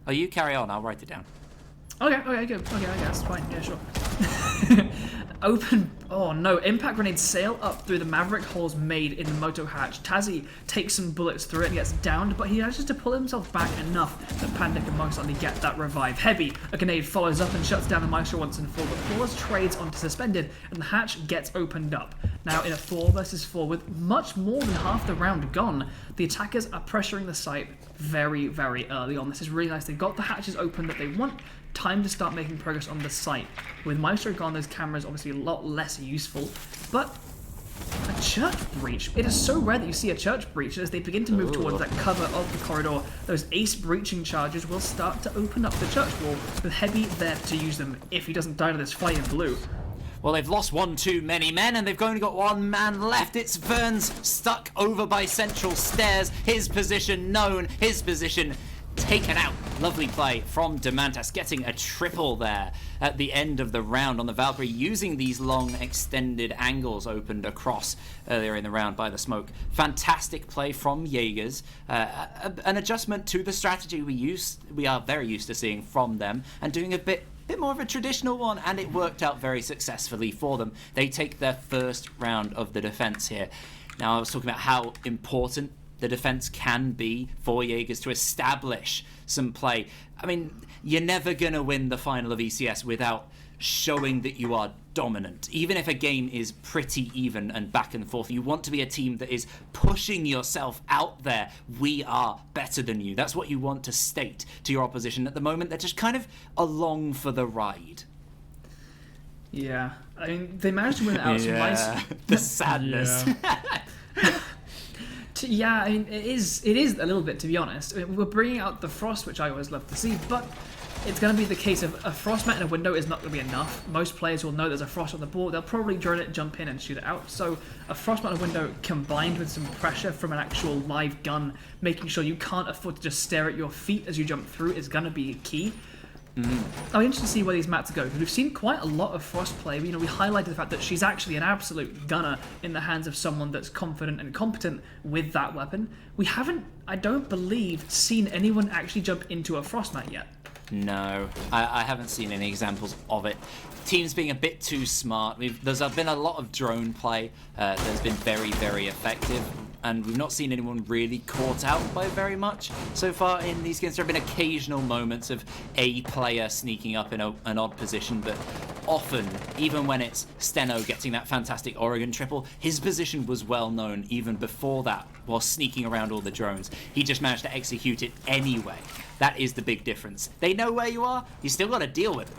Oh, you carry on. I'll write it down. Okay, good. Okay, I guess. Fine. Yeah, sure. Oh no, impact grenade sail up through the Maverick holes made in the Moto hatch. Tazzy takes some bullets through it and gets downed, but he manages to pull himself back enough that Pandic and Monk suddenly get that revive. Heavy, a grenade follows up and shuts down the Maestro once and for, but Flawless trades onto Suspended and the hatch gets opened up. Now in a 4 versus 4 with much more than half the round gone, the attackers are pressuring the site very, very early on. This is really nice. They've got the hatches open that they want. Time to start making progress on the site. With Maestro gone, those cameras obviously a lot less useful, but a church breach. It is so rare that you see a church breach, and as they begin to move towards that cover of the corridor, those ace breaching charges will start to open up the church wall, with Heavy there to use them if he doesn't die to this fight in blue. Well, they've lost one too many men, and they've only got one man left. It's Vern's stuck over by central stairs. His position known, his position taken out. Lovely play from Demantas, getting a triple there at the end of the round on the Valkyrie, using these long extended angles opened across earlier in the round by the smoke. Fantastic play from Jaegers. An adjustment to the strategy we are very used to seeing from them, and doing a bit more of a traditional one, and it worked out very successfully for them. They take their first round of the defense here. Now, I was talking about how important the defense can be for Jaegers to establish some play. I mean, you're never going to win the final of ECS without showing that you are dominant. Even if a game is pretty even and back and forth, you want to be a team that is pushing yourself out there. We are better than you. That's what you want to state to your opposition. At the moment, they're just kind of along for the ride. Yeah, I mean, they managed to win it out. Yeah, the sadness. Yeah, I mean, it is a little bit, to be honest. I mean, we're bringing out the Frost, which I always love to see, but it's going to be the case of a Frost mat in a window is not going to be enough. Most players will know there's a Frost on the board. They'll probably drone it, jump in, and shoot it out. So a Frost mat in a window combined with some pressure from an actual live gun, making sure you can't afford to just stare at your feet as you jump through, is going to be key. I'll be interested to see where these mats go, because we've seen quite a lot of Frost play. You know, we highlighted the fact that she's actually an absolute gunner in the hands of someone that's confident and competent with that weapon. We haven't, I don't believe, seen anyone actually jump into a Frost mat yet. No, I haven't seen any examples of it. Teams being a bit too smart. There's been a lot of drone play that's been very, very effective, and we've not seen anyone really caught out by very much so far in these games. There have been occasional moments of a player sneaking up in an odd position, but often, even when it's Steno getting that fantastic Oregon triple, his position was well known even before that, while sneaking around all the drones. He just managed to execute it anyway. That is the big difference. They know where you are, you still got to deal with it.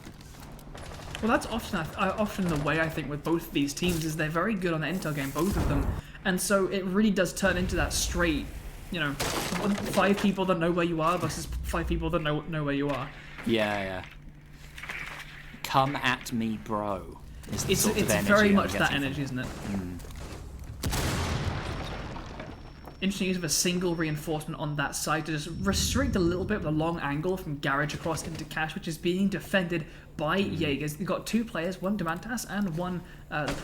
Well, that's often the way, I think, with both these teams, is they're very good on the intel game, both of them. And so it really does turn into that straight, 5 people that know where you are versus 5 people that know where you are. Yeah. Come at me, bro. It's very much that energy, isn't it? Interesting use of a single reinforcement on that side to just restrict a little bit of the long angle from Garage across into Cash, which is being defended by Jaegers. You've got 2 players, one Demantas and one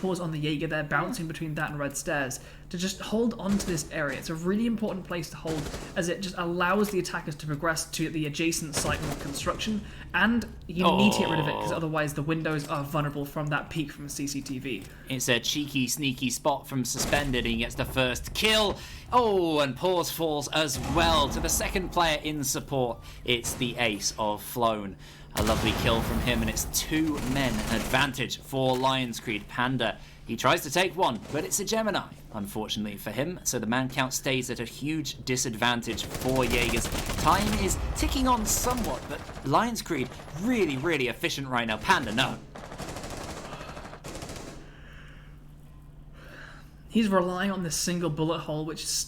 pause on the Jaeger there, bouncing between that and Red Stairs to just hold on to this area. It's a really important place to hold, as it just allows the attackers to progress to the adjacent site of construction, and you need to get rid of it, because otherwise the windows are vulnerable from that peek from CCTV. It's a cheeky, sneaky spot from Suspended, and he gets the first kill. Oh, and Pause falls as well to the second player in support. It's the ace of Flown. A lovely kill from him, and it's 2 men advantage for LionsCreed. Panda, he tries to take one, but it's a Gemini, unfortunately for him, so the man count stays at a huge disadvantage for Jaegers. Time is ticking on somewhat, but LionsCreed really, really efficient right now. Panda, no. He's relying on this single bullet hole, which is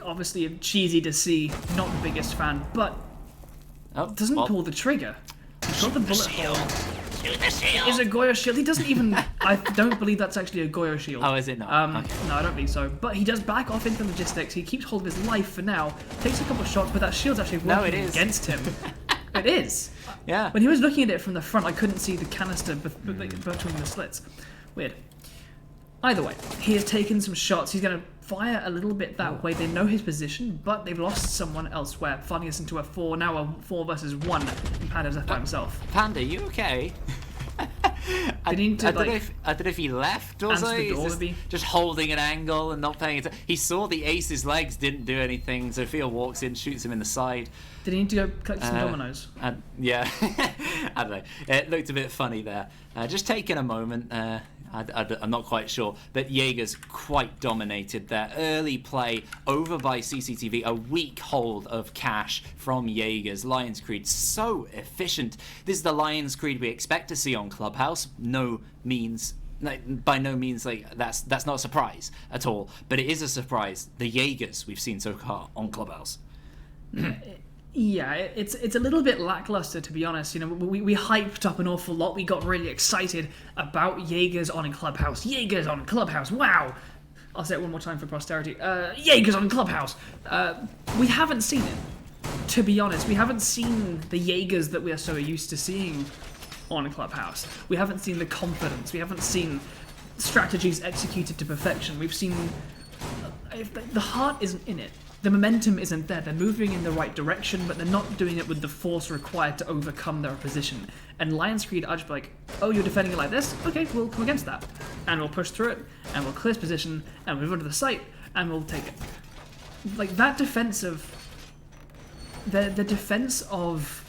obviously cheesy to see, not the biggest fan, but doesn't pull the trigger. He's got the bullet hole. Is it Goyo shield? He doesn't even... I don't believe that's actually a Goyo shield. Oh, is it not? Okay. No, I don't believe so. But he does back off into logistics. He keeps hold of his life for now. Takes a couple of shots, but that shield's actually working against him. It is. Yeah. When he was looking at it from the front, I couldn't see the canister between the slits. Weird. Either way, he has taken some shots. He's going to fire a little bit that way. They know his position, but they've lost someone elsewhere, finding us into a 4 versus 1, and Panda's left by himself. Panda, you okay? I don't know if he left or something. Just holding an angle and not paying attention. He saw the ace's legs didn't do anything. Sophia walks in, shoots him in the side. Did he need to go collect some dominoes? Yeah, I don't know. It looked a bit funny there. Just taking a moment. I'm not quite sure, but Jaegers quite dominated their early play over by CCTV. A weak hold of Cash from Jaegers. LionsCreed so efficient. This is the LionsCreed we expect to see on Clubhouse. By no means, that's not a surprise at all. But it is a surprise. The Jaegers we've seen so far on Clubhouse. Yeah, it's a little bit lackluster, to be honest. We hyped up an awful lot. We got really excited about Jaegers on Clubhouse. Jaegers on Clubhouse, wow! I'll say it one more time for posterity. Jaegers on Clubhouse! We haven't seen it, to be honest. We haven't seen the Jaegers that we are so used to seeing on Clubhouse. We haven't seen the confidence. We haven't seen strategies executed to perfection. We've seen... the heart isn't in it. The momentum isn't there. They're moving in the right direction, but they're not doing it with the force required to overcome their opposition. And LionsCreed are just like, oh, you're defending it like this? Okay, we'll come against that. And we'll push through it, and we'll clear position, and we'll move onto the site, and we'll take it. Like, that defense of... The defense of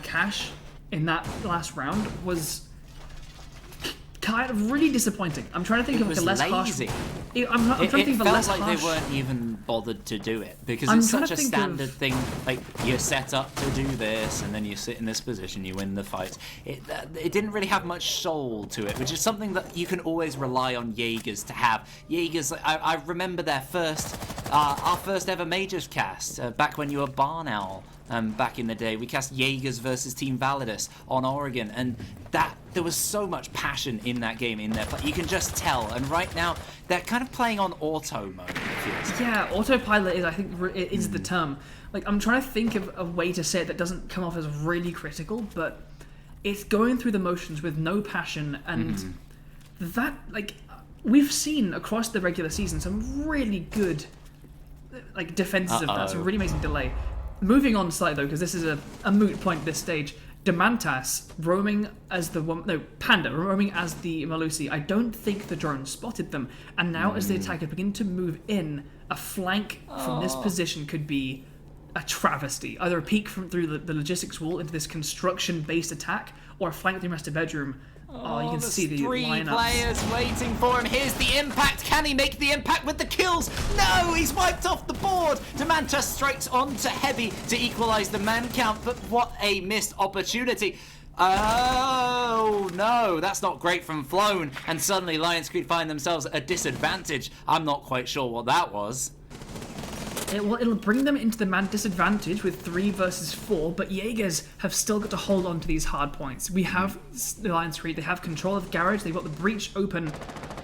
Cash in that last round was kind of really disappointing. I'm trying to think of like a less lazy. harsh... I'm trying to think of a less like harsh... they weren't even bothered to do it, because it's such a standard thing. Like, you're set up to do this, and then you sit in this position, you win the fight. It didn't really have much soul to it, which is something that you can always rely on Jaegers to have. Jaegers, I remember their our first ever Majors cast, back when you were Barn Owl. Back in the day, we cast Jaegers versus Team Validus on Oregon, and there was so much passion in that game, in there. You can just tell. And right now, they're kind of playing on auto mode. It feels. Yeah, autopilot is, I think, is the term. Like, I'm trying to think of a way to say it that doesn't come off as really critical, but it's going through the motions with no passion, and that, like, we've seen across the regular season some really good, like, defenses of that, some really amazing delay. Moving on slightly, though, because this is a moot point at this stage, Demantas roaming as the one... No, Panda roaming as the Malusi. I don't think the drone spotted them. And now as the attackers begin to move in, a flank from this position could be a travesty. Either a peek through the logistics wall into this construction-based attack, or flank the master bedroom. Oh, you can see the three lineups. players waiting for him. Here's the impact. Can he make the impact with the kills? No, he's wiped off the board. Demanta strikes onto Heavy to equalize the man count, but what a missed opportunity. Oh no, that's not great from Flown, and suddenly LionsCreed find themselves at a disadvantage. I'm not quite sure what that was. It'll bring them into the man disadvantage with 3 versus 4, but Jaegers have still got to hold on to these hard points. We have the LionsCreed, they have control of Garage, they've got the breach open.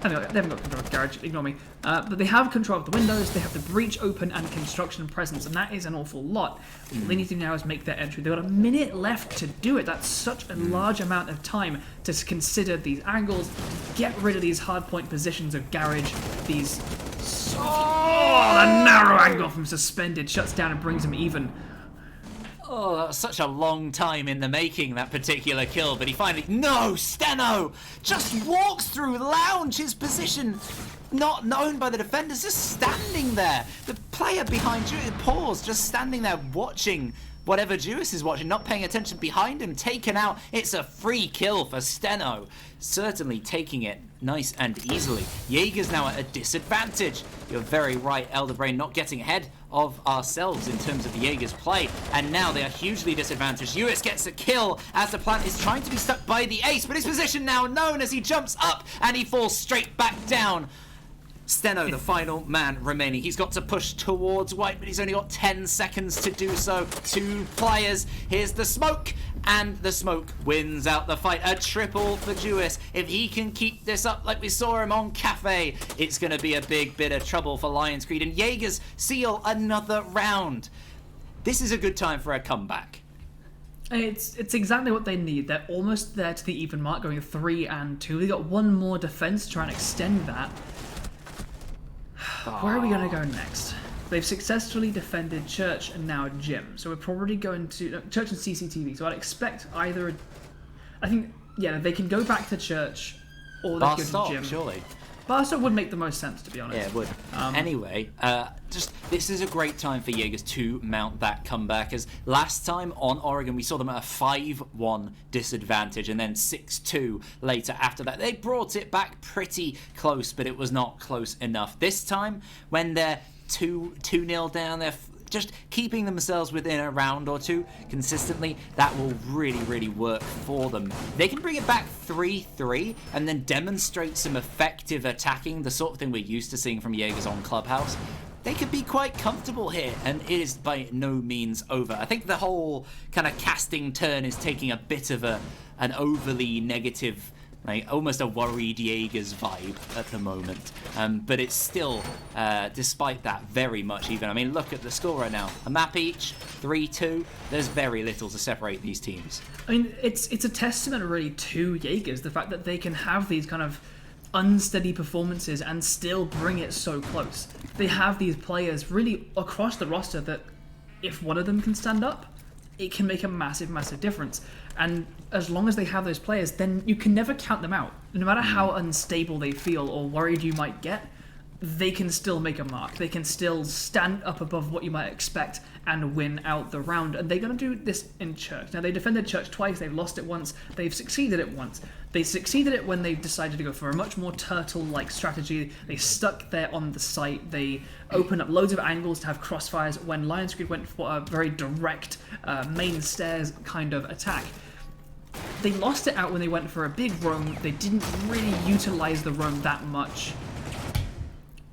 They haven't got control of Garage, ignore me. But they have control of the windows, they have the breach open and construction presence, and that is an awful lot. All they need to do now is make their entry. They've got a minute left to do it. That's such a large amount of time to consider these angles, get rid of these hard point positions of Garage, these... Oh, the narrow angle from Suspended shuts down and brings him even. Oh, that was such a long time in the making, that particular kill, but he finally... No! Steno just walks through Lounge, his position not known by the defenders, just standing there. The player behind you, Paws, just standing there watching whatever Jewis is watching, not paying attention behind him, taken out. It's a free kill for Steno. Certainly taking it nice and easily. Jaegers now at a disadvantage. You're very right, Elderbrain not getting ahead of ourselves in terms of the Jaegers play, and now they are hugely disadvantaged. Lewis gets a kill as the plant is trying to be stuck by the ace, but his position now known as he jumps up and he falls straight back down. Steno, the final man remaining. He's got to push towards White, but he's only got 10 seconds to do so. 2 players. Here's the smoke, and the smoke wins out the fight. A triple for Jewis. If he can keep this up like we saw him on Cafe, it's going to be a big bit of trouble for LionsCreed, and Jaegers seal another round. This is a good time for a comeback. It's exactly what they need. They're almost there to the even mark, going 3-2. They got one more defense to try and extend that. Where are we going to go next? They've successfully defended Church and now Gym, so we're probably going to... Church and CCTV, so I'd expect either... I think, yeah, they can go back to Church, or they can go to Gym. Surely. Barstow would make the most sense, to be honest. Yeah, it would. Anyway, this is a great time for Jaegers to mount that comeback, as last time on Oregon we saw them at a 5-1 disadvantage, and then 6-2 later after that. They brought it back pretty close, but it was not close enough. This time, when they're 2-0 down, they're just keeping themselves within a round or two consistently, that will really, really work for them. They can bring it back 3-3 and then demonstrate some effective attacking, the sort of thing we're used to seeing from Jaegers on Clubhouse. They could be quite comfortable here, and it is by no means over. I think the whole kind of casting turn is taking a bit of an overly negative, like almost a worried Jaegers vibe at the moment, but it's still, despite that, very much even. I mean, look at the score right now. A map each, 3-2. There's very little to separate these teams. I mean, it's a testament really to Jaegers, the fact that they can have these kind of unsteady performances and still bring it so close. They have these players really across the roster that if one of them can stand up, it can make a massive, massive difference. And as long as they have those players, then you can never count them out. No matter how unstable they feel or worried you might get, they can still make a mark. They can still stand up above what you might expect and win out the round. And they're going to do this in Church. Now, they defended Church twice. They've lost it once. They've succeeded it once. They succeeded it when they decided to go for a much more turtle-like strategy. They stuck there on the site. They opened up loads of angles to have crossfires when LionsCreed went for a very direct main stairs kind of attack. They lost it out when they went for a big roam. They didn't really utilize the roam that much.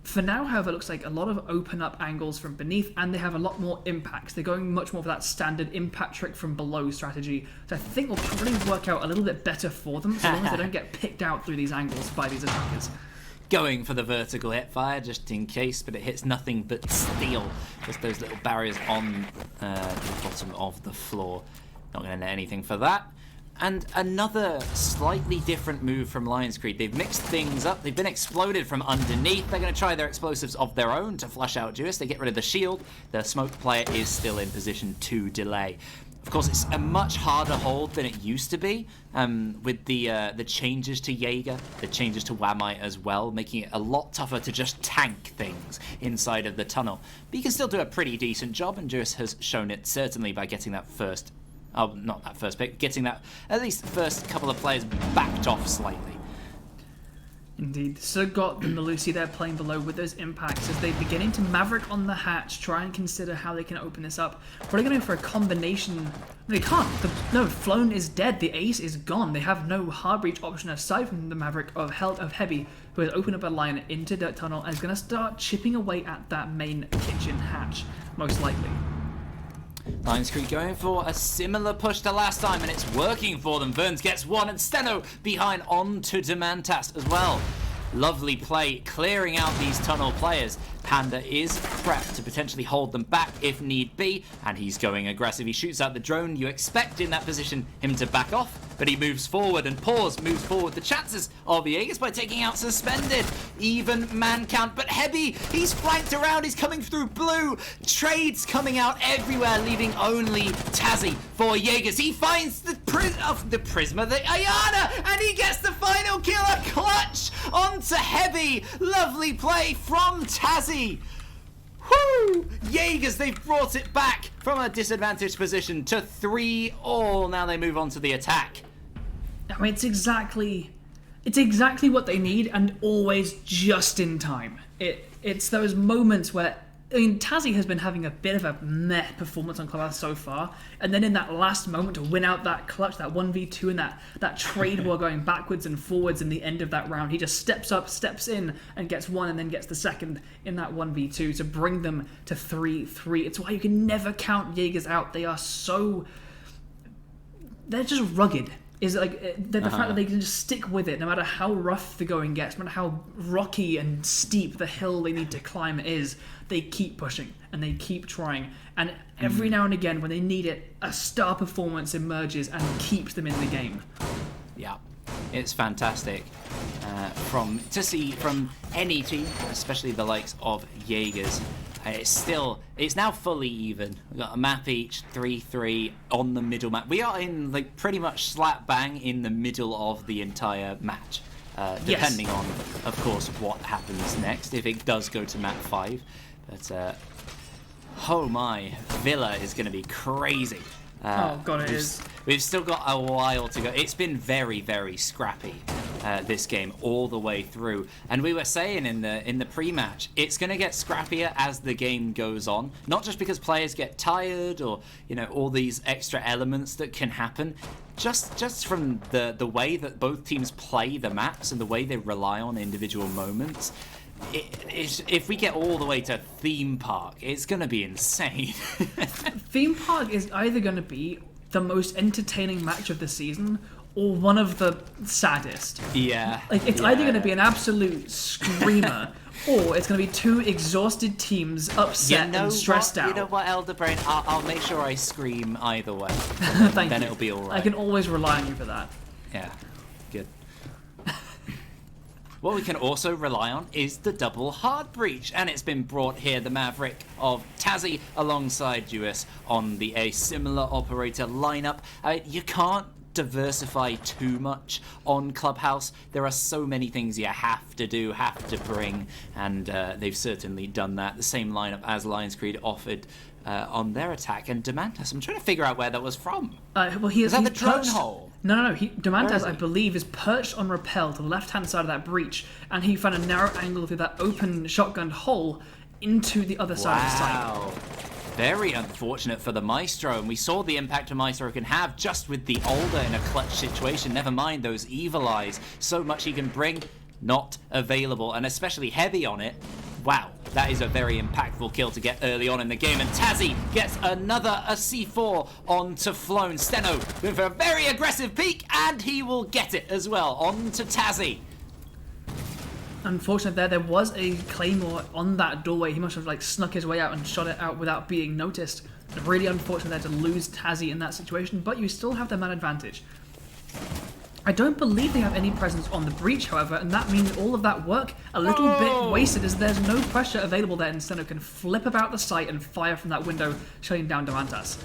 For now, however, it looks like a lot of open up angles from beneath, and they have a lot more impacts. They're going much more for that standard impact trick from below strategy, so I think will probably work out a little bit better for them, so long as they don't get picked out through these angles by these attackers. Going for the vertical hit fire just in case, but it hits nothing but steel. Just those little barriers on the bottom of the floor. Not going to net anything for that. And another slightly different move from LionsCreed. They've mixed things up. They've been exploded from underneath. They're going to try their explosives of their own to flush out Jewis. They get rid of the shield. The smoke player is still in position to delay. Of course, it's a much harder hold than it used to be with the changes to Jaeger, the changes to Wamite as well, making it a lot tougher to just tank things inside of the tunnel. But you can still do a pretty decent job, and Jewis has shown it certainly by getting that first Oh, not that first pick. Getting that, at least the first couple of players backed off slightly. Indeed. So got the Melusi there playing below with those impacts as they beginning to Maverick on the hatch, try and consider how they can open this up. Probably going for a combination. They can't. No, Flown is dead. The ace is gone. They have no hard breach option aside from the Maverick of Heavy, who has opened up a line into the tunnel and is going to start chipping away at that main kitchen hatch, most likely. LionsCreed going for a similar push to last time, and it's working for them. Burns gets one, and Steno behind onto Demantas as well. Lovely play, clearing out these tunnel players. Panda is prepped to potentially hold them back if need be, and he's going aggressive. He shoots out the drone. You expect in that position him to back off, but he moves forward, and Paws moves forward. The chances of Jaegers by taking out Suspended. Even man count, but Heavy, he's flanked around. He's coming through blue. Trades coming out everywhere, leaving only Tazzy for Jaegers. He finds the Prisma, the Ayana, and he gets the final kill. A clutch onto Heavy. Lovely play from Tazzy. Woo! Jaegers, they've brought it back from a disadvantaged position to 3-all. Now they move on to the attack. I mean, it's exactly what they need, and always just in time. It's those moments where, I mean, Tazzy has been having a bit of a meh performance on Clubhouse so far, and then in that last moment to win out that clutch, that 1v2, and that trade war going backwards and forwards in the end of that round, he just steps up, steps in, and gets one, and then gets the second in that 1v2 to bring them to 3-3. It's why you can never count Jaegers out. They are so... they're just rugged. Is like the fact that they can just stick with it no matter how rough the going gets, no matter how rocky and steep the hill they need to climb is. They keep pushing and they keep trying, and every now and again when they need it, a star performance emerges and keeps them in the game. Yeah, it's fantastic from any team, especially the likes of Jaegers. It's now fully even. We've got a map each, 3-3 on the middle map. We are in like pretty much slap bang in the middle of the entire match, depending on, of course, what happens next, if it does go to map 5. But, oh my, Villa is going to be crazy. Oh god, it is. We've still got a while to go. It's been very, very scrappy this game all the way through, and we were saying in the pre-match, it's going to get scrappier as the game goes on. Not just because players get tired or all these extra elements that can happen, just from the way that both teams play the maps and the way they rely on individual moments. If we get all the way to Theme Park, it's going to be insane. Theme Park is either going to be the most entertaining match of the season or one of the saddest. Yeah. Like, it's either going to be an absolute screamer or it's going to be two exhausted teams upset and stressed out. You know what, Elderbrain? I'll make sure I scream either way. Thank then you. It'll be all right. I can always rely on you for that. Yeah, good. What we can also rely on is the double hard breach, and it's been brought here, the Maverick of Tazzy alongside Jewess on a similar operator lineup. You can't diversify too much on Clubhouse. There are so many things you have to do, have to bring, and they've certainly done that. The same lineup as LionsCreed offered on their attack, and Demantas, I'm trying to figure out where that was from. Well, is that the drone hole? No. Demantas, I believe, is perched on rappel to the left-hand side of that breach, and he found a narrow angle through that open shotgun hole into the other side of the site. Wow. Very unfortunate for the Maestro, and we saw the impact a Maestro can have just with the Older in a clutch situation. Never mind those Evil Eyes. So much he can bring, not available, and especially Heavy on it. Wow, that is a very impactful kill to get early on in the game, and Tazzy gets a C4 onto Flown. Steno with a very aggressive peek, and he will get it as well onto Tazzy. Unfortunately, there was a Claymore on that doorway. He must have snuck his way out and shot it out without being noticed. Really unfortunate there to lose Tazzy in that situation, but you still have the man advantage. I don't believe they have any presence on the breach, however, and that means all of that work a little bit wasted as there's no pressure available there, and Steno can flip about the site and fire from that window, shutting down Demantas.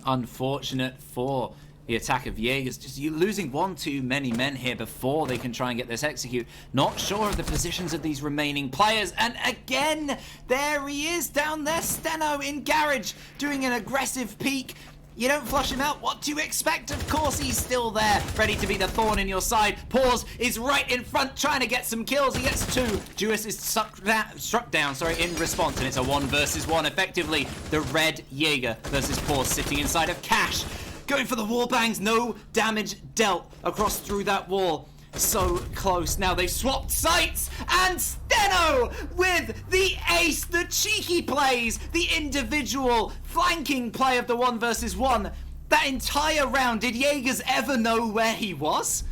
Unfortunate for the attack of Jaegers. Just losing one too many men here before they can try and get this execute. Not sure of the positions of these remaining players, and again, there he is down there, Steno in garage, doing an aggressive peek. You don't flush him out. What do you expect? Of course he's still there, ready to be the thorn in your side. Pause is right in front, trying to get some kills. He gets 2. Jewis is struck down, in response, and it's a 1 versus 1. Effectively, the red Jaeger versus Pause sitting inside of Cash. Going for the wall bangs, no damage dealt across through that wall. So close. Now they've swapped sites, and Steno with the ace, the cheeky plays, the individual flanking play of the 1 versus 1. That entire round, did Jaegers ever know where he was?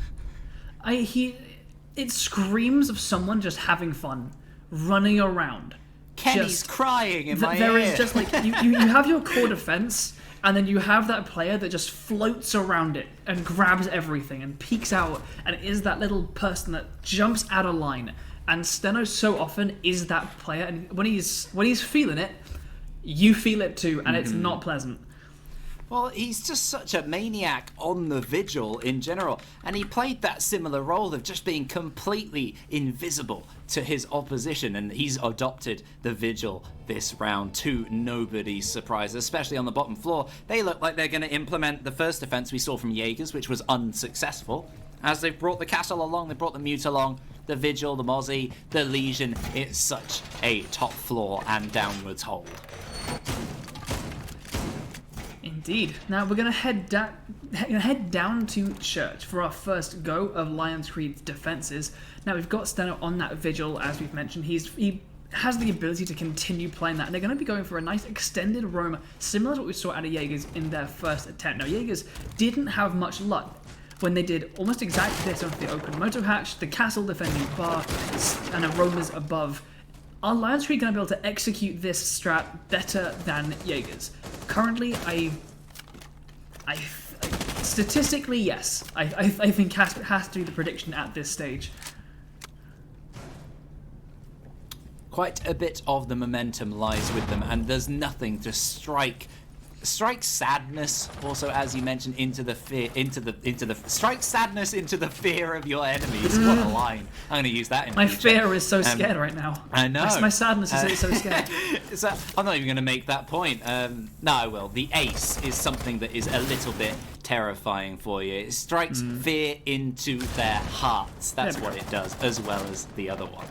It screams of someone just having fun, running around. Kenny's crying in my There ear. is just like you have your core defense. And then you have that player that just floats around it and grabs everything and peeks out and is that little person that jumps out of line. And Steno so often is that player, and when he's feeling it, you feel it too, and it's not pleasant. Well, he's just such a maniac on the Vigil in general, and he played that similar role of just being completely invisible to his opposition, and he's adopted the Vigil this round to nobody's surprise, especially on the bottom floor. They look like they're going to implement the first defense we saw from Jaegers, which was unsuccessful. As they've brought the Castle along, they brought the Mute along, the Vigil, the Mozzie, the Legion. It's such a top floor and downwards hold. Indeed. Now we're going to head down to Church for our first go of LionsCreed's defenses. Now we've got Steno on that Vigil, as we've mentioned. He has the ability to continue playing that, and they're going to be going for a nice extended roam, similar to what we saw out of Jaegers in their first attempt. Now Jaegers didn't have much luck when they did almost exactly this onto the open moto hatch, the castle defending bar, and a roamers above. Are LionsCreed going to be able to execute this strat better than Jaegers? Currently, statistically, yes. I think has to be the prediction at this stage. Quite a bit of the momentum lies with them, and there's nothing to strike sadness. Also, as you mentioned, strike sadness into the fear of your enemies. What a line! I'm going to use that in my future. fear is so scared right now. I know. My sadness is so scared. So, I'm not even going to make that point. No, I will. The ace is something that is a little bit terrifying for you. It strikes fear into their hearts. That's what it does, as well as the other one.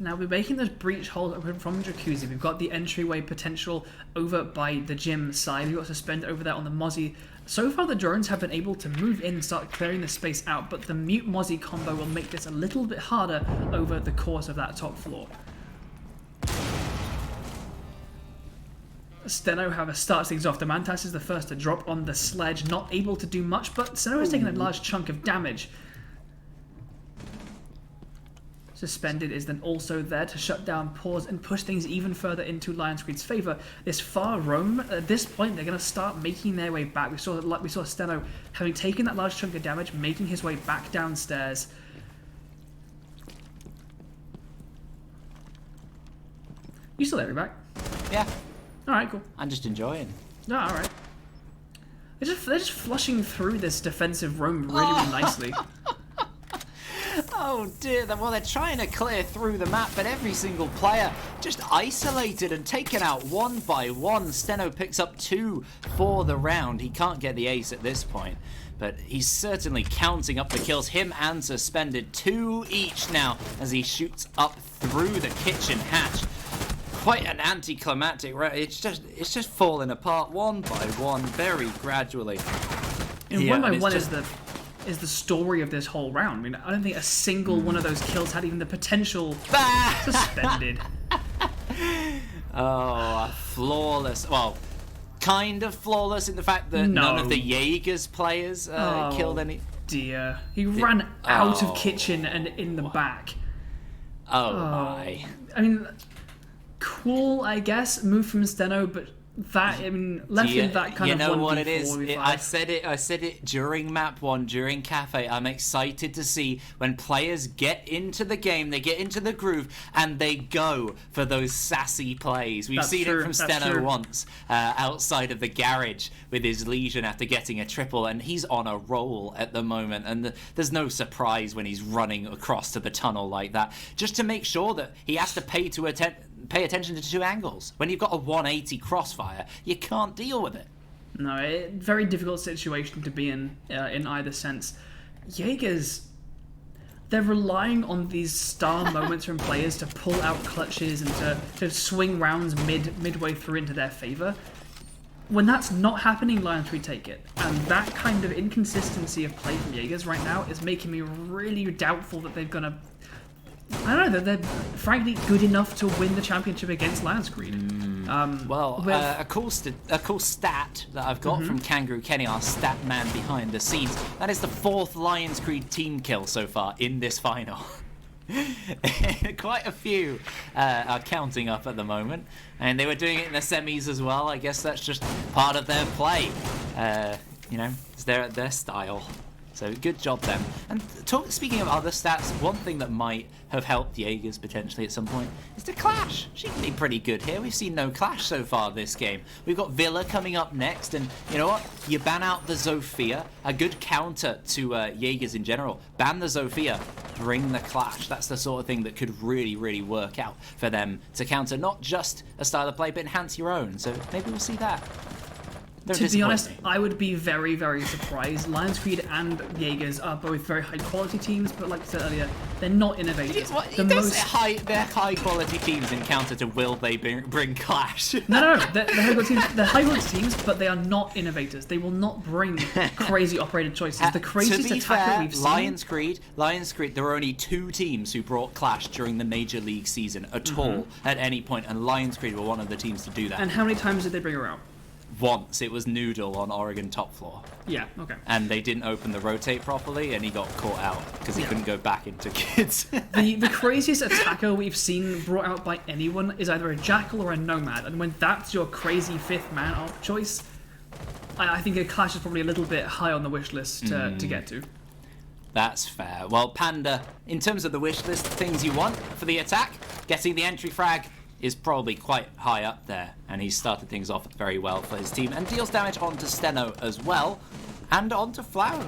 Now we're making this breach hold open from Jacuzzi. We've got the entryway potential over by the gym side. We've got Suspend over there on the Mozzie. So far the drones have been able to move in and start clearing the space out, but the Mute Mozzie combo will make this a little bit harder over the course of that top floor. Steno, however, starts things off. The Mantas is the first to drop on the sledge, not able to do much, but Steno is taking a large chunk of damage. Suspended is then also there to shut down Pause and push things even further into LionsCreed's favour. This far roam, at this point, they're going to start making their way back. We saw Steno having taken that large chunk of damage, making his way back downstairs. You still there, back? Yeah. Alright, cool. I'm just enjoying. No, alright. They're just flushing through this defensive roam really nicely. Oh dear, well they're trying to clear through the map, but every single player just isolated and taken out one by one. Steno picks up 2 for the round. He can't get the ace at this point, but he's certainly counting up the kills. Him and Suspended, 2 each now as he shoots up through the kitchen hatch. Quite an anticlimactic round. It's just falling apart one by one, very gradually. And one by one is the story of this whole round. I mean, I don't think a single one of those kills had even the potential. Suspended. Oh, flawless. Well, kind of flawless in the fact that none of the Jaegers players killed any. Dear, he ran out of kitchen and in the back. Oh my. I mean, cool, I guess, move from Steno, but that, I mean, left in that kind of 1v4. You know what it is? I said it during map 1, during Cafe. I'm excited to see when players get into the game, they get into the groove, and they go for those sassy plays. We've seen it from Steno once, outside of the garage with his Legion after getting a triple, and he's on a roll at the moment, and there's no surprise when he's running across to the tunnel like that, just to make sure that he has to pay pay attention to two angles. When you've got a 180 crossfire, you can't deal with it. No, very difficult situation to be in either sense. Jaegers, they're relying on these star moments from players to pull out clutches and to swing rounds midway through into their favor. When that's not happening, LionsCreed take it. And that kind of inconsistency of play from Jaegers right now is making me really doubtful that they're going to... I don't know, they're frankly good enough to win the championship against LionsCreed. A cool stat that I've got from Kangaroo Kenny, our stat man behind the scenes, that is the 4th LionsCreed team kill so far in this final. Quite a few are counting up at the moment, and they were doing it in the semis as well. I guess that's just part of their play. It's their style. So good job them. And speaking of other stats, one thing that might have helped Jaegers potentially at some point is the clash. She can be pretty good here. We've seen no clash so far this game. We've got Villa coming up next, and you know what? You ban out the Zofia, a good counter to Jaegers in general. Ban the Zofia, bring the clash. That's the sort of thing that could really, really work out for them to counter not just a style of play, but enhance your own. So maybe we'll see that. To be honest, I would be very, very surprised. LionsCreed and Jaegers are both very high-quality teams, but like I said earlier, they're not innovators. They're high-quality teams in counter to will they bring clash? No, they're high-quality teams, but they are not innovators. They will not bring crazy operated choices. The craziest attacker we've seen... LionsCreed, there were only 2 teams who brought clash during the Major League season at all, at any point, and LionsCreed were one of the teams to do that. And how many times did they bring her out? Once. It was Noodle on Oregon top floor. Yeah, okay. And they didn't open the rotate properly, and he got caught out because he couldn't go back into kids. The craziest attacker we've seen brought out by anyone is either a Jackal or a Nomad, and when that's your crazy 5th man of choice, I think a Clash is probably a little bit high on the wish list to get to. That's fair. Well, Panda, in terms of the wish list, things you want for the attack, getting the entry frag is probably quite high up there, and he's started things off very well for his team and deals damage onto Steno as well, and onto Flown.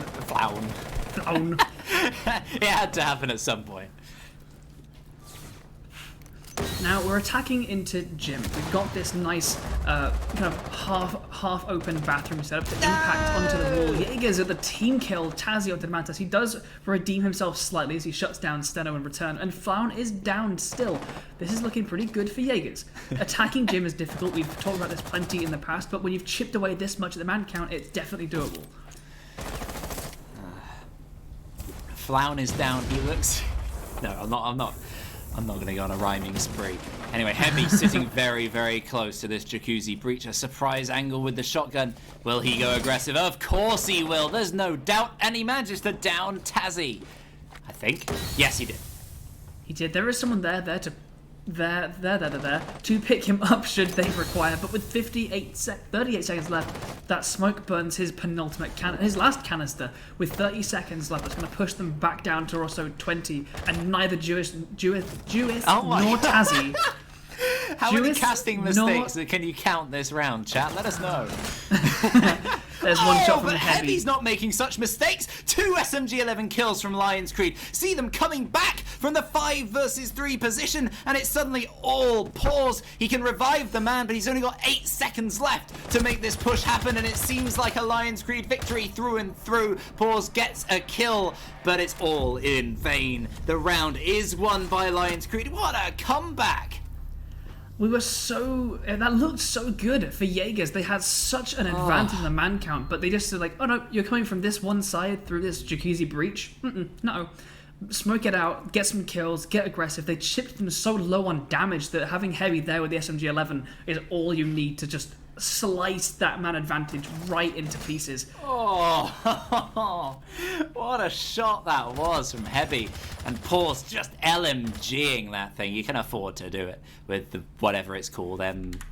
It had to happen at some point. Now we're attacking into Gym. We've got this nice kind of half open bathroom setup to impact onto the wall. Jaegers at the team kill Tazio de Mantas. He does redeem himself slightly as he shuts down Steno in return, and Flown is down still. This is looking pretty good for Jaegers. Attacking Gym is difficult. We've talked about this plenty in the past, but when you've chipped away this much at the man count, it's definitely doable. Flown is down. He looks... No, I'm not going to go on a rhyming spree. Anyway, Heavy sitting very, very close to this Jacuzzi breach. A surprise angle with the shotgun. Will he go aggressive? Of course he will. There's no doubt. And he manages to down Tazzy. I think. Yes, he did. He did. There is someone there to pick him up should they require. But with 38 seconds left, that smoke burns his penultimate his last canister. With 30 seconds left, that's going to push them back down to also 20. And neither Jewis nor Tazzy. How many casting mistakes can you count this round, chat? Let us know. There's one shot from Heavy. Heavy's not making such mistakes. 2 SMG-11 kills from LionsCreed. See them coming back from the 5 versus 3 position, and it's suddenly all pause. He can revive the man, but he's only got 8 seconds left to make this push happen, and it seems like a LionsCreed victory through and through. Pause gets a kill, but it's all in vain. The round is won by LionsCreed. What a comeback! We were that looked so good for Jaegers. They had such an advantage in the man count, but they just said like, oh no, you're coming from this one side through this Jacuzzi breach. No. Smoke it out, get some kills, get aggressive. They chipped them so low on damage that having Heavy there with the SMG-11 is all you need to just slice that man advantage right into pieces. Oh, what a shot that was from Heavy. And Pause just LMGing that thing. You can afford to do it with the whatever it's called,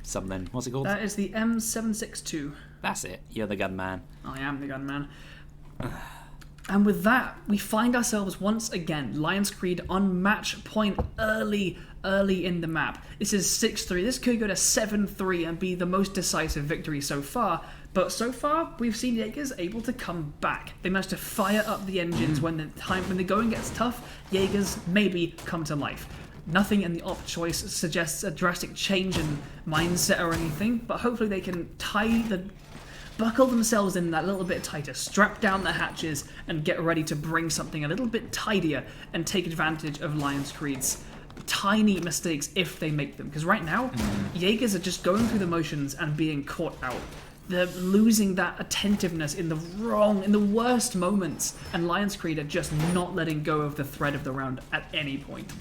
something. What's it called? That is the M762. That's it. You're the gunman. I am the gunman. And with that, we find ourselves once again, LionsCreed on match point early in the map. This is 6-3. This could go to 7-3 and be the most decisive victory so far. But so far, we've seen Jaegers able to come back. They managed to fire up the engines when the going gets tough. Jaegers maybe come to life. Nothing in the op choice suggests a drastic change in mindset or anything, but hopefully they can buckle themselves in that little bit tighter, strap down the hatches, and get ready to bring something a little bit tidier and take advantage of LionsCreed's tiny mistakes if they make them. Because right now, Jaegers are just going through the motions and being caught out. They're losing that attentiveness in the worst moments, and LionsCreed are just not letting go of the thread of the round at any point.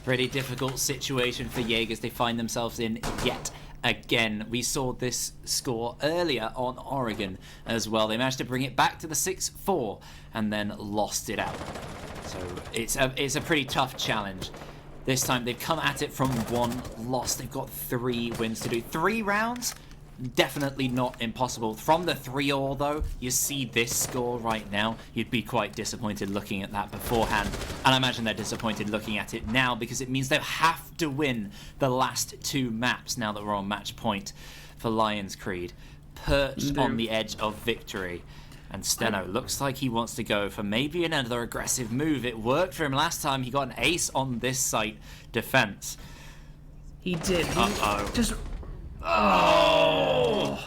Pretty difficult situation for Jaegers they find themselves in yet again. We saw this score earlier on Oregon as well. They managed to bring it back to the 6-4 and then lost it out. So it's a pretty tough challenge. This time they've come at it from one loss. They've got 3 wins to do. 3 rounds? Definitely not impossible. From the 3-all though, you see this score right now, you'd be quite disappointed looking at that beforehand. And I imagine they're disappointed looking at it now because it means they'll have to win the last 2 maps now that we're on match point for LionsCreed. Perched on the edge of victory. And Steno looks like he wants to go for maybe another aggressive move. It worked for him last time. He got an ace on this site defense. He did. Uh-oh.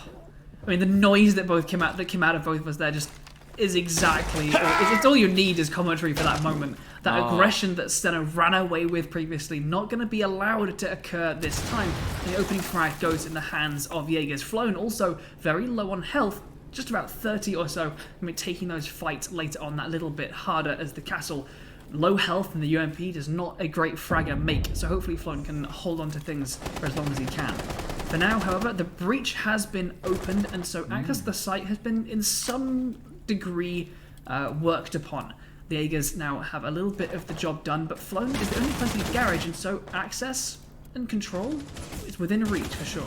I mean, the noise that came out of both of us there just is exactly... it's all you need as commentary for that moment. That aggression that Steno ran away with previously, not going to be allowed to occur this time. And the opening frag goes in the hands of Jaegers. Flown also very low on health, just about 30 or so. I mean, taking those fights later on that little bit harder as the castle, low health in the UMP does not a great fragger make, so hopefully Flown can hold on to things for as long as he can. For now, however, the breach has been opened, and so access to the site has been in some degree worked upon. The Jaegers now have a little bit of the job done, but Flown is the only person in garage, and so access and control is within reach for sure.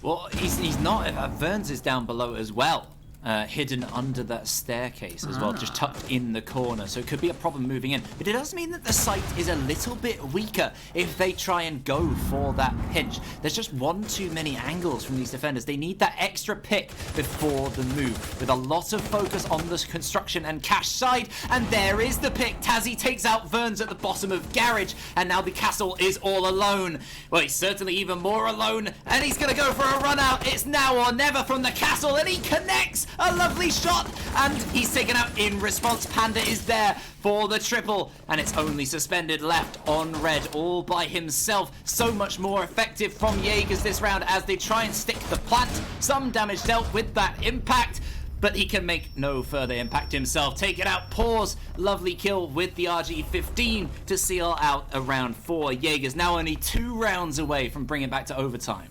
Well, he's not. Verns is down below as well. Hidden under that staircase as well, just tucked in the corner, so it could be a problem moving in. But it does mean that the site is a little bit weaker if they try and go for that pinch. There's just one too many angles from these defenders. They need that extra pick before the move, with a lot of focus on the construction and cash side. And there is the pick. Tazzy takes out Verns at the bottom of garage, and now the castle is all alone. Well, he's certainly even more alone, and he's going to go for a run out. It's now or never from the castle, and he connects. A lovely shot, and he's taken out in response. Panda is there for the triple, and it's only suspended left on red all by himself. So much more effective from Jaegers this round as they try and stick the plant. Some damage dealt with that impact, but he can make no further impact himself. Take it out, pause. Lovely kill with the RG-15 to seal out a round 4. Jaegers now only 2 rounds away from bringing it back to overtime.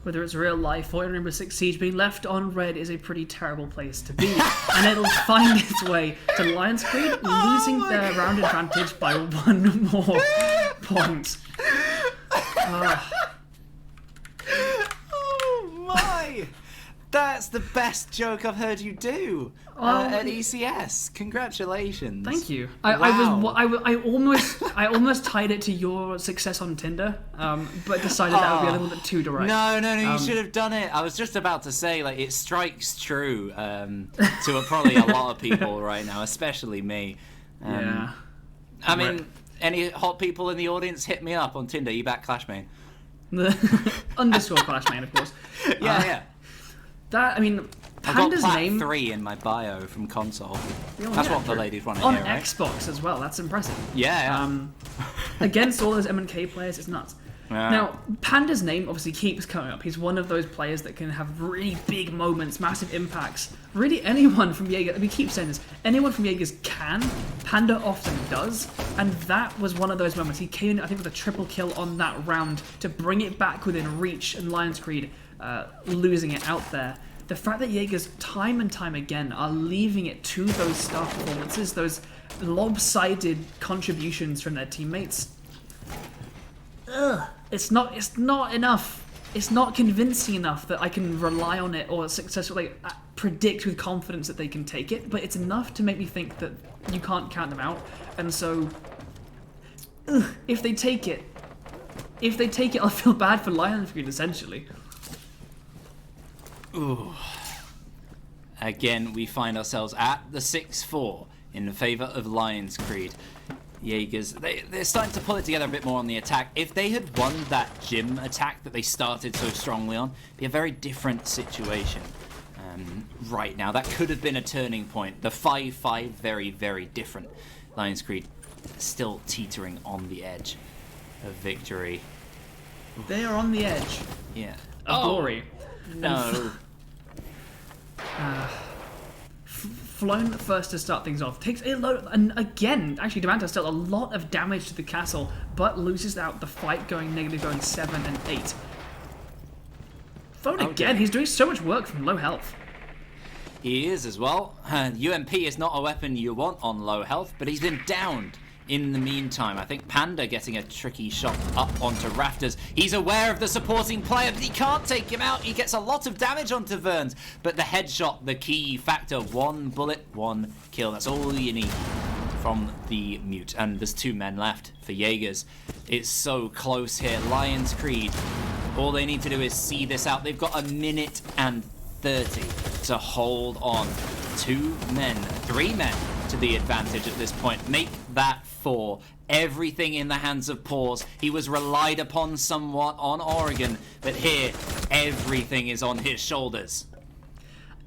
Whether it's real life or Rainbow Six Siege, being left on red is a pretty terrible place to be. And it'll find its way to LionsCreed, losing their round advantage by 1 more point. Oh my! That's the best joke I've heard you do at ECS. Congratulations! Thank you. Wow. I almost tied it to your success on Tinder, but decided that would be a little bit too direct. No, you should have done it. I was just about to say, like, it strikes true to probably a lot of people right now, especially me. Yeah. I mean, any hot people in the audience, hit me up on Tinder. You back Clashmane? Underscore Clashmane, of course. Yeah. That, I mean, Panda's I've got name... 3 in my bio from console. Oh, That's yeah, what the ladies want to on hear, right? Xbox as well, that's impressive. Yeah. Against all those M&K players, it's nuts. Yeah. Now, Panda's name obviously keeps coming up. He's one of those players that can have really big moments, massive impacts. Really, anyone from Jaeger, we keep saying this, anyone from Jaegers can. Panda often does. And that was one of those moments. He came in, I think, with a triple kill on that round to bring it back within reach, and LionsCreed losing it out there. The fact that Jaegers time and time again are leaving it to those star performances, those lopsided contributions from their teammates, it's not enough. It's not convincing enough that I can rely on it or successfully predict with confidence that they can take it, but it's enough to make me think that you can't count them out. And so, if they take it, I'll feel bad for LionsCreed, essentially. Ooh. Again, we find ourselves at the 6-4. in favour of LionsCreed. Jaegers, they're starting to pull it together a bit more on the attack. If they had won that gym attack that they started so strongly on, it'd be a very different situation right now. That could have been a turning point. The 5-5, very, very different. LionsCreed still teetering on the edge of victory. They are on the edge. Yeah. Of glory. No. Flown first to start things off. Takes a load, and again, actually Demantos dealt a lot of damage to the castle, but loses out the fight, going negative, going 7 and 8. Phone again, he's doing so much work from low health. He is as well. UMP is not a weapon you want on low health, but he's been downed in the meantime. I think Panda getting a tricky shot up onto Rafters. He's aware of the supporting player, but he can't take him out. He gets a lot of damage onto Verns, but the headshot, the key factor. 1 bullet, 1 kill. That's all you need from the mute. And there's 2 men left for Jaegers. It's so close here. LionsCreed, all they need to do is see this out. They've got 1 minute and 30 to hold on. 2 men, 3 men to the advantage at this point. Make that 4. Everything in the hands of Paws. He was relied upon somewhat on Oregon, but here, everything is on his shoulders.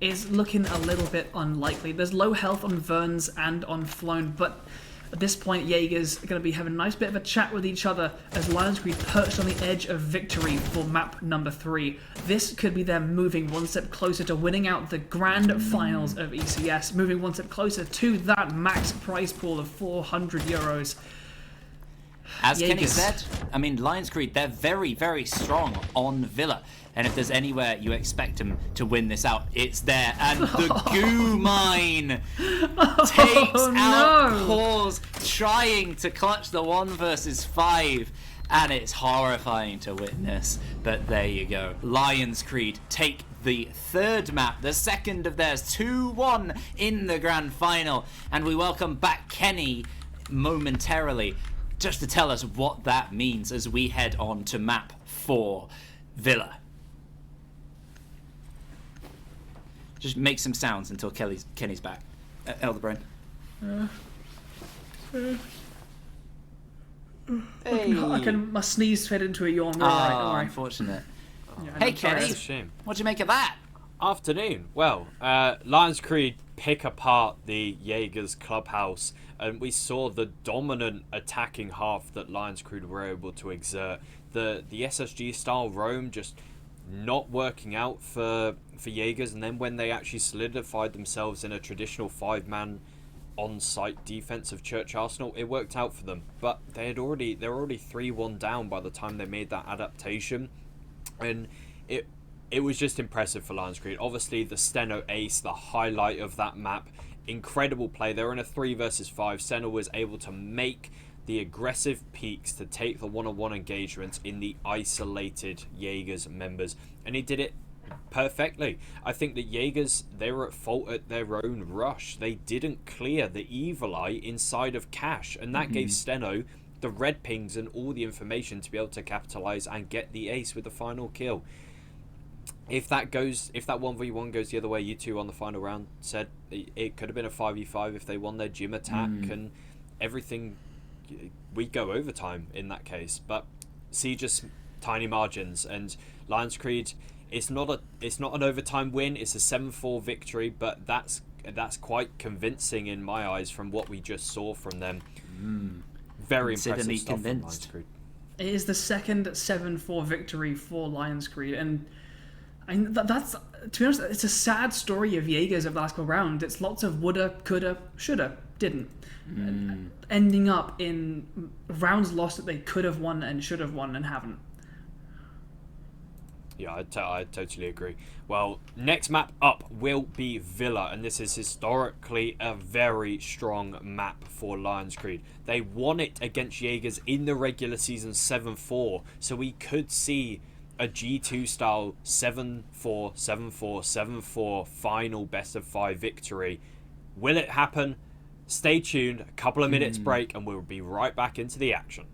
Is looking a little bit unlikely. There's low health on Verns and on Flown, but at this point, Jaegers are going to be having a nice bit of a chat with each other as LionsCreed perched on the edge of victory for map number 3. This could be them moving one step closer to winning out the grand finals of ECS, moving one step closer to that max prize pool of €400. As Jaegers. Kenny said, I mean, LionsCreed, they're very, very strong on Villa. And if there's anywhere you expect them to win this out, it's there. And the goo mine takes out Paws, trying to clutch the 1 versus 5. And it's horrifying to witness. But there you go. LionsCreed take the 3rd map, the 2nd of theirs, 2-1 in the grand final. And we welcome back Kenny momentarily, just to tell us what that means as we head on to map 4, Villa. Just make some sounds until Kenny's back. Elderbrain. Hey. My sneeze fed into a yawn. Right, unfortunate. Yeah, hey, Kenny. Kenny. That's a shame. What'd you make of that? Afternoon. Well, LionsCreed pick apart the Jaegers clubhouse, and we saw the dominant attacking half that LionsCreed were able to exert. The SSG style roam just not working out for Jaegers, and then when they actually solidified themselves in a traditional 5-man on-site defense of Church Arsenal, it worked out for them. But they were already 3-1 down by the time they made that adaptation, and it was just impressive for LionsCreed. Obviously, the Steno ace, the highlight of that map, incredible play. They were in a 3 versus 5. Steno was able to make the aggressive peaks to take the one-on-one engagements in the isolated Jaegers members, and he did it perfectly. I think that Jaegers, they were at fault at their own rush. They didn't clear the Evil Eye inside of Cash, and that gave Steno the red pings and all the information to be able to capitalize and get the ace with the final kill. If that 1v1 goes the other way, you two on the final round said it could have been a 5v5 if they won their gym attack and everything. We go overtime in that case, but see, just tiny margins, and LionsCreed, it's not an overtime win, it's a 7-4 victory, but that's quite convincing in my eyes from what we just saw from them. Very impressive stuff from LionsCreed. It is the 2nd 7-4 victory for LionsCreed, and that's, to be honest, it's a sad story of Jaegers of the last couple round. It's lots of woulda, coulda, shoulda, didn't. Ending up in rounds lost that they could have won and should have won and haven't. Yeah, I totally agree. Well, next map up will be Villa, and this is historically a very strong map for LionsCreed. They won it against Jaegers in the regular season 7-4, so we could see a G2 style 7-4, 7-4, 7-4 final best of 5 victory. Will it happen? Stay tuned, a couple of minutes break, and we'll be right back into the action.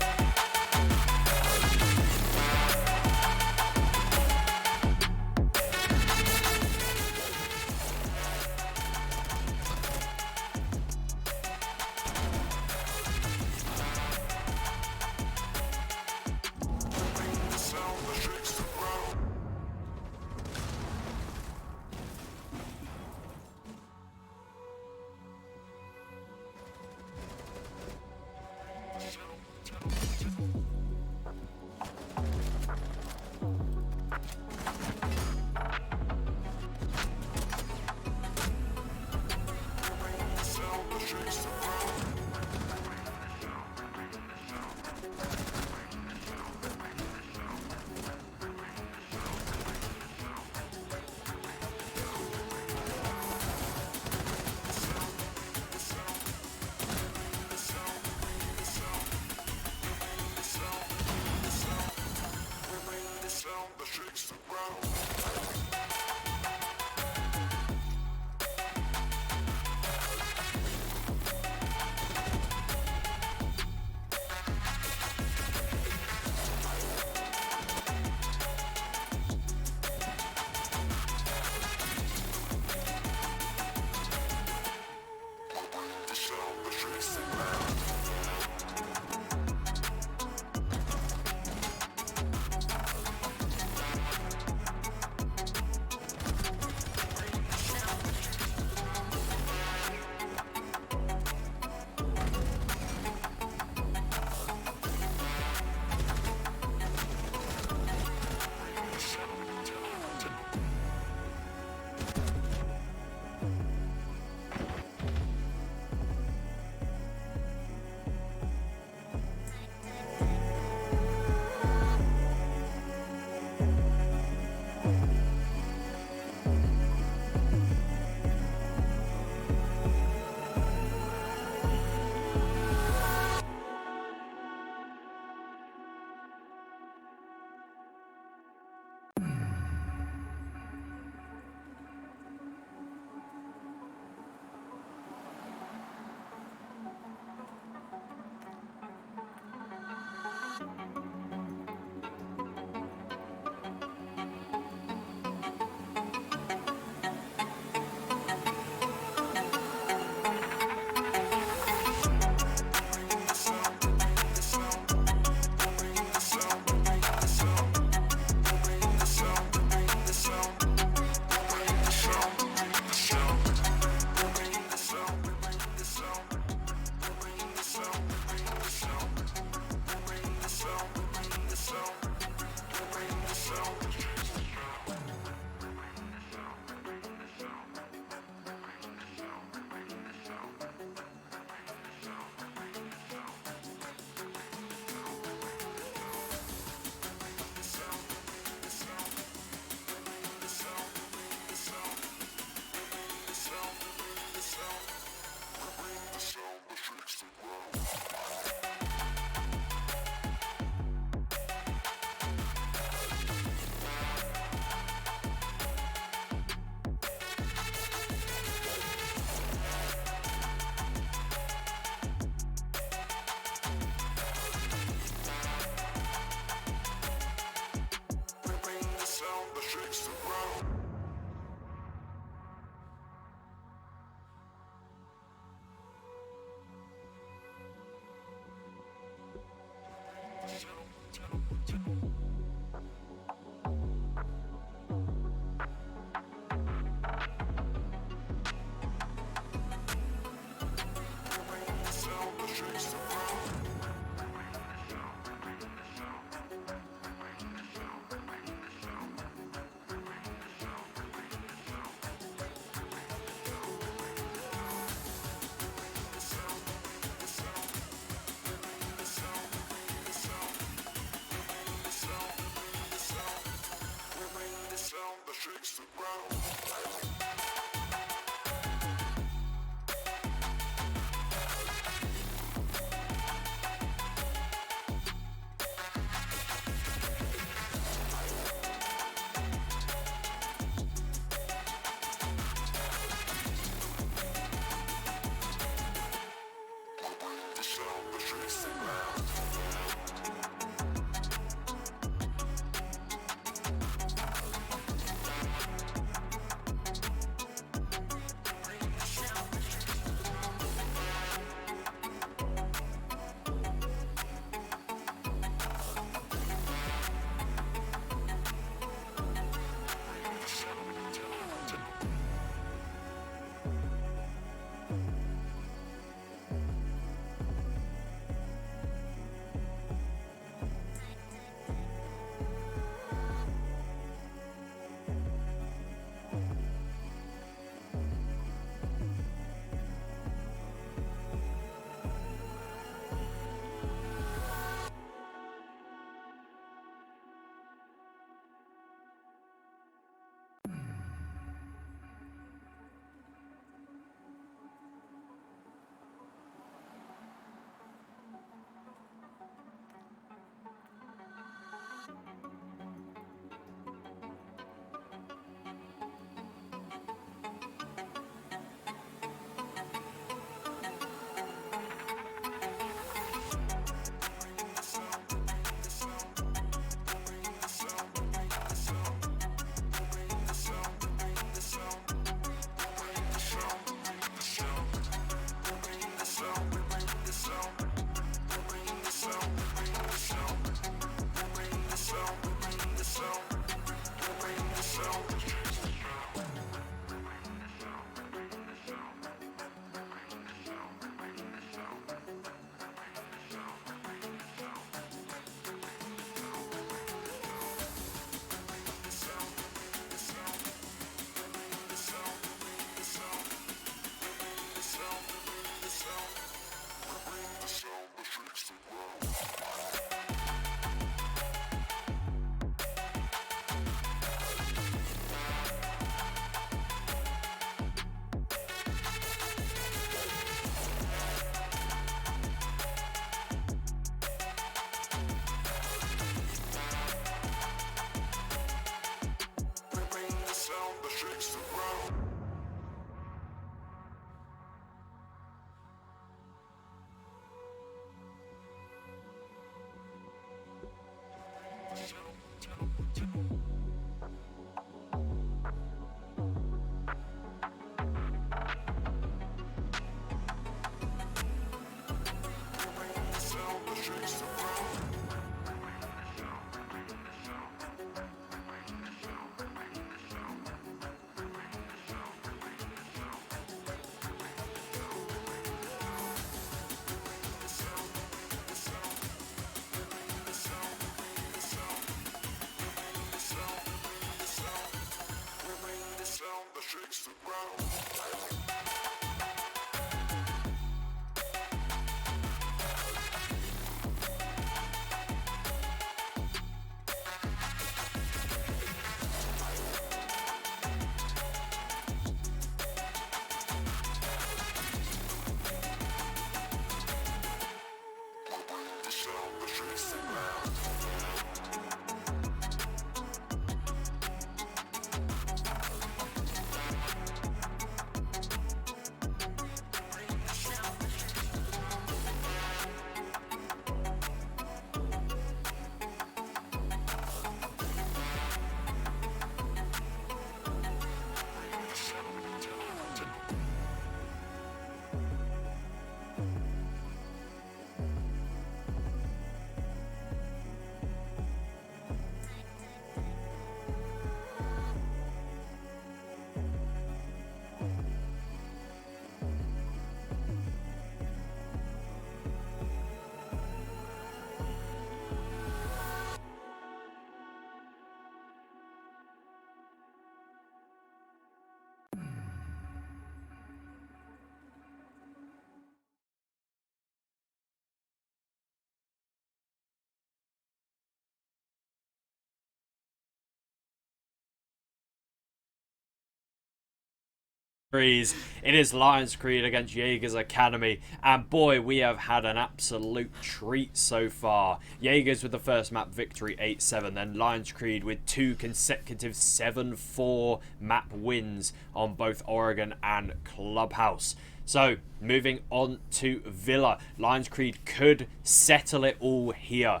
It is LionsCreed against Jaegers Academy, and boy, we have had an absolute treat so far. Jaegers with the first map victory 8-7, then LionsCreed with 2 consecutive 7-4 map wins on both Oregon and Clubhouse. So, moving on to Villa. LionsCreed could settle it all here.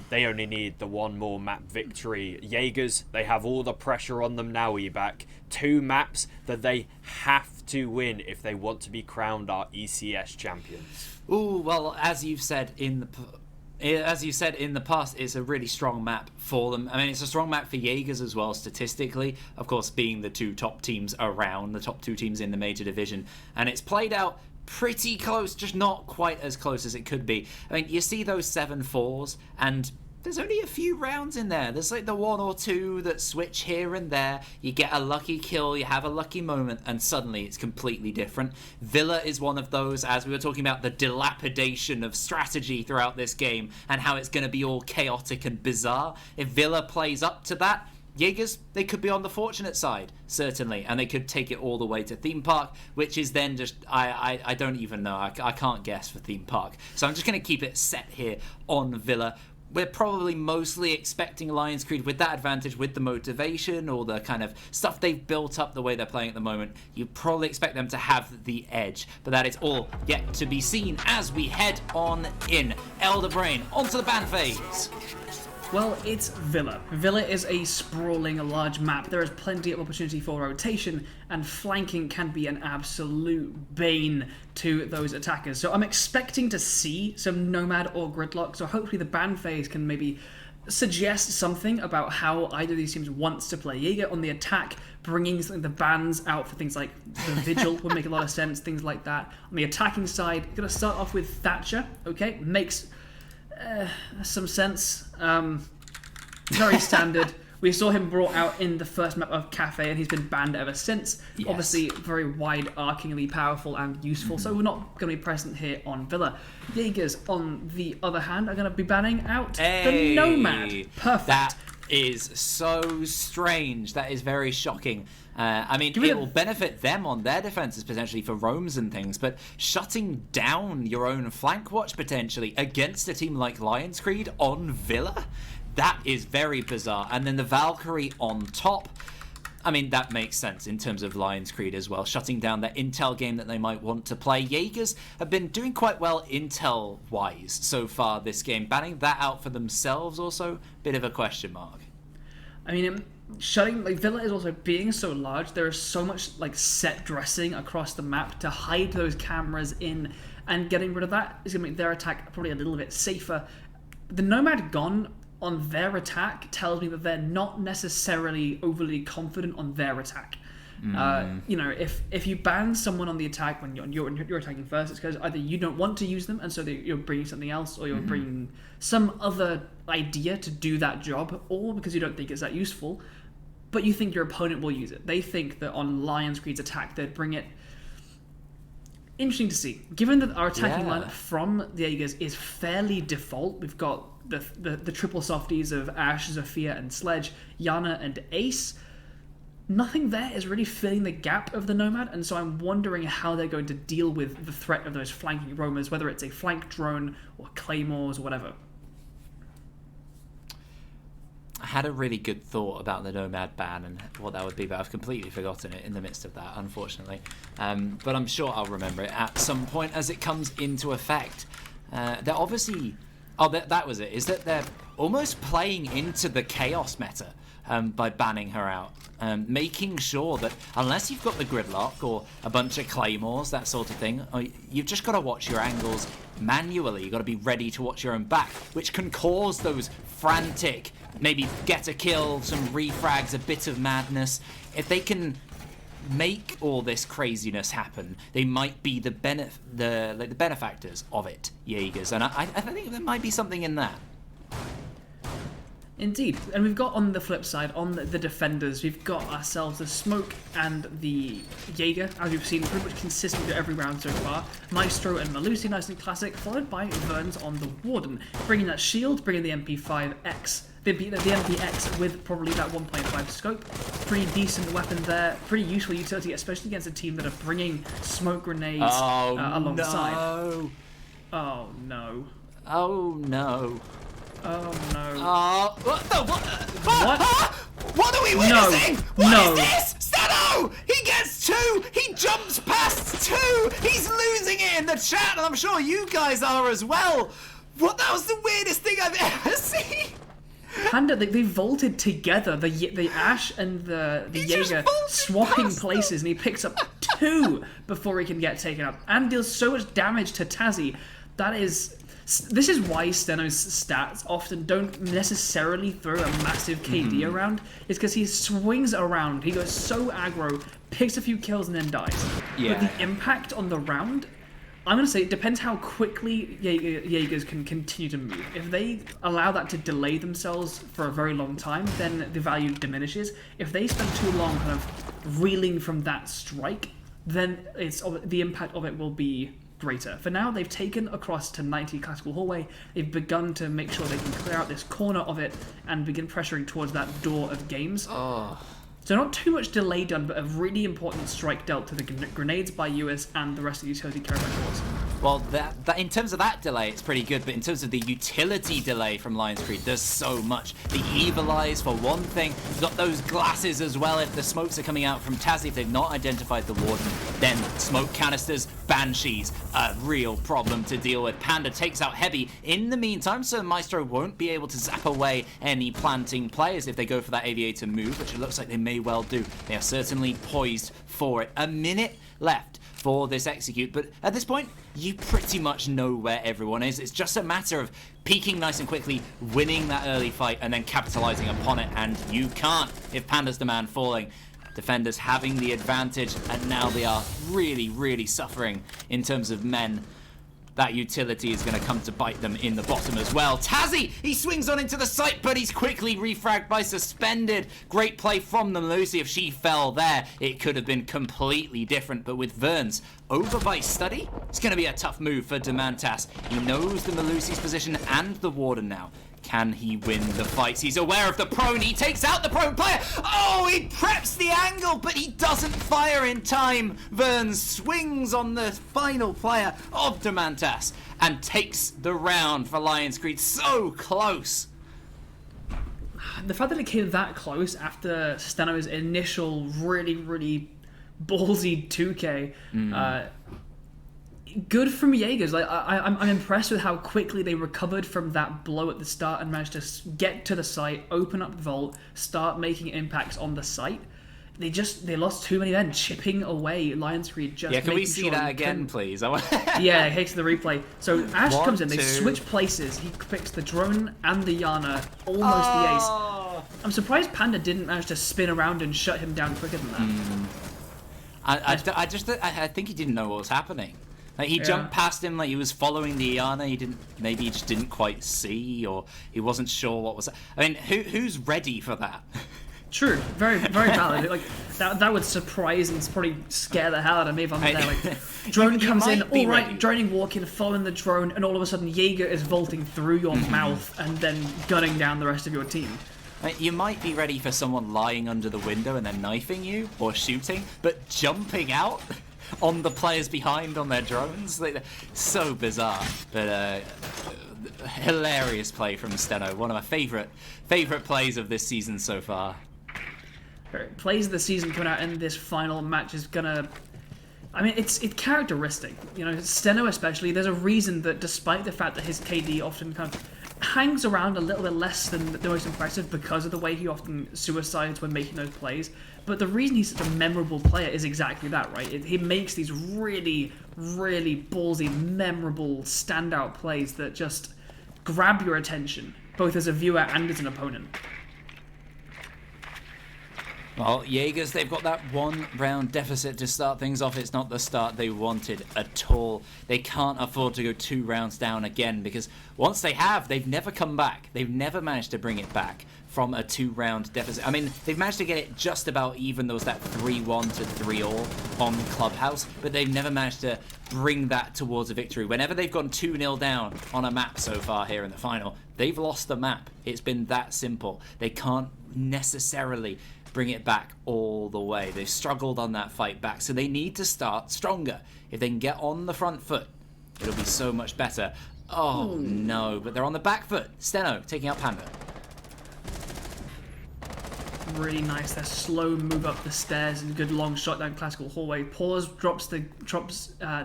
They only need the one more map victory. Jaegers, they have all the pressure on them now, Ebac. 2 maps that they have to win if they want to be crowned our ECS champions. Ooh, well, as you've said in the past, it's a really strong map for them. I mean, it's a strong map for Jaegers as well, statistically. Of course, being the 2 top teams around, the top 2 teams in the major division. And it's played out pretty close, just not quite as close as it could be. I mean, you see those 7-4s, and there's only a few rounds in there. There's like the 1 or 2 that switch here and there. You get a lucky kill, you have a lucky moment, and suddenly it's completely different. Villa is one of those, as we were talking about the dilapidation of strategy throughout this game and how it's going to be all chaotic and bizarre. If Villa plays up to that, Jaegers, they could be on the fortunate side, certainly, and they could take it all the way to Theme Park, which is then just, I don't even know, I can't guess for Theme Park. So I'm just going to keep it set here on Villa. We're probably mostly expecting LionsCreed with that advantage, with the motivation or the kind of stuff they've built up the way they're playing at the moment. You probably expect them to have the edge, but that is all yet to be seen as we head on in. Elder Brain, onto the ban phase. Well, it's Villa. Villa is a sprawling, large map. There is plenty of opportunity for rotation, and flanking can be an absolute bane to those attackers. So I'm expecting to see some Nomad or Gridlock, so hopefully the ban phase can maybe suggest something about how either of these teams wants to play. Jaeger on the attack, bringing the bans out for things like the Vigil would make a lot of sense, things like that. On the attacking side, going to start off with Thatcher, okay? Makes some sense. Very standard. We saw him brought out in the first map of Cafe, and he's been banned ever since. Yes. Obviously, very wide-arcingly powerful and useful, so we're not going to be present here on Villa. Jaegers, on the other hand, are going to be banning out the Nomad. Perfect. That is so strange. That is very shocking. I mean, it will benefit them on their defenses potentially for roams and things, but shutting down your own flank watch potentially against a team like LionsCreed on Villa, that is very bizarre. And then the Valkyrie on top, I mean, that makes sense in terms of LionsCreed as well, shutting down that intel game that they might want to play. Jaegers have been doing quite well intel-wise so far this game. Banning that out for themselves also, bit of a question mark. I mean, shutting, like, Villa is also being so large, there is so much, like, set dressing across the map to hide those cameras in, and getting rid of that is going to make their attack probably a little bit safer. The Nomad gone on their attack tells me that they're not necessarily overly confident on their attack. You know, if you ban someone on the attack when you're attacking first, it's because either you don't want to use them and so you're bringing something else, or you're bringing some other idea to do that job, or because you don't think it's that useful, but you think your opponent will use it. They think that on LionsCreed's attack, they'd bring it. Interesting to see. Given that our attacking lineup from the Jaegers is fairly default, we've got the triple softies of Ash, Zofia, and Sledge, Yana, and Ace. Nothing there is really filling the gap of the Nomad, and so I'm wondering how they're going to deal with the threat of those flanking roamers, whether it's a flank drone or claymores or whatever. I had a really good thought about the Nomad ban and what that would be, but I've completely forgotten it in the midst of that, unfortunately. But I'm sure I'll remember it at some point as it comes into effect. They're obviously... Oh, that was it. Is that they're almost playing into the Chaos meta by banning her out. Making sure that unless you've got the Gridlock or a bunch of Claymores, that sort of thing, you've just got to watch your angles manually. You've got to be ready to watch your own back, which can cause those frantic, maybe get a kill, some refrags, a bit of madness. If they can make all this craziness happen, they might be the benefactors of it, Jaegers, and I think there might be something in that. Indeed, and we've got on the flip side, on the defenders, we've got ourselves the Smoke and the Jaeger, as we've seen pretty much consistently every round so far. Maestro and Melusi, nice and classic, followed by Verns on the Warden, bringing that shield, bringing the MP5X. The MPX with probably that 1.5 scope. Pretty decent weapon there, pretty useful utility, especially against a team that are bringing smoke grenades alongside. No. Oh no. Oh no. Oh no. Oh, what the? What? What are we witnessing? No. What is this? Steno! He gets 2! He jumps past 2! He's losing it in the chat, and I'm sure you guys are as well. What? That was the weirdest thing I've ever seen. Panda, they vaulted together, the Ash and the Jaeger swapping places, and he picks up 2 before he can get taken up, and deals so much damage to Tazzy. This is why Steno's stats often don't necessarily throw a massive KD around, is because he swings around, he goes so aggro, picks a few kills and then dies. Yeah. But the impact on the round, I'm going to say it depends how quickly Jaegers can continue to move. If they allow that to delay themselves for a very long time, then the value diminishes. If they spend too long kind of reeling from that strike, then the impact of it will be greater. For now, they've taken across to 90 Classical Hallway. They've begun to make sure they can clear out this corner of it and begin pressuring towards that door of games. So not too much delay done, but a really important strike dealt to the grenades by US and the rest of the utility caravan boards. Well, that in terms of that delay, it's pretty good, but in terms of the utility delay from LionsCreed, there's so much. The Evil Eyes, for one thing. You've got those glasses as well. If the smokes are coming out from Tazzy, if they've not identified the Warden, then smoke canisters, Banshees, a real problem to deal with. Panda takes out Heavy. In the meantime, so Maestro won't be able to zap away any planting players if they go for that Aviator move, which it looks like they may well do. They are certainly poised for it. A minute left for this execute, but at this point you pretty much know where everyone is. It's just a matter of peaking nice and quickly, winning that early fight, and then capitalizing upon it, and you can't if Panda's the man falling. Defenders having the advantage, and now they are really suffering in terms of men. That utility is going to come to bite them in the bottom as well. Tazzy, he swings on into the site, but he's quickly refragged by Suspended. Great play from the Melusi. If she fell there, it could have been completely different. But with Verns over by Study, it's going to be a tough move for Demantas. He knows the Melusi's position and the Warden now. Can he win the fights? He's aware of the prone. He takes out the prone player. Oh, he preps the angle, but he doesn't fire in time. Verns swings on the final player of Demantas and takes the round for LionsCreed. So close. The fact that it came that close after Steno's initial really ballsy 2K, good from Jaegers. Like I'm impressed with how quickly they recovered from that blow at the start and managed to get to the site, open up the vault, start making impacts on the site. They lost too many men, chipping away. LionsCreed just can we see that again, please? Yeah, it takes the replay. So Ash comes in, they switch places. He picks the drone and the Yana, almost the ace. I'm surprised Panda didn't manage to spin around and shut him down quicker than that. I think he didn't know what was happening. Like he jumped past him like he was following the Iana. Maybe he just didn't quite see, or he wasn't sure what was. I mean, who's ready for that? True, very valid. Like that would surprise and probably scare the hell out of me if I'm there. Like drone comes in, all right, droning walk in, following the drone, and all of a sudden Jaeger is vaulting through your mouth and then gunning down the rest of your team. You might be ready for someone lying under the window and then knifing you or shooting, but jumping out on the players behind on their drones. So bizarre, but hilarious play from Steno. One of my favorite plays of this season so far. Plays of the season coming out in this final match is gonna. I mean, it's characteristic. You know, Steno especially. There's a reason that despite the fact that his KD often kind of hangs around a little bit less than the most impressive because of the way he often suicides when making those plays. But the reason he's such a memorable player is exactly that, right? He makes these really ballsy, memorable, standout plays that just grab your attention, both as a viewer and as an opponent. Well, Jaegers, they've got that 1 round deficit to start things off. It's not the start they wanted at all. They can't afford to go 2 rounds down again, because once they have, they've never come back. They've never managed to bring it back from a 2 round deficit. I mean, they've managed to get it just about even. There was that 3-1 to 3-all on Clubhouse, but they've never managed to bring that towards a victory. Whenever they've gone 2-0 down on a map so far here in the final, they've lost the map. It's been that simple. They can't necessarily bring it back all the way. They've struggled on that fight back, so they need to start stronger. If they can get on the front foot, it'll be so much better. Oh no, but they're on the back foot. Steno taking out Panda. Really nice. That slow move up the stairs and good long shot down classical hallway. Pause, drops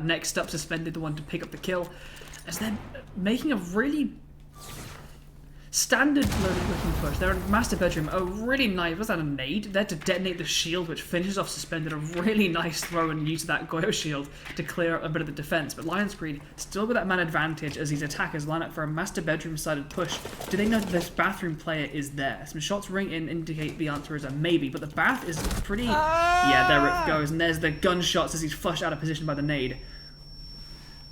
next up suspended, the one to pick up the kill, as they're making a really standard looking push. They're in master bedroom. Oh, really nice. Was that a nade? There to detonate the shield, which finishes off suspended. A really nice throw and use of that Goyo shield to clear up a bit of the defense. But LionsCreed still with that man advantage as these attackers line up for a master bedroom sided push. Do they know that this bathroom player is there? Some shots ring in indicate the answer is a maybe, but the bath is pretty. Yeah, there it goes. And there's the gunshots as he's flushed out of position by the nade.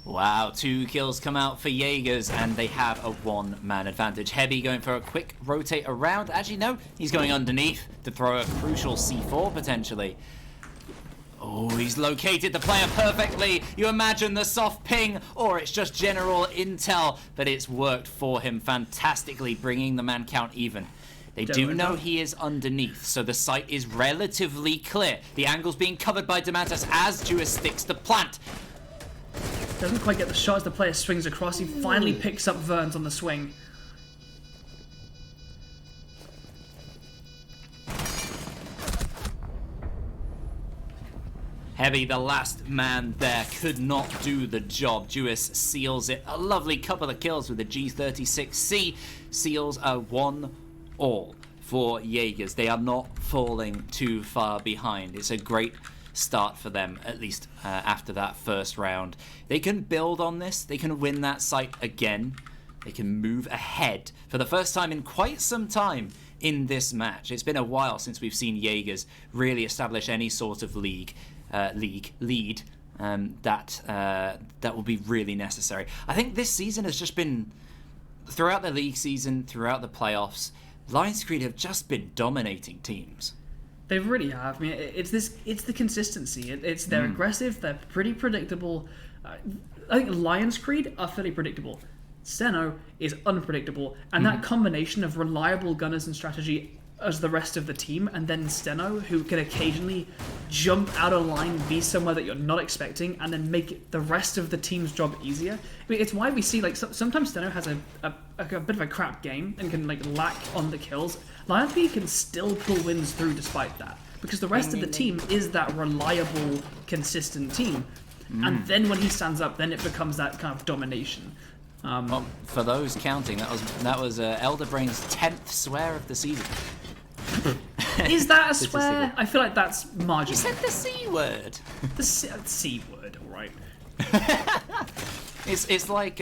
Wow, 2 kills come out for Jaegers, and they have a 1-man advantage. Heavy going for a quick rotate around. Actually, no, he's going underneath to throw a crucial C4, potentially. Oh, he's located the player perfectly. You imagine the soft ping, or it's just general intel, but it's worked for him fantastically, bringing the man count even. They do know he is underneath, so the site is relatively clear. The angle's being covered by Demantis as Jewis sticks to plant. Doesn't quite get the shot as the player swings across. He finally picks up Verns on the swing. Heavy, the last man there, could not do the job. Jewis seals it. A lovely couple of kills with the G36C. Seals a 1-all for Jaegers. They are not falling too far behind. It's a great start for them, at least after that first round. They can build on this. They can win that site again. They can move ahead for the first time in quite some time in this match. It's been a while since we've seen Jaegers really establish any sort of lead that will be really necessary. I think this season has just been, throughout the league season, throughout the playoffs, LionsCreed have just been dominating teams. They really have. I mean, it's the consistency. They're aggressive. They're pretty predictable. I think LionsCreed are fairly predictable. Steno is unpredictable, and that combination of reliable gunners and strategy as the rest of the team, and then Steno, who can occasionally jump out of line, be somewhere that you're not expecting, and then make the rest of the team's job easier. I mean, it's why we see, like, sometimes Steno has a bit of a crap game and can, like, lack on the kills. LionsCreed can still pull wins through despite that, because the rest of the team is that reliable, consistent team. And then when he stands up, then it becomes that kind of domination. Well, for those counting, that was Elderbrain's 10th swear of the season. Is that a swear? I feel like that's marginal. You said the C word. The C word, all right. It's like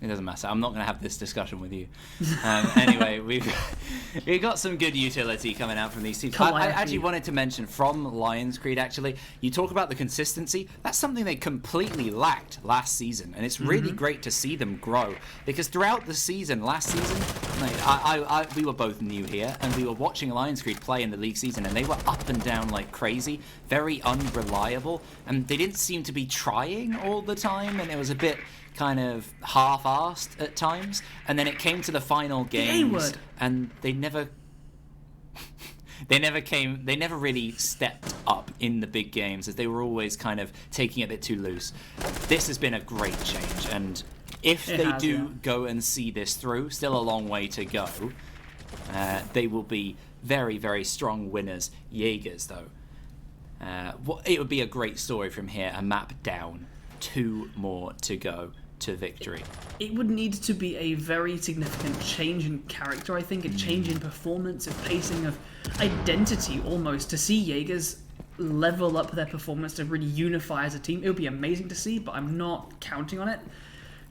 It doesn't matter. I'm not going to have this discussion with you. Anyway, we've got some good utility coming out from these teams. I actually wanted to mention from LionsCreed, actually, you talk about the consistency. That's something they completely lacked last season, and it's really great to see them grow. Because throughout the season, last season, we were both new here, and we were watching LionsCreed play in the league season, and they were up and down like crazy, very unreliable, and they didn't seem to be trying all the time, and it was a bit kind of half-arsed at times, and then it came to the final games, and they never really stepped up in the big games, as they were always kind of taking it a bit too loose. This has been a great change, and if they do go and see this through, still a long way to go, they will be very, very strong winners. Jaegers, though, it would be a great story from here, a map down, 2 more to go to victory. It would need to be a very significant change in character, I think, a change in performance, of pacing, of identity almost, to see Jaegers level up their performance, to really unify as a team. It would be amazing to see, but I'm not counting on it.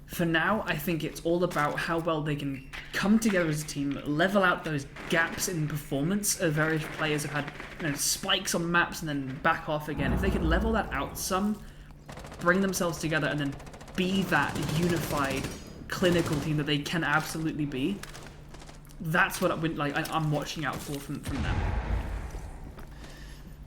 For now, I think it's all about how well they can come together as a team, level out those gaps in performance. Various players have had spikes on maps and then back off again. If they can level that out some, bring themselves together, and then be that unified, clinical team that they can absolutely be, that's what I'm watching out for from them.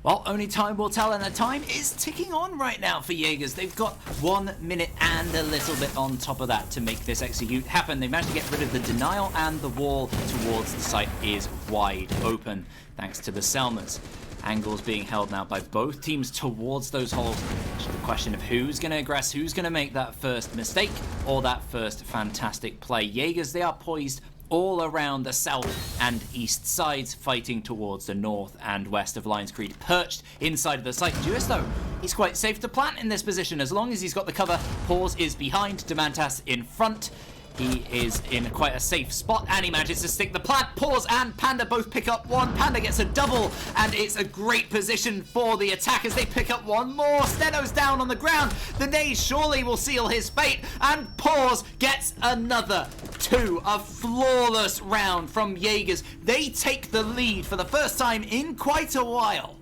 Well, only time will tell, and the time is ticking on right now for Jaegers. They've got 1 minute and a little bit on top of that to make this execute happen. They managed to get rid of the denial, and the wall towards the site is wide open, thanks to the Selmas. Angles being held now by both teams towards those holes. It's the question of who's going to aggress, who's going to make that first mistake, or that first fantastic play. Jaegers, they are poised all around the south and east sides, fighting towards the north and west of LionsCreed, perched inside of the site. Duis, though, he's quite safe to plant in this position as long as he's got the cover. Pause is behind, Demantas in front. He is in quite a safe spot, and he manages to stick the plant. Pause and Panda both pick up one. Panda gets a double, and it's a great position for the attackers. They pick up one more. Steno's down on the ground. The Naze surely will seal his fate, and Pause gets another 2. A flawless round from Jaegers. They take the lead for the first time in quite a while.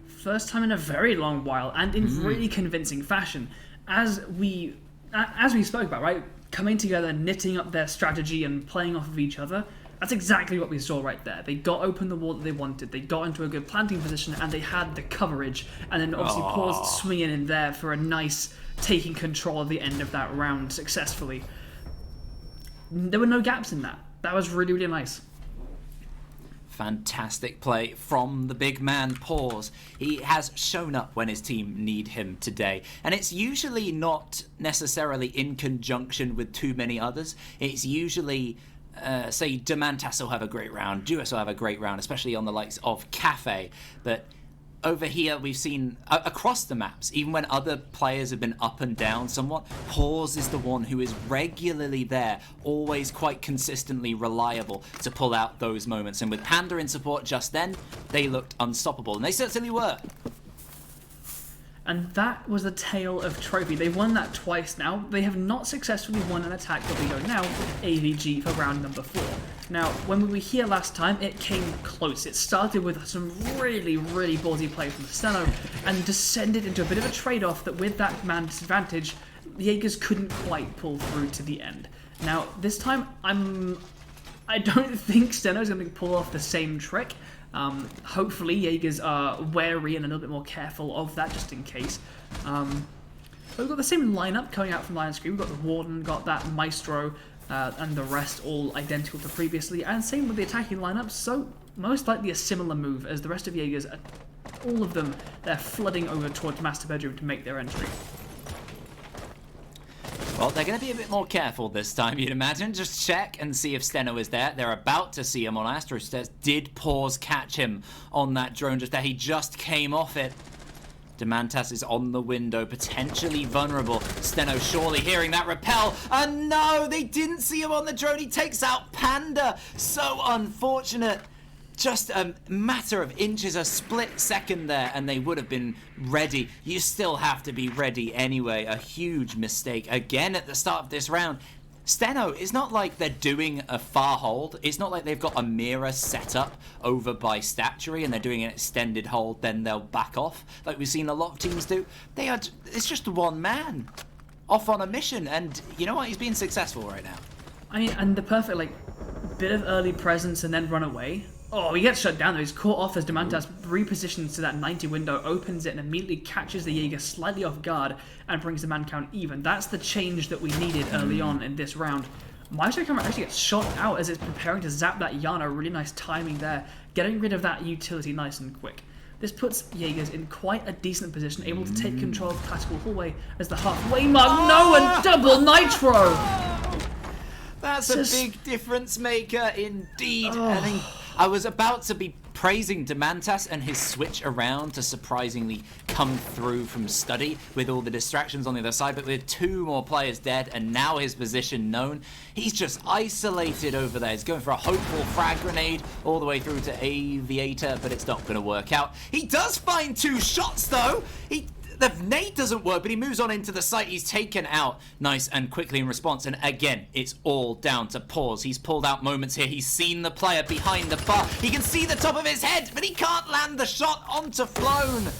First time in a very long while, and in really convincing fashion. As we spoke about, right? Coming together, knitting up their strategy and playing off of each other. That's exactly what we saw right there. They got open the wall that they wanted, they got into a good planting position, and they had the coverage. And then obviously Pause swinging in there for a nice taking control of the end of that round successfully. There were no gaps in that. That was really, really nice. Fantastic play from the big man, Pause. He has shown up when his team need him today. And it's usually not necessarily in conjunction with too many others. It's usually, say, Demantas will have a great round, Duis will have a great round, especially on the likes of Cafe. But over here, we've seen across the maps, even when other players have been up and down somewhat, Pause is the one who is regularly there, always quite consistently reliable to pull out those moments. And with Panda in support just then, they looked unstoppable, and they certainly were. And that was the tale of Trophy. They've won that twice now. They have not successfully won an attack that we know now, AVG, for round number 4. Now, when we were here last time, it came close. It started with some really, really ballsy play from Steno and descended into a bit of a trade-off that with that man disadvantage, Jaegers couldn't quite pull through to the end. Now, this time, I don't think Steno's going to pull off the same trick. Hopefully, Jaegers are wary and a little bit more careful of that, just in case. We've got the same lineup coming out from LionsCreed. We've got the Warden, got that Maestro, and the rest all identical to previously, and same with the attacking lineup, so most likely a similar move as the rest of Jaegers, all of them, they're flooding over towards Master Bedroom to make their entry. Well, they're going to be a bit more careful this time, you'd imagine. Just check and see if Steno is there. They're about to see him on Astro Stairs. Did Pause catch him on that drone just there? He just came off it. Demantas is on the window, potentially vulnerable. Steno surely hearing that repel. And no, they didn't see him on the drone. He takes out Panda. So unfortunate. Just a matter of inches, a split second there, and they would have been ready. You still have to be ready anyway. A huge mistake again at the start of this round. Steno, it's not like they're doing a far hold. It's not like they've got a mirror set up over by Statuary and they're doing an extended hold, then they'll back off, like we've seen a lot of teams do. It's just one man off on a mission, and you know what? He's being successful right now. I mean, and the perfect, bit of early presence and then run away. Oh, he gets shut down though. He's caught off as Demantas repositions to that 90 window, opens it, and immediately catches the Jaeger slightly off guard and brings the man count even. That's the change that we needed early on in this round. Maestro camera actually gets shot out as it's preparing to zap that Yana. Really nice timing there, getting rid of that utility nice and quick. This puts Jaegers in quite a decent position, able to take control of the classical hallway as the halfway mark. No, and double nitro! That's a big difference maker indeed. I think I was about to be praising Demantas and his switch around to surprisingly come through from study with all the distractions on the other side, but with 2 more players dead and now his position known, he's just isolated over there. He's going for a hopeful frag grenade all the way through to Aviator, but it's not going to work out. He does find 2 shots though. the nade doesn't work, but he moves on into the site. He's taken out nice and quickly in response. And again, it's all down to pause. He's pulled out moments here. He's seen the player behind the bar. He can see the top of his head, but he can't land the shot onto Flown.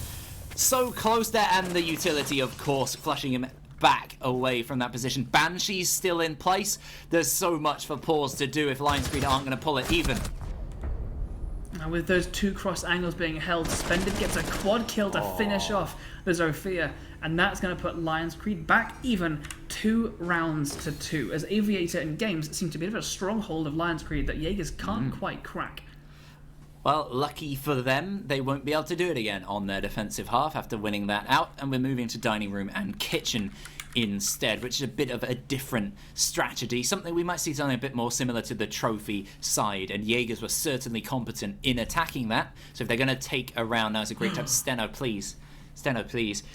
So close there, and the utility, of course, flushing him back away from that position. Banshee's still in place. There's so much for pause to do if LionsCreed aren't going to pull it even. Now with those 2 cross angles being held, Suspended gets a quad kill to finish off the Zofia, and that's going to put LionsCreed back even 2 rounds to 2, as Aviator and Games seem to be a bit of a stronghold of LionsCreed that Jaegers can't quite crack. Well, lucky for them, they won't be able to do it again on their defensive half after winning that out, and we're moving to Dining Room and Kitchen instead, which is a bit of a different strategy, something we might see something a bit more similar to the trophy side, and Jaegers were certainly competent in attacking that. So if they're going to take a round, now is a great time. Steno, please.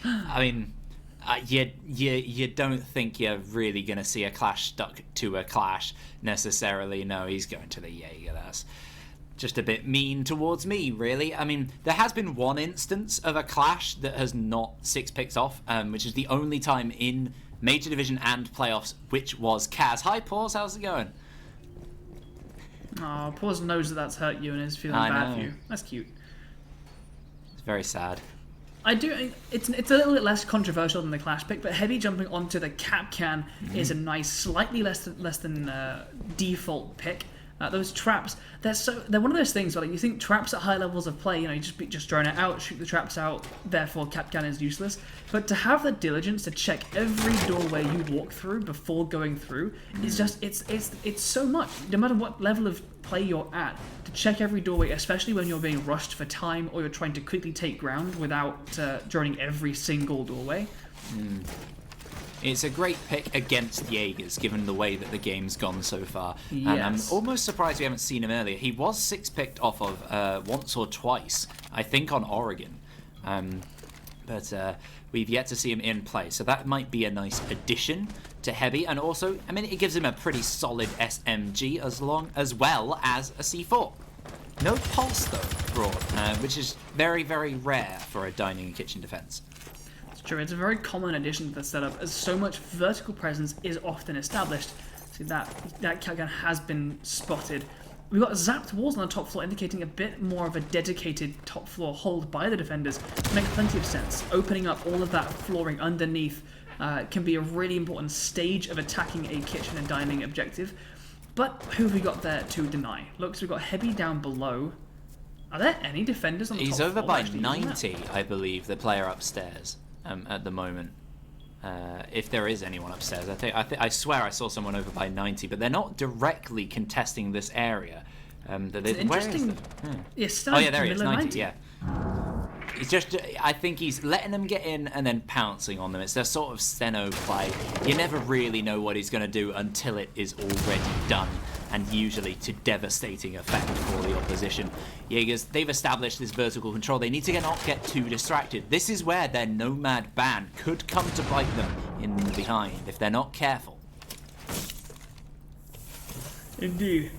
I mean, you don't think you're really going to see a clash stuck to a clash necessarily. No, he's going to the Jaeger. That's just a bit mean towards me, really. I mean, there has been one instance of a clash that has not 6 picks off, which is the only time in Major Division and playoffs, which was Kaz. Hi, Pause, how's it going? Oh, Pause knows that that's hurt you and is feeling bad for you. That's cute. It's very sad. I do. It's a little bit less controversial than the clash pick, but Heavy jumping onto the cap can is a nice, slightly less than default pick. Those traps, they're one of those things where, like, you think traps at high levels of play, you just drone it out, shoot the traps out, therefore cap can is useless. But to have the diligence to check every doorway you walk through before going through is just it's so much. No matter what level of play you're at, to check every doorway, especially when you're being rushed for time or you're trying to quickly take ground without droning every single doorway. It's a great pick against Jaegers, given the way that the game's gone so far. Yes. And I'm almost surprised we haven't seen him earlier. He was 6-picked off of once or twice, I think on Oregon. But we've yet to see him in play. So that might be a nice addition to Heavy. And also, I mean, it gives him a pretty solid SMG as well as a C4. No pulse, though, brought, which is very, very rare for a dining and kitchen defense. True, it's a very common addition to the setup, as so much vertical presence is often established. See, that cap gun has been spotted. We've got zapped walls on the top floor, indicating a bit more of a dedicated top floor hold by the defenders. Makes plenty of sense. Opening up all of that flooring underneath can be a really important stage of attacking a kitchen and dining objective. But who have we got there to deny? Looks, we've got Heavy down below. Are there any defenders on the top floor? He's over by 90, I believe, the player upstairs. At the moment, if there is anyone upstairs, I swear I saw someone over by 90, but they're not directly contesting this area. Interesting. Yes, oh yeah, there he is, 90. Yeah. It's just, I think he's letting them get in and then pouncing on them. It's a sort of Steno play. You never really know what he's going to do until it is already done, and usually to devastating effect for the opposition. Jaegers, they've established this vertical control. They need to not get too distracted. This is where their Nomad ban could come to bite them in the behind if they're not careful. Indeed.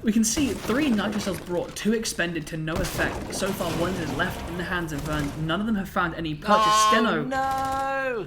We can see 3 nitro cells brought, 2 expended to no effect. So far, 1 is left in the hands of Vern. None of them have found any purchase. Steno. No!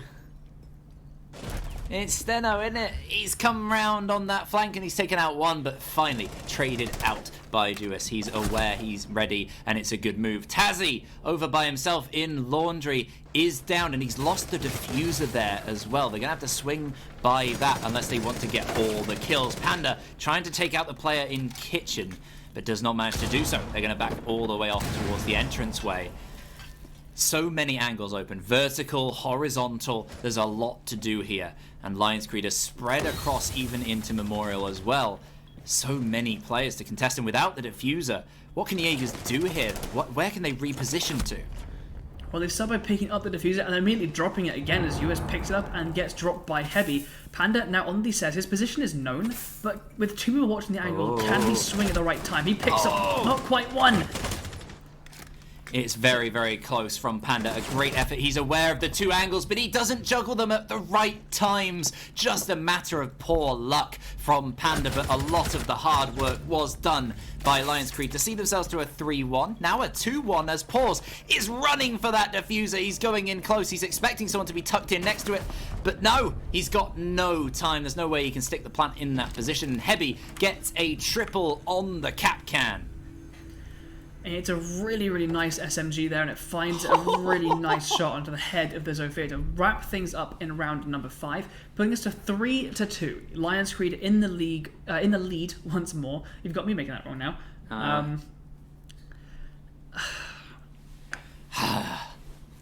It's Steno, isn't it? He's come round on that flank and he's taken out 1, but finally traded out by Duis. He's aware, he's ready, and it's a good move. Tazzy, over by himself in Laundry, is down, and he's lost the diffuser there as well. They're going to have to swing by that unless they want to get all the kills. Panda trying to take out the player in Kitchen, but does not manage to do so. They're going to back all the way off towards the entranceway. So many angles open, vertical, horizontal, there's a lot to do here. And LionsCreed is spread across even into Memorial as well. So many players to contest, and without the diffuser, what can the Jaegers do here? Where can they reposition to? Well, they start by picking up the diffuser and then immediately dropping it again as US picks it up and gets dropped by Heavy. Panda now on the set, his position is known, but with 2 people watching the angle, can he swing at the right time? He picks up not quite 1. It's very, very close from Panda. A great effort. He's aware of the two angles, but he doesn't juggle them at the right times. Just a matter of poor luck from Panda, but a lot of the hard work was done by LionsCreed to see themselves to a 3-1. Now a 2-1 as Paws is running for that diffuser. He's going in close. He's expecting someone to be tucked in next to it, but no, he's got no time. There's no way he can stick the plant in that position. Heavy gets a triple on the cap can. It's a really, really nice SMG there, and it finds a really nice shot onto the head of the Zofia to wrap things up in round number 5, putting us to 3-2. LionsCreed in the lead once more. You've got me making that wrong now.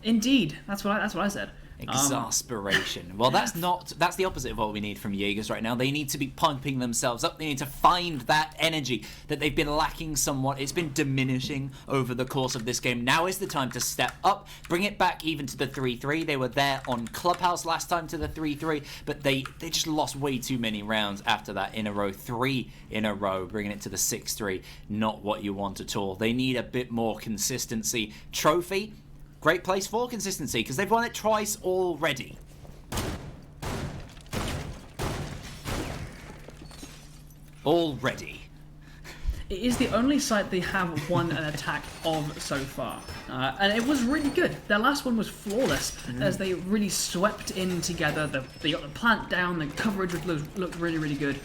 Indeed, that's what I said. Exasperation. Well, that's the opposite of what we need from Jaegers right now. They need to be pumping themselves up. They need to find that energy that they've been lacking somewhat. It's been diminishing over the course of this game. Now is the time to step up, bring it back even to the 3-3. They were there on Clubhouse last time to the 3-3, but they just lost way too many rounds after that in a row. 3 in a row, bringing it to the 6-3. Not what you want at all. They need a bit more consistency. Trophy, great place for consistency, because they've won it twice already. It is the only site they have won an attack of so far. And it was really good. Their last one was flawless, as they really swept in together. They got the plant down, the coverage looked really, really good.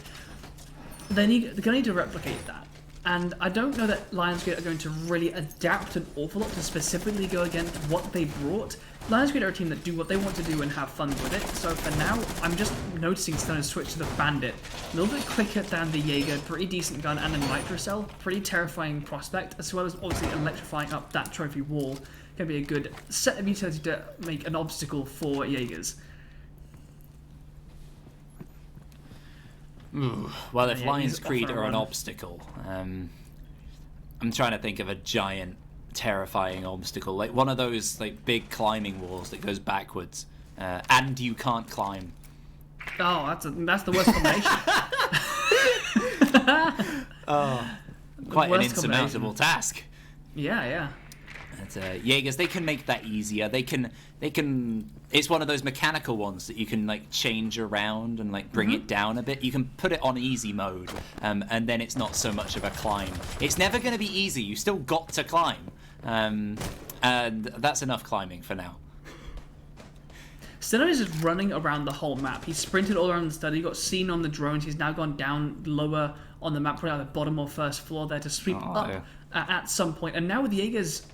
They're going to need to replicate that. And I don't know that LionsCreed are going to really adapt an awful lot to specifically go against what they brought. LionsCreed are a team that do what they want to do and have fun with it. So for now, I'm just noticing Stone's switch to the Bandit. A little bit quicker than the Jaeger, pretty decent gun, and a Nitrocell. Pretty terrifying prospect, as well as obviously electrifying up that trophy wall. Going to be a good set of utility to make an obstacle for Jaegers. Ooh, well, if LionsCreed are an obstacle, I'm trying to think of a giant, terrifying obstacle, like one of those like big climbing walls that goes backwards, and you can't climb. Oh, that's the worst combination. Quite an insurmountable task. Yeah. Jaegers, they can make that easier. They can. It's one of those mechanical ones that you can like change around and like bring it down a bit. You can put it on easy mode, and then it's not so much of a climb. It's never going to be easy. You still got to climb, and that's enough climbing for now. Steno is just running around the whole map. He sprinted all around the study, got seen on the drones. He's now gone down lower on the map, probably at the bottom or first floor there to sweep up at some point. And now with the Jaegers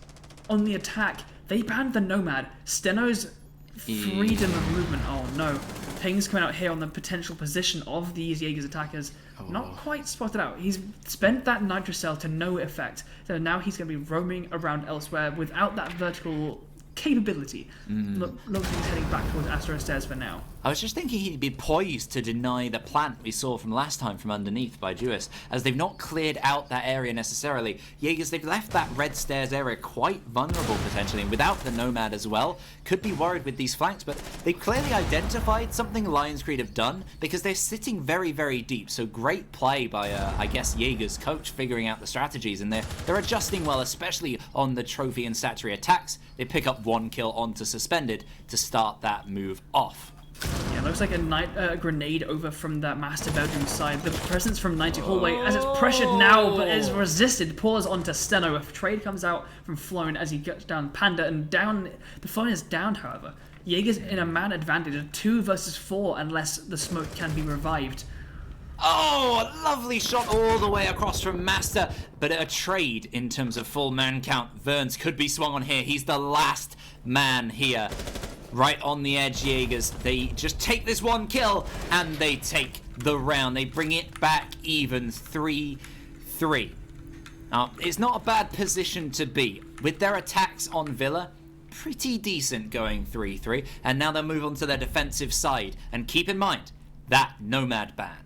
on the attack, they banned the Nomad. Steno's freedom of movement. Oh no. Ping's coming out here on the potential position of these Jaegers attackers. Not quite spotted out. He's spent that Nitrocell to no effect. So now he's going to be roaming around elsewhere without that vertical capability. Looks like he's heading back towards Astro Stairs for now. I was just thinking he'd be poised to deny the plant we saw from last time from underneath by Duis, as they've not cleared out that area necessarily. Jaegers, they've left that red stairs area quite vulnerable potentially, and without the Nomad as well, could be worried with these flanks, but they've clearly identified something LionsCreed have done, because they're sitting very, very deep, so great play by, I guess, Jaegers' coach figuring out the strategies, and they're adjusting well, especially on the Trophy and Satchery attacks. They pick up 1 kill onto Suspended to start that move off. Yeah, looks like a grenade over from that master bedroom side. The presence from 90 hallway as it's pressured now, but is resisted. Pours onto Steno. A trade comes out from Flown as he gets down Panda, and down. The Flown is down, however. Jaeger's in a man advantage of 2 versus 4 unless the smoke can be revived. Oh, a lovely shot all the way across from Master, but a trade in terms of full man count. Verns could be swung on here. He's the last man here. Right on the edge, Jaegers. They just take this 1 kill, and they take the round. They bring it back even 3-3. Now, it's not a bad position to be. With their attacks on Villa, pretty decent going 3-3. And now they'll move on to their defensive side. And keep in mind, that Nomad ban.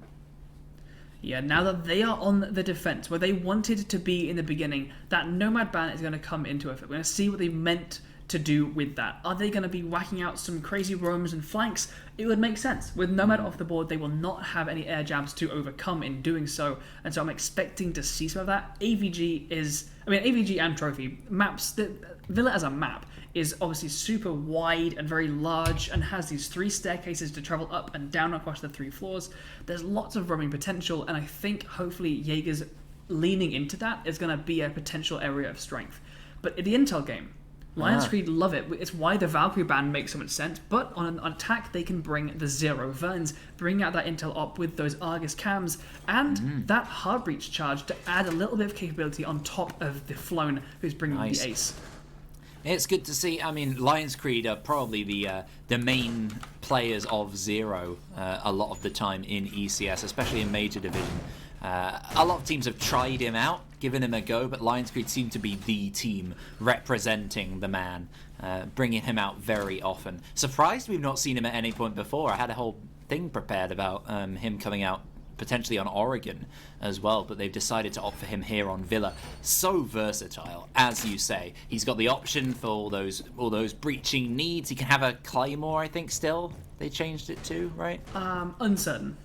Yeah, now that they are on the defense, where they wanted to be in the beginning, that Nomad ban is going to come into effect. We're going to see what they meant to do with that. Are they going to be whacking out some crazy roams and flanks? It would make sense. With Nomad off the board, they will not have any air jabs to overcome in doing so, and so I'm expecting to see some of that. AVG and Trophy maps, Villa as a map is obviously super wide and very large and has these 3 staircases to travel up and down across the 3 floors. There's lots of roaming potential, and I think hopefully Jaegers leaning into that is going to be a potential area of strength. But in the intel game, LionsCreed love it. It's why the Valkyrie ban makes so much sense. But on an attack, they can bring the Zero Verns, bring out that intel op with those Argus cams, and that hard breach charge to add a little bit of capability on top of the Flown, who's bringing the ace. It's good to see. I mean, LionsCreed are probably the main players of Zero a lot of the time in ECS, especially in Major Division. A lot of teams have tried him out, given him a go, but LionsCreed seem to be the team representing the man, bringing him out very often. Surprised we've not seen him at any point before. I had a whole thing prepared about him coming out potentially on Oregon as well, but they've decided to opt for him here on Villa. So versatile, as you say. He's got the option for all those breaching needs. He can have a Claymore, I think, still. They changed it to, right? Uncertain.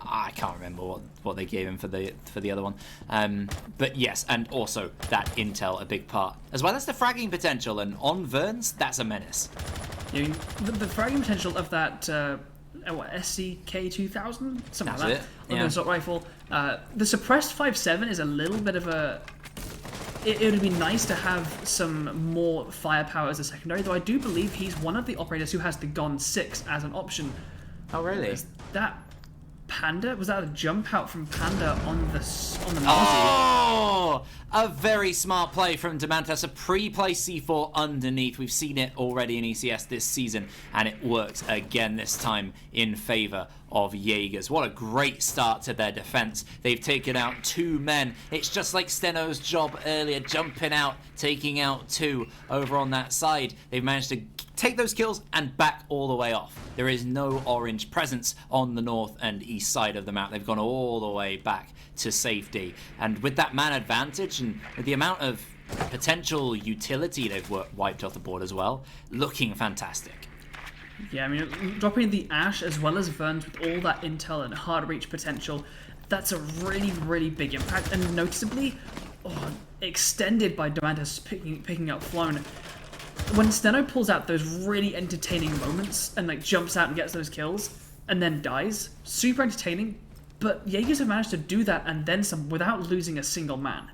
I can't remember what they gave him for the other one. But yes, and also that intel a big part. As well as the fragging potential, and on Verns, that's a menace. I mean, the fragging potential of that SCK 2000? Something that's like it. that. With the assault rifle. The suppressed 5.7 is a little bit of a... It would be nice to have some more firepower as a secondary, though I do believe he's one of the operators who has the Gon 6 as an option. Oh, really? Is that Panda? Was that a jump out from Panda on the Nazi? Oh! A very smart play from Demantas. A pre-play C4 underneath. We've seen it already in ECS this season, and it works again this time in favour of Jaegers. What a great start to their defence. They've taken out 2 men. It's just like Steno's job earlier, jumping out, taking out 2 over on that side. They've managed to take those kills and back all the way off. There is no orange presence on the north and east side of the map. They've gone all the way back to safety. And with that man advantage and with the amount of potential utility they've wiped off the board as well, looking fantastic. Yeah, I mean, dropping the Ash as well as Verns with all that intel and hard reach potential, that's a really, really big impact, and noticeably extended by Demantas picking up Flown. When Steno pulls out those really entertaining moments and like jumps out and gets those kills and then dies, super entertaining, but Jaegers have managed to do that and then some without losing a single man.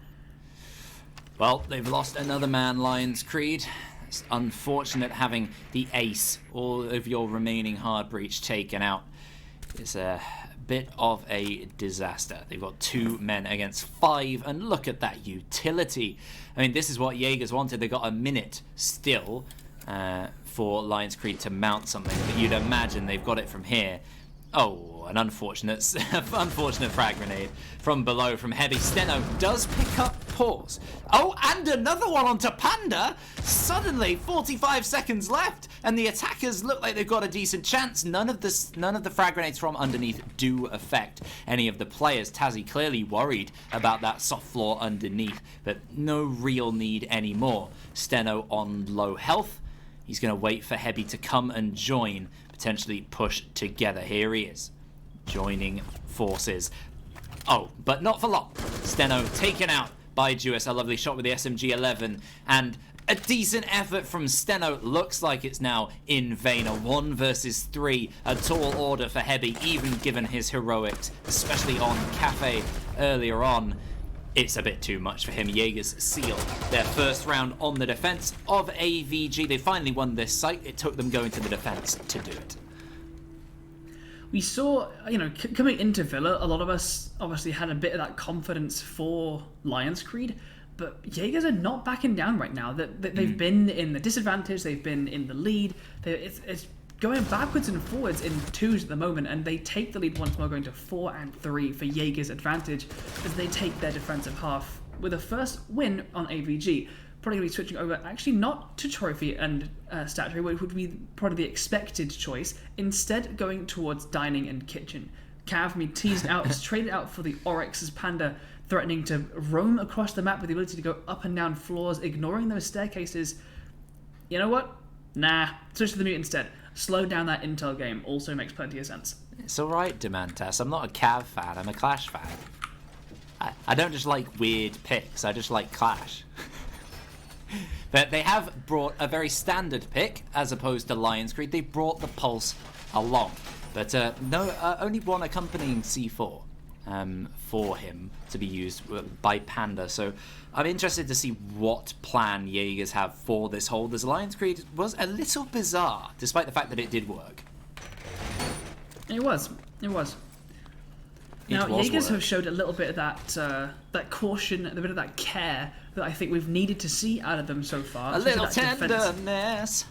Well, they've lost another man, LionsCreed. It's unfortunate having the ace, all of your remaining hard breach taken out. It's a bit of a disaster. They've got 2 men against 5, and look at that utility. I mean, this is what Jaegers wanted. They got a minute still for LionsCreed to mount something, but you'd imagine they've got it from here. Oh, an unfortunate frag grenade from below from Heavy. Steno does pick up Pause. Oh, and another one onto Panda. Suddenly, 45 seconds left, and the attackers look like they've got a decent chance. None of the frag grenades from underneath do affect any of the players. Tazzy clearly worried about that soft floor underneath, but no real need anymore. Steno on low health. He's going to wait for Heavy to come and join, potentially push together. Here he is, joining forces. Oh, but not for long. Steno taken out by Jewess. A lovely shot with the SMG-11, and a decent effort from Steno. Looks like it's now in vain. A 1 versus 3, a tall order for Heavy, even given his heroics, especially on Cafe earlier on. It's a bit too much for him. Jaegers seal their first round on the defense of AVG. They finally won this site. It took them going to the defense to do it. We saw, coming into Villa, a lot of us obviously had a bit of that confidence for LionsCreed, but Jaegers are not backing down right now. They've been in the disadvantage, they've been in the lead. It's going backwards and forwards in 2s at the moment, and they take the lead once more, going to 4 and 3 for Jaegers' advantage as they take their defensive half with a first win on AVG. Probably going to be switching over, actually not to Trophy and Statuary, which would be probably the expected choice, instead going towards Dining and Kitchen. Cav me teased out, is traded out for the Oryx as Panda, threatening to roam across the map with the ability to go up and down floors, ignoring those staircases. you know what? Nah, switch to the mute instead. Slow down that Intel game also makes plenty of sense. It's alright, Demantas. I'm not a Cav fan, I'm a Clash fan. I don't just like weird picks, I just like Clash. But they have brought a very standard pick, as opposed to LionsCreed. They brought the Pulse along. But only one accompanying C4 for him to be used by Panda. So I'm interested to see what plan Jaegers have for this hold, as LionsCreed was a little bizarre, despite the fact that it did work. It was. Now, Jaegers have showed a little bit of that caution, a bit of that care that I think we've needed to see out of them so far. A little tenderness.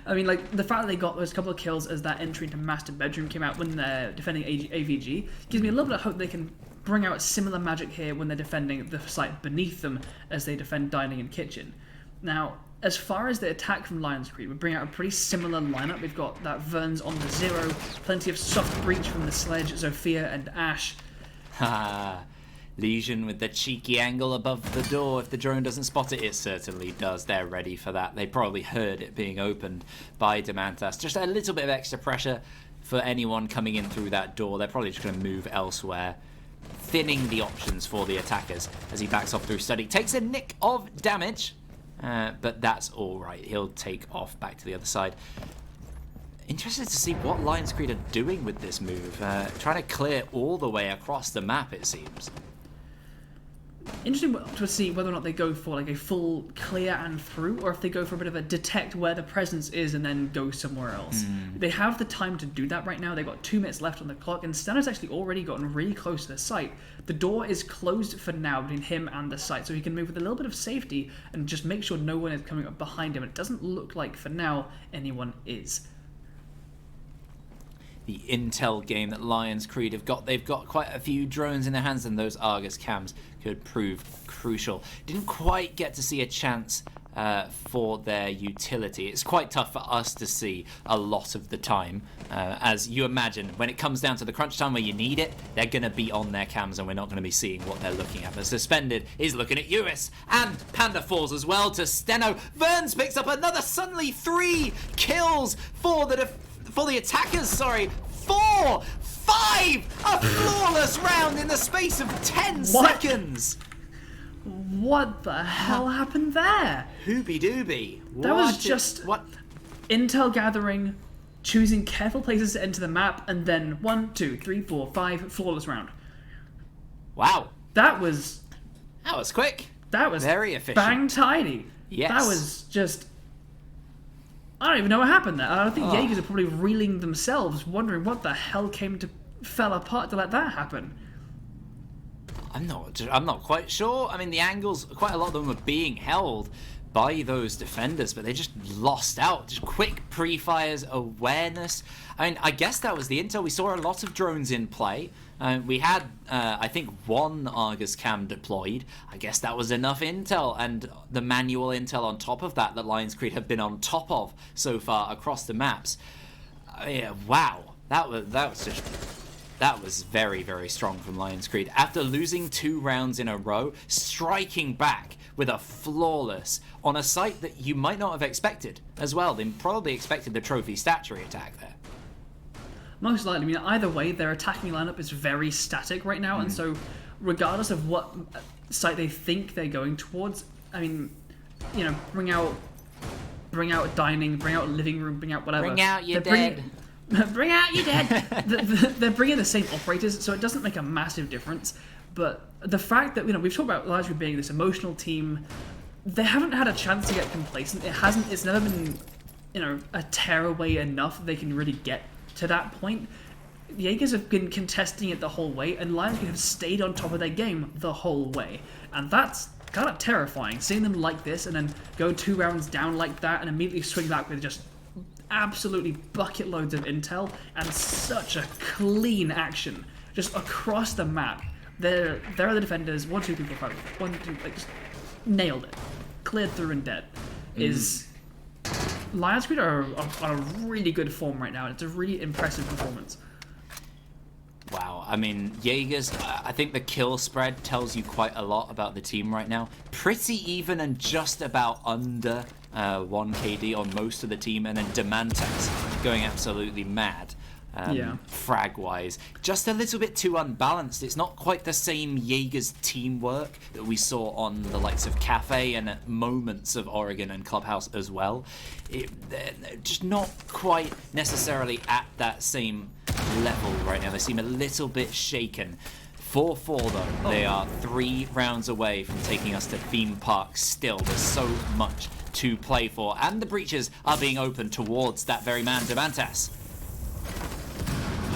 I mean, like, the fact that they got those couple of kills as that entry into Master Bedroom came out when they're defending AVG gives me a little bit of hope they can bring out similar magic here when they're defending the site beneath them as they defend Dining and Kitchen. Now, as far as the attack from LionsCreed, we bring out a pretty similar lineup. We've got that Vern's on the 0, plenty of soft breach from the Sledge, Zofia and Ash. Lesion with the cheeky angle above the door. If the drone doesn't spot it, it certainly does. They're ready for that. They probably heard it being opened by Demantas. Just a little bit of extra pressure for anyone coming in through that door. They're probably just going to move elsewhere, thinning the options for the attackers as he backs off through Study. Takes a nick of damage, but that's alright. He'll take off back to the other side. Interested to see what LionsCreed are doing with this move. Trying to clear all the way across the map, it seems. Interesting to see whether or not they go for like a full clear and through, or if they go for a bit of a detect where the presence is and then go somewhere else. They have the time to do that right now. They've got 2 minutes left on the clock, and Stanner's actually already gotten really close to the site. The door is closed for now between him and the site, so he can move with a little bit of safety and just make sure no one is coming up behind him. It doesn't look like, for now, anyone is. The intel game that LionsCreed have got. They've got quite a few drones in their hands, and those Argus cams could prove crucial. Didn't quite get to see a chance for their utility. It's quite tough for us to see a lot of the time. As you imagine, when it comes down to the crunch time where you need it, they're going to be on their cams and we're not going to be seeing what they're looking at. But Suspended is looking at US, and Panda falls as well to Steno. Verns picks up another suddenly 3 kills for the attackers, sorry. 4, 5, a flawless round in the space of 10 seconds. What the hell happened there? Hoobie doobie. That was just intel gathering, choosing careful places to enter the map, and then 1, 2, 3, 4, 5, flawless round. Wow. That was quick. That was very efficient. Bang tidy. Yes. That was just... I don't even know what happened there. I think Jaegers are probably reeling themselves, wondering what the hell fell apart to let that happen. I'm not quite sure. I mean, the angles, quite a lot of them were being held by those defenders, but they just lost out. Just quick pre-fires, awareness. I mean, I guess that was the intel. We saw a lot of drones in play. We had, I think, 1 Argus cam deployed. I guess that was enough intel, and the manual intel on top of that LionsCreed have been on top of so far across the maps. Yeah, wow, that was very, very strong from LionsCreed. After losing 2 rounds in a row, striking back with a flawless on a site that you might not have expected as well. They probably expected the trophy statuary attack there. Most likely. I mean, either way, their attacking lineup is very static right now, and so regardless of what site they think they're going towards, I mean, you know, bring out dining, bring out living room, bring out whatever. Bring out your dead. Bring out your dead. They're bringing the same operators, so it doesn't make a massive difference. But the fact that, you know, we've talked about LionsCreed being this emotional team, they haven't had a chance to get complacent. It's never been, you know, a tearaway enough that they can really get to that point. Jaegers have been contesting it the whole way, and LionsCreed have stayed on top of their game the whole way. And that's kind of terrifying, seeing them like this and then go 2 rounds down like that and immediately swing back with just absolutely bucket loads of intel and such a clean action just across the map. There are the defenders. 1, 2, 3, 4, 5. 1, 2, like, just nailed it. Cleared through and dead. LionsCreed are on a really good form right now, and it's a really impressive performance. Wow, I mean, Jaegers, I think the kill spread tells you quite a lot about the team right now. Pretty even and just about under 1 KD on most of the team, and then Demantas going absolutely mad. Frag-wise. Just a little bit too unbalanced. It's not quite the same Jaegers teamwork that we saw on the likes of Cafe and at moments of Oregon and Clubhouse as well. They're just not quite necessarily at that same level right now. They seem a little bit shaken. 4-4 though. They are 3 rounds away from taking us to theme park still. There's so much to play for. And the breaches are being opened towards that very man, Demantas.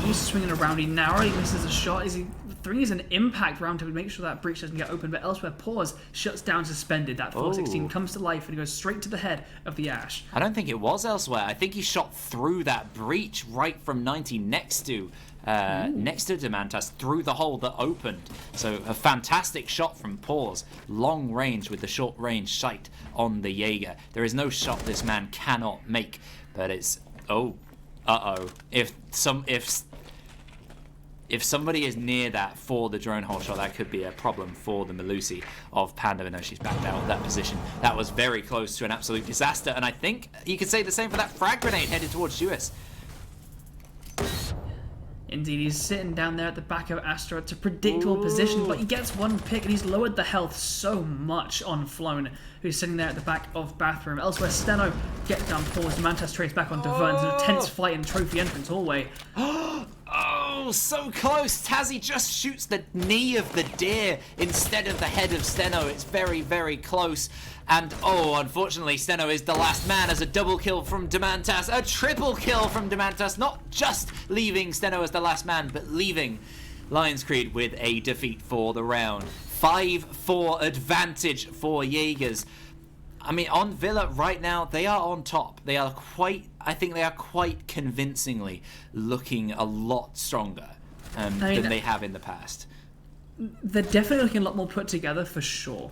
He's swinging around, he narrowly misses a shot. He threes an impact round to make sure that breach doesn't get open, but elsewhere, Pause shuts down suspended. That 416 comes to life and goes straight to the head of the Ash. I don't think it was elsewhere. I think he shot through that breach right from 90 next to Demantas, through the hole that opened. So a fantastic shot from Pause. Long range with the short range sight on the Jaeger. There is no shot this man cannot make, but it's... If somebody is near that for the drone hole shot, that could be a problem for the Melusi of Panda. I know she's backed out of that position. That was very close to an absolute disaster, and I think you could say the same for that frag grenade headed towards Jewis. Indeed, he's sitting down there at the back of Astra. It's a predictable position, but he gets one pick and he's lowered the health so much on Flown, who's sitting there at the back of Bathroom. Elsewhere, Steno gets down Pause. Mantas trades back onto Verns in a tense fight in Trophy Entrance hallway. Oh, so close. Tazzy just shoots the knee of the deer instead of the head of Steno. It's very, very close. And, unfortunately, Steno is the last man as a double kill from Demantas. A triple kill from Demantas. Not just leaving Steno as the last man, but leaving LionsCreed with a defeat for the round. 5-4 advantage for Jaegers. I mean, on Villa right now, they are on top. I think they are quite convincingly looking a lot stronger than they have in the past. They're definitely looking a lot more put together for sure.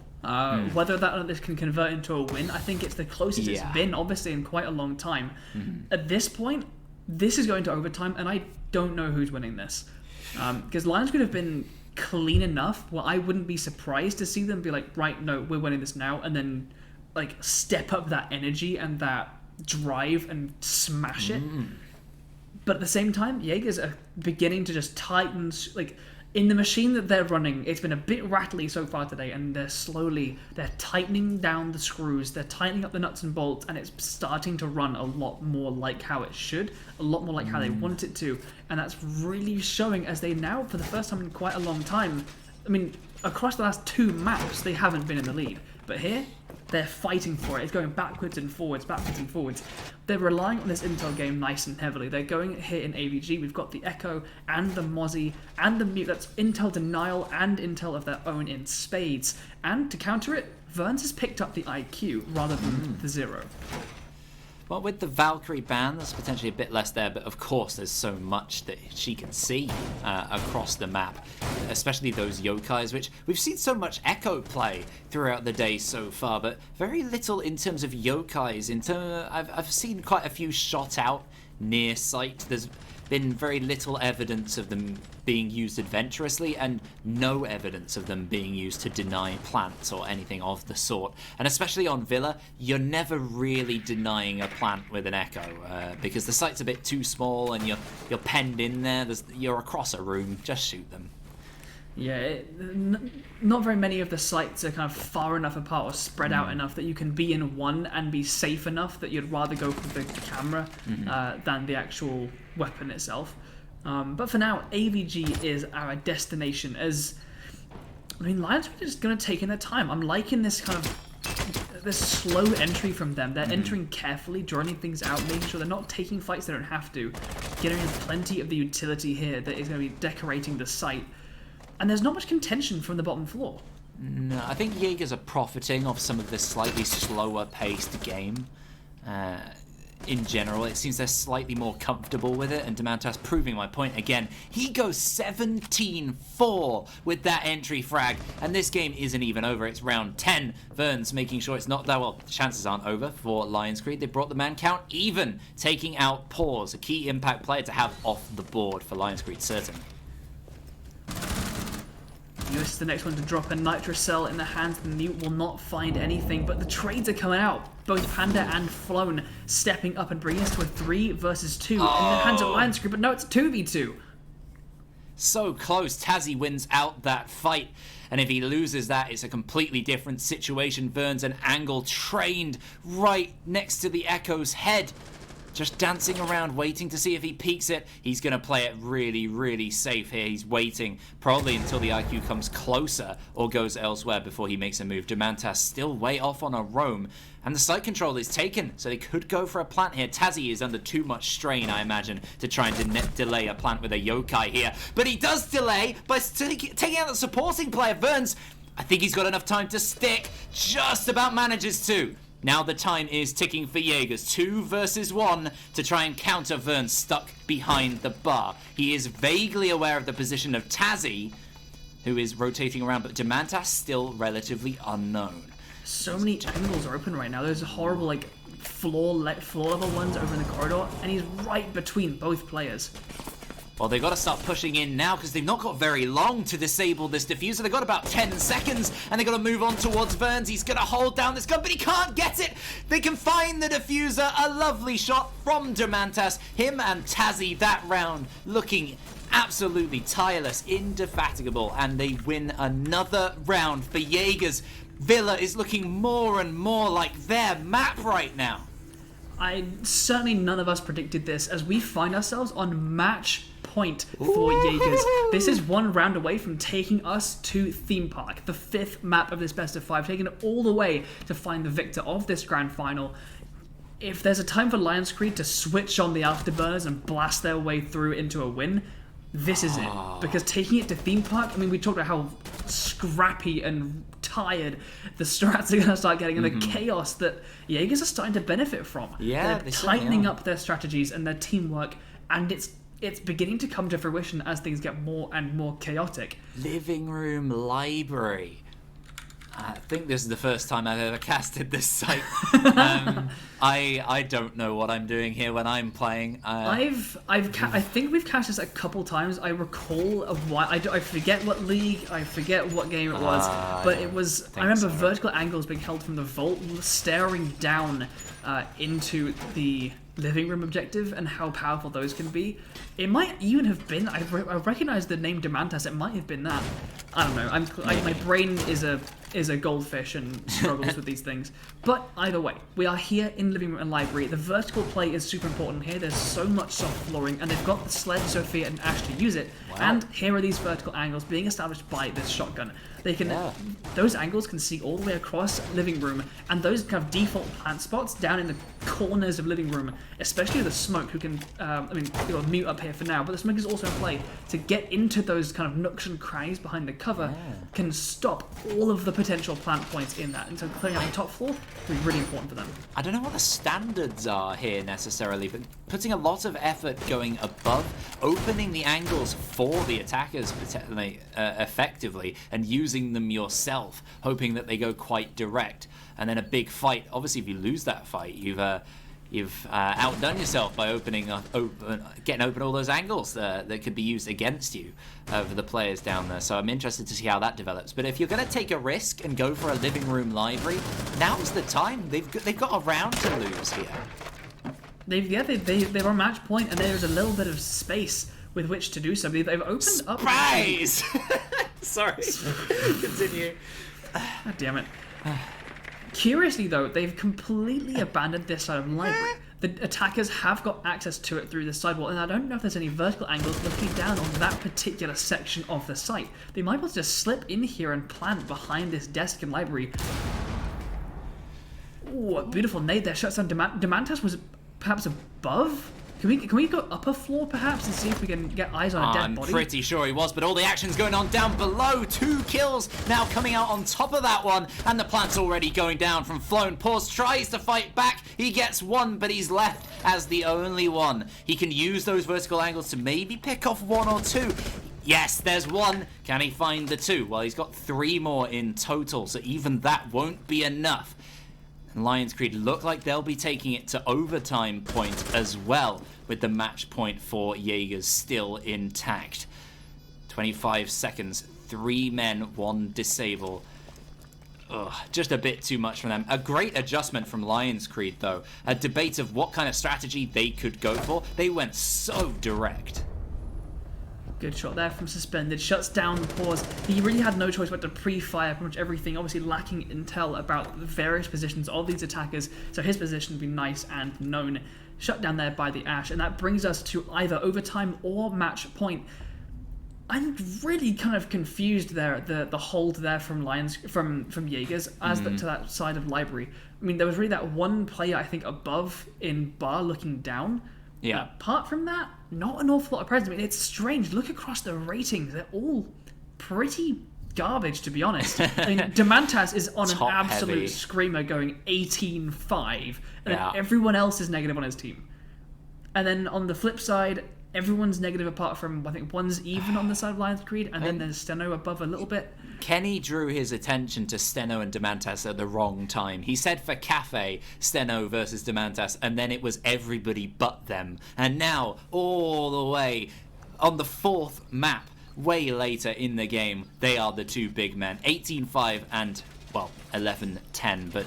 Whether that or this can convert into a win, I think it's the closest it's been, obviously, in quite a long time. At this point, this is going to overtime, and I don't know who's winning this. Because Lions could have been clean enough where I wouldn't be surprised to see them be like, right, no, we're winning this now, and then step up that energy and that drive and smash it. But at the same time, Jaegers are beginning to just tighten, in the machine that they're running, it's been a bit rattly so far today, and they're tightening down the screws, they're tightening up the nuts and bolts, and it's starting to run a lot more like how it should, a lot more like how they want it to, and that's really showing as they now, for the first time in quite a long time, I mean, across the last 2 maps, they haven't been in the lead, but here, they're fighting for it. It's going backwards and forwards, backwards and forwards. They're relying on this intel game nice and heavily. They're going here in AVG. We've got the Echo and the Mozzie and the Mute. That's intel denial and intel of their own in spades. And to counter it, Verns has picked up the IQ rather than the 0. Well, with the Valkyrie ban, there's potentially a bit less there, but of course there's so much that she can see across the map, especially those yokais, which we've seen so much Echo play throughout the day so far, but very little in terms of yokais. I've seen quite a few shot out near sight. There's been very little evidence of them being used adventurously and no evidence of them being used to deny plants or anything of the sort. And especially on Villa, you're never really denying a plant with an Echo because the site's a bit too small and you're penned in there. You're across a room, just shoot them. Yeah, not very many of the sites are kind of far enough apart or spread out enough that you can be in one and be safe enough that you'd rather go for the camera than the actual weapon itself. But for now, AVG is our destination. Lions are just going to take in their time. I'm liking this kind of this slow entry from them. They're entering carefully, droning things out, making sure they're not taking fights they don't have to, getting in plenty of the utility here that is going to be decorating the site. And there's not much contention from the bottom floor. No, I think Jaegers are profiting off some of this slightly slower paced game. In general, it seems they're slightly more comfortable with it, and Demantas proving my point again. He goes 17-4 with that entry frag, and this game isn't even over. It's round 10. Verns making sure it's not that well. The chances aren't over for LionsCreed. They brought the man count even, taking out Pause, a key impact player to have off the board for LionsCreed, certainly. this is the next one to drop a Nitro Cell in the hands of the Mute will not find anything, but the trades are coming out. Both Panda and Flown stepping up and bringing us to a 3 versus 2 in the hands of LionsCreed, but no, it's a 2v2. So close. Tazzy wins out that fight. And if he loses that, it's a completely different situation. Vern's an angle trained right next to the Echo's head. Just dancing around, waiting to see if he peeks it. He's going to play it really, really safe here. He's waiting probably until the IQ comes closer or goes elsewhere before he makes a move. Demantas still way off on a roam. And the site control is taken, so they could go for a plant here. Tazzy is under too much strain, I imagine, to try and delay a plant with a yokai here. But he does delay by taking out the supporting player. Vern's, I think he's got enough time to stick. Just about manages to. Now the time is ticking for Jaegers. 2 versus 1 to try and counter Vern stuck behind the bar. He is vaguely aware of the position of Tazzy, who is rotating around, but Demantas still relatively unknown. So many angles are open right now. There's horrible, like, floor level ones over in the corridor, and he's right between both players. Well, they've got to start pushing in now because they've not got very long to disable this diffuser. They've got about 10 seconds and they've got to move on towards Verns. He's going to hold down this gun, but he can't get it. They can find the diffuser. A lovely shot from Demantas. Him and Tazzy that round looking absolutely tireless, indefatigable, and they win another round for Jaegers. Villa is looking more and more like their map right now. Certainly none of us predicted this, as we find ourselves on match point for Jaegers. This is one round away from taking us to Theme Park, the 5th map of this best of 5, taking it all the way to find the victor of this grand final. If there's a time for LionsCreed to switch on the afterburners and blast their way through into a win, this is it. Because taking it to Theme Park, I mean, we talked about how scrappy and tired the strats are going to start getting, and the chaos that Jaegers are starting to benefit from. Yeah, they're tightening up their strategies and their teamwork, and it's beginning to come to fruition as things get more and more chaotic. Living room library. I think this is the first time I've ever casted this site. I don't know what I'm doing here when I'm playing. I think we've cast this a couple times. I recall of why I forget what league, I forget what game it was, but it was. I remember vertical angles being held from the vault, staring down into the living room objective and how powerful those can be. It might even have been. I recognize the name Demantas. It might have been that. I don't know. My brain is a goldfish and struggles with these things. But either way, we are here in living room and library. The vertical play is super important here. There's so much soft flooring, and they've got the Sled, Sophia, and Ash to use it. Wow. And here are these vertical angles being established by this shotgun. They can, those angles can see all the way across living room, and those kind of default plant spots down in the corners of living room, especially the smoke, who can, you'll mute up here for now, but the smoke is also in play to get into those kind of nooks and crannies behind the cover, can stop all of the potential plant points in that, and so clearing out the top floor will be really important for them. I don't know what the standards are here necessarily, but putting a lot of effort going above, opening the angles for the attackers effectively, and using them yourself, hoping that they go quite direct, and then a big fight. Obviously, if you lose that fight, you've outdone yourself by getting open all those angles that could be used against you for the players down there. So I'm interested to see how that develops. But if you're going to take a risk and go for a living room library, now's the time. They've got a round to lose here. They were match point, and there's a little bit of space with which to do so. They've opened up. Surprise! Sorry. Continue. God damn it. Curiously, though, they've completely abandoned this side of the library. The attackers have got access to it through the sidewall, and I don't know if there's any vertical angles looking down on that particular section of the site. They might be able to just slip in here and plant behind this desk and library. Ooh, a beautiful nade there. Shuts down Demantas was perhaps above? Can we go upper floor perhaps and see if we can get eyes on a dead body? I'm pretty sure he was, but all the action's going on down below. 2 kills now coming out on top of that one, and the plant's already going down from Flown. Pause tries to fight back. He gets one, but he's left as the only one. He can use those vertical angles to maybe pick off 1 or 2. Yes, there's 1. Can he find the 2? Well, he's got 3 more in total, so even that won't be enough. And LionsCreed look like they'll be taking it to overtime point as well, with the match point for Jaegers still intact. 25 seconds, 3 men, 1 disable. Ugh, just a bit too much from them. A great adjustment from LionsCreed, though. A debate of what kind of strategy they could go for. They went so direct. Good shot there from Suspended. Shuts down the pause. He really had no choice but to pre-fire pretty much everything, obviously lacking intel about the various positions of these attackers, so his position would be nice and known. Shut down there by the Ashe, and that brings us to either overtime or match point. I'm really kind of confused there at the hold there from Jaegers as to that side of Library. I mean, there was really that one player, I think, above in bar looking down. Yeah. Apart from that, not an awful lot of presence. I mean, it's strange. Look across the ratings. They're all pretty garbage, to be honest. I mean, Demantas is on an absolute heavy screamer going 18-5, and then everyone else is negative on his team. And then on the flip side, everyone's negative apart from, I think, one's even on the side of LionsCreed, and then there's Steno above a little bit. Kenny drew his attention to Steno and Demantas at the wrong time. He said for Cafe, Steno versus Demantas, and then it was everybody but them. And now, all the way on the 4th map, way later in the game, they are the 2 big men. 18-5 and, well, 11-10. But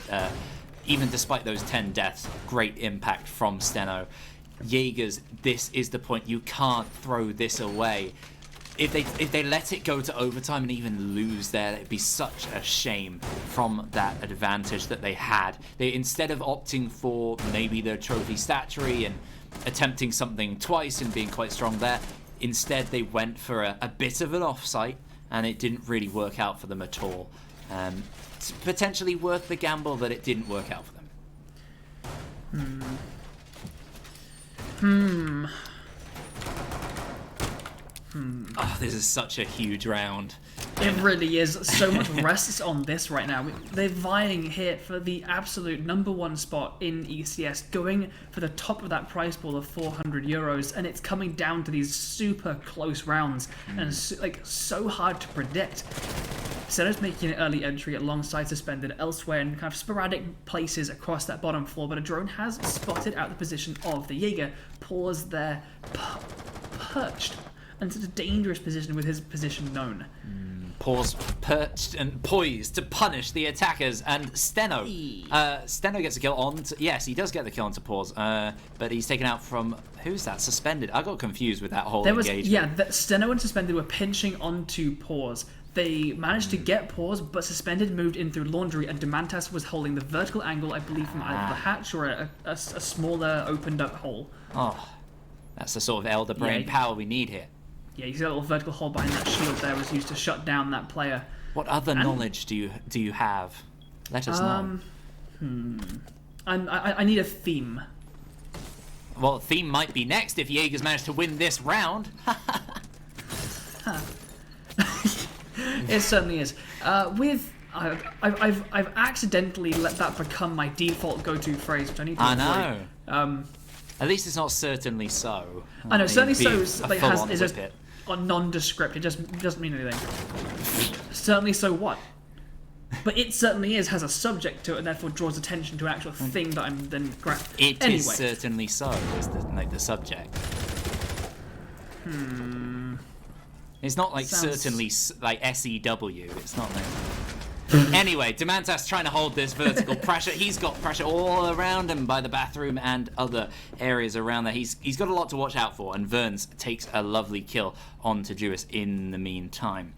even despite those 10 deaths, great impact from Steno. Jaegers, this is the point. You can't throw this away. If they let it go to overtime and even lose there, it'd be such a shame from that advantage that they had. They, instead of opting for maybe the trophy statuary and attempting something twice and being quite strong there, instead they went for a bit of an offsite, and it didn't really work out for them at all. It's potentially worth the gamble that it didn't work out for them. Oh, this is such a huge round. It really is. So much rests on this right now. They're vying here for the absolute #1 spot in ECS, going for the top of that prize pool of €400, and it's coming down to these super close rounds, and so hard to predict. Steno's making an early entry alongside Suspended elsewhere in kind of sporadic places across that bottom floor, but a drone has spotted out the position of the Jaeger. Pause there, perched, and such a dangerous position with his position known. Pause, perched and poised to punish the attackers, and Steno. Steno gets a kill on. Yes, he does get the kill onto Pause, but he's taken out from, who's that? Suspended. I got confused with that whole engagement. Yeah, Steno and Suspended were pinching onto Pause. They managed to get Pause, but Suspended moved in through Laundry, and Demantas was holding the vertical angle, I believe, from either the hatch or a smaller opened up hole. Oh, that's the sort of Elder Brain power we need here. Yeah, he's got a little vertical hole behind that shield there, was used to shut down that player. What other knowledge do you have? Let us know. I need a theme. Well, theme might be next if Jaegers manage to win this round. It certainly is. I've accidentally let that become my default go-to phrase, which I need to avoid. I know. At least it's not certainly so. I know, certainly so is just nondescript. It just doesn't mean anything. Certainly so what? But it certainly has a subject to it, and therefore draws attention to an actual thing that I'm then It is certainly so, is the subject. It's not like certainly like SEW. It's not like. Anyway, Demantas trying to hold this vertical pressure. He's got pressure all around him by the bathroom and other areas around there. He's got a lot to watch out for, and Verns takes a lovely kill onto Jewis in the meantime.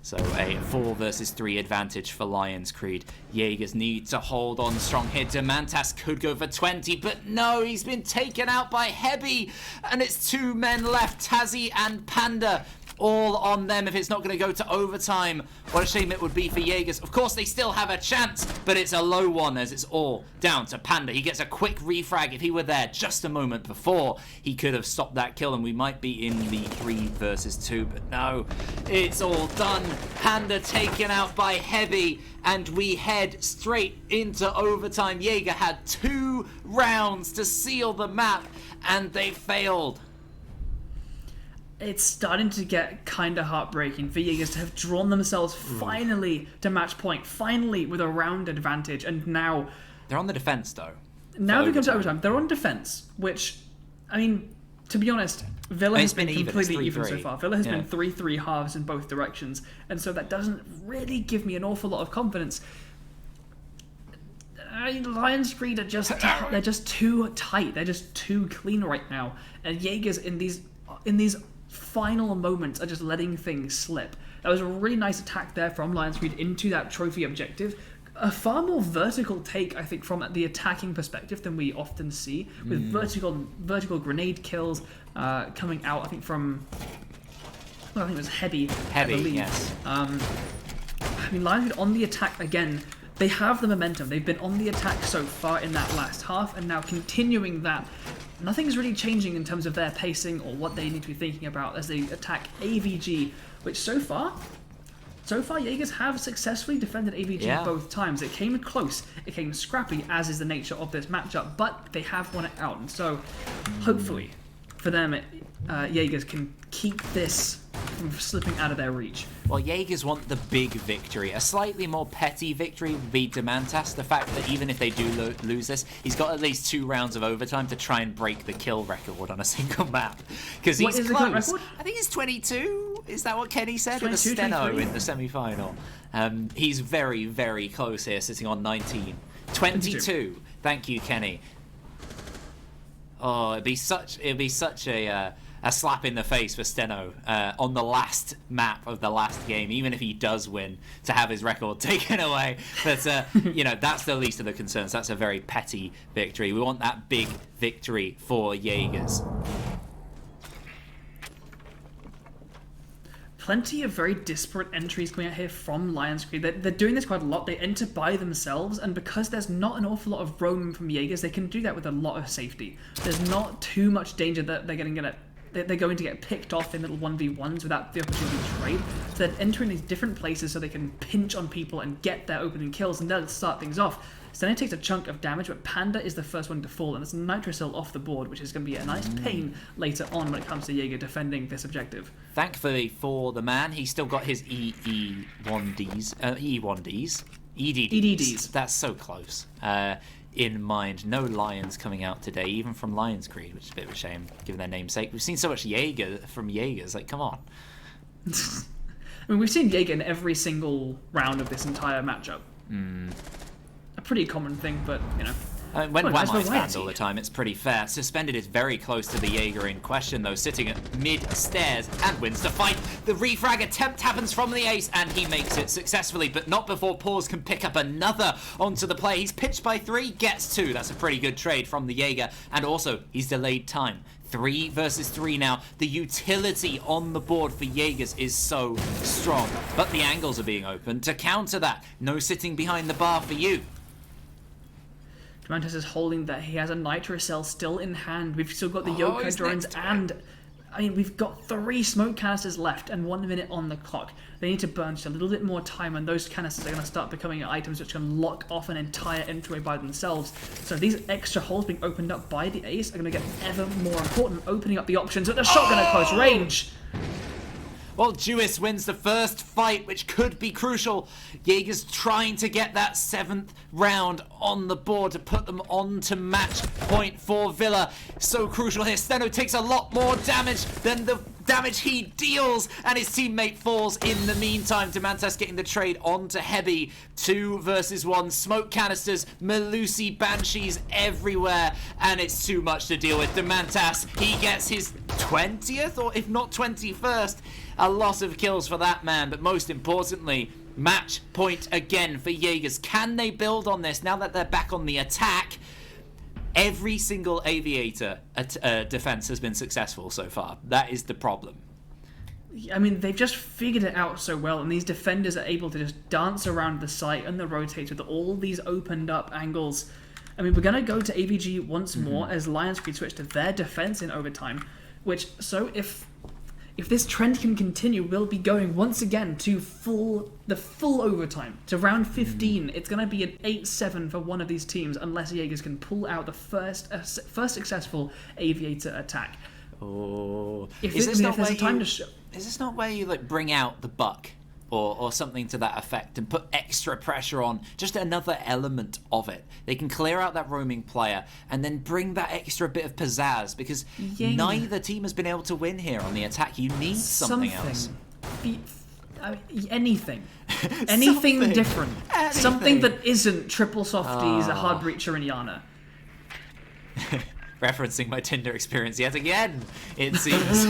So a 4 versus 3 advantage for LionsCreed. Jaegers need to hold on strong here. Demantas could go for 20, but no, he's been taken out by Hebi, and it's 2 men left, Tazzy and Panda. All on them if it's not going to go to overtime. What a shame it would be for Jaegers. Of course, they still have a chance, but it's a low one as it's all down to Panda. He gets a quick refrag. If he were there just a moment before, he could have stopped that kill, and we might be in the 3 versus 2, but no, it's all done. Panda taken out by Heavy, and we head straight into overtime. Jaeger had 2 rounds to seal the map, and they failed. It's starting to get kind of heartbreaking for Jaegers to have drawn themselves finally to match point, finally with a round advantage, and now... They're on the defense, though. Now they come to overtime. They're on defense, which, I mean, to be honest, Villa has been even. completely even 3-3. so far. Villa has Yeah. been 3-3 halves in both directions, and so that doesn't really give me an awful lot of confidence. LionsCreed are they're just too tight. They're just too clean right now, and Jaegers in these final moments are just letting things slip. That was a really nice attack there from LionsCreed into that trophy objective. A far more vertical take, I think, from the attacking perspective than we often see, with vertical grenade kills coming out. I think from, well, I think it was Heavy. I believe. Yes. I mean, LionsCreed on the attack again. They have the momentum. They've been on the attack so far in that last half, and now continuing that. Nothing's really changing in terms of their pacing or what they need to be thinking about as they attack AVG, which so far, Jaegers have successfully defended AVG both times. It came close, it came scrappy, as is the nature of this matchup, but they have won it out, and so hopefully for them, Jaegers can keep this from slipping out of their reach. Well, Jaegers want the big victory. A slightly more petty victory would be Demantas. The fact that even if they do lose this, he's got at least 2 rounds of overtime to try and break the kill record on a single map. Because he's close. I think he's 22. Is that what Kenny said? With a Steno 23? In the semi-final. He's very, very close here, sitting on 19. 22. Thank you, Kenny. Oh, it'd be such a slap in the face for Steno on the last map of the last game, even if he does win, to have his record taken away. But, that's the least of the concerns. That's a very petty victory. We want that big victory for Jaegers. Plenty of very disparate entries coming out here from LionsCreed. They're doing this quite a lot. They enter by themselves, and because there's not an awful lot of roam from Jaegers, they can do that with a lot of safety. There's not too much danger that they're going to get picked off in little 1v1s without the opportunity to trade. So they're entering these different places so they can pinch on people and get their opening kills, and that'll start things off. Steno takes a chunk of damage, but Panda is the first one to fall, and it's Nitrocell off the board, which is going to be a nice pain later on when it comes to Jaeger defending this objective. Thankfully for the man, he's still got his EDDs. That's so close. In mind. No Lions coming out today, even from LionsCreed, which is a bit of a shame, given their namesake. We've seen so much Jaeger from Jaegers, like, come on. I mean, we've seen Jaeger in every single round of this entire matchup. A pretty common thing, but, When Whammi's banned all the time, it's pretty fair. Suspended is very close to the Jaeger in question, though, sitting at mid-stairs and wins the fight. The refrag attempt happens from the ace, and he makes it successfully, but not before Paws can pick up another onto the play. He's pitched by 3, gets 2. That's a pretty good trade from the Jaeger, and also, he's delayed time. 3 versus 3 now. The utility on the board for Jaegers is so strong, but the angles are being opened to counter that. No sitting behind the bar for you. Demantas is holding that. He has a Nitrocell still in hand. We've still got the Yokai drones, and we've got 3 smoke canisters left and 1 minute on the clock. They need to burn just a little bit more time, and those canisters are going to start becoming items which can lock off an entire entryway by themselves. So these extra holes being opened up by the ace are going to get ever more important, opening up the options with the shotgun at close range. Well, Jewis wins the first fight, which could be crucial. Jaegers trying to get that 7th round on the board to put them on to match point for Villa. So crucial here. Steno takes a lot more damage than the damage he deals, and his teammate falls in the meantime. Demantas getting the trade onto Heavy. 2 versus 1. Smoke canisters, Melusi Banshees everywhere, and it's too much to deal with. Demantas, he gets his 20th, or if not 21st. A lot of kills for that man, but most importantly, match point again for Jaegers. Can they build on this now that they're back on the attack? Every single Aviator defense has been successful so far. That is the problem. I mean, they've just figured it out so well, and these defenders are able to just dance around the site and the rotates with all these opened up angles. I mean, we're going to go to AVG once more as LionsCreed switch to their defense in overtime, which, so if this trend can continue, we'll be going once again to the full overtime, to round 15. It's going to be an 8-7 for one of these teams unless Jaegers can pull out the first successful Aviator attack. Oh, Is this not where you bring out the buck or something to that effect and put extra pressure on, just another element of it. They can clear out that roaming player and then bring that extra bit of pizzazz, because neither team has been able to win here on the attack. You need something else. Anything. Anything different. Something that isn't triple softies, a hard breacher, and Yana. Referencing my Tinder experience yet again, it seems.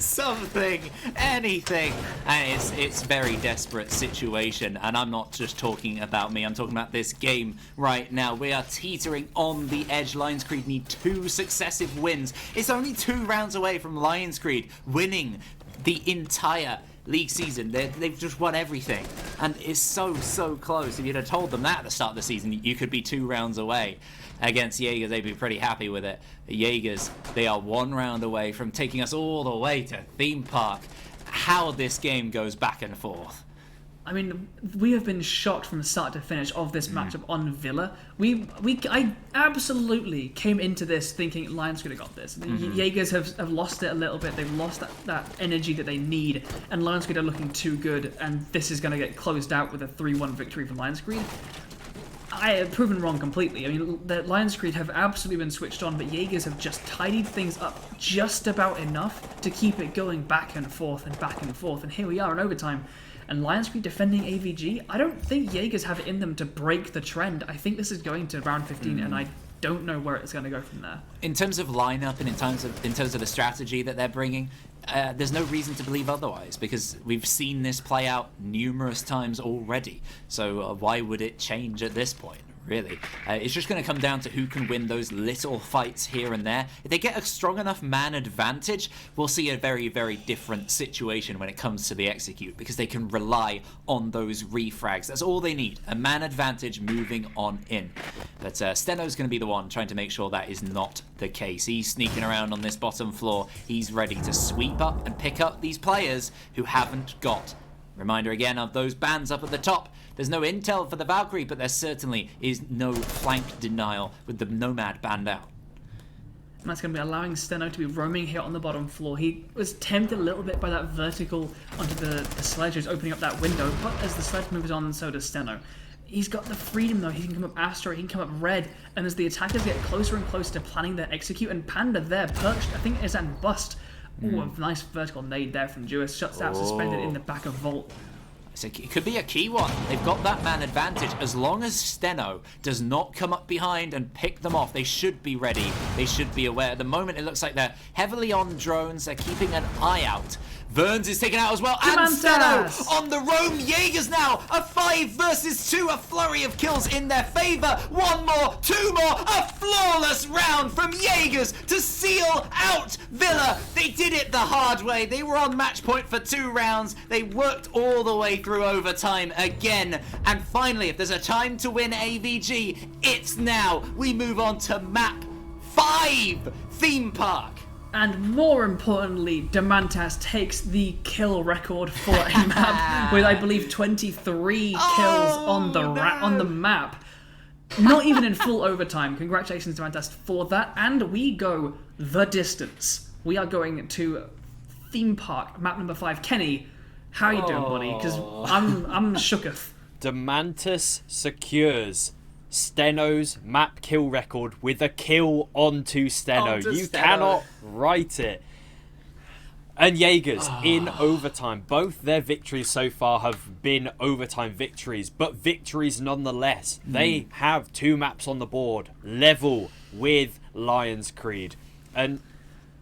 Something, anything. And it's a very desperate situation. And I'm not just talking about me, I'm talking about this game right now. We are teetering on the edge. LionsCreed need 2 successive wins. It's only 2 rounds away from LionsCreed winning the entire league season. They've just won everything. And it's so close. If you'd have told them that at the start of the season, you could be 2 rounds away. Against Jaegers, they'd be pretty happy with it. Jaegers, they are 1 round away from taking us all the way to Theme Park. How this game goes back and forth. I mean, we have been shocked from start to finish of this matchup on Villa. I absolutely came into this thinking Lions could have got this. Jaegers have lost it a little bit. They've lost that energy that they need, and LionsCreed are looking too good, and this is going to get closed out with a 3-1 victory for LionsCreed. I have proven wrong completely. I mean, the LionsCreed have absolutely been switched on, but Jaegers have just tidied things up just about enough to keep it going back and forth and back and forth. And here we are in overtime. And LionsCreed defending AVG, I don't think Jaegers have it in them to break the trend. I think this is going to round 15, and I don't know where it's going to go from there. In terms of lineup and in terms of the strategy that they're bringing, there's no reason to believe otherwise, because we've seen this play out numerous times already. So why would it change at this point? Really, it's just going to come down to who can win those little fights here and there. If they get a strong enough man advantage, we'll see a very, very different situation when it comes to the execute, because they can rely on those refrags. That's all they need, a man advantage moving on in. But Steno's going to be the one trying to make sure that is not the case. He's sneaking around on this bottom floor. He's ready to sweep up and pick up these players who haven't got. Reminder again of those bans up at the top. There's no intel for the Valkyrie, but there certainly is no flank denial with the Nomad banned out. And that's going to be allowing Steno to be roaming here on the bottom floor. He was tempted a little bit by that vertical onto the sledge, who's opening up that window, but as the sledge moves on, so does Steno. He's got the freedom though. He can come up Astro, he can come up Red, and as the attackers get closer and closer to planning their execute, and Panda there perched, I think it's at bust. Ooh, a nice vertical nade there from Jewis. Shuts out suspended in the back of Vault. So it could be a key one. They've got that man advantage. As long as Steno does not come up behind and pick them off, they should be ready. They should be aware. At the moment, it looks like they're heavily on drones. They're keeping an eye out. Verns is taken out as well. And Steno on the roam. Jaegers now. A 5 versus 2. A flurry of kills in their favor. 1 more. 2 more. A flawless round from Jaegers to seal out Villa. They did it the hard way. They were on match point for 2 rounds. They worked all the way through overtime again. And finally, if there's a time to win AVG, it's now. We move on to map 5, Theme Park. And more importantly, Demantas takes the kill record for a map with, I believe, 23 kills on the map. Not even in full overtime. Congratulations, Demantas, for that. And we go the distance. We are going to Theme Park, map number 5. Kenny, how you doing, buddy? Because I'm shooketh. Demantas secures Steno's map kill record with a kill onto Steno. You cannot write it. And Jaegers in overtime. Both their victories so far have been overtime victories, but victories nonetheless. They have 2 maps on the board, level with LionsCreed. And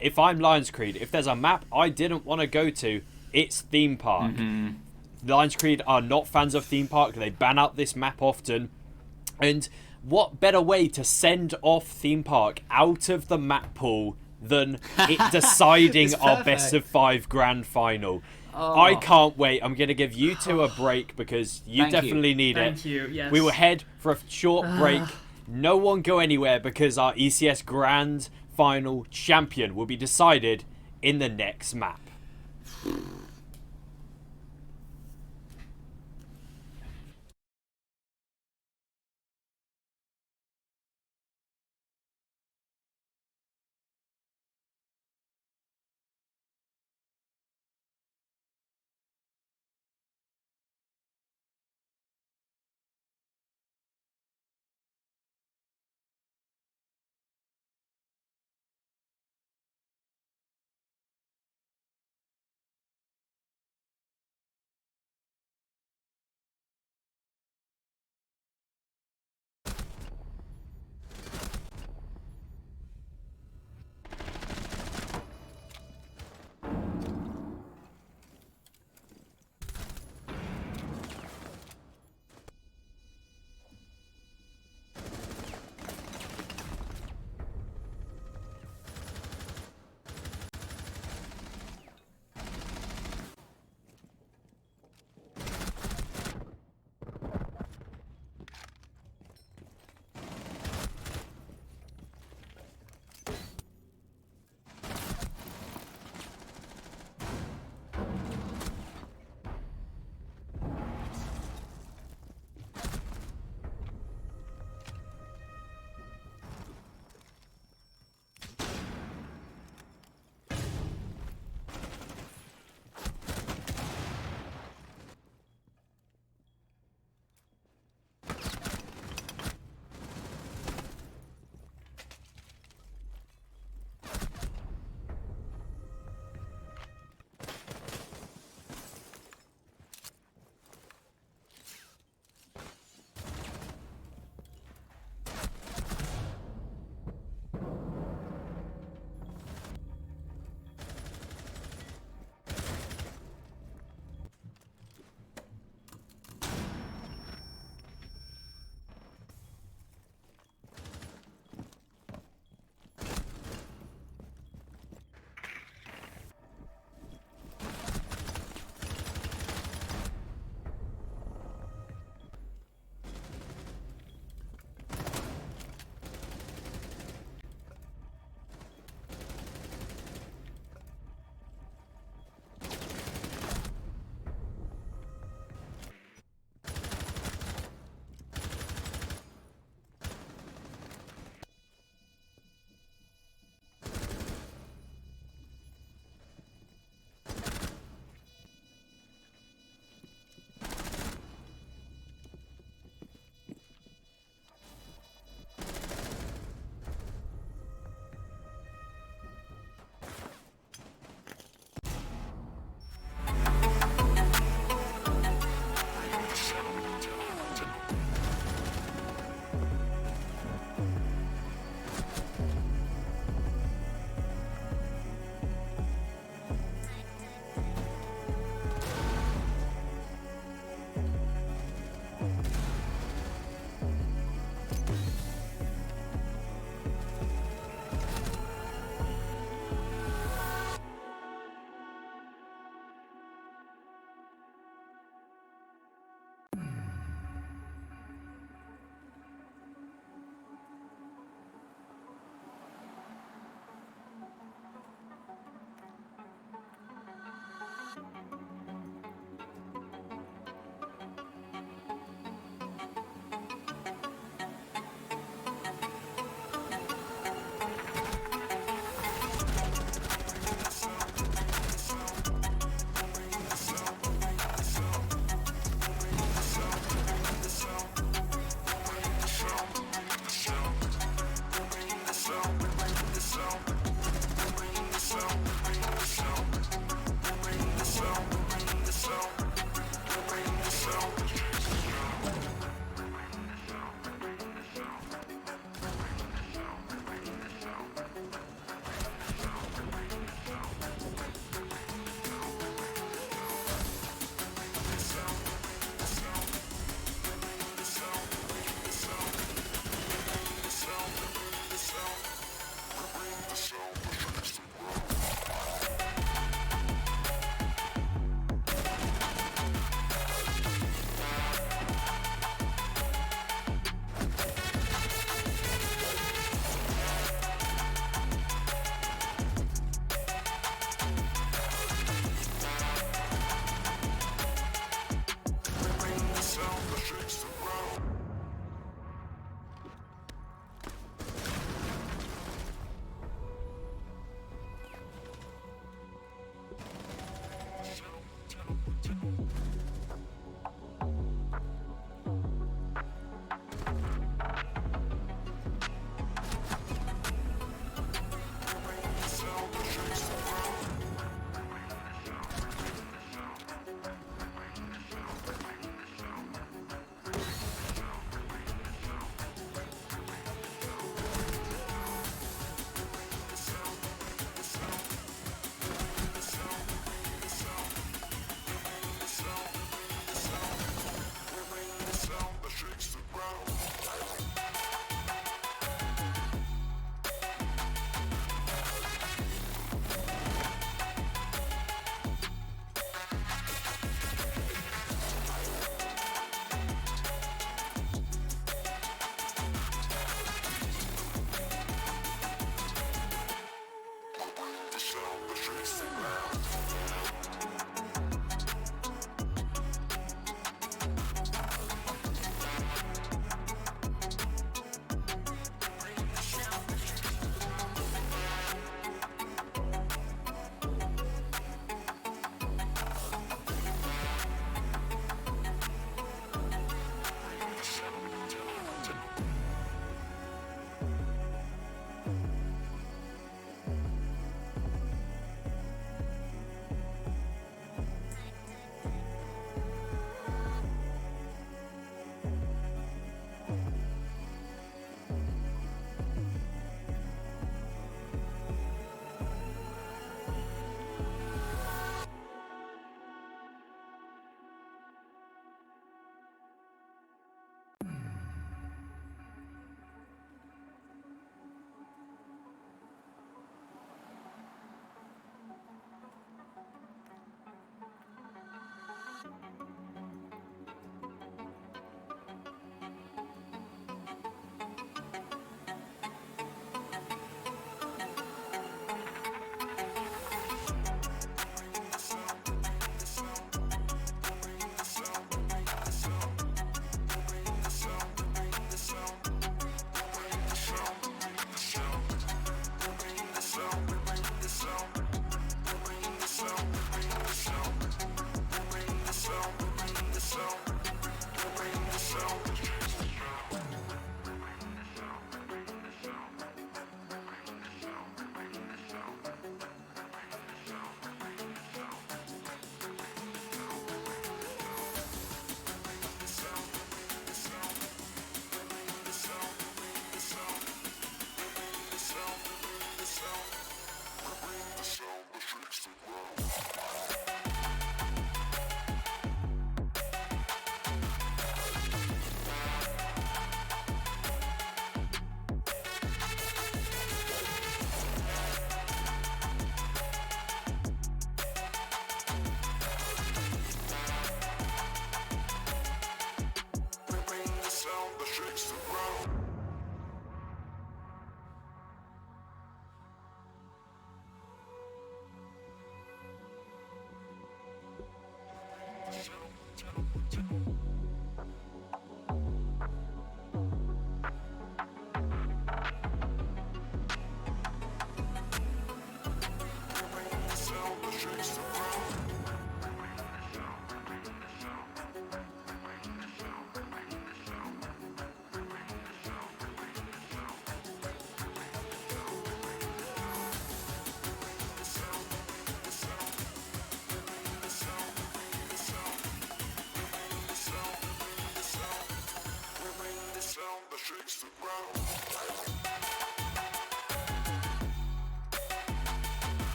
if I'm LionsCreed, if there's a map I didn't want to go to, it's Theme Park. LionsCreed are not fans of Theme Park. They ban out this map often. And what better way to send off Theme Park out of the map pool than it deciding our best of 5 grand final? I can't wait. I'm going to give you 2 a break because you definitely need it. Thank you, yes. We will head for a short break. No one go anywhere because our ECS grand final champion will be decided in the next map.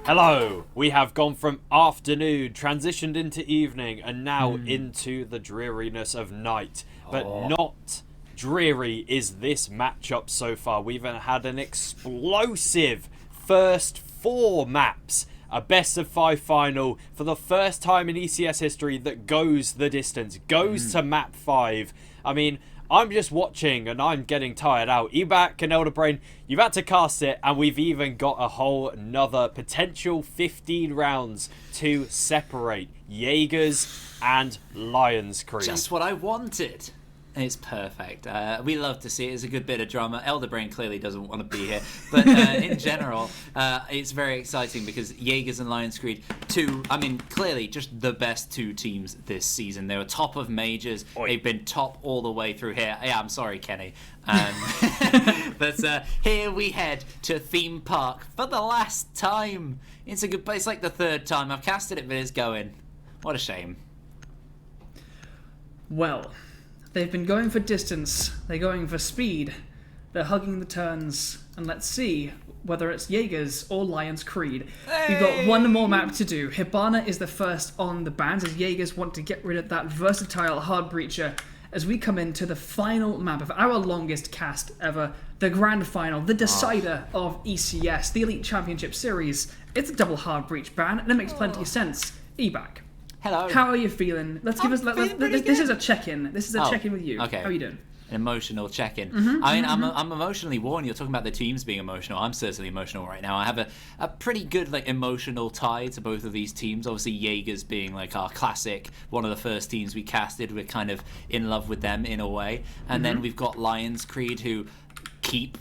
Hello! We have gone from afternoon, transitioned into evening, and now into the dreariness of night. But not dreary is this matchup so far. We've had an explosive first 4 maps. A best of 5 final for the first time in ECS history that goes the distance, goes to map 5. I mean, I'm just watching and I'm getting tired out. Ebac and Elderbrain, you've had to cast it, and we've even got a whole another potential 15 rounds to separate Jaegers and LionsCreed. Just what I wanted. It's perfect. We love to see it. It's a good bit of drama. Elderbrain clearly doesn't want to be here. But in general, it's very exciting because Jaegers and LionsCreed, clearly just the best 2 teams this season. They were top of majors. They've been top all the way through here. Yeah, I'm sorry, Kenny. But here we head to Theme Park for the last time. It's a good place. It's like the 3rd time I've casted it, but it's going. What a shame. Well, they've been going for distance, they're going for speed, they're hugging the turns, and let's see whether it's Jaegers or LionsCreed. We've got one more map to do. Hibana is the first on the bans as Jaegers want to get rid of that versatile hard breacher as we come into the final map of our longest cast ever, the grand final, the decider of ECS, the Elite Championship Series. It's a double hard breach ban, and it makes plenty of sense. Ebac. Hello. How are you feeling? This is a check-in. This is a check-in with you. Okay. How are you doing? An emotional check-in. I'm emotionally worn. You're talking about the teams being emotional. I'm certainly emotional right now. I have a pretty good emotional tie to both of these teams. Obviously, Jaegers being our classic, one of the first teams we casted. We're kind of in love with them in a way. And then we've got LionsCreed, who keep,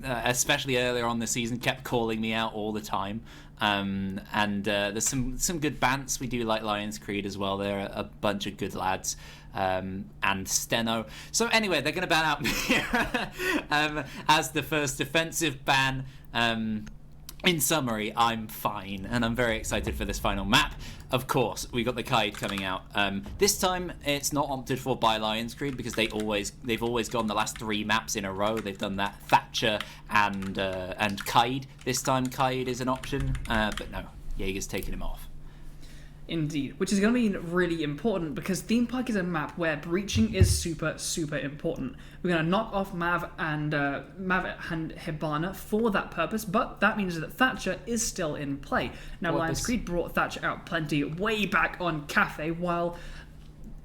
especially earlier on this season, kept calling me out all the time. There's some good bants. We do like LionsCreed as well. They're a bunch of good lads. And Steno. So anyway, they're going to ban out Mira as the first defensive ban. In summary, I'm fine, and I'm very excited for this final map. Of course, we got the Kaid coming out. This time, it's not opted for by LionsCreed because they've always gone the last 3 maps in a row. They've done that Thatcher and Kaid. This time, Kaid is an option, but no, Jaeger's taking him off. Indeed, which is going to be really important because Theme Park is a map where breaching is super, super important. We're going to knock off Mav and Hibana for that purpose, but that means that Thatcher is still in play. Now, LionsCreed brought Thatcher out plenty way back on Cafe, while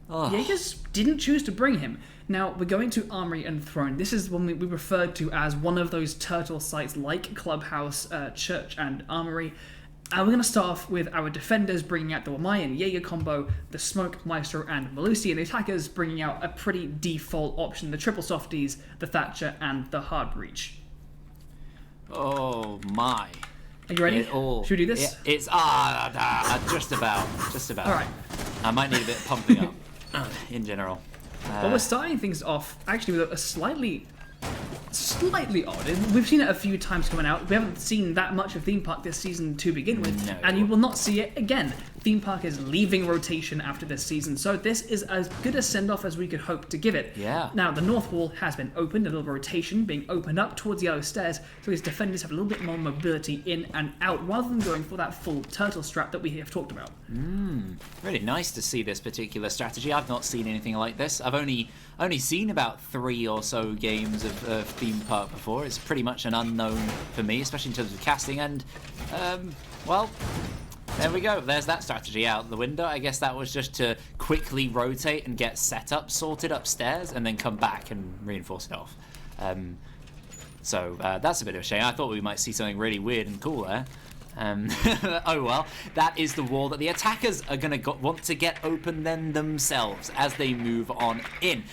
Jaegers didn't choose to bring him. Now, we're going to Armory and Throne. This is one we referred to as one of those turtle sites like Clubhouse, Church, and Armory. And we're going to start off with our defenders bringing out the Wamayan Jaeger combo, the Smoke, Maestro, and Malusi, and the attackers bringing out a pretty default option, the triple softies, the Thatcher, and the Hard Breach. Oh my. Are you ready? Should we do this? It's just about. All right. I might need a bit of pumping up in general. Well, we're starting things off actually with a slightly odd. We've seen it a few times coming out. We haven't seen that much of Theme Park this season to begin with, and you will not see it again. Theme Park is leaving rotation after this season, so this is as good a send-off as we could hope to give it. Yeah. Now, the North Wall has been opened, a little rotation being opened up towards the Yellow Stairs, so his defenders have a little bit more mobility in and out, rather than going for that full turtle strap that we have talked about. Really nice to see this particular strategy. I've not seen anything like this. I've only seen about 3 or so games of Theme Park before. It's pretty much an unknown for me, especially in terms of casting, and, well, there we go. There's that strategy out the window. I guess that was just to quickly rotate and get set up, sorted upstairs, and then come back and reinforce it off. So that's a bit of a shame. I thought we might see something really weird and cool there. Oh well, that is the wall that the attackers are going to want to get open then themselves as they move on in.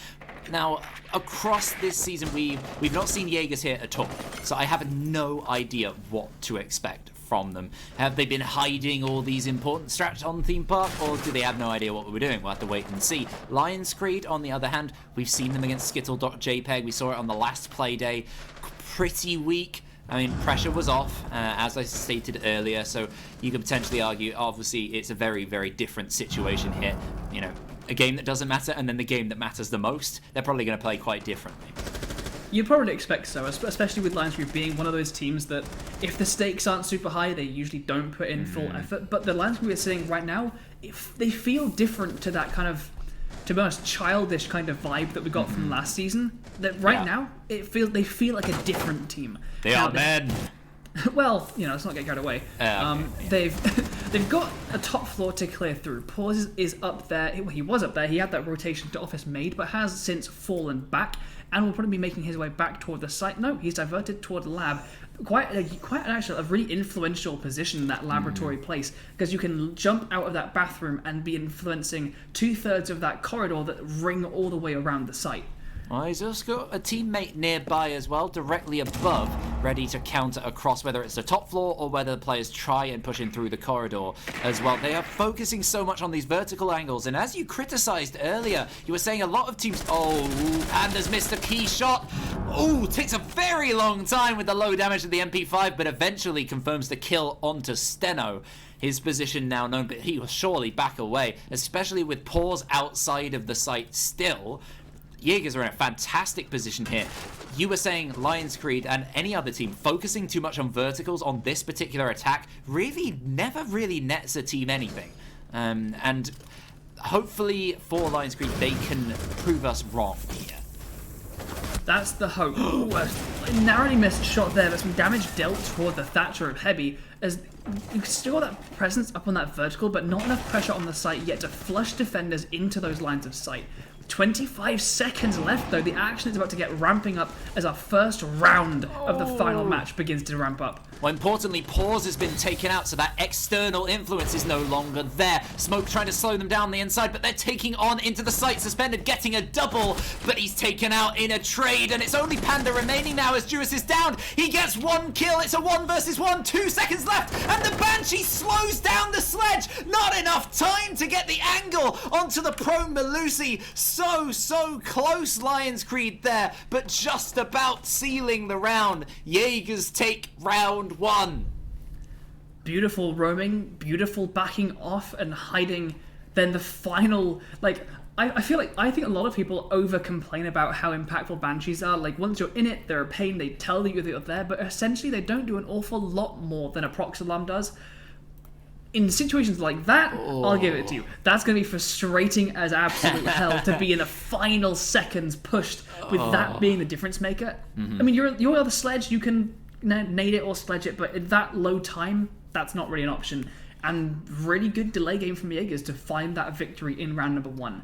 Now, across this season, we've not seen Jaegers here at all, so I have no idea what to expect from them. Have they been hiding all these important strats on Theme Park, or do they have no idea what we're doing? We'll have to wait and see. LionsCreed, on the other hand, we've seen them against Skittle.jpg. We saw it on the last play day. Pretty weak. I mean, pressure was off, as I stated earlier, so you could potentially argue, obviously, it's a very, very different situation here. A game that doesn't matter, and then the game that matters the most, they're probably going to play quite differently. You'd probably expect so, especially with LionsCreed being one of those teams that, if the stakes aren't super high, they usually don't put in full effort. But the LionsCreed we're seeing right now, they feel different to that kind of, to be honest, childish kind of vibe that we got from last season. That right now, they feel like a different team. They are men. Well, let's not get carried away. Okay. They've got a top floor to clear through. Pause is up there. He was up there. He had that rotation to office made, but has since fallen back and will probably be making his way back toward the site. No, he's diverted toward the lab. Quite actually a really influential position in that laboratory place, because you can jump out of that bathroom and be influencing 2/3 of that corridor that ring all the way around the site. Well, he's also got a teammate nearby as well, directly above, ready to counter across, whether it's the top floor or whether the players try and push in through the corridor as well. They are focusing so much on these vertical angles, and as you criticized earlier, you were saying a lot of teams... Oh, Panda's missed a key shot. Oh, takes a very long time with the low damage of the MP5, but eventually confirms the kill onto Steno. His position now known, but he will surely back away, especially with Pause outside of the site still. Jaegers are in a fantastic position here. You were saying LionsCreed and any other team focusing too much on verticals on this particular attack never really nets a team anything. And hopefully for LionsCreed they can prove us wrong here. That's the hope. Ooh, a narrowly missed shot there, but some damage dealt toward the Thatcher of Heavy, as you can still got that presence up on that vertical, but not enough pressure on the site yet to flush defenders into those lines of sight. 25 seconds left though. The action is about to get ramping up as our first round of the final match begins to ramp up. Well, importantly, Pause has been taken out, so that external influence is no longer there. Smoke trying to slow them down the inside, but they're taking on into the site. Suspended getting a double, but he's taken out in a trade, and it's only Panda remaining now as Juice is down. He gets one kill. It's a 1 versus 1. 2 seconds left, and the Banshee slows down the sledge. Not enough time to get the angle onto the prone Melusi. So close, LionsCreed there, but just about sealing the round. Jaegers take round 1. Beautiful roaming, beautiful backing off and hiding. Then the final, I think a lot of people over complain about how impactful Banshees are. Like, once you're in it, they're a pain, they tell you that you're there, but essentially they don't do an awful lot more than a Prox Alarm does. In situations like that, I'll give it to you. That's going to be frustrating as absolute hell to be in the final seconds pushed with that being the difference maker. I mean, you're the sledge, you can nade it or sledge it, but at that low time, that's not really an option. And really good delay game from Jaegers to find that victory in round number 1.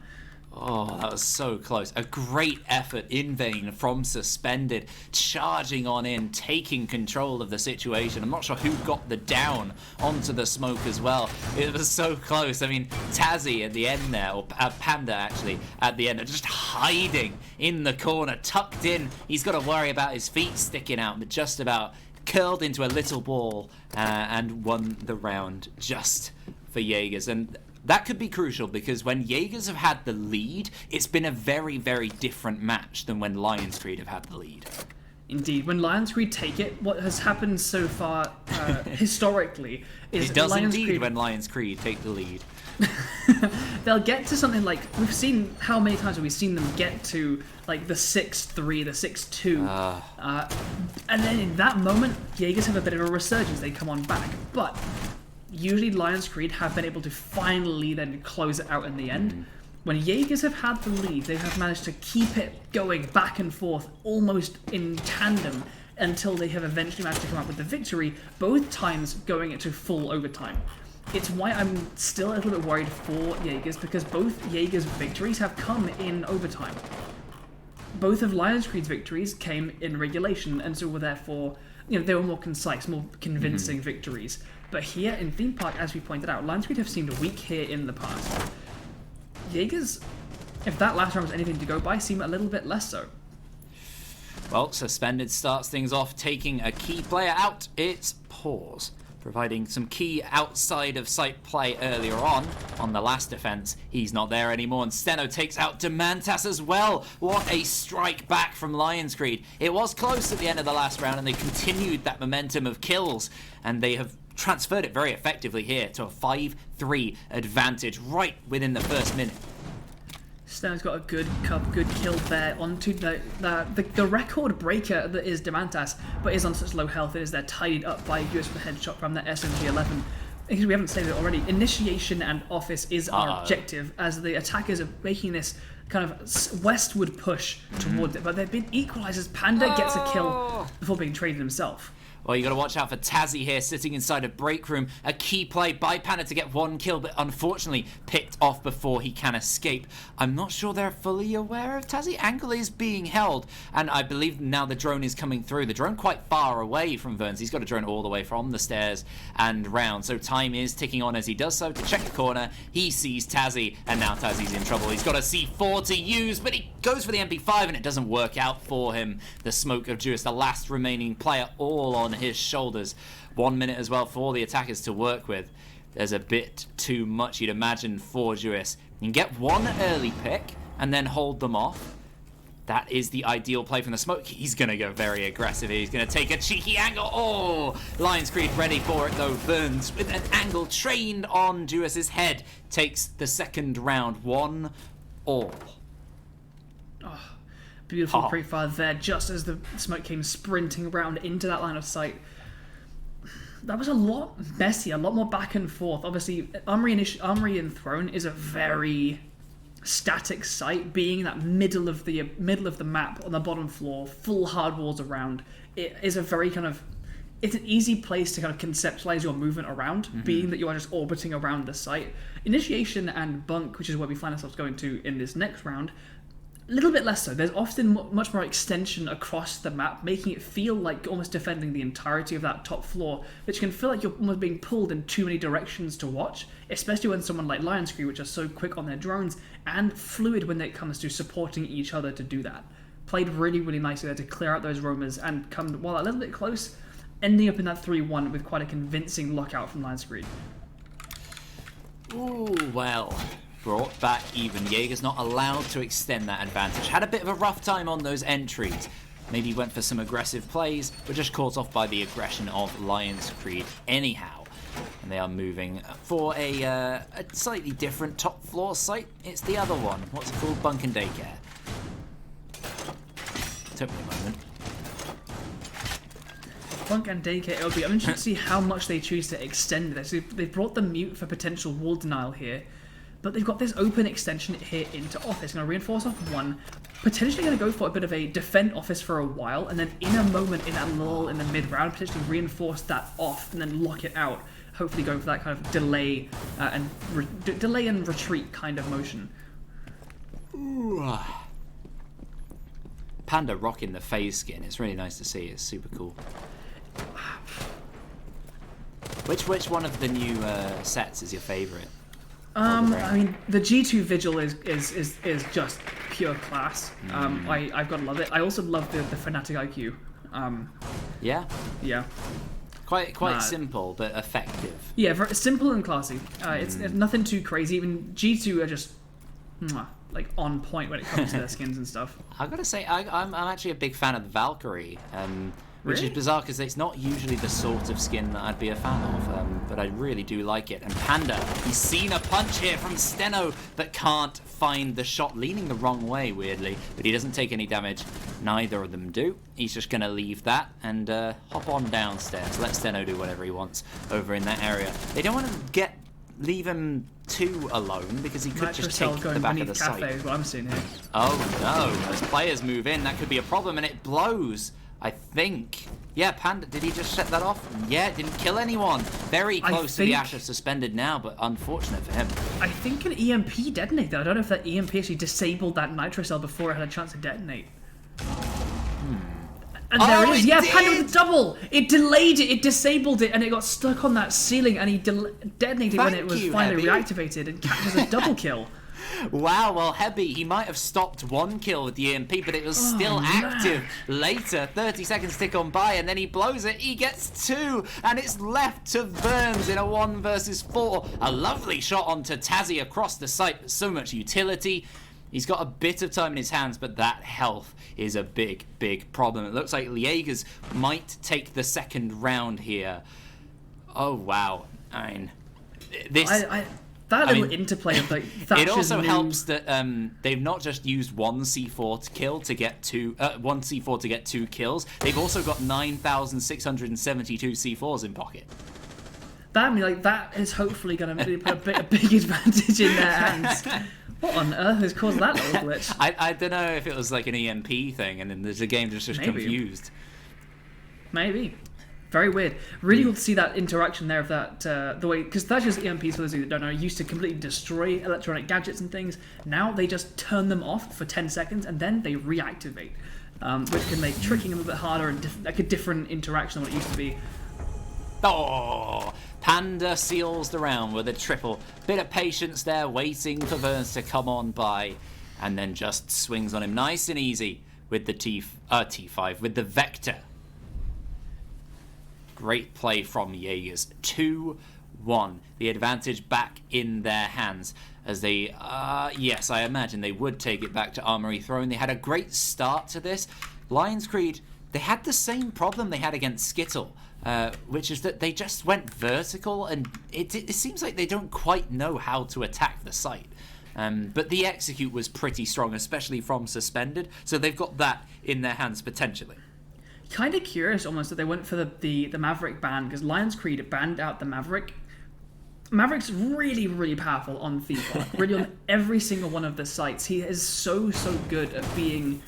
Oh, that was so close. A great effort in vain from Suspended, charging on in, taking control of the situation. I'm not sure who got the down onto the smoke as well. It was so close. I mean, Tazzy at the end there, or Panda actually, at the end, just hiding in the corner, tucked in. He's got to worry about his feet sticking out, but just about curled into a little ball and won the round just for Jaegers. And that could be crucial, because when Jaegers have had the lead, it's been a very, very different match than when LionsCreed have had the lead. Indeed, when LionsCreed take it, what has happened so far historically is it does LionsCreed... indeed when LionsCreed take the lead. They'll get to something like, we've seen, how many times have we seen them get to like the 6-3, the 6-2, and then in that moment, Jaegers have a bit of a resurgence, they come on back, but usually LionsCreed have been able to finally then close it out in the end. When Jaegers have had the lead, they have managed to keep it going back and forth almost in tandem until they have eventually managed to come up with the victory, both times going into full overtime. It's why I'm still a little bit worried for Jaegers, because both Jaegers' victories have come in overtime. Both of LionsCreed's victories came in regulation, and so were therefore, they were more concise, more convincing victories. But here in Theme Park, as we pointed out, LionsCreed have seemed weak here in the past. Jaegers, if that last round was anything to go by, seem a little bit less so. Well, Suspended starts things off, taking a key player out. It's Pause, providing some key outside of sight play earlier on the last defense. He's not there anymore, and Steno takes out Demantas as well. What a strike back from LionsCreed. It was close at the end of the last round, and they continued that momentum of kills, and they have transferred it very effectively here to a 5-3 advantage right within the first minute. Steno's got a good kill there onto the record breaker that is Demantas, but is on such low health. It is there tidied up by US with a headshot from the SMG-11. Because we haven't said it already, initiation and office is our objective, as the attackers are making this kind of westward push towards it. But they've been equalised as Panda gets a kill before being traded himself. Well, you got to watch out for Tazzy here, sitting inside a break room. A key play by Panda to get one kill, but unfortunately picked off before he can escape. I'm not sure they're fully aware of Tazzy. Angle is being held, and I believe now the drone is coming through. The drone quite far away from Verns. He's got a drone all the way from the stairs and round, so time is ticking on as he does so to check the corner. He sees Tazzy, and now Tazzy's in trouble. He's got a C4 to use, but he goes for the MP5, and it doesn't work out for him. The smoke of Juice, the last remaining player, all on his shoulders. 1 minute as well for the attackers to work with. There's a bit too much, you'd imagine, for Juice. You can get one early pick and then hold them off. That is the ideal play from the smoke. He's going to go very aggressive. He's going to take a cheeky angle. Oh, LionsCreed ready for it though. Burns with an angle trained on Juice's head. Takes the second round. 1-all. Oh, beautiful pre-fire there, just as the smoke came sprinting around into that line of sight. That was a lot messy, a lot more back and forth. Obviously, Armory and Throne is a very static site, being that middle of the map on the bottom floor, full hard walls around. It is a very kind of, it's an easy place to kind of conceptualize your movement around, being that you are just orbiting around the site. Initiation and Bunk, which is where we find ourselves going to in this next round, a little bit less so. There's often much more extension across the map, making it feel like almost defending the entirety of that top floor, which can feel like you're almost being pulled in too many directions to watch, especially when someone like LionsCreed, which are so quick on their drones and fluid when it comes to supporting each other to do that. Played really, really nicely there to clear out those roamers and come, well, a little bit close, ending up in that 3-1 with quite a convincing lockout from LionsCreed. Ooh, well, brought back even. Jaegers not allowed to extend that advantage. Had a bit of a rough time on those entries. Maybe went for some aggressive plays, but just caught off by the aggression of LionsCreed anyhow. And they are moving for a slightly different top floor site. It's the other one. What's it called? Bunk and Daycare. Took me a moment. Bunk and Daycare LB. I'm interested to see how much they choose to extend this. They've brought the mute for potential wall denial here, but they've got this open extension here into office. Going to reinforce off one, potentially going to go for a bit of a defend office for a while, and then in a moment in that lull in the mid round, potentially reinforce that off and then lock it out. Hopefully going for that kind of delay and retreat kind of motion. Ooh. Panda rocking the phase skin. It's really nice to see. It's super cool. Which one of the new sets is your favourite? I mean, the G2 Vigil is just pure class. I've got to love it. I also love the Fnatic IQ. Yeah? Yeah. Quite simple, but effective. Yeah, very simple and classy. It's nothing too crazy. Even G2 are just like on point when it comes to their skins and stuff. I've got to say, I'm actually a big fan of the Valkyrie. Which is bizarre because it's not usually the sort of skin that I'd be a fan of, but I really do like it. And Panda, he's seen a punch here from Steno, but can't find the shot, leaning the wrong way, weirdly, but he doesn't take any damage. Neither of them do. He's just going to leave that and hop on downstairs. Let Steno do whatever he wants over in that area. They don't want to leave him too alone because he could just take the back of the site. Is what I'm seeing here. Oh no, as players move in, that could be a problem, and it blows. I think. Yeah, Panda, did he just set that off? Yeah, it didn't kill anyone. Very close to the Asher suspended now, but unfortunate for him. I think an EMP detonated. I don't know if that EMP actually disabled that nitro cell before it had a chance to detonate. And there it is. Yeah, Panda with a double. It delayed it. It disabled it, and it got stuck on that ceiling, and he detonated when it was finally reactivated and captures a double kill. Wow, well, Hebby, he might have stopped one kill with the EMP, but it was still active later. 30 seconds tick on by, and then he blows it. He gets 2, and it's left to Burns in a 1 versus 4. A lovely shot onto Tazzy across the site. So much utility. He's got a bit of time in his hands, but that health is a big, big problem. It looks like Jaegers might take the second round here. Oh, wow. I mean, this... That little interplay of like Thatcher's it also new... helps that they've not just used one C4 to kill to get one C4 to get 2 kills. They've also got 9,672 C4s in pocket. That is hopefully going to put a big advantage in their hands. What on earth has caused that little glitch? I don't know if it was like an EMP thing, and then the game just confused. Maybe. Very weird. Really cool to see that interaction there of that, the way, because Thatcher's EMPs, for those of you that don't know, used to completely destroy electronic gadgets and things. Now they just turn them off for 10 seconds and then they reactivate, which can make tricking a little bit harder and like a different interaction than what it used to be. Oh, Panda seals the round with a triple. Bit of patience there, waiting for Burns to come on by, and then just swings on him nice and easy with the T5, with the Vector. Great play from Jaegers. 2-1. The advantage back in their hands as they, yes, I imagine they would take it back to Armory Throne. They had a great start to this. LionsCreed, they had the same problem they had against Skittle, which is that they just went vertical, and it seems like they don't quite know how to attack the site. But the execute was pretty strong, especially from Suspended, so they've got that in their hands potentially. Kind of curious almost that they went for the Maverick ban, because LionsCreed banned out the Maverick. Maverick's really, really powerful on theme park, really on every single one of the sites. He is so good at being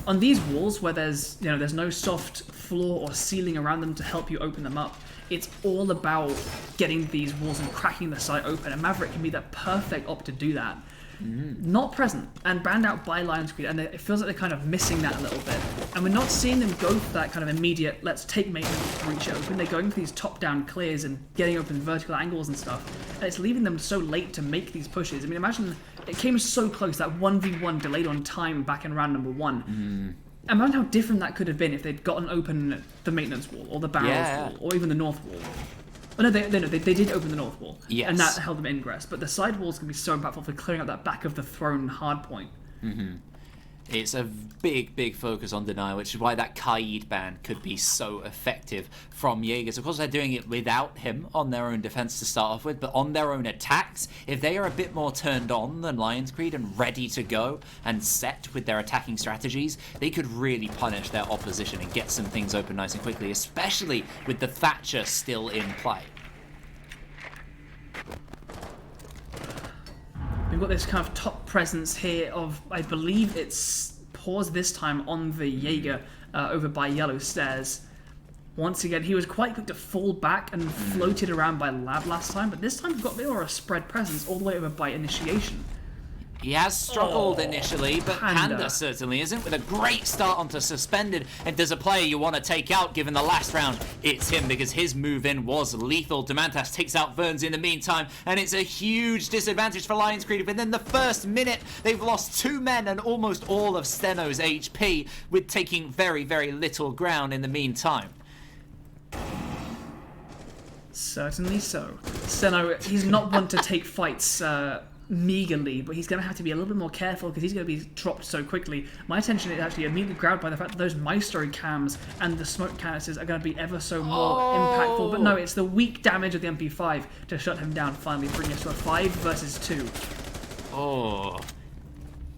on these walls where there's no soft floor or ceiling around them to help you open them up. It's all about getting these walls and cracking the site open, and Maverick can be the perfect op to do that. Not present and banned out by LionsCreed, and it feels like they're kind of missing that a little bit. And we're not seeing them go for that kind of immediate, let's take maintenance to reach it open. They're going for these top-down clears and getting open vertical angles and stuff. And it's leaving them so late to make these pushes. I mean, imagine it came so close, that 1v1 delayed on time back in round number 1. Imagine how different that could have been if they'd gotten open the maintenance wall, or the barrels wall, or even the north wall. Oh, no, they did open the north wall, and that held them ingress. But the side walls can be so impactful for clearing out that back of the throne hard point. It's a big focus on denial, which is why that Kaid ban could be so effective from Jaegers. Of course, they're doing it without him on their own defense to start off with, but on their own attacks, if they are a bit more turned on than LionsCreed and ready to go and set with their attacking strategies, they could really punish their opposition and get some things open nice and quickly, especially with the Thatcher still in play. We've got this kind of top presence here of, I believe it's pause this time on the Jaeger over by Yellow Stairs. Once again, he was quite quick to fall back and floated around by Lab last time, but this time we've got a spread presence all the way over by Initiation. He has struggled initially, but Panda certainly isn't, with a great start onto Suspended. And there's a player you want to take out given the last round, it's him, because his move in was lethal. Demantas takes out Verns in the meantime, and it's a huge disadvantage for LionsCreed. Within the first minute, they've lost 2 men and almost all of Steno's HP, with taking very little ground in the meantime. Certainly so. Steno, he's not one to take fights meagerly, but he's going to have to be a little bit more careful because he's going to be dropped so quickly. My attention is actually immediately grabbed by the fact that those Maestro cams and the smoke canisters are going to be ever so more impactful. But no, it's the weak damage of the MP5 to shut him down, finally bringing us to a 5 versus 2. Oh.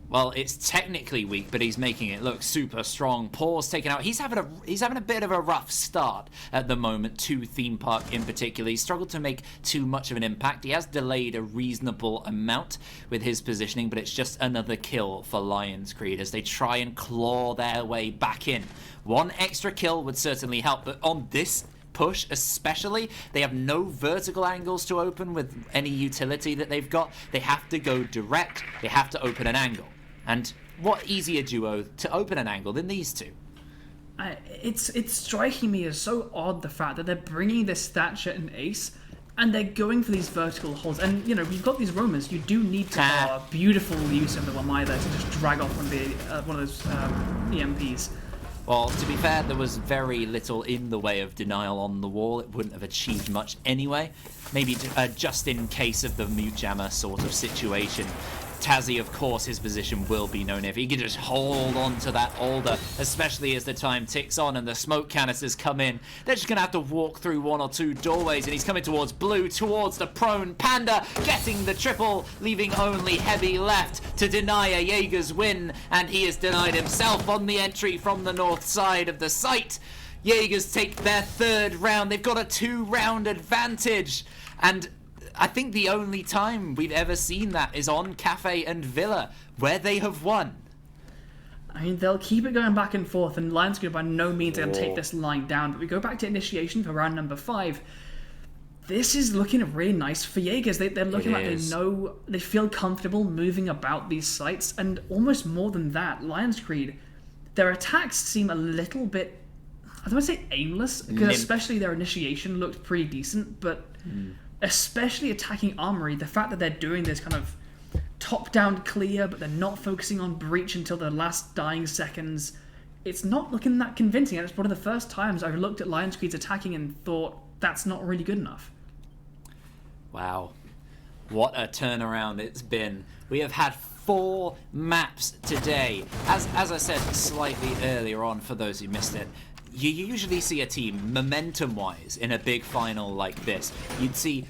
Well, it's technically weak, but he's making it look super strong. Paws taken out. He's having a bit of a rough start at the moment, to Theme Park in particular. He struggled to make too much of an impact. He has delayed a reasonable amount with his positioning, but it's just another kill for LionsCreed as they try and claw their way back in. 1 extra kill would certainly help, but on this push especially, they have no vertical angles to open with any utility that they've got. They have to go direct. They have to open an angle. And what easier duo to open an angle than these two? It's striking me as so odd, the fact that they're bringing this Thatcher and Ace and they're going for these vertical holes. And, you know, we've got these Romans. You do need to have a beautiful use of the Lamai there to just drag off one of those EMPs. Well, to be fair, there was very little in the way of denial on the wall. It wouldn't have achieved much anyway. Maybe just in case of the mute jammer sort of situation. Tazzy, of course, his position will be known. If he can just hold on to that alder, especially as the time ticks on and the smoke canisters come in, they're just going to have to walk through one or two doorways, and he's coming towards blue, towards the prone Panda, getting the triple, leaving only Heavy left to deny a Jaegers win, and he has denied himself on the entry from the north side of the site. Jaegers take their third round. They've got a 2-round advantage, and I think the only time we've ever seen that is on Cafe and Villa, where they have won. I mean, they'll keep it going back and forth, and LionsCreed by no means are going to take this line down. But we go back to initiation for round number 5. This is looking really nice for Jaegers. They're looking like they feel comfortable moving about these sites, and almost more than that, LionsCreed, their attacks seem a little bit, I don't want to say aimless, because especially their initiation looked pretty decent, but especially attacking Armory, the fact that they're doing this kind of top-down clear, but they're not focusing on breach until the last dying seconds, it's not looking that convincing, and it's one of the first times I've looked at LionsCreed's attacking and thought, that's not really good enough. Wow. What a turnaround it's been. We have had 4 maps today. As I said slightly earlier on, for those who missed it, you usually see a team, momentum-wise, in a big final like this. You'd see,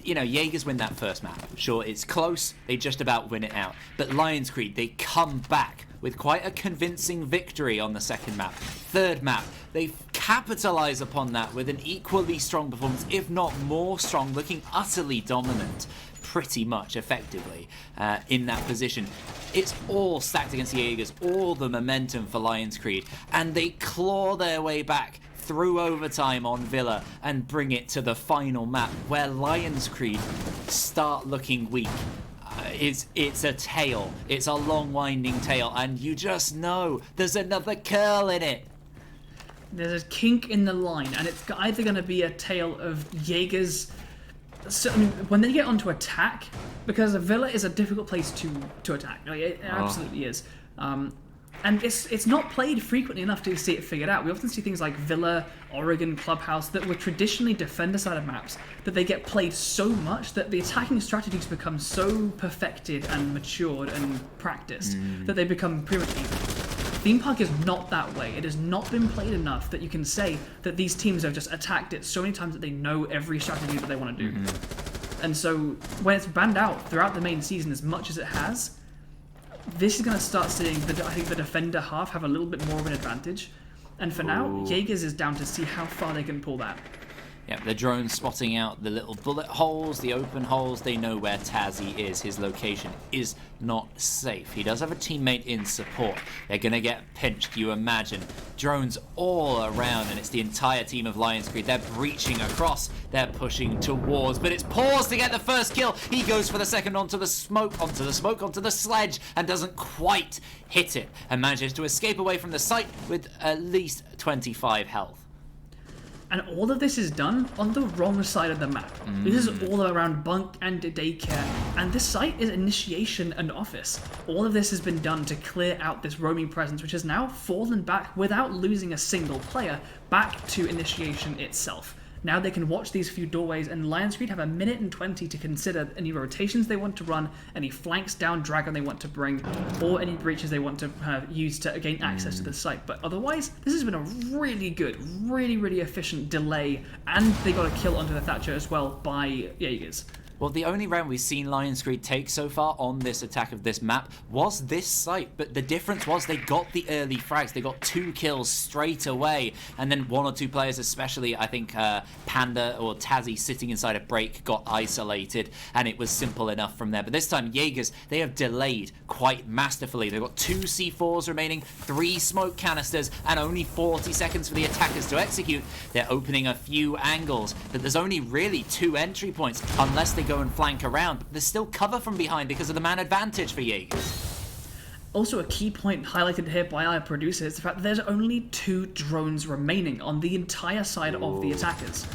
Jaegers win that first map. Sure, it's close. They just about win it out. But LionsCreed, they come back with quite a convincing victory on the second map. Third map, they capitalise upon that with an equally strong performance, if not more strong, looking utterly dominant, pretty much effectively, in that position. It's all stacked against the Jaegers, all the momentum for LionsCreed, and they claw their way back through overtime on Villa and bring it to the final map, where LionsCreed start looking weak. It's a tail. It's a long winding tail, and you just know there's another curl in it. There's a kink in the line, and it's either going to be a tale of Jaegers. So, I mean, when they get onto attack, because Villa is a difficult place to attack. Like, it absolutely is. And it's not played frequently enough to see it figured out. We often see things like Villa, Oregon, Clubhouse that were traditionally defender-sided maps, that they get played so much that the attacking strategies become so perfected and matured and practiced that they become pretty much even. Theme Park is not that way. It has not been played enough that you can say that these teams have just attacked it so many times that they know every strategy that they want to do. And so when it's banned out throughout the main season as much as it has, this is going to start seeing, I think the defender half have a little bit more of an advantage. And for now, Jaegers is down to see how far they can pull that. Yeah, the drone's spotting out the little bullet holes, the open holes. They know where Tazzy is. His location is not safe. He does have a teammate in support. They're going to get pinched, you imagine. Drones all around, and it's the entire team of LionsCreed. They're breaching across. They're pushing towards, but it's Paws to get the first kill. He goes for the second onto the smoke, onto the sledge, and doesn't quite hit it, and manages to escape away from the site with at least 25 health. And all of this is done on the wrong side of the map. This is all around bunk and daycare, and this site is initiation and office. All of this has been done to clear out this roaming presence, which has now fallen back without losing a single player back to initiation itself. Now they can watch these few doorways, and LionsCreed have 1 minute and 20 to consider any rotations they want to run, any flanks down Dragon they want to bring, or any breaches they want to use to gain access to the site. But otherwise, this has been a really good, really efficient delay, and they got a kill onto the Thatcher as well by Jaegers. Well, the only round we've seen LionsCreed take so far on this attack of this map was this site, but the difference was they got the early frags. They got 2 kills straight away, and then 1 or 2 players, especially I think Panda or Tazzy sitting inside a break, got isolated, and it was simple enough from there. But this time, Jaegers, they have delayed quite masterfully. They've got 2 C4s remaining, 3 smoke canisters, and only 40 seconds for the attackers to execute. They're opening a few angles, but there's only really 2 entry points, unless they go and flank around. But there's still cover from behind because of the man advantage for Jaegers. Also, a key point highlighted here by our producer is the fact that there's only 2 drones remaining on the entire side of the attackers.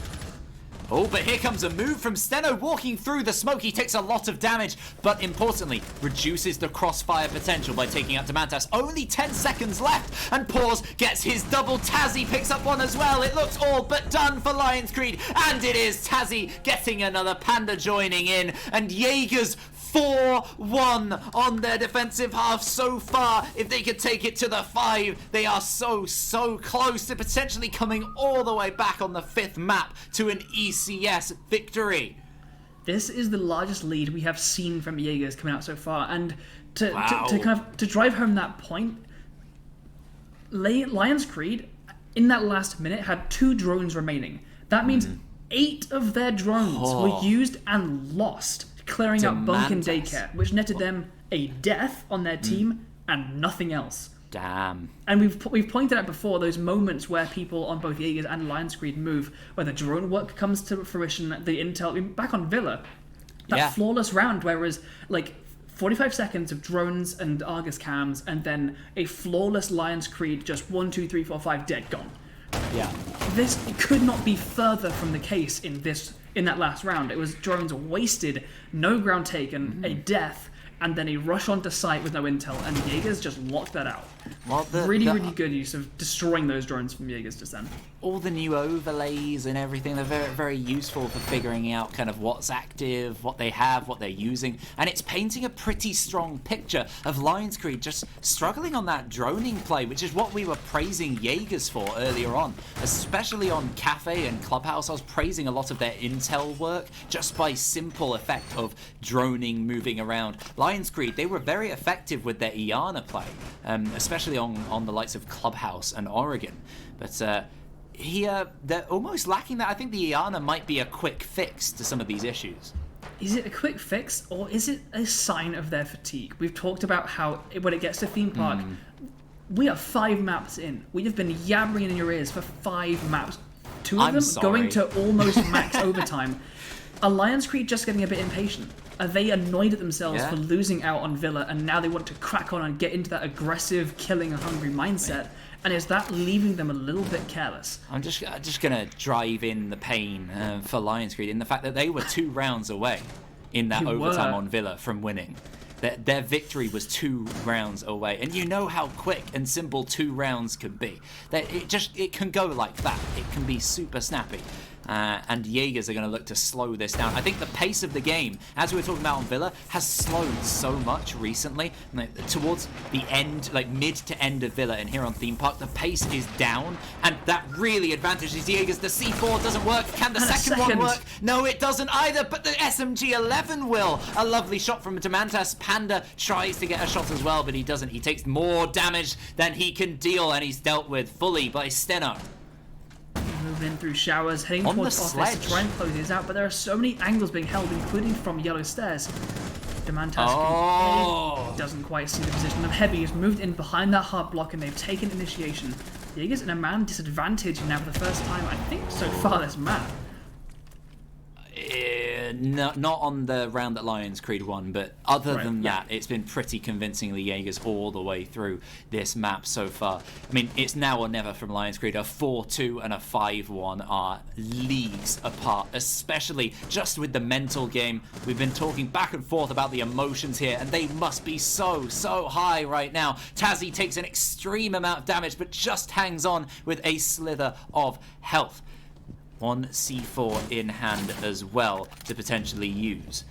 Oh, but here comes a move from Steno walking through the smoke. He takes a lot of damage, but importantly, reduces the crossfire potential by taking out Demantas. Only 10 seconds left, and Paws gets his double. Tazzy picks up one as well. It looks all but done for LionsCreed, and it is Tazzy getting another Panda joining in, and Jaegers 4-1 on their defensive half so far. If they could take it to the 5, they are so close to potentially coming all the way back on the 5th map to an ECS victory. This is the largest lead we have seen from Jaegers coming out so far, and to drive home that point, LionsCreed in that last minute had 2 drones remaining. That means 8 of their drones were used and lost, clearing out Bunk and Daycare, which netted them a death on their team and nothing else. Damn. And we've pointed out before those moments where people on both Jaegers and LionsCreed move, where the drone work comes to fruition, the intel, back on Villa, that flawless round where it was like 45 seconds of drones and Argus cams, and then a flawless LionsCreed, just 1, 2, 3, 4, 5 dead, gone. Yeah. This could not be further from the case in that last round. It was drones wasted, no ground taken, a death, and then a rush onto site with no intel, and Jaegers just locked that out. Well, really good use of destroying those drones from Jaegers just then. All the new overlays and everything, they're very, very useful for figuring out kind of what's active, what they have, what they're using, and it's painting a pretty strong picture of LionsCreed just struggling on that droning play, which is what we were praising Jaegers for earlier on, especially on Cafe and Clubhouse. I was praising a lot of their intel work just by simple effect of droning, moving around. LionsCreed, they were very effective with their Iana play, especially on the likes of Clubhouse and Oregon, but here they're almost lacking that. I think the Iana might be a quick fix to some of these issues. Is it a quick fix, or is it a sign of their fatigue? We've talked about how when it gets to theme park, we are 5 maps in. We have been yabbering in your ears for 5 maps. 2 of them going to almost max overtime. Are LionsCreed just getting a bit impatient? Are they annoyed at themselves for losing out on Villa, and now they want to crack on and get into that aggressive, killing a hungry mindset? And is that leaving them a little bit careless? I'm just gonna drive in the pain for LionsCreed in the fact that they were 2 rounds away in that overtime on Villa from winning. Their victory was 2 rounds away, and you know how quick and simple 2 rounds can be. It can go like that. It can be super snappy. And Jaegers are going to look to slow this down. I think the pace of the game, as we were talking about on Villa, has slowed so much recently. Towards the end, like mid to end of Villa and here on Theme Park, the pace is down, and that really advantages Jaegers. The C4 doesn't work. Can the second one work? No, it doesn't either, but the SMG-11 will. A lovely shot from Demantas. Panda tries to get a shot as well, but he doesn't. He takes more damage than he can deal, and he's dealt with fully by Steno. Moving in through showers, heading towards office to try and close these out, but there are so many angles being held, including from yellow stairs. Demantas doesn't quite see the position of Heavy. Has moved in behind that hard block, and they've taken initiation. Jaegers in a man disadvantage now for the first time, I think, so far this map. Not on the round that LionsCreed won, but other than that, it's been pretty convincingly Jaegers all the way through this map so far. I mean, it's now or never from LionsCreed. A 4-2 and a 5-1 are leagues apart, especially just with the mental game. We've been talking back and forth about the emotions here, and they must be so high right now. Tazzy takes an extreme amount of damage, but just hangs on with a slither of health. 1 C4 in hand as well to potentially use.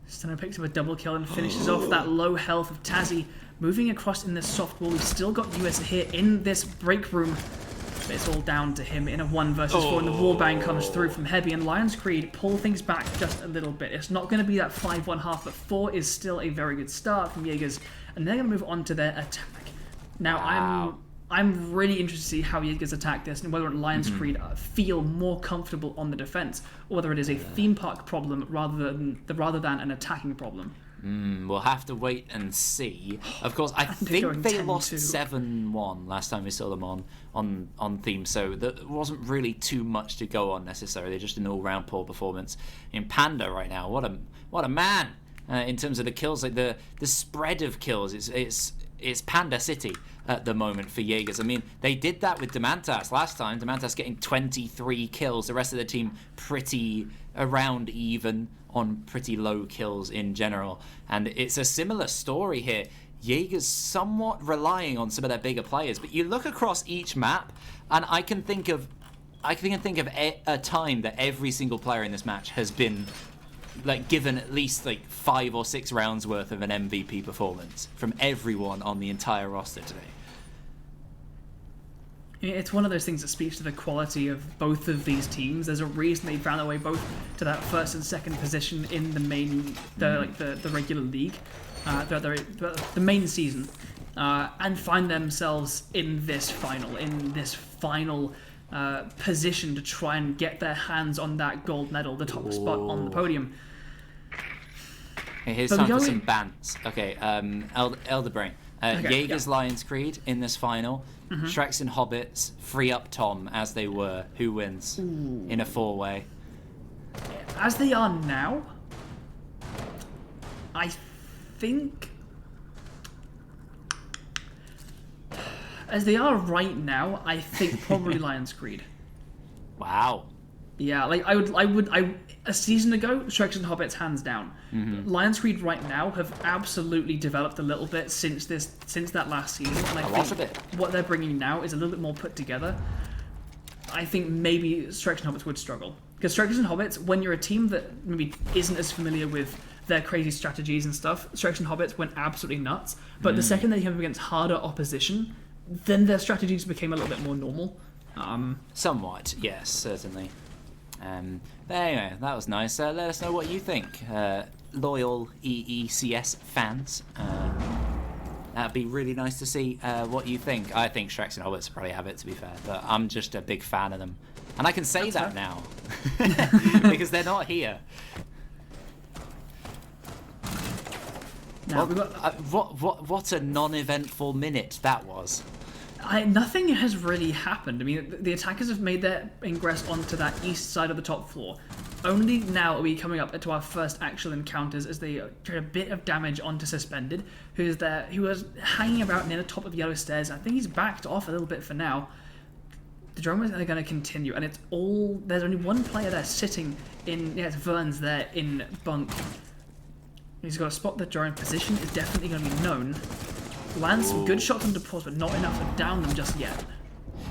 Steno picks up a double kill and finishes off that low health of Tazzy. Moving across in the soft wall, we've still got US here in this break room. But it's all down to him in a 1 versus 4, and the wallbang comes through from Heavy, and LionsCreed pull things back just a little bit. It's not going to be that 5-1 half, but 4 is still a very good start from Jaegers, and they're going to move on to their attack. Now, I'm really interested to see how Jaegers attack this, and whether LionsCreed feel more comfortable on the defense, or whether it is a theme park problem rather than an attacking problem. We'll have to wait and see. Of course, I think they lost 7-1 last time we saw them on theme, so there wasn't really too much to go on necessarily. Just an all-round poor performance. In Panda right now, what a man in terms of the kills. Like the spread of kills, it's Panda City at the moment for Jaegers. I mean, they did that with Demantas last time. Demantas getting 23 kills. The rest of the team pretty around even on pretty low kills in general. And it's a similar story here. Jaegers somewhat relying on some of their bigger players. But you look across each map, and I can think of a time that every single player in this match has been like given at least like 5 or 6 rounds worth of an MVP performance from everyone on the entire roster today. It's one of those things that speaks to the quality of both of these teams. There's a reason they found their way both to that first and second position in the main, the regular league, the main season, and find themselves in this final position to try and get their hands on that gold medal, the top spot on the podium. Okay, here's time for some bants. Okay, Elderbrain. Okay, Jaegers, LionsCreed in this final. Shreks and Hobbits free up Tom as they were. Who wins in a 4-way? As they are now, I think... As they are right now, I think probably LionsCreed. Wow. Yeah, like a season ago, Shreks and Hobbits hands down. LionsCreed right now have absolutely developed a little bit since that last season, and I think what they're bringing now is a little bit more put together. I think maybe Shreks and Hobbits would struggle, because Shreks and Hobbits, when you're a team that maybe isn't as familiar with their crazy strategies and stuff, Shreks and Hobbits went absolutely nuts. But the second they came up against harder opposition, then their strategies became a little bit more normal. Somewhat, yes, certainly. But anyway, that was nice. Let us know what you think, loyal ECS fans. That'd be really nice to see what you think. I think Shreks and Hobbits probably have it, to be fair, but I'm just a big fan of them. And I can say that now, because they're not here. Now, what a non-eventful minute that was. Nothing has really happened. I mean, the attackers have made their ingress onto that east side of the top floor. Only now are we coming up to our first actual encounters as they try a bit of damage onto Suspended, who was hanging about near the top of Yellow Stairs. I think he's backed off a little bit for now. The Drones are going to continue, and there's only one player there sitting in, it's Vern's there in bunk. He's got to spot the drone position, is definitely going to be known. Lands some good shots on pause, but not enough to down them just yet.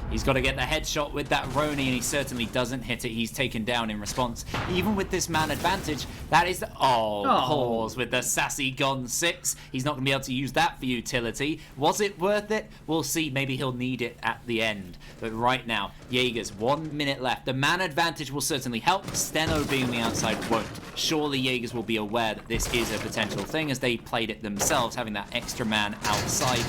He's got to get the headshot with that Roni, and he certainly doesn't hit it. He's taken down in response. Even with this man advantage, that is the... pause with the sassy Gon 6. He's not going to be able to use that for utility. Was it worth it? We'll see. Maybe he'll need it at the end. But right now, Jaegers, 1 minute left. The man advantage will certainly help. Steno being on the outside won't. Surely Jaegers will be aware that this is a potential thing, as they played it themselves, having that extra man outside.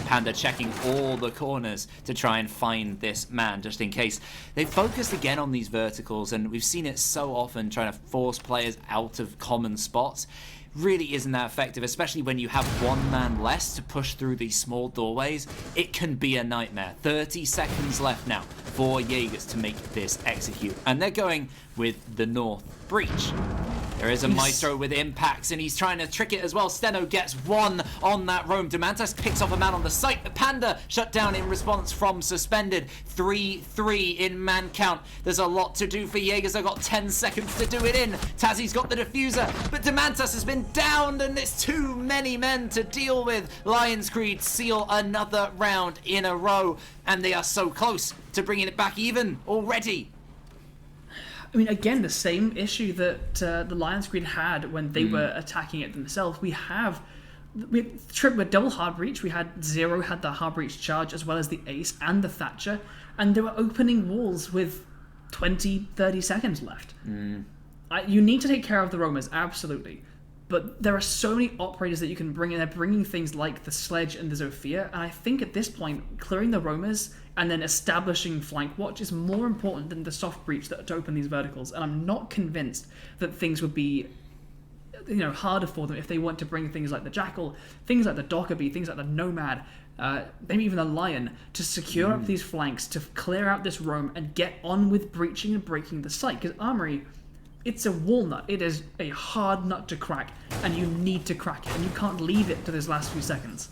Panda checking all the corners to try and find this man, just in case. They've focused again on these verticals, and we've seen it so often trying to force players out of common spots. Really isn't that effective, especially when you have one man less to push through these small doorways. It can be a nightmare. 30 seconds left now for Jaegers to make this execute, and they're going with the North Breach. There is a Maestro with impacts, and he's trying to trick it as well. Steno gets one on that roam. Demantas picks off a man on the site. The Panda shut down in response from Suspended. 3-3 in man count. There's a lot to do for Jaegers. They've got 10 seconds to do it in. Tazzy's got the diffuser, but Demantas has been downed, and there's too many men to deal with. LionsCreed seal another round in a row, and they are so close to bringing it back even already. I mean, again, the same issue that the LionsCreed had when they were attacking it themselves. We with double hard breach. We had Zero had the hard breach charge, as well as the Ace and the Thatcher, and they were opening walls with 20, 30 seconds left. You need to take care of the roamers, absolutely. But there are so many operators that you can bring in. They're bringing things like the Sledge and the Zofia, and I think at this point, clearing the roamers and then establishing flank watch is more important than the soft breach to open these verticals. And I'm not convinced that things would be, harder for them if they want to bring things like the Jackal, things like the Dockerbee, things like the Nomad, maybe even the Lion, to secure up these flanks, to clear out this roam and get on with breaching and breaking the site. Because Armory, it's a walnut. It is a hard nut to crack, and you need to crack it, and you can't leave it to those last few seconds.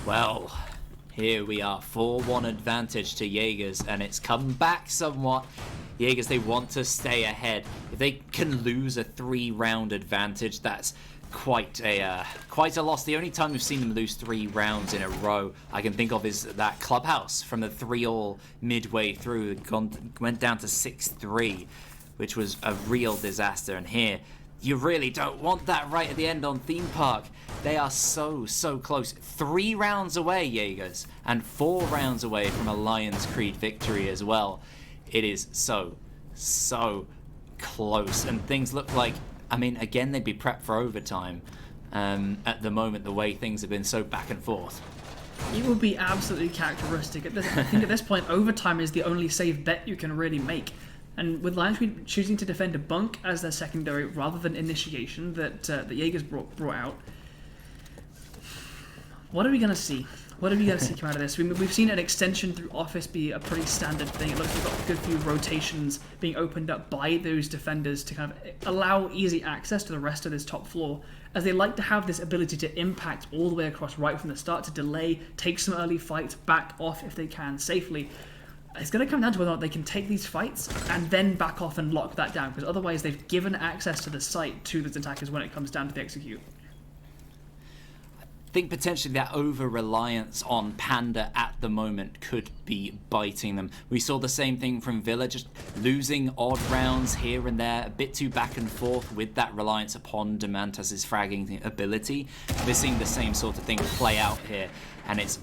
Well, here we are, 4-1 advantage to Jaegers, and it's come back somewhat. Jaegers, they want to stay ahead. If they can lose a 3-round advantage, that's quite a loss. The only time we've seen them lose 3 rounds in a row I can think of is that Clubhouse from the 3-all midway through. Went down to 6-3. which was a real disaster. And here, you really don't want that right at the end on Theme Park. They are so close. 3 rounds away, Jaegers, and 4 rounds away from a LionsCreed victory as well. It is so close, and things look like, I mean, again, they'd be prepped for overtime at the moment, the way things have been so back and forth. It would be absolutely characteristic. I think at this point, overtime is the only safe bet you can really make. And with LionsCreed choosing to defend a bunk as their secondary rather than initiation that the Jaegers brought out, what are we going to see? What are we going to see come out of this? We've seen an extension through Office be a pretty standard thing. It looks like we've got a good few rotations being opened up by those defenders to kind of allow easy access to the rest of this top floor, as they like to have this ability to impact all the way across right from the start, to delay, take some early fights, back off if they can safely. It's going to come down to whether or not they can take these fights and then back off and lock that down, because otherwise they've given access to the site to those attackers when it comes down to the execute. I think potentially that over-reliance on Panda at the moment could be biting them. We saw the same thing from Villa, just losing odd rounds here and there, a bit too back and forth with that reliance upon Demantas' fragging ability. We're seeing the same sort of thing play out here, and it's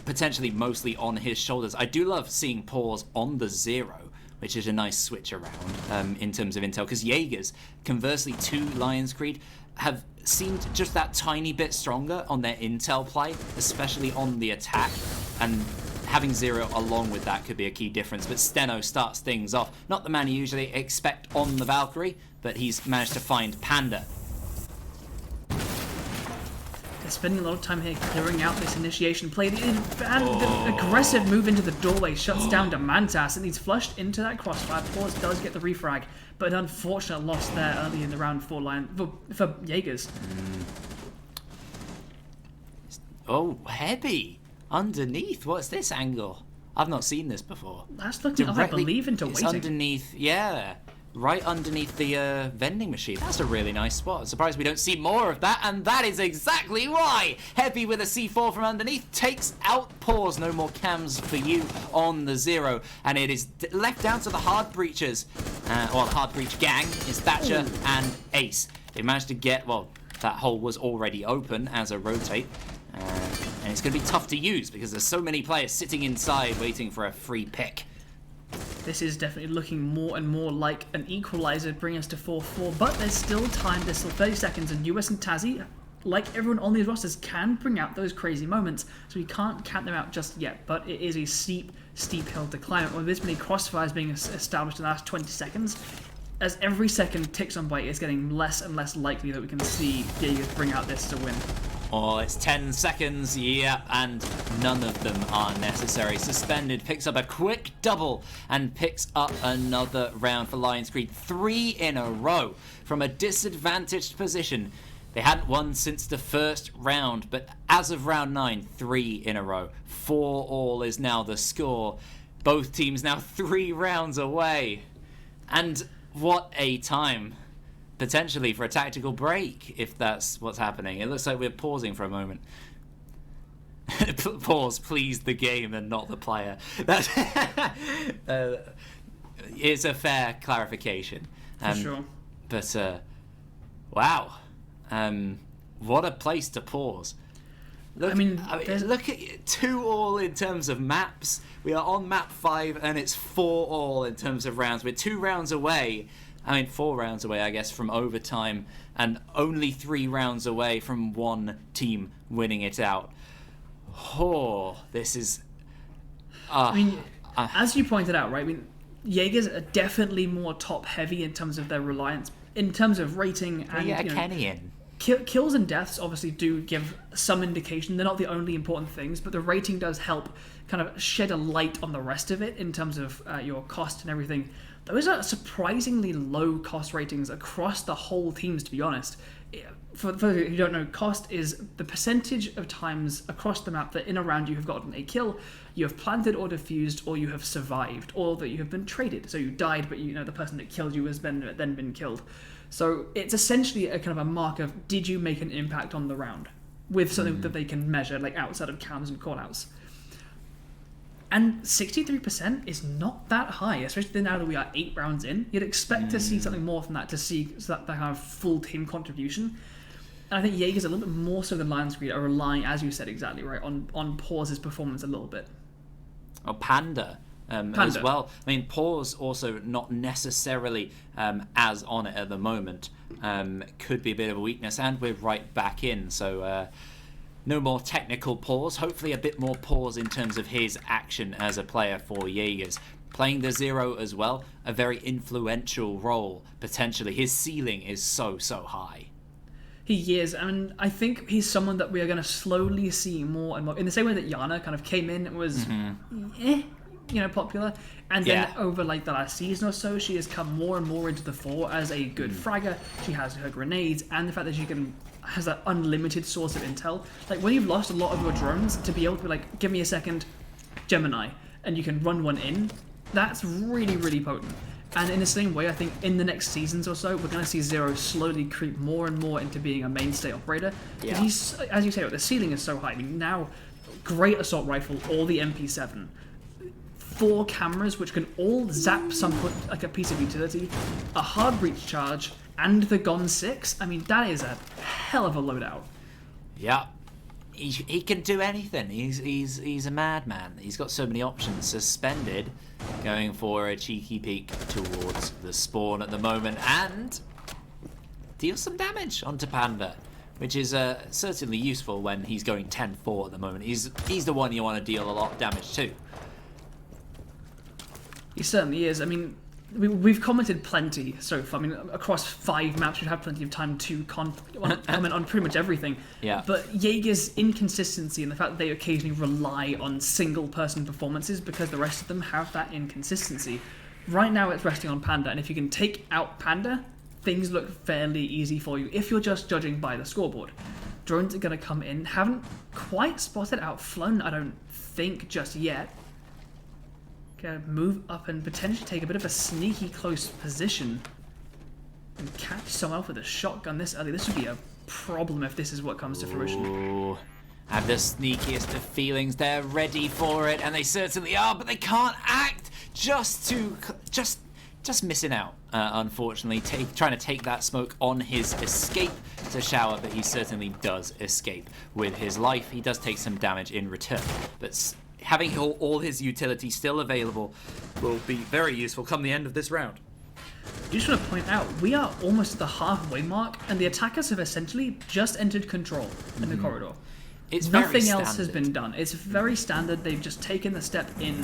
potentially mostly on his shoulders. I do love seeing Pause on the 0, which is a nice switch around in terms of intel, because Jaegers, conversely to LionsCreed, have seemed just that tiny bit stronger on their intel play, especially on the attack, and having 0 along with that could be a key difference. But Steno starts things off, not the man you usually expect on the Valkyrie, but he's managed to find Panda. They're spending a lot of time here clearing out this initiation play. The aggressive move into the doorway shuts down Demantas, and he's flushed into that crossfire. Pause does get the refrag, but an unfortunate loss there early in the round for Jaegers. Oh, heavy underneath. What's this angle? I've not seen this before. That's looking, I believe, into it's waiting. Underneath, yeah. Right underneath the vending machine. That's a really nice spot. I'm surprised we don't see more of that, and that is exactly why. Heavy with a C4 from underneath takes out Pause. No more cams for you on the 0, and it is left down to the hard breachers, or the hard breach gang, is Thatcher and Ace. They managed to get, well, that hole was already open as a rotate, and it's going to be tough to use because there's so many players sitting inside waiting for a free pick. This is definitely looking more and more like an equalizer, bringing us to 4-4, but there's still time, there's still 30 seconds, and US and Tassie, like everyone on these rosters, can bring out those crazy moments, so we can't count them out just yet, but it is a steep hill to climb. With this many crossfires being established in the last 20 seconds, as every second ticks on by, it's getting less and less likely that we can see Jaegers bring out this to win. Oh, it's 10 seconds, yeah, and none of them are necessary. Suspended picks up a quick double and picks up another round for LionsCreed. 3 in a row from a disadvantaged position. They hadn't won since the first round, but as of round 9, 3 in a row. 4-all is now the score. Both teams now 3 rounds away. And what a time, potentially, for a tactical break, if that's what's happening. It looks like we're pausing for a moment. Pause, please, the game and not the player. That is a fair clarification. For sure. But, wow. What a place to pause. Look, I mean look at 2-all in terms of maps. We are on map 5 and it's 4-all in terms of rounds. We're 2 rounds away. 4 rounds away, I guess, from overtime, and only 3 rounds away from one team winning it out. Oh, this is... as you pointed out, right? Jaegers are definitely more top-heavy in terms of their reliance, in terms of rating and Kenny in. Kills and deaths obviously do give some indication. They're not the only important things, but the rating does help kind of shed a light on the rest of it in terms of your cost and everything. Those are surprisingly low cost ratings across the whole teams, to be honest. For those who don't know, cost is the percentage of times across the map that in a round you have gotten a kill, you have planted or defused, or you have survived, or that you have been traded. So you died, but the person that killed you has then been killed. So it's essentially a kind of a mark of, did you make an impact on the round with something that they can measure, like outside of cams and callouts. And 63% is not that high, especially now that we are 8 rounds in. You'd expect to see something more from that, to see that kind of full team contribution. And I think Jaegers, a little bit more so than LionsCreed, are relying, as you said exactly right, on Paw's performance a little bit. Or Panda. As well. I mean, Paw's also not necessarily as on it at the moment. Could be a bit of a weakness, and we're right back in. So no more technical pause. Hopefully a bit more pause in terms of his action as a player for Jaegers. Playing the Zero as well, a very influential role, potentially. His ceiling is so high. He is, and I think he's someone that we are going to slowly see more and more. In the same way that Yana kind of came in and was popular, and then over like the last season or so, she has come more and more into the fore as a good fragger. She has her grenades, and the fact that she has that unlimited source of intel. Like, when you've lost a lot of your drones, to be able to be like, give me a second, Gemini, and you can run one in, that's really, really potent. And in the same way, I think in the next seasons or so, we're going to see Zero slowly creep more and more into being a mainstay operator. Yeah. He's, as you say, the ceiling is so high. I mean, now, great assault rifle, or the MP7. 4 cameras which can all zap like a piece of utility, a hard breach charge, and the Gon 6. I mean, that is a hell of a loadout. Yeah, he can do anything. He's a madman. He's got so many options. Suspended, going for a cheeky peek towards the spawn at the moment, and deal some damage onto Panda, which is certainly useful when he's going 10-4 at the moment. He's the one you want to deal a lot of damage to. He certainly is. I mean, we've commented plenty so far. I mean, across 5 maps, we've had plenty of time to comment on pretty much everything. Yeah. But Jaeger's inconsistency and the fact that they occasionally rely on single-person performances because the rest of them have that inconsistency. Right now, it's resting on Panda, and if you can take out Panda, things look fairly easy for you if you're just judging by the scoreboard. Drones are going to come in. Haven't quite spotted out Flun, I don't think, just yet. Move up and potentially take a bit of a sneaky close position and catch someone else with a shotgun this early. This would be a problem if this is what comes to fruition. Ooh, have the sneakiest of feelings. They're ready for it, and they certainly are, but they can't act. Just missing out, unfortunately. Trying to take that smoke on his escape to shower, but he certainly does escape with his life. He does take some damage in return, but having all his utility still available will be very useful come the end of this round. I just want to point out, we are almost at the halfway mark, and the attackers have essentially just entered control in the corridor. It's Nothing else has been done. It's very standard. They've just taken the step in.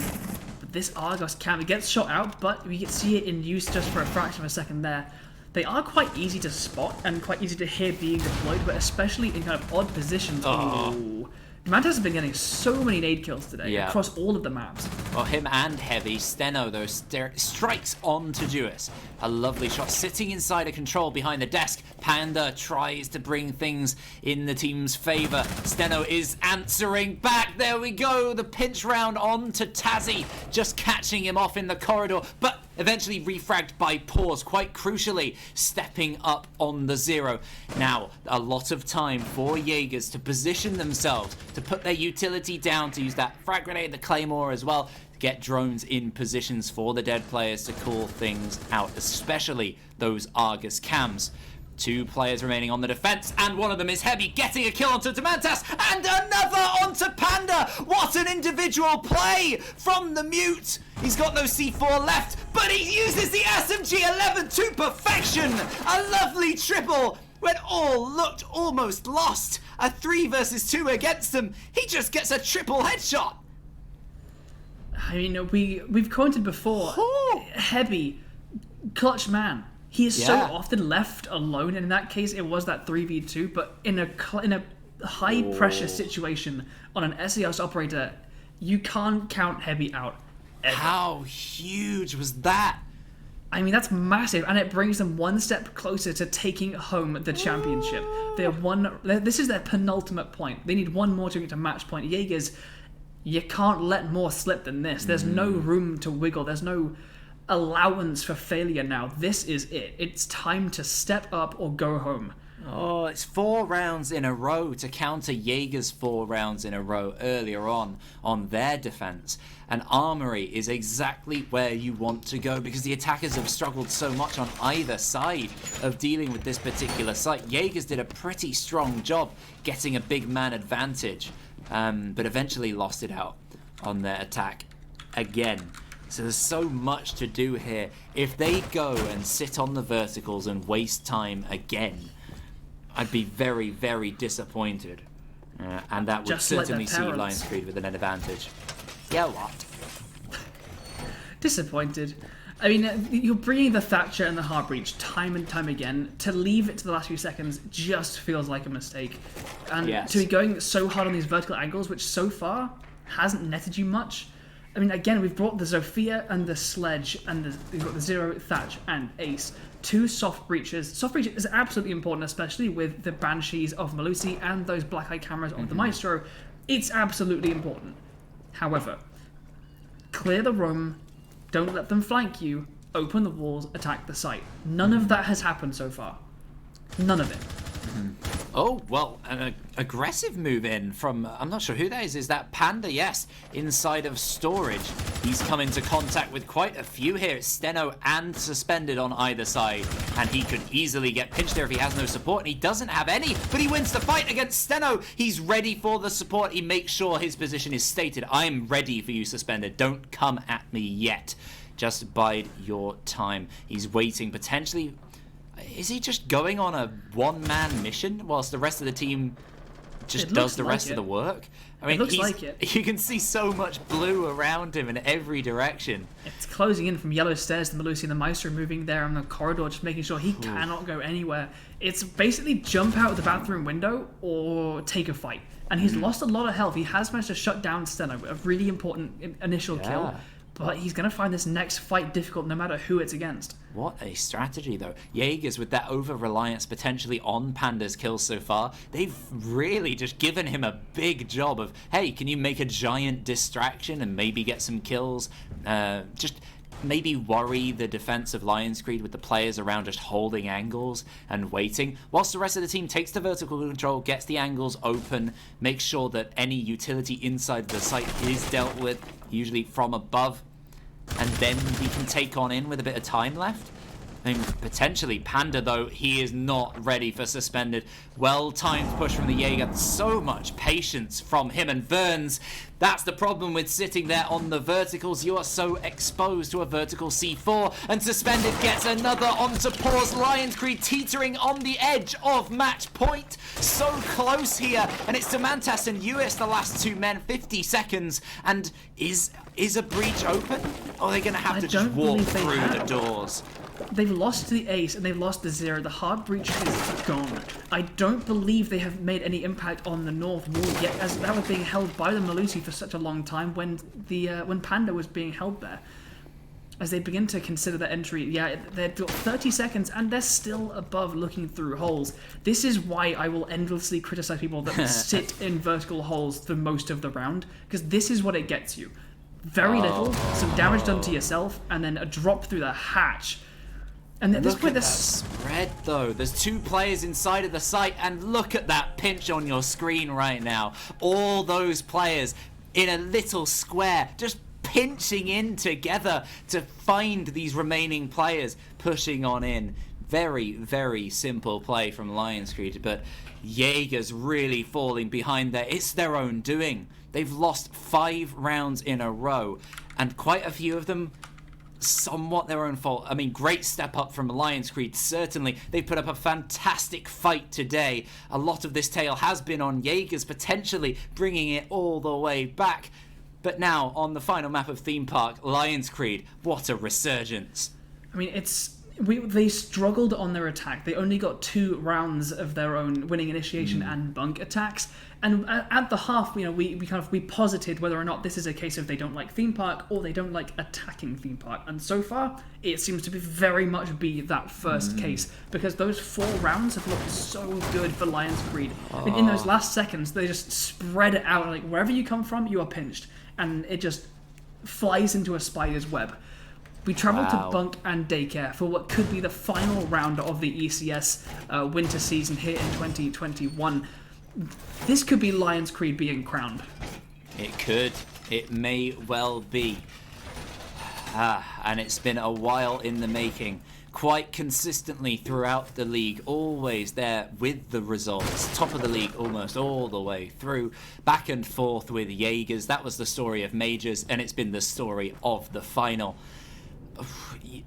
But this Argos cam, it gets shot out, but we see it in use just for a fraction of a second there. They are quite easy to spot and quite easy to hear being deployed, but especially in kind of odd positions. Ooh. Mantas has been getting so many nade kills today across all of the maps. Well, him and Heavy. Steno, though, strikes onto Jewis. A lovely shot sitting inside a control behind the desk. Panda tries to bring things in the team's favour. Steno is answering back. There we go. The pinch round onto Tazzy. Just catching him off in the corridor. But eventually refragged by Pause, quite crucially, stepping up on the Zero. Now, a lot of time for Jaegers to position themselves, to put their utility down, to use that frag grenade, the Claymore as well, to get drones in positions for the dead players to call things out, especially those Argus cams. 2 players remaining on the defense, and one of them is Heavy, getting a kill onto Demantas, and another onto Panda. What an individual play from the Mute. He's got no C4 left, but he uses the SMG-11 to perfection. A lovely triple when all looked almost lost. A 3 versus 2 against them. He just gets a triple headshot. I mean, we've commented before. Heavy, clutch man. He is so often left alone, and in that case, it was that 3v2. But in a high pressure situation on an SAS operator, you can't count Heavy out. Ever. How huge was that? I mean, that's massive, and it brings them one step closer to taking home the championship. This is their penultimate point. They need one more to get to match point. Jaegers, you can't let more slip than this. There's no room to wiggle. There's no allowance for failure now. This is it. It's time to step up or go home. Oh, it's 4 rounds in a row to counter Jaegers' 4 rounds in a row earlier on their defense. And Armory is exactly where you want to go because the attackers have struggled so much on either side of dealing with this particular site. Jaegers did a pretty strong job getting a big man advantage, but eventually lost it out on their attack again. So there's so much to do here. If they go and sit on the verticals and waste time again, I'd be very, very disappointed. And that would Just certainly like see their parents. LionsCreed with an advantage. Yeah, what? Disappointed. I mean, you're bringing the Thatcher and the Heartbreach time and time again. To leave it to the last few seconds just feels like a mistake. And Yes. to be going so hard on these vertical angles, which so far hasn't netted you much. I mean, again, we've brought the Zofia and the Sledge, and we've got the Zero, Thatch, and Ace. 2 soft breaches. Soft breach is absolutely important, especially with the Banshees of Malusi and those black eye cameras of the Maestro. It's absolutely important. However, clear the room, don't let them flank you, open the walls, attack the site. None of that has happened so far. None of it. Oh, well, an aggressive move in from, I'm not sure who that is. Is that Panda? Yes, inside of storage. He's come into contact with quite a few here. It's Steno and Suspended on either side. And he could easily get pinched there if he has no support. And he doesn't have any, but he wins the fight against Steno. He's ready for the support. He makes sure his position is stated. I'm ready for you, Suspended. Don't come at me yet. Just bide your time. He's waiting potentially... Is he just going on a one-man mission whilst the rest of the team just does the rest of the work? I mean, it looks like it. You can see so much blue around him in every direction. It's closing in from yellow stairs. The Malusi and the Maestro moving there on the corridor, just making sure he cannot go anywhere. It's basically jump out of the bathroom window or take a fight. And he's lost a lot of health. He has managed to shut down Steno, a really important initial kill. But he's going to find this next fight difficult no matter who it's against. What a strategy, though. Jaegers, with that over-reliance potentially on Panda's kills so far, they've really just given him a big job of, hey, can you make a giant distraction and maybe get some kills? Just maybe worry the defense of LionsCreed with the players around just holding angles and waiting, whilst the rest of the team takes the vertical control, gets the angles open, makes sure that any utility inside the site is dealt with, usually from above, and then we can take on in with a bit of time left. I mean, potentially Panda, though, he is not ready for Suspended. Well-timed push from the Jaeger. So much patience from him and Verns. That's the problem with sitting there on the verticals. You are so exposed to a vertical C4. And Suspended gets another onto pause. LionsCreed teetering on the edge of match point. So close here. And it's Demantas and US, the last 2 men. 50 seconds. And is a breach open? Or are they going to have to just walk through the doors? They've lost the Ace and they've lost the Zero. The hard breach is gone. I don't believe they have made any impact on the North Wall yet, as that was being held by the Malusi for such a long time when Panda was being held there. As they begin to consider the entry, yeah, they've got 30 seconds and they're still above looking through holes. This is why I will endlessly criticize people that sit in vertical holes for most of the round, because this is what it gets you. Very little, some damage done to yourself, and then a drop through the hatch. And at this point, that spread, though. There's 2 players inside of the site, and look at that pinch on your screen right now. All those players in a little square, just pinching in together to find these remaining players, pushing on in. Very, very simple play from LionsCreed, but Jaegers really falling behind there. It's their own doing. They've lost 5 rounds in a row, and quite a few of them somewhat their own fault. I mean, great step up from LionsCreed, certainly. They've put up a fantastic fight today. A lot of this tail has been on Jaegers, potentially bringing it all the way back. But now, on the final map of Theme Park, LionsCreed, what a resurgence. I mean, they struggled on their attack. They only got 2 rounds of their own winning initiation and bunk attacks. And at the half, you know, we posited whether or not this is a case of they don't like Theme Park or they don't like attacking Theme Park. And so far, it seems to be very much be that first case, because those 4 rounds have looked so good for LionsCreed. And in those last seconds, they just spread it out. Like, wherever you come from, you are pinched. And it just flies into a spider's web. We travelled Wow. to Bunk and Daycare for what could be the final round of the ECS winter season here in 2021. This could be LionsCreed being crowned. It could. It may well be. And it's been a while in the making. Quite consistently throughout the league, always there with the results. Top of the league almost all the way through. Back and forth with Jaegers. That was the story of Majors, and it's been the story of the final.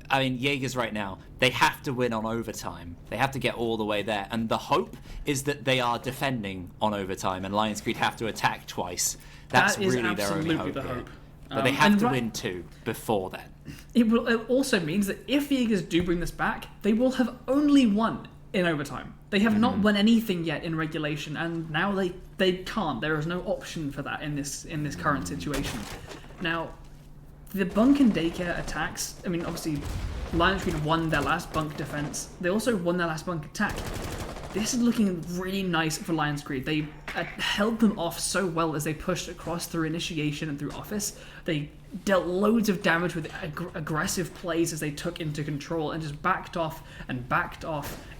I mean, Jaegers right now, they have to win on overtime. They have to get all the way there. And the hope is that they are defending on overtime, and LionsCreed have to attack twice. That's That is really their only absolutely hope. the here. hope. But they have and to right- win 2 before then. It also means that if Jaegers do bring this back, they will have only won in overtime. They have not won anything yet in regulation, and now they can't. There is no option for that in this current situation. Now, the Bunk and Daycare attacks, I mean, obviously, LionsCreed won their last Bunk defense. They also won their last Bunk attack. This is looking really nice for LionsCreed. They held them off so well as they pushed across through initiation and through office. They dealt loads of damage with aggressive plays as they took into control and just backed off and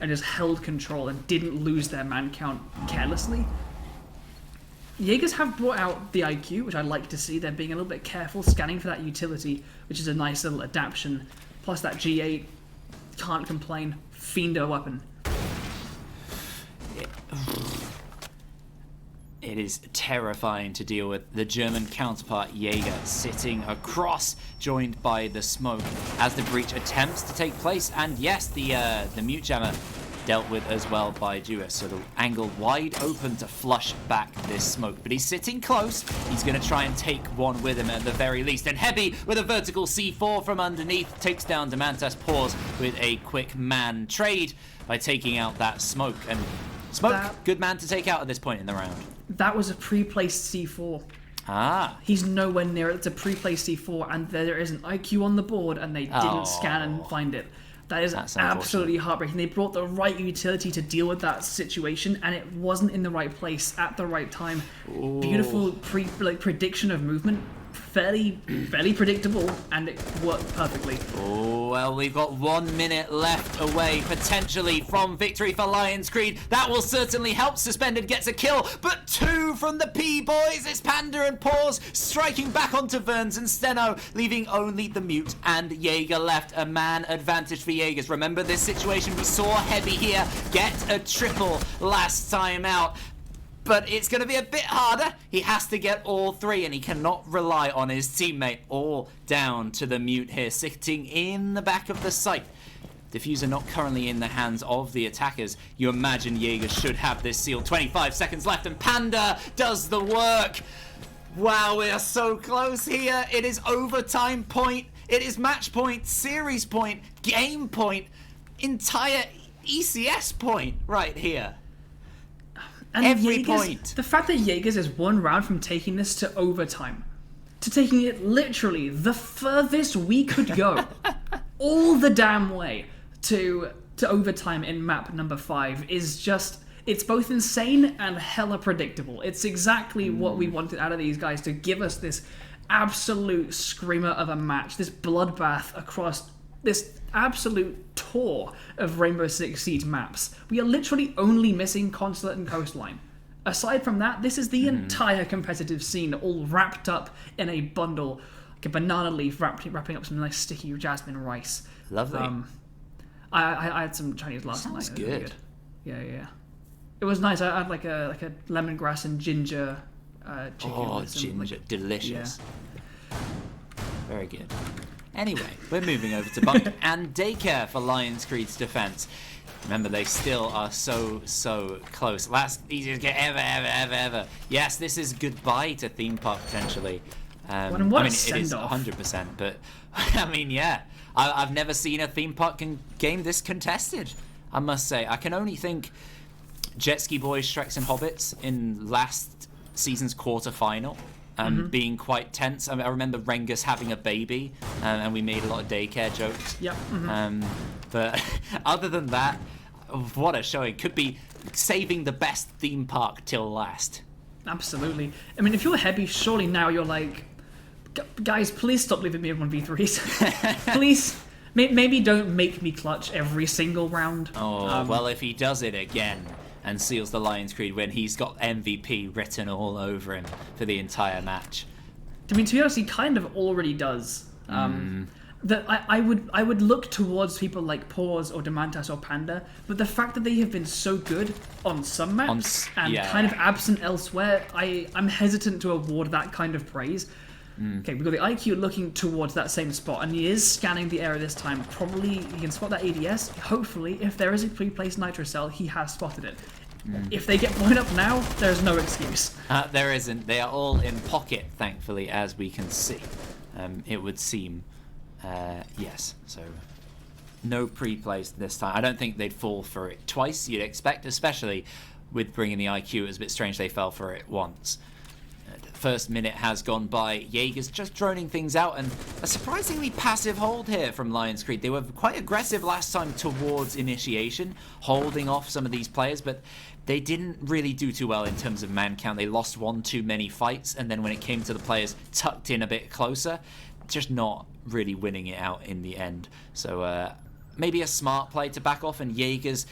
just held control and didn't lose their man count carelessly. Jaegers have brought out the IQ, which I like to see. They're being a little bit careful, scanning for that utility, which is a nice little adaptation. Plus that G8, can't complain. Fiendo weapon. It is terrifying to deal with. The German counterpart Jaeger sitting across, joined by the smoke as the breach attempts to take place. And yes, the mute jammer dealt with as well by Duas. So the angle wide open to flush back this smoke. But he's sitting close. He's going to try and take one with him at the very least. And Heavy with a vertical C4 from underneath takes down Demantas. Pause with a quick man trade by taking out that smoke. And Smoke, good man to take out at this point in the round. That was a pre-placed C4. Ah. He's nowhere near it. It's a pre-placed C4, and there is an IQ on the board, and they didn't scan and find it. That's absolutely heartbreaking. They brought the right utility to deal with that situation, and it wasn't in the right place at the right time. Ooh. Beautiful prediction of movement. Fairly predictable, and it worked perfectly. Oh, well, we've got 1 minute left away, potentially, from victory for LionsCreed. That will certainly help. Suspended gets a kill, but 2 from the P-Boys. It's Panda and Pause striking back onto Verns and Steno, leaving only the Mute and Jaeger left. A man advantage for Jaegers. Remember this situation, we saw Heavy here get a triple last time out. But it's going to be a bit harder. He has to get all 3, and he cannot rely on his teammate. All down to the Mute here, sitting in the back of the site. Diffuser not currently in the hands of the attackers. You imagine Jaeger should have this sealed. 25 seconds left, and Panda does the work. Wow, we are so close here. It is overtime point. It is match point, series point, game point, entire ECS point right here. And Every Jaegers, point. The fact that Jaegers is 1 round from taking this to overtime, to taking it literally the furthest we could go, all the damn way to overtime in map number 5 is just, it's both insane and hella predictable. It's exactly what we wanted out of these guys, to give us this absolute screamer of a match, this bloodbath across this absolute tour of Rainbow Six Siege maps. We are literally only missing Consulate and Coastline. Aside from that, this is the entire competitive scene all wrapped up in a bundle, like a banana leaf wrapping up some nice sticky jasmine rice. Lovely. I had some Chinese last night. Sounds It was really good. Yeah. It was nice. I had like a lemongrass and ginger chicken. Oh, with some, ginger, delicious. Yeah. Very good. Anyway, we're moving over to Bunk and Daycare for LionsCreed's defense. Remember, they still are so close. Last easiest game ever. Yes, this is goodbye to Theme Park potentially. What I mean, a it is send-off. 100%, but I mean, yeah, I've never seen a Theme Park game this contested. I must say, I can only think Jet Ski Boys, Shreks and Hobbits in last season's quarterfinal. Being quite tense. I remember Rengus having a baby, and we made a lot of Daycare jokes. Yep. But other than that, what a showing. Could be saving the best theme park till last. Absolutely. I mean, if you're Heavy, surely now you're like, Guys, please stop leaving me in 1v3s. Please. Maybe don't make me clutch every single round. Well, if he does it again and seals the LionsCreed win, he's got MVP written all over him for the entire match. I mean, to be honest, he kind of already does. That I would look towards people like Pause or Demantas or Panda, but the fact that they have been so good on some maps and kind of absent elsewhere, I'm hesitant to award that kind of praise. Okay, we've got the IQ looking towards that same spot, and he is scanning the area this time. Probably he can spot that ADS. Hopefully, if there is a pre-placed Nitro Cell, he has spotted it. If they get blown up now, there's no excuse. There isn't. They are all in pocket, thankfully, as we can see. It would seem. Yes, so no pre-placed this time. I don't think they'd fall for it twice, you'd expect, especially with bringing the IQ. It was a bit strange they fell for it once. First minute has gone by. Jaegers just droning things out, and a surprisingly passive hold here from LionsCreed. They were quite aggressive last time towards initiation, holding off some of these players, but they didn't really do too well in terms of man count. They lost one too many fights, and then when it came to the players tucked in a bit closer, just not really winning it out in the end. So maybe a smart play to back off, and Jaegers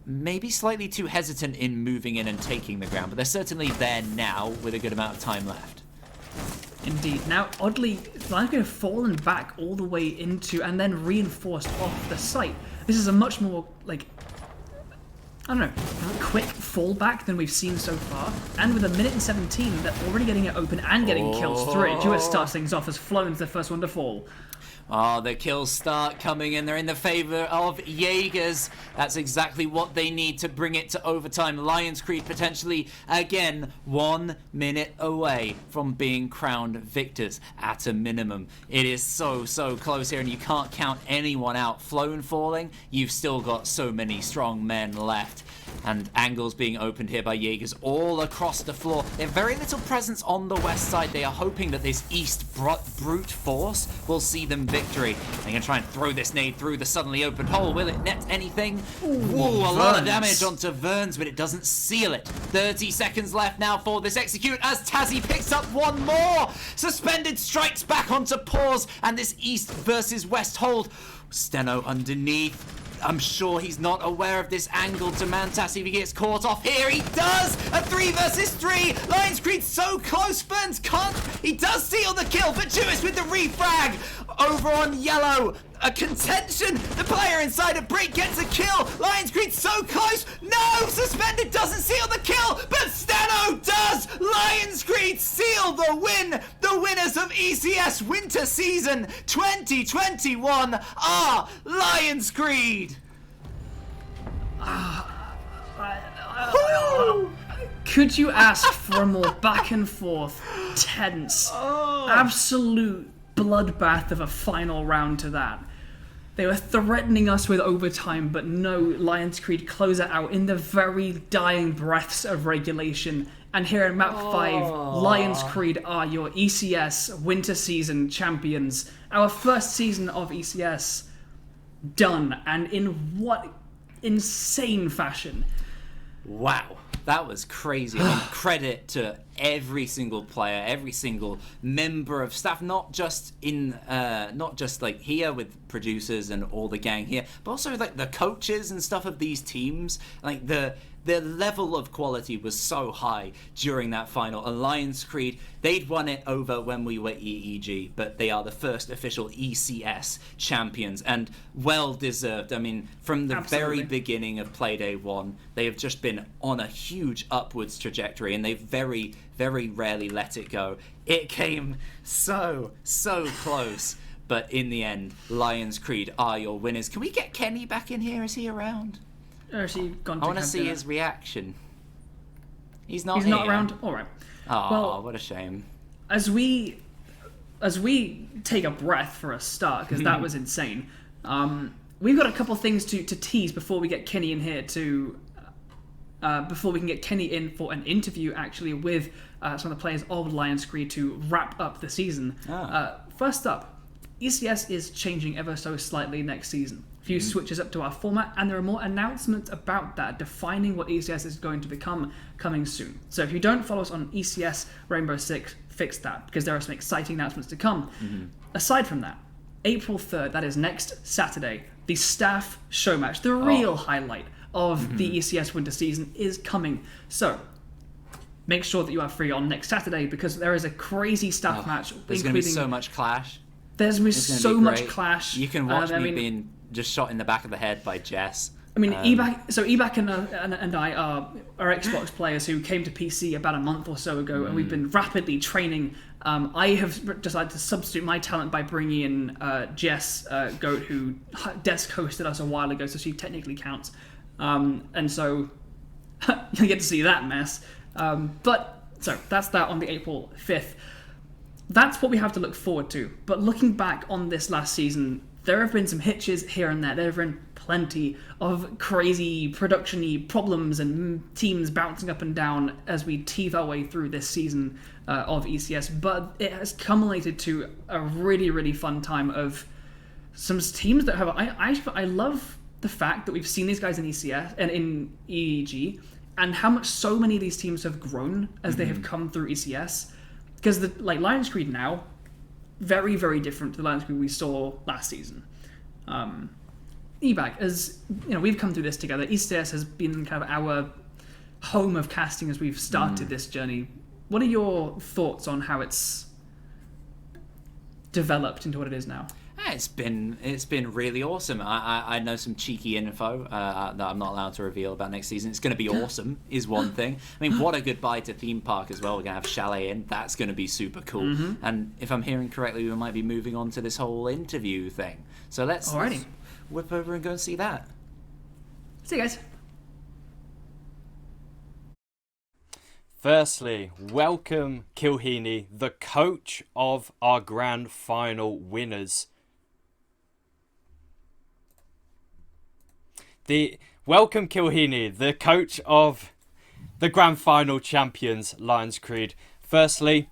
maybe slightly too hesitant in moving in and taking the ground, but they're certainly there now with a good amount of time left. Indeed. Now, oddly, LionsCreed have fallen back all the way into and then reinforced off the site. This is a much more, like, I don't know, quick fallback than we've seen so far. And with a minute and 17, they're already getting it open and getting kills through it. Duet starts things off as Flown's the first one to fall. The kills start coming in. They're in the favor of Jaegers. That's exactly what they need to bring it to overtime. LionsCreed potentially, again, 1 minute away from being crowned victors at a minimum. It is so close here, and you can't count anyone out. Flown falling, you've still got so many strong men left. And angles being opened here by Jaegers all across the floor. They have very little presence on the west side. They are hoping that this east brute force will see them victory. They're going to try and throw this nade through the suddenly opened hole. Will it net anything? Whoa, a lot of damage onto Verns, but it doesn't seal it. 30 seconds left now for this execute as Tazzy picks up one more. Suspended strikes back onto Pause, and this east versus west hold. Steno underneath. I'm sure he's not aware of this angle to Mantas if he gets caught off here. He does! A 3 versus 3! LionsCreed so close, Ferns can't. He does seal the kill, but Jewis with the refrag. Over on yellow. A contention. The player inside a break gets a kill. LionsCreed so close. No! Suspended doesn't seal the kill, but Steno does! LionsCreed seal the win! The winners of ECS Winter Season 2021 are LionsCreed! Could you ask for a more back and forth, tense, absolute bloodbath of a final round to that? They were threatening us with overtime, but no, LionsCreed close it out in the very dying breaths of regulation. And here in Map 5, LionsCreed are your ECS Winter Season champions. Our first season of ECS done, and in what insane fashion. Wow, that was crazy. I mean, credit to every single player, every single member of staff, not just like here with producers and all the gang here, but also like the coaches and stuff of these teams. Like the level of quality was so high during that final. And LionsCreed, they'd won it over when we were EEG, but they are the first official ECS champions, and well deserved. I mean, from the very beginning of Playday 1, they have just been on a huge upwards trajectory, and they've very, very rarely let it go. It came so close, but in the end, LionsCreed are your winners. Can we get Kenny back in here? Is he around? Or is he gone to I want to see his reaction. He's not around? Alright. Oh, well, what a shame. As we take a breath for a start, because that was insane, we've got a couple things to tease before we get Kenny in here before we can get Kenny in for an interview, actually, with some of the players of LionsCreed to wrap up the season. First up, ECS is changing ever so slightly next season. A few switches up to our format, and there are more announcements about that, defining what ECS is going to become coming soon. So if you don't follow us on ECS Rainbow Six, fix that, because there are some exciting announcements to come. Mm-hmm. Aside from that, April 3rd, that is next Saturday, the staff show match, the real highlight of the ECS winter season, is coming. So, make sure that you are free on next Saturday, because there is a crazy staff match. There's going to be so much clash. There's going to be so much clash. You can watch me being just shot in the back of the head by Jess. I mean, Ebak and I are Xbox players who came to PC about a month or so ago, and we've been rapidly training. I have decided to substitute my talent by bringing in Jess Goat, who desk hosted us a while ago, so she technically counts. And so you get to see that mess. So that's that on the April 5th. That's what we have to look forward to. But looking back on this last season, there have been some hitches here and there. There have been plenty of crazy production-y problems and teams bouncing up and down as we teeth our way through this season of ECS. But it has culminated to a really, really fun time of some teams that have... I love the fact that we've seen these guys in ECS and in EEG, and how much so many of these teams have grown as they have come through ECS. Because LionsCreed now, very, very different to the LionsCreed we saw last season. EBAC, as you know, we've come through this together. ECS has been kind of our home of casting as we've started this journey. What are your thoughts on how it's developed into what it is now? It's been really awesome. I know some cheeky info that I'm not allowed to reveal about next season. It's going to be awesome, is one thing. I mean, what a goodbye to theme park as well. We're going to have Chalet in. That's going to be super cool. And if I'm hearing correctly, we might be moving on to this whole interview thing. So let's whip over and go and see that. See you guys. Firstly, welcome Kilhini, the coach of our grand final winners. Welcome Kilhini, the coach of the grand final champions, LionsCreed. Firstly,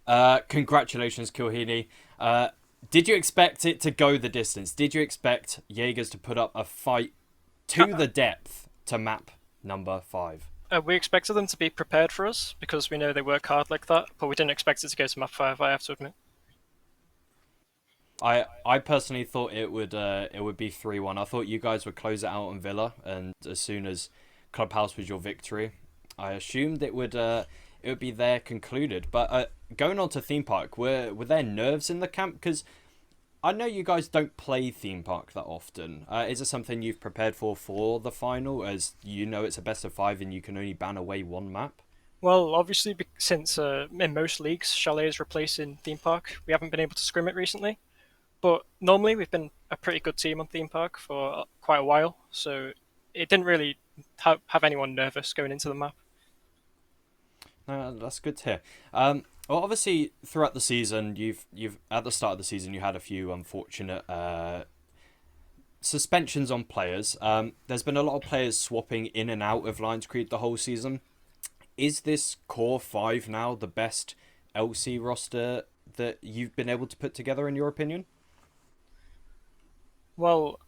congratulations Kilhini. Did you expect it to go the distance? Did you expect Jaegers to put up a fight to the depth to map number 5? We expected them to be prepared for us, because we know they work hard like that, but we didn't expect it to go to map 5, I have to admit. I personally thought it would be 3-1. I thought you guys would close it out on Villa, and as soon as Clubhouse was your victory, I assumed it would be there concluded. But going on to theme park, were there nerves in the camp? Because I know you guys don't play theme park that often. Is it something you've prepared for the final, as you know it's a best of 5 and you can only ban away one map? Well, obviously, since in most leagues Chalet is replacing theme park, we haven't been able to scrim it recently. But normally we've been a pretty good team on theme park for quite a while, so it didn't really have anyone nervous going into the map. That's good to hear. Well, obviously throughout the season, you've at the start of the season you had a few unfortunate suspensions on players. There's been a lot of players swapping in and out of LionsCreed the whole season. Is this core 5 now the best LC roster that you've been able to put together, in your opinion? Well,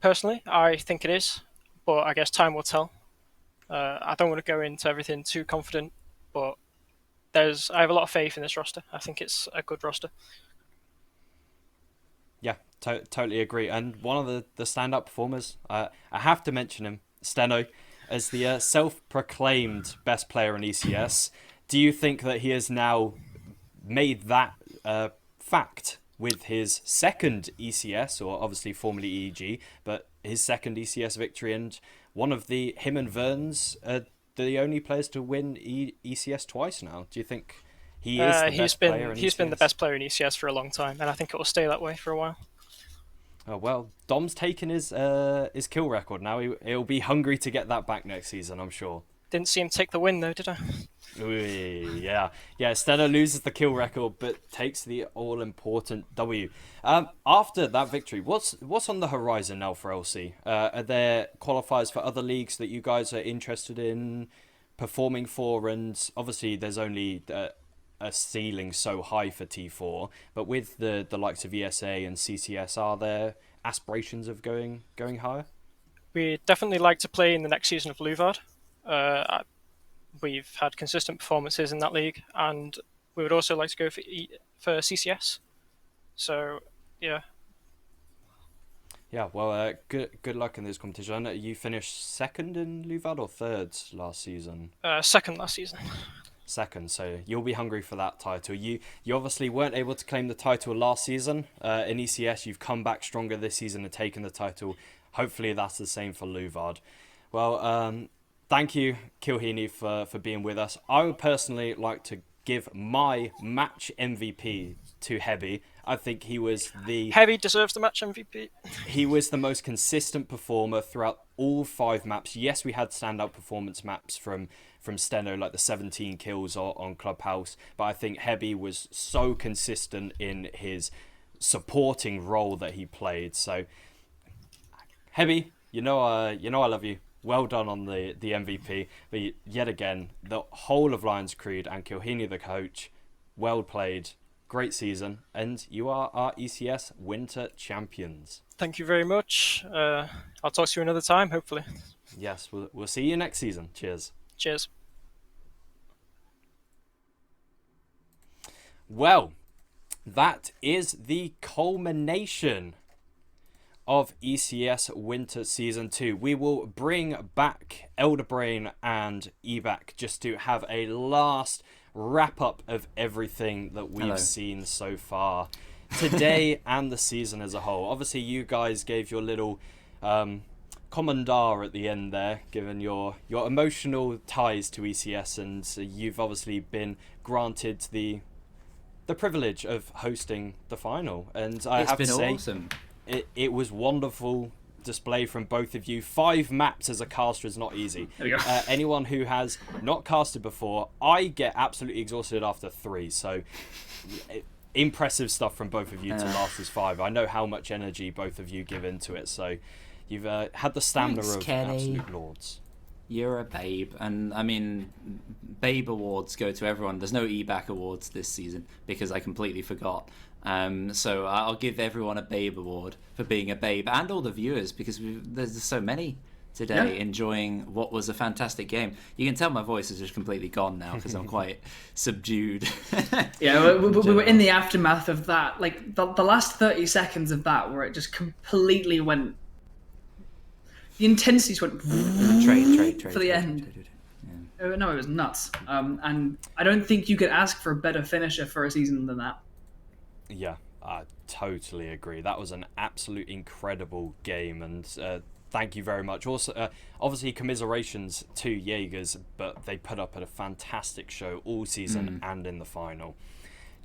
personally, I think it is, but I guess time will tell. I don't want to go into everything too confident, but I have a lot of faith in this roster. I think it's a good roster. Yeah, totally agree. And one of the stand-up performers, I have to mention him, Steno, as the self-proclaimed best player in ECS. Do you think that he has now made that fact with his second ECS, or obviously formerly EEG, but his second ECS victory, and one of him and Verns are the only players to win ECS twice now? Do you think he is the best player in ECS? He's been the best player in ECS for a long time, and I think it will stay that way for a while. Oh, well, Dom's taken his kill record now. He'll be hungry to get that back next season, I'm sure. Didn't see him take the win though, did I? Yeah. Steno loses the kill record, but takes the all-important W. After that victory, what's on the horizon now for LC? Are there qualifiers for other leagues that you guys are interested in performing for? And obviously, there's only a ceiling so high for T4, but with the likes of ESA and CCS, are there aspirations of going higher? We'd definitely like to play in the next season of Louvard. We've had consistent performances in that league, and we would also like to go for CCS. So, yeah. Yeah, well, good luck in this competition. I know you finished second in Luvad or third last season? Second last season. Second, so you'll be hungry for that title. You obviously weren't able to claim the title last season in ECS. You've come back stronger this season and taken the title. Hopefully that's the same for Luvad. Well, thank you, Kilhini, for being with us. I would personally like to give my match MVP to Heavy. I think he was Heavy deserves the match MVP. He was the most consistent performer throughout all 5 maps. Yes, we had standout performance maps from Steno, like the 17 kills on Clubhouse, but I think Heavy was so consistent in his supporting role that he played. So, Heavy, you know I love you. Well done on the MVP. But yet again, the whole of LionsCreed and Kilhini the coach, well played. Great season, and you are our ECS Winter Champions. Thank you very much. I'll talk to you another time, hopefully. Yes, we'll see you next season. Cheers. Cheers. Well, that is the culmination of ECS Winter Season 2. We will bring back Elderbrain and Evac just to have a last wrap up of everything that we've seen so far today and the season as a whole. Obviously, you guys gave your little commendar at the end there, given your emotional ties to ECS, and you've obviously been granted the privilege of hosting the final. And I have to say, awesome. It was wonderful display from both of you. 5 maps as a caster is not easy. There we go. Anyone who has not casted before, I get absolutely exhausted after 3. So impressive stuff from both of you to last as 5. I know how much energy both of you give into it. So you've had the stamina Thanks, of Kenny. absolute lords. You're a babe, and I mean, babe awards go to everyone. There's no EBAC awards this season because I completely forgot. So I'll give everyone a babe award for being a babe, and all the viewers, because there's so many today enjoying what was a fantastic game. You can tell my voice is just completely gone now because I'm quite subdued. Yeah, we were in the aftermath of that, like the last 30 seconds of that, where it just completely went. The intensities went trade for the end. No, it was nuts. And I don't think you could ask for a better finisher for a season than that. Yeah, I totally agree. That was an absolute incredible game, and thank you very much. Also, obviously, commiserations to Jaegers, but they put up a fantastic show all season and in the final.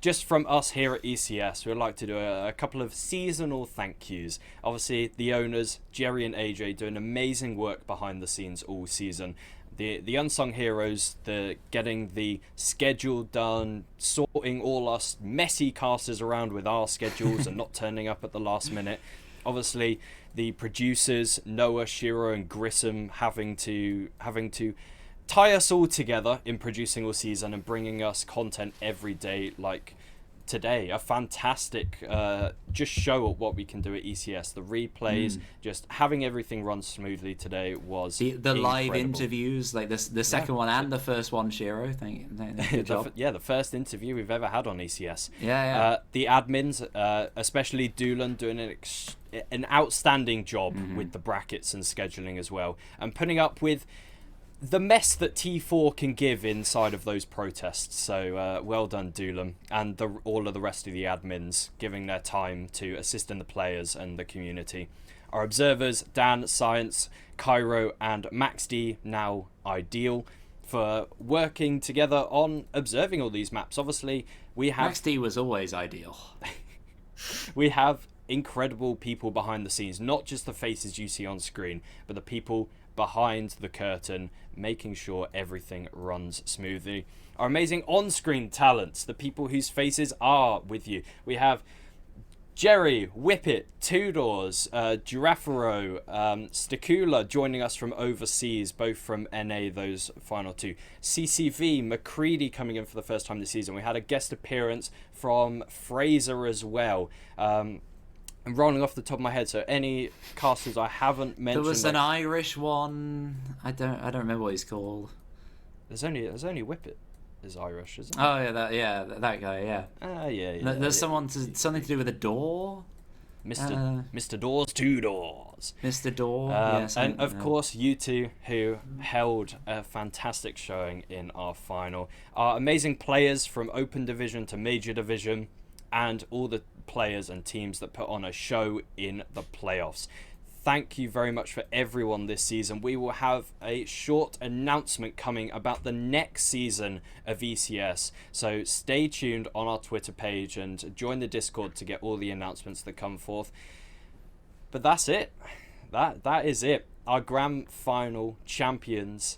Just from us here at ECS, we'd like to do a couple of seasonal thank yous. Obviously, the owners, Jerry and AJ, doing amazing work behind the scenes all season. The unsung heroes, the getting the schedule done, sorting all us messy casters around with our schedules and not turning up at the last minute. Obviously, the producers, Noah, Shiro, and Grissom, having to tie us all together in producing all season and bringing us content every day, like today. A fantastic just show of what we can do at ECS. The replays, just having everything run smoothly today was the incredible. live interviews, like the second one and the first one, Shiro. Good job. The first interview we've ever had on ECS. Yeah. The admins, especially Doolan, doing an outstanding job with the brackets and scheduling as well, and putting up with the mess that T4 can give inside of those protests. So well done, Doolan, and all of the rest of the admins giving their time to assist in the players and the community. Our observers, Dan, Science, Cairo, and Max D, now Ideal, for working together on observing all these maps. Obviously, we have... Max D was always Ideal. We have incredible people behind the scenes, not just the faces you see on screen, but the people behind the curtain, making sure everything runs smoothly. Our amazing on-screen talents, the people whose faces are with you. We have Jerry, Whippet, Tudors, Girafero, Stakula joining us from overseas, both from NA, those final 2. CCV, McCready coming in for the first time this season. We had a guest appearance from Fraser as well. I'm rolling off the top of my head, so any casters I haven't mentioned. There was an Irish one. I don't remember what he's called. There's only Whippet. is Irish, isn't it? Oh yeah, that guy. Yeah. There's something to do with a door. Mr. Doors, 2 doors. Mr. Door. And of course, you two who held a fantastic showing in our final. Our amazing players from Open Division to Major Division, and all the players and teams that put on a show in the playoffs. Thank you very much for everyone this season. We will have a short announcement coming about the next season of ECS. So stay tuned on our Twitter page and join the Discord to get all the announcements that come forth. But that's it. That is it. Our grand final champions,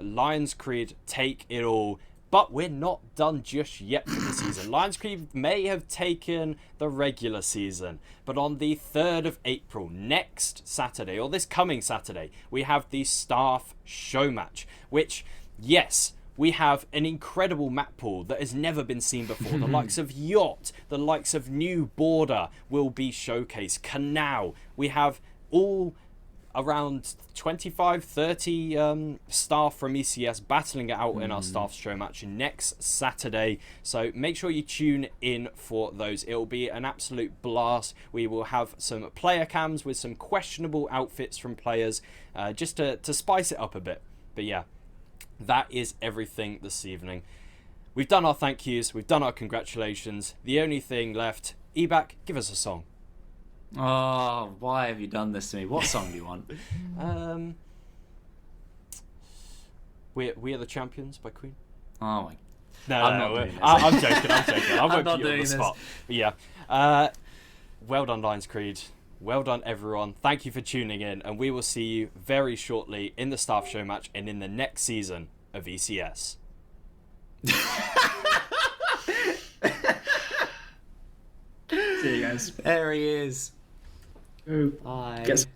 LionsCreed, take it all. But we're not done just yet for the season. LionsCreed may have taken the regular season, but on the 3rd of April, next Saturday, or this coming Saturday, we have the staff show match, which, yes, we have an incredible map pool that has never been seen before. The likes of Yacht, the likes of New Border will be showcased. Canal. We have all around 25-30 staff from ECS battling it out in our staff show match next Saturday, so make sure you tune in for those. It will be an absolute blast. We will have some player cams with some questionable outfits from players, just to spice it up a bit. But yeah, that is everything this evening. We've done our thank yous, we've done our congratulations. The only thing left, Ebac, give us a song. Oh, why have you done this to me? What song do you want? We Are the Champions by Queen. Oh my. I'm joking. I won't not put you on doing the spot. But yeah. Well done, LionsCreed. Well done, everyone. Thank you for tuning in, and we will see you very shortly in the staff show match and in the next season of ECS. See you guys. There he is. Oh, bye. Guess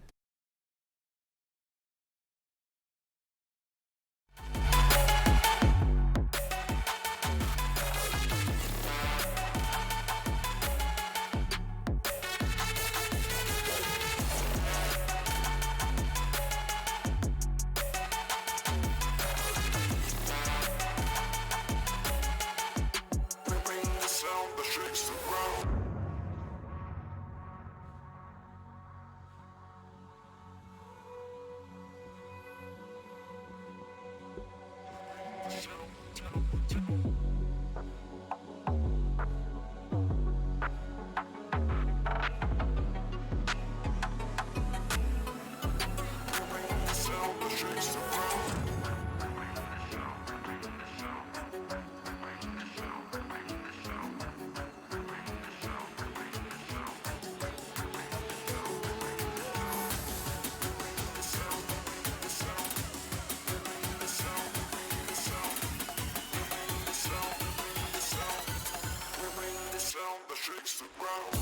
shakes the ground.